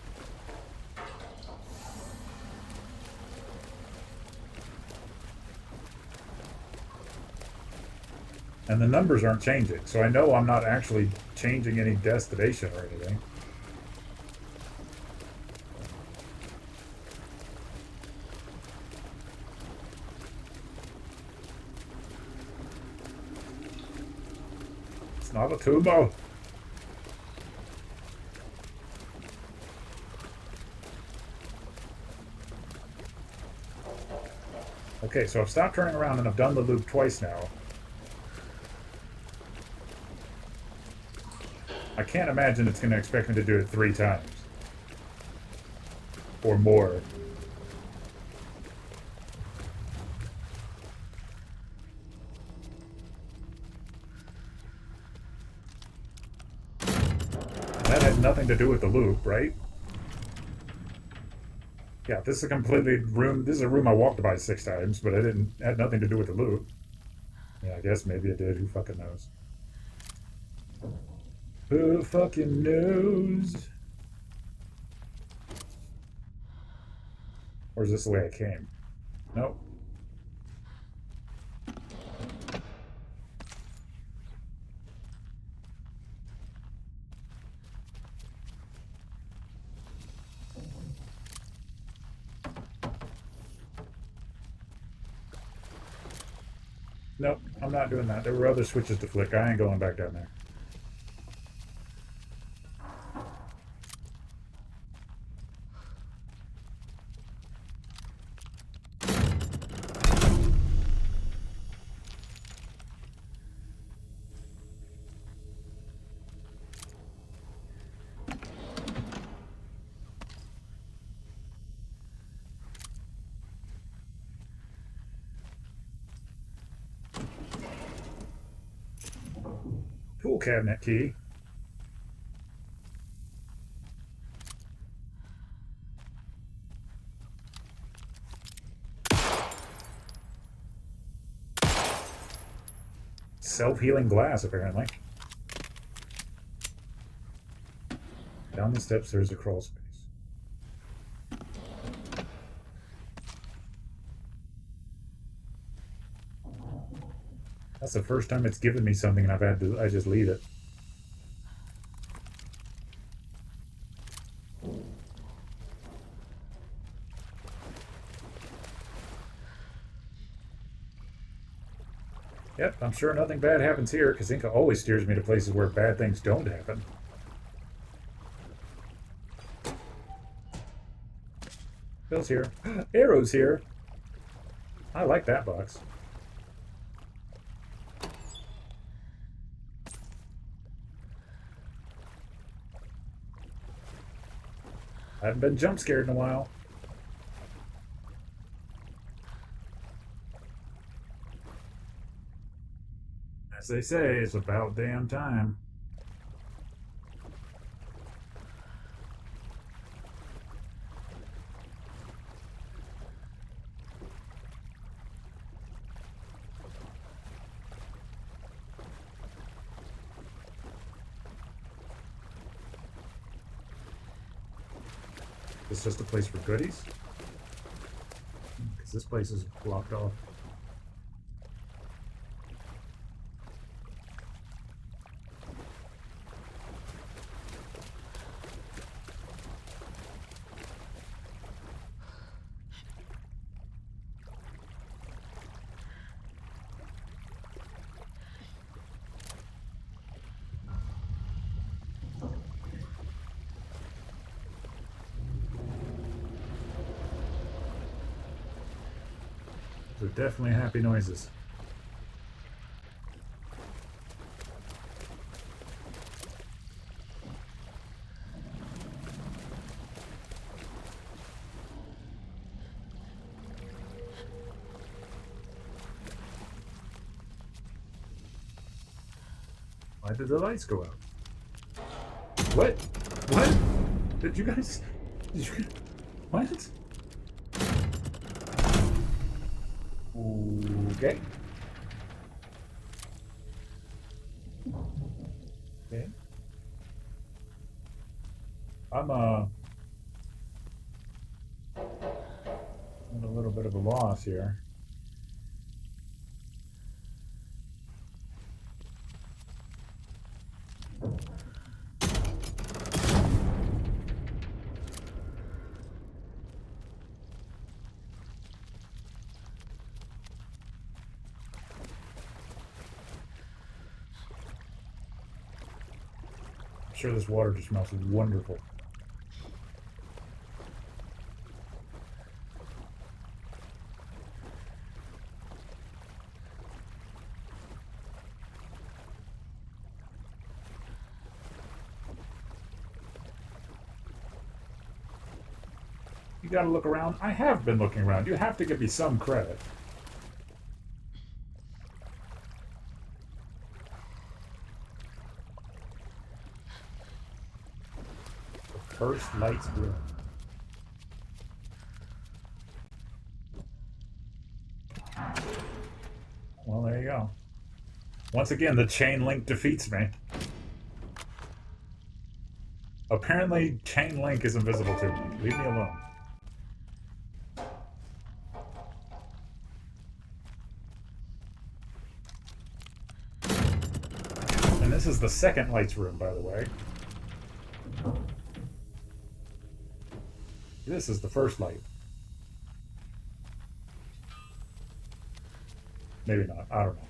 And the numbers aren't changing, so I know I'm not actually changing any destination or anything. It's not a tubo. Okay, so I've stopped turning around and I've done the loop twice now. I can't imagine it's going to expect me to do it 3 times. Or more. That had nothing to do with the loop, right? Yeah, this is a completely room. This is a room I walked by 6 times, but it had nothing to do with the loop. Yeah, I guess maybe it did. Who fucking knows? Who fucking knows? Or is this the way I came? Nope. Nope, I'm not doing that. There were other switches to flick. I ain't going back down there. Tool cabinet key. Self-healing glass, apparently. Down the steps, there's a crawl space. That's the first time it's given me something and I just leave it. Yep, I'm sure nothing bad happens here, because Inca always steers me to places where bad things don't happen. Bill's here. Arrow's here. I like that box. I haven't been jump scared in a while. As they say, it's about damn time. Is this just a place for goodies? Because this place is blocked off. Those are definitely happy noises. Why did the lights go out? What? What? Did you guys... What? Okay. Okay. I'm at a little bit of a loss here. I'm sure this water just smells wonderful. You gotta look around. I have been looking around. You have to give me some credit. First lights blue. Well, there you go. Once again, the chain link defeats me. Apparently, chain link is invisible to me. Leave me alone. And this is the second lights room, by the way. This is the first light. Maybe not. I don't know.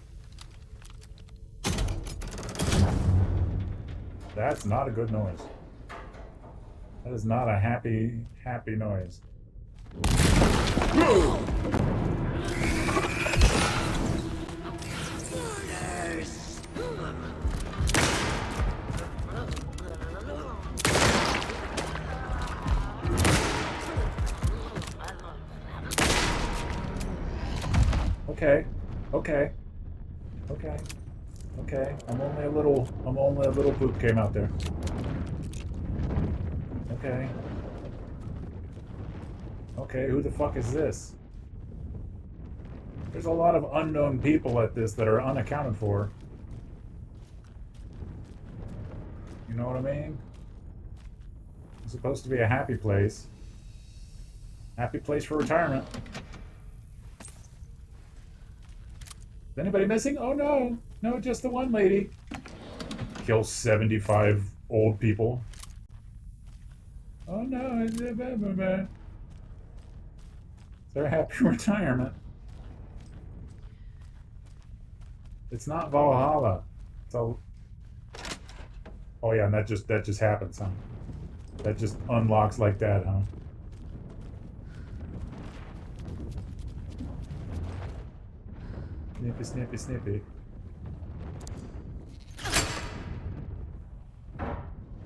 That's not a good noise. That is not a happy noise. Okay. I'm only a little poop came out there. Okay, who the fuck is this? There's a lot of unknown people at this that are unaccounted for. You know what I mean? It's supposed to be a happy place. Happy place for retirement. Is anybody missing? Oh no. No, just the one lady. Kill 75 old people. Oh no. It's their happy retirement. It's not Valhalla. It's all... Oh yeah, and that just happens, huh? That just unlocks like that, huh? Snippy, snippy, snippy.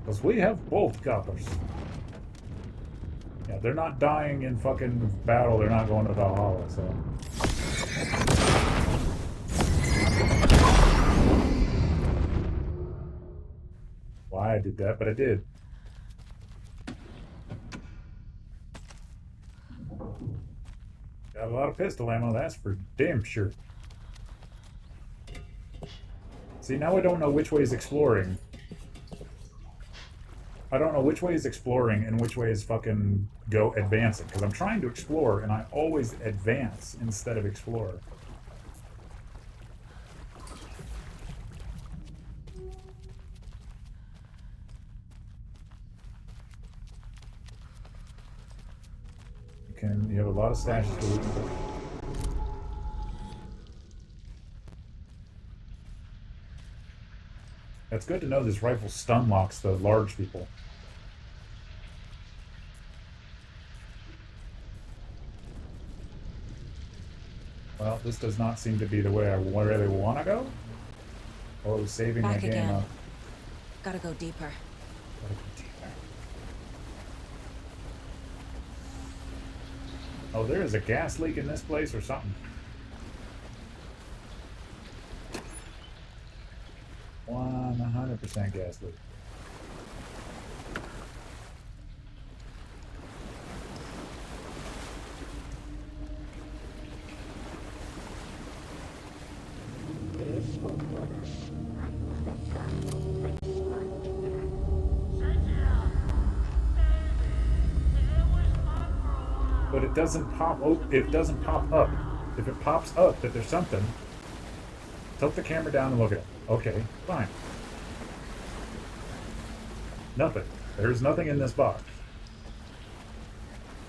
Because we have both coppers. Yeah, they're not dying in fucking battle. They're not going to Valhalla, so... Why I did that, but I did. Got a lot of pistol ammo, that's for damn sure. See, now I don't know which way is exploring. I don't know which way is exploring and which way is fucking advancing. Because I'm trying to explore, and I always advance instead of explore. You have a lot of stashes to loot for. It's good to know this rifle stun locks the large people. Well, this does not seem to be the way I really want to go. Or was saving my game up. Gotta go deeper. Gotta go deeper. Oh, there is a gas leak in this place or something. 100% gas leak. But it doesn't pop. It doesn't pop up. If it pops up that there's something, tilt the camera down and look at it. Okay, fine. Nothing. There's nothing in this box.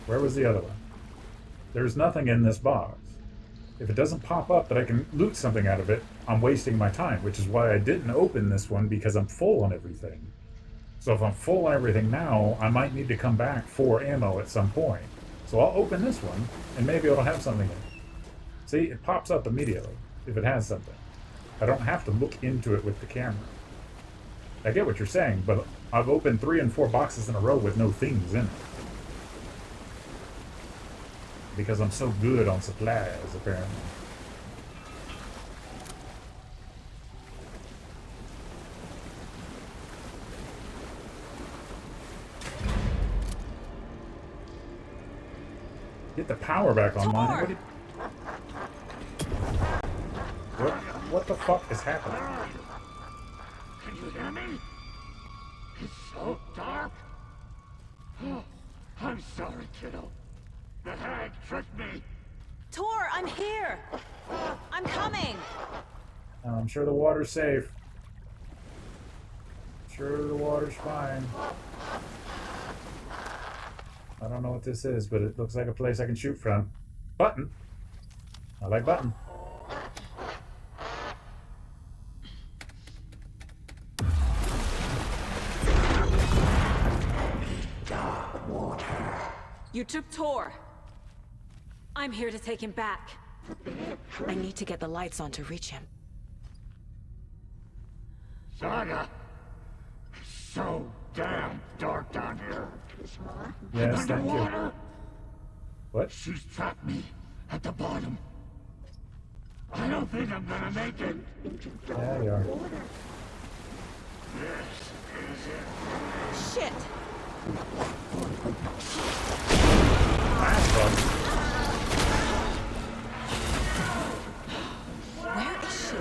Where was the other one? There's nothing in this box. If it doesn't pop up that I can loot something out of it, I'm wasting my time, which is why I didn't open this one, because I'm full on everything. So if I'm full on everything now, I might need to come back for ammo at some point. So I'll open this one, and maybe it'll have something in it. See, it pops up immediately if it has something. I don't have to look into it with the camera. I get what you're saying, but I've opened 3 and 4 boxes in a row with no things in it. Because I'm so good on supplies, apparently. Get the power back online. What the fuck is happening? Can you hear me? It's so dark. Oh, I'm sorry, kiddo. The hag tricked me. Tor, I'm here. I'm coming. I'm sure the water's safe. Sure the water's fine. I don't know what this is, but it looks like a place I can shoot from. Button. I like button. You took Tor. I'm here to take him back. I need to get the lights on to reach him. Saga. So damn dark down here. Yes, And thank you. underwater, What? she's trapped me at the bottom. I don't think I'm gonna make it. Yeah, you are. This is it. Shit. Where is she?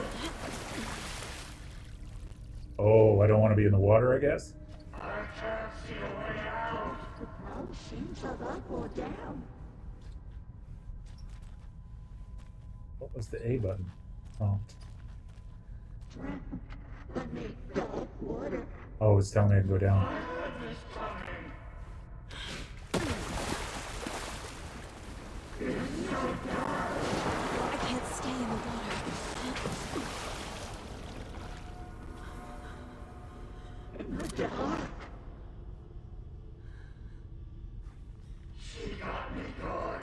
Oh, I don't want to be in the water, I guess? I can't see a way out. No, seems like up or down. What was the A button? Oh. Oh, it's telling me to go down. I can't stay in the water. She got me good.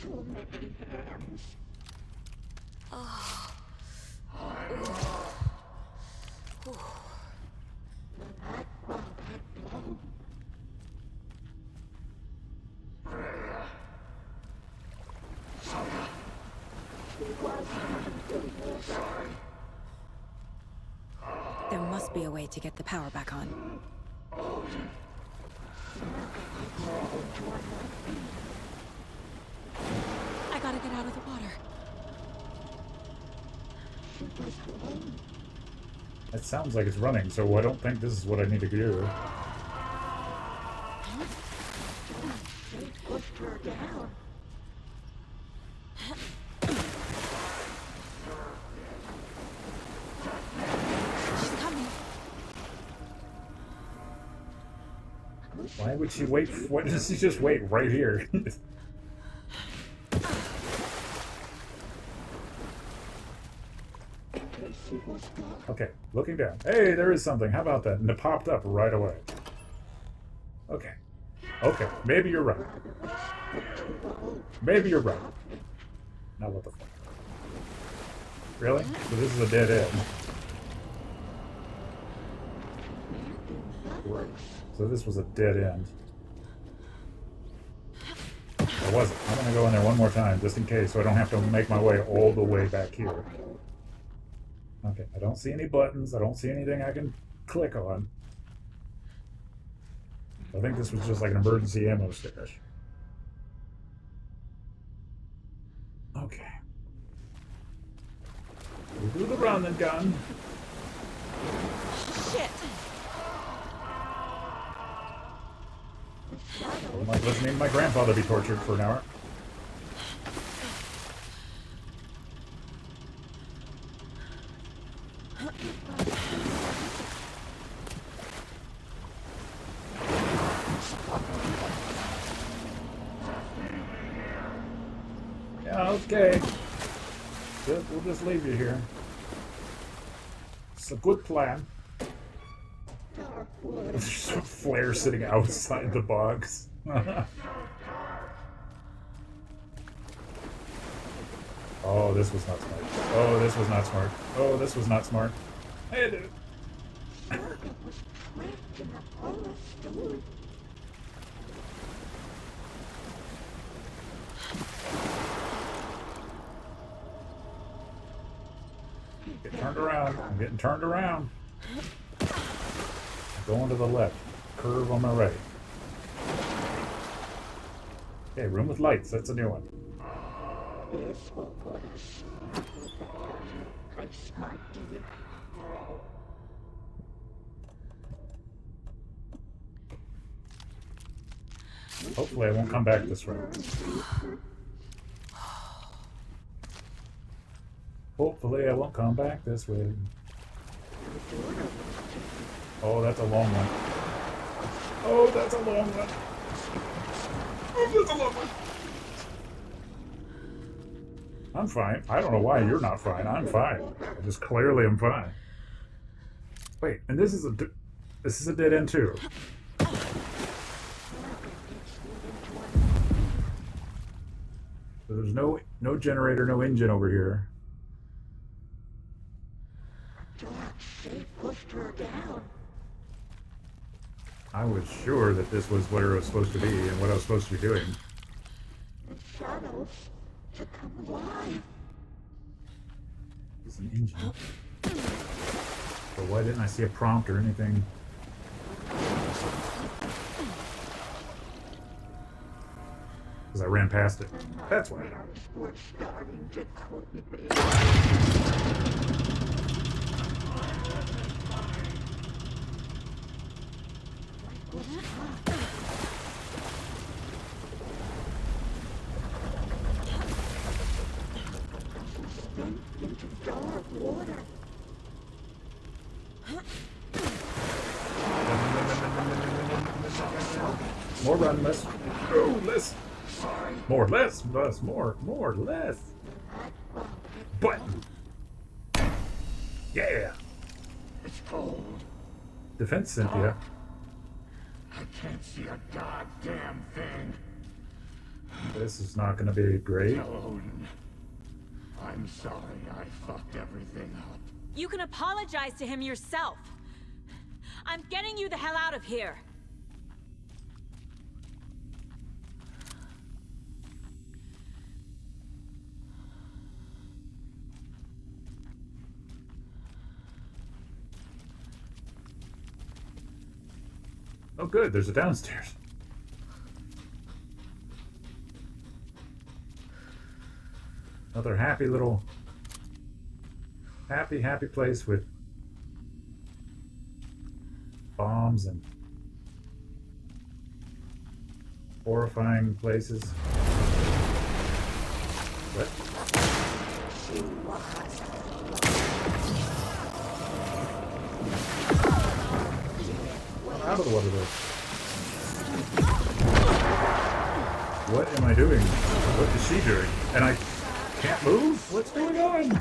Too many hands. Oh. There must be a way to get the power back on. I gotta get out of the water. It sounds like it's running, so I don't think this is what I need to do. Pushed her down. She's coming. Why would she wait? Why does she just wait right here? Okay, looking down. Hey, there is something. How about that? And it popped up right away. Okay. Okay, maybe you're right. Maybe you're right. Now what the fuck? Really? So this is a dead end. Right. So this was a dead end. Or was it? I'm gonna go in there one more time, just in case, so I don't have to make my way all the way back here. Okay, I don't see any buttons. I don't see anything I can click on. I think this was just like an emergency ammo stash. Okay. We'll do the run and gun. Shit! I'm like listening to my grandfather be tortured for an hour. Yeah, okay. We'll just leave you here. It's a good plan. There's just a flare sitting outside the box. Oh, this was not smart. Oh, this was not smart. Oh, this was not smart. Hey, dude. Get turned around. I'm getting turned around. Going to the left. Curve on my right. Okay, room with lights. That's a new one. Hopefully I won't come back this way. Hopefully I won't come back this way. Oh, that's a long one. Oh, that's a long one. Oh, that's a long one. I'm fine. I don't know why you're not fine. I'm fine. I just clearly am fine. Wait, and this is a dead end too. So there's no generator, no engine over here. They pushed her down. I was sure that this was where it was supposed to be and what I was supposed to be doing. The shadows to come alive. It's an engine. But why didn't I see a prompt or anything? Because I ran past it. That's why. We're starting to creep. More run, less. Oh, less. More, less, less, more, less. Button. Yeah. It's cold. Defense, Cynthia. I can't see a goddamn thing. This is not going to be great. Tell Odin. I'm sorry I fucked everything up. You can apologize to him yourself. I'm getting you the hell out of here. Oh, good. There's a downstairs. Another happy little... happy place with bombs and horrifying places. What? Out of the water though. What am I doing? What is she doing? And I can't move? What's going on?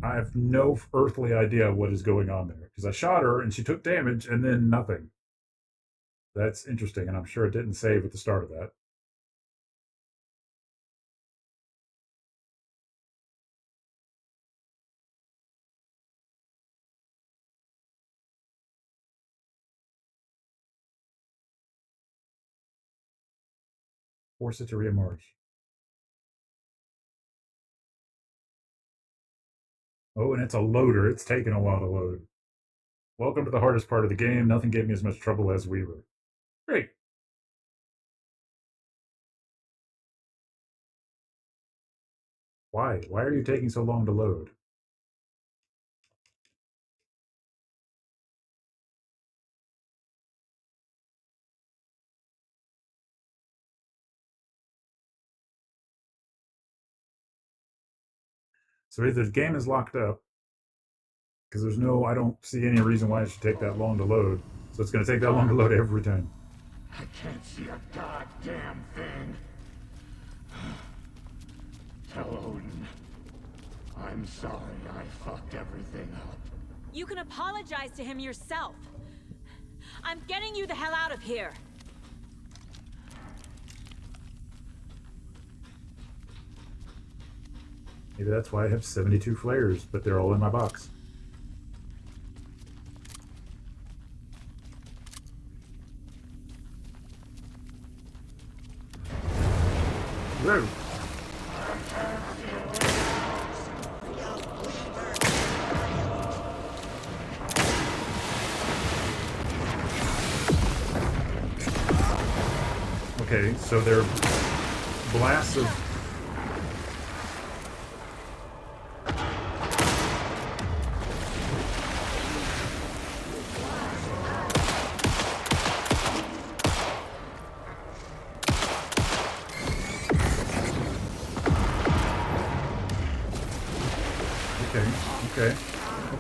I have no earthly idea what is going on there. Because I shot her and she took damage and then nothing. That's interesting, and I'm sure it didn't save at the start of that. Force it to reemerge. Oh, and it's a loader. It's taking a while to load. Welcome to the hardest part of the game. Nothing gave me as much trouble as Weaver. Great. Why? Why are you taking so long to load? So either the game is locked up, because there's no, I don't see any reason why it should take that long to load. So it's going to take that long to load every time. I can't see a goddamn thing. Tell Odin. I'm sorry I fucked everything up. You can apologize to him yourself. I'm getting you the hell out of here. Maybe that's why I have 72 flares, but they're all in my box. Whoa. Okay, so they're blasts of...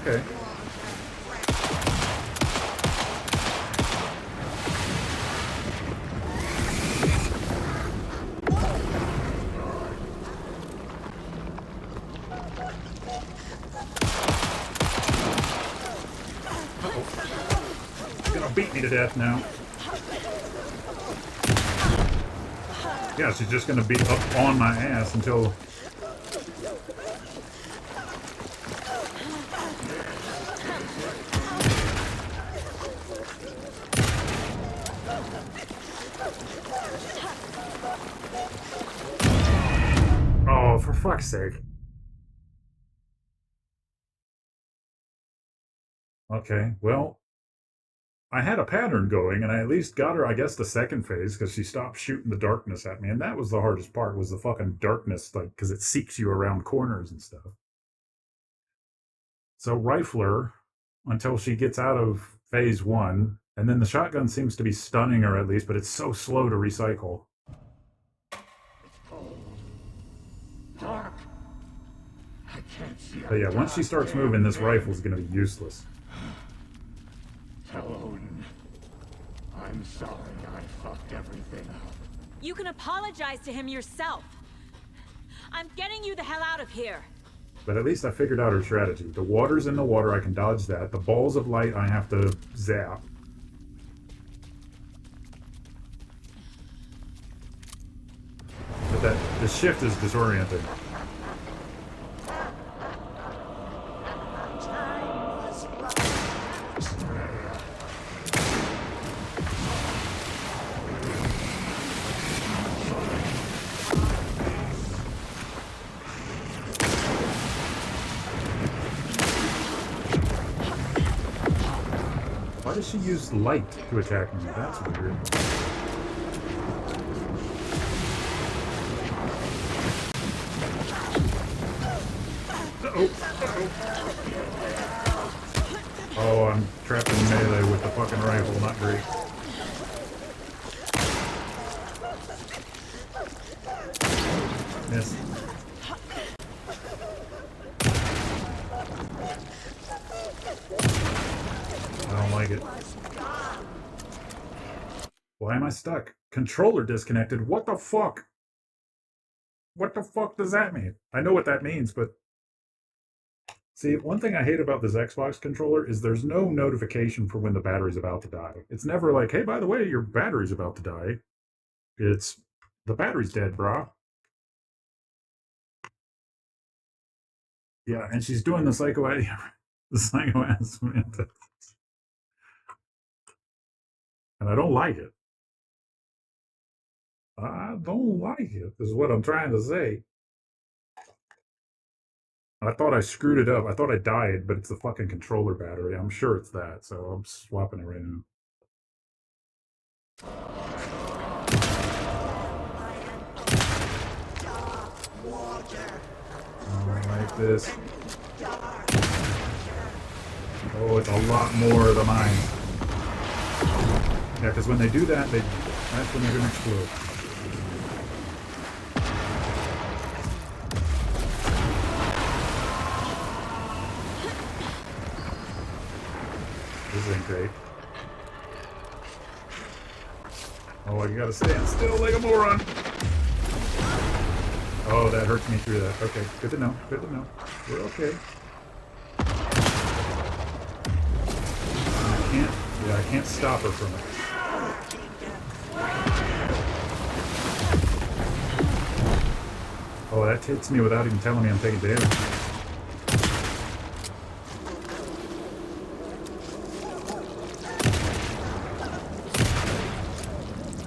Okay. She's gonna beat me to death now. Yeah, she's just gonna be up on my ass until... Oh, for fuck's sake. Okay, well, I had a pattern going, and I at least got her, I guess, the second phase, because she stopped shooting the darkness at me, and that was the hardest part, was the fucking darkness, like, because it seeks you around corners and stuff. So rifle her until she gets out of phase one, and then the shotgun seems to be stunning her at least, but it's so slow to recycle. Dark. I can't But yeah, once she starts moving, this rifle's gonna be useless. Tell Odin, I'm sorry I fucked everything up. You can apologize to him yourself. I'm getting you the hell out of here. But at least I figured out her strategy. The water's in the water, I can dodge that. The balls of light, I have to zap. But the shift is disorienting. Why does she use light to attack me? That's weird. Oh, I'm trapped in melee with the fucking rifle. Not great. Miss. I don't like it. Why am I stuck? Controller disconnected? What the fuck? What the fuck does that mean? I know what that means, but... See, one thing I hate about this Xbox controller is there's no notification for when the battery's about to die. It's never like, hey, by the way, your battery's about to die. It's, the battery's dead, brah. Yeah, and she's doing the psychoanalysis. And I don't like it. I don't like it, is what I'm trying to say. I thought I screwed it up. I thought I died, but it's the fucking controller battery. I'm sure it's that, so I'm swapping it right now. I like this. Oh, it's a lot more of the mine. Yeah, because when they do that, that's when they're going to explode. This ain't great. Oh, I gotta stand still like a moron. Oh, that hurts me through that. Okay, good to know. Good to know. We're okay. I can't stop her from it. Oh, that hits me without even telling me I'm taking damage.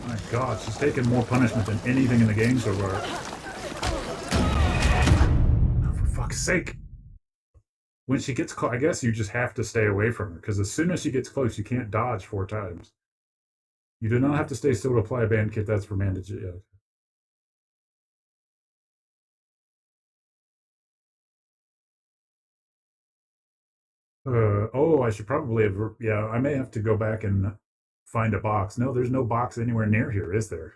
My God, she's taking more punishment than anything in the game so far. Oh, for fuck's sake. When she gets close, I guess you just have to stay away from her, because as soon as she gets close, you can't dodge 4 times. You do not have to stay still to apply a band kit. That's for bandage. Yeah. Oh, I should probably have, yeah, I may have to go back and find a box. No, there's no box anywhere near here, is there?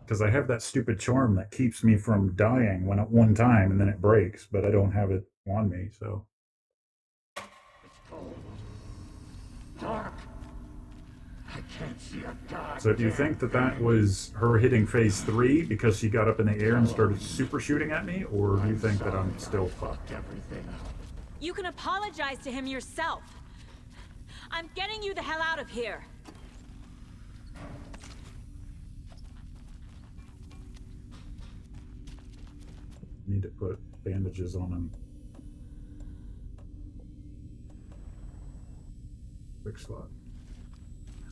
Because I have that stupid charm that keeps me from dying at one time, and then it breaks, but I don't have it on me, so. Dark. I can't see a god. So do you think that that was her hitting phase 3 because she got up in the air and started super shooting at me, or do you think that I'm still fucked? You can apologize to him yourself. I'm getting you the hell out of here. Need to put bandages on him. Quick slot.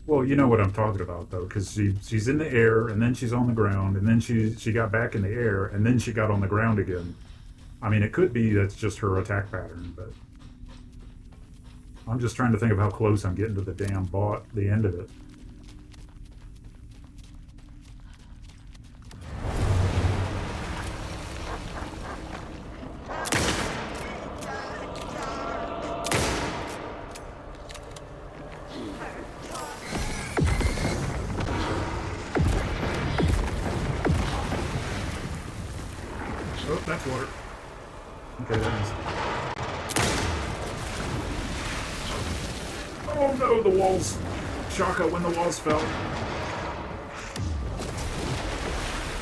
Well, you know what I'm talking about, though, because she's in the air, and then she's on the ground, and then she got back in the air, and then she got on the ground again. I mean, it could be that's just her attack pattern, but I'm just trying to think of how close I'm getting to the damn the end of it. Oh, that's water. Okay, that is. Oh no, the walls. Shaka, when the walls fell.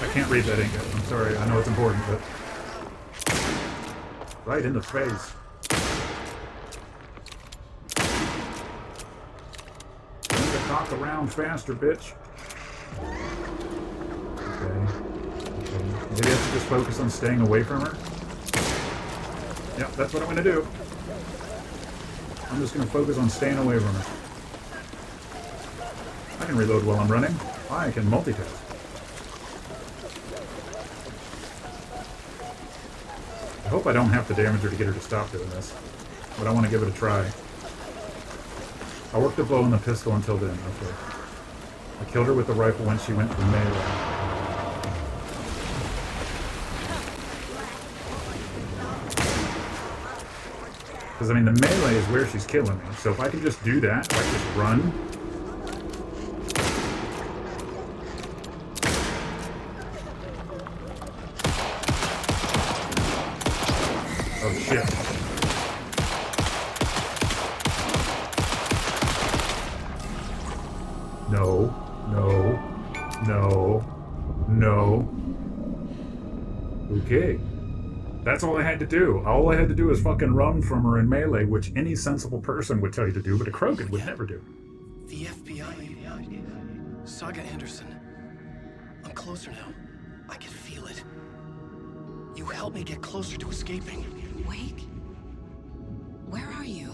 I can't read that ink. I'm sorry, I know it's important, but... Right in the face. Move the cock around faster, bitch. Okay. Maybe I should just focus on staying away from her? Yep, that's what I'm gonna do. I'm just gonna focus on staying away from her. I can reload while I'm running. I can multitask. I hope I don't have to damage her to get her to stop doing this, but I want to give it a try. I worked the bow and the pistol until then. Okay. I killed her with the rifle when she went for melee. Because, I mean, the melee is where she's killing me. So if I can just do that, like just run. Oh, shit. No, no, no, no. Okay. That's all I had to do. All I had to do was fucking run from her in melee, which any sensible person would tell you to do, but a Krogan would never do. The FBI. Saga Anderson. I'm closer now. I can feel it. You helped me get closer to escaping. Wake? Where are you?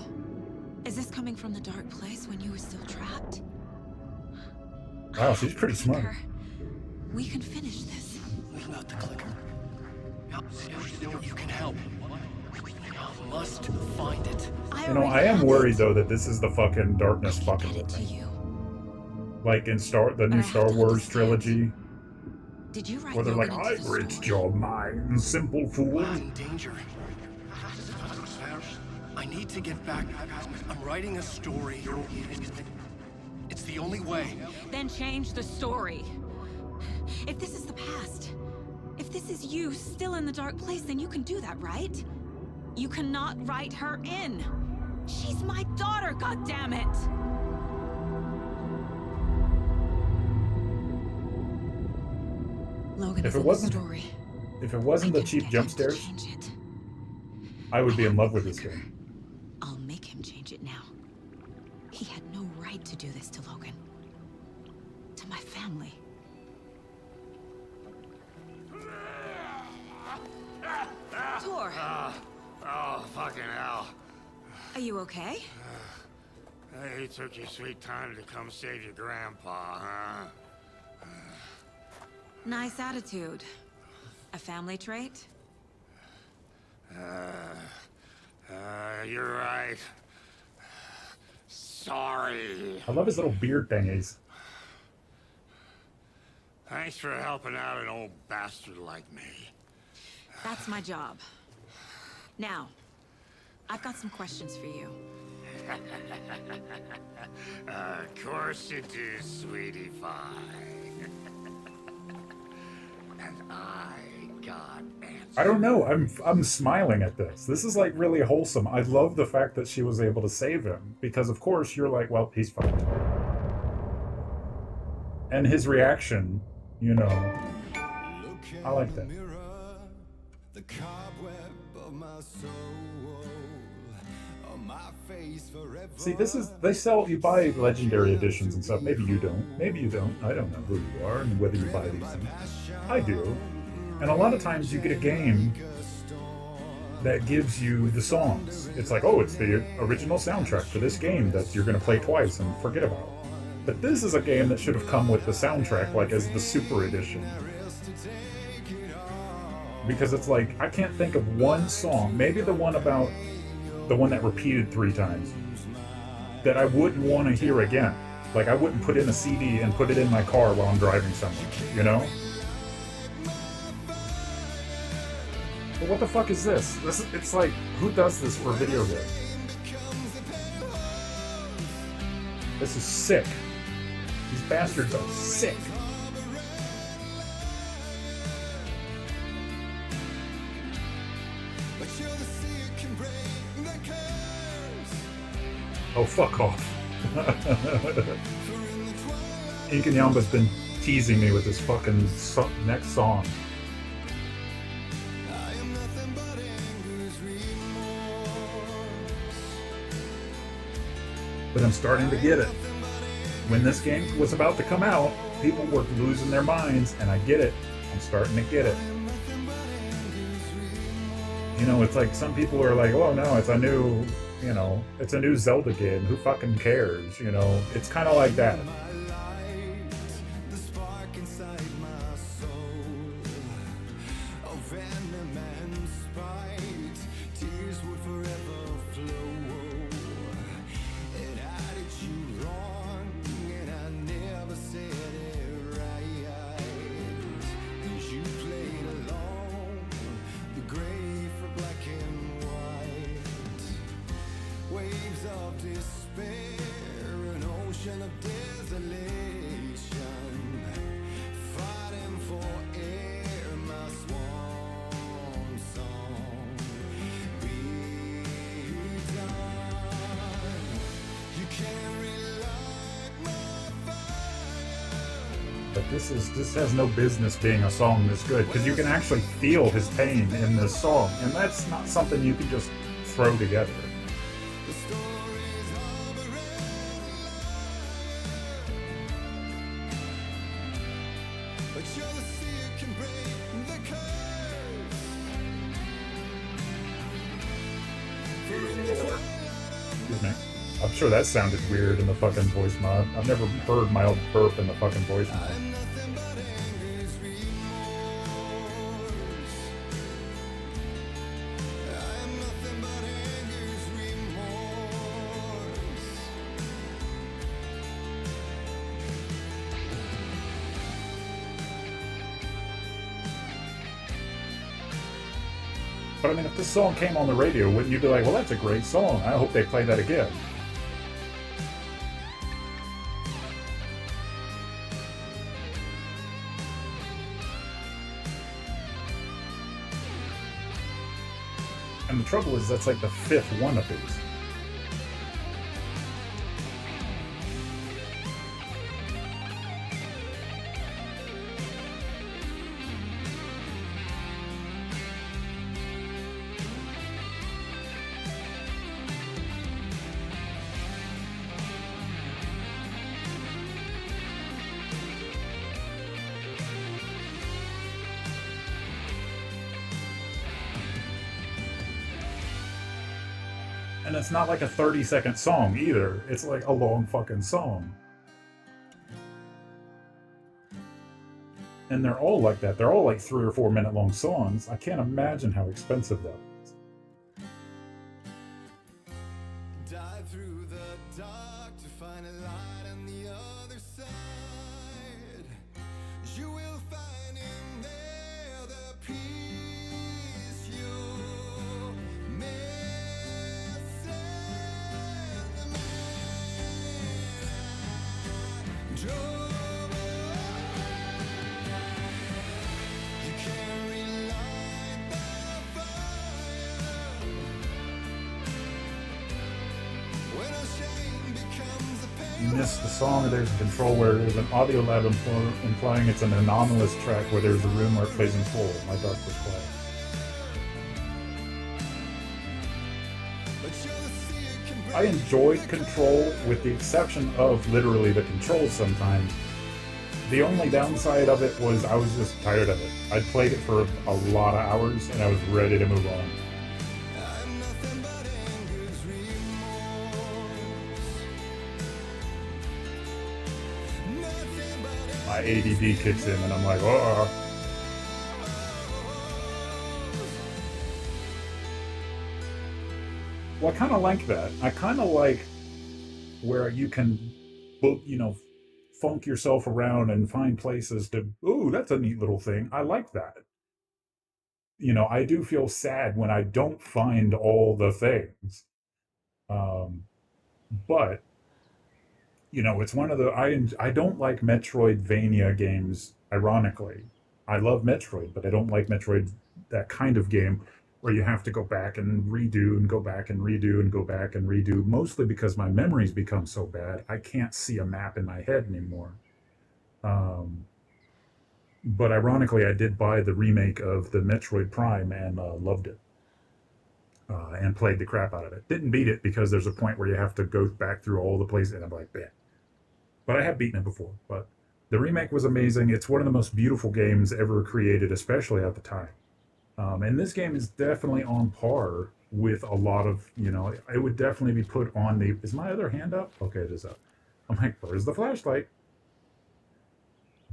Is this coming from the dark place when you were still trapped? Wow, she's pretty smart. We can finish this. Without the clicker. You can help. You must find it. You know, I am worried though that this is the fucking darkness fucking with me. Like in the new Star Wars trilogy. Did you write where they're like, I bridged your mind, simple fool. I'm in danger. I need to get back. I'm writing a story. It's the only way. Then change the story. If this is the past, if this is you still in the dark place, then you can do that, right? You cannot write her in. She's my daughter, goddammit! Logan, if it wasn't the cheap jump scares, I would be in love with this game. I'll make him change it now. He had no right to do this to Logan. To my family. Tor! Oh, fucking hell. Are you okay? You took your sweet time to come save your grandpa, huh? Nice attitude. A family trait? You're right. Sorry. I love his little beard thingies. Thanks for helping out an old bastard like me. That's my job. Now, I've got some questions for you. Of course you do, sweetie pie. And I got answers. I don't know. I'm smiling at this. This is like really wholesome. I love the fact that she was able to save him because, of course, you're like, well, he's fine. And his reaction, you know, I like that. The cobweb of my soul, on my face forever. See, this is, you buy legendary editions and stuff. Maybe you don't. Maybe you don't. I don't know who you are and whether you buy these things. I do. And a lot of times you get a game that gives you the songs. It's like, oh, it's the original soundtrack for this game that you're going to play twice and forget about. But this is a game that should have come with the soundtrack, like as the Super Edition. Because it's like, I can't think of one song, maybe the one that repeated 3 times, that I wouldn't want to hear again. Like, I wouldn't put in a CD and put it in my car while I'm driving somewhere, you know? But what the fuck is this? It's like, who does this for a video game? This is sick. These bastards are sick. Oh, fuck off. Inkanyamba's been teasing me with this fucking next song. But I'm starting to get it. When this game was about to come out, people were losing their minds, and I get it. I'm starting to get it. You know, it's like some people are like, oh no, it's a new, you know, it's a new Zelda game. Who fucking cares? You know, it's kind of like that. But this has no business being a song this good, because you can actually feel his pain in this song, and that's not something you can just throw together. Excuse me. I'm sure that sounded weird in the fucking voice mod. I've never heard my own burp in the fucking voice mod. But I mean, if this song came on the radio, wouldn't you be like, well, that's a great song. I hope they play that again. And the trouble is, that's like the 5th one of these. And it's not like a 30-second song either. It's like a long fucking song. And they're all like that. They're all like 3 or 4 minute long songs. I can't imagine how expensive that was. Dive through the dark to find a light on the other side. You will find in there the peace you miss. And the man drove. You can't relight the fire when our shame becomes a pain. You missed the song There's a Control, where there's an audio lab implying it's an anomalous track where there's a room where it plays in full. My dark was quiet. I enjoyed Control with the exception of literally the controls sometimes. The only downside of it was I was just tired of it. I'd played it for a lot of hours and I was ready to move on. My ADD kicks in and I'm like, oh. Well, I kind of like that. I kind of like where you can, you know, funk yourself around and find places to, ooh, that's a neat little thing. I like that. You know, I do feel sad when I don't find all the things. But, you know, it's one of the, I don't like Metroidvania games, ironically. I love Metroid, but I don't like Metroid, that kind of game, where you have to go back and redo and go back and redo and go back and redo, mostly because my memory's become so bad, I can't see a map in my head anymore. But ironically, I did buy the remake of the Metroid Prime and loved it. And played the crap out of it. Didn't beat it because there's a point where you have to go back through all the places, and I'm like, bleh. But I have beaten it before. But the remake was amazing. It's one of the most beautiful games ever created, especially at the time. And this game is definitely on par with a lot of, it would definitely be put on the. Is my other hand up? Okay, it is up. I'm like, where's the flashlight?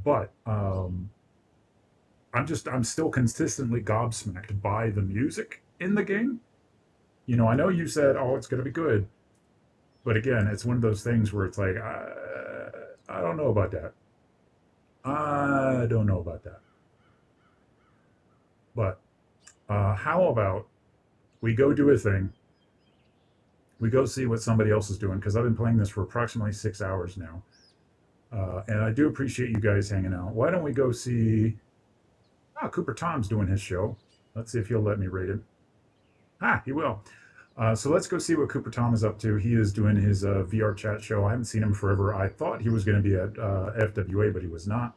But I'm still consistently gobsmacked by the music in the game. I know you said, oh, it's going to be good. But again, it's one of those things where it's like, I don't know about that. I don't know about that. But how about we go do a thing? We go see what somebody else is doing, because I've been playing this for approximately 6 hours now. And I do appreciate you guys hanging out. Why don't we go see... Cooper Tom's doing his show. Let's see if he'll let me rate it. He will. So let's go see what Cooper Tom is up to. He is doing his VR chat show. I haven't seen him forever. I thought he was going to be at FWA, but he was not.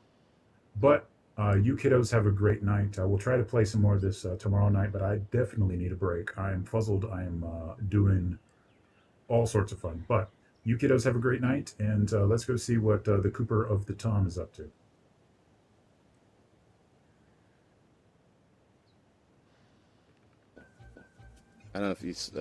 But you kiddos have a great night. We'll try to play some more of this tomorrow night, but I definitely need a break. I am fuzzled. I am doing all sorts of fun. But you kiddos have a great night, and let's go see what the Cooper of the Tom is up to. I don't know if he's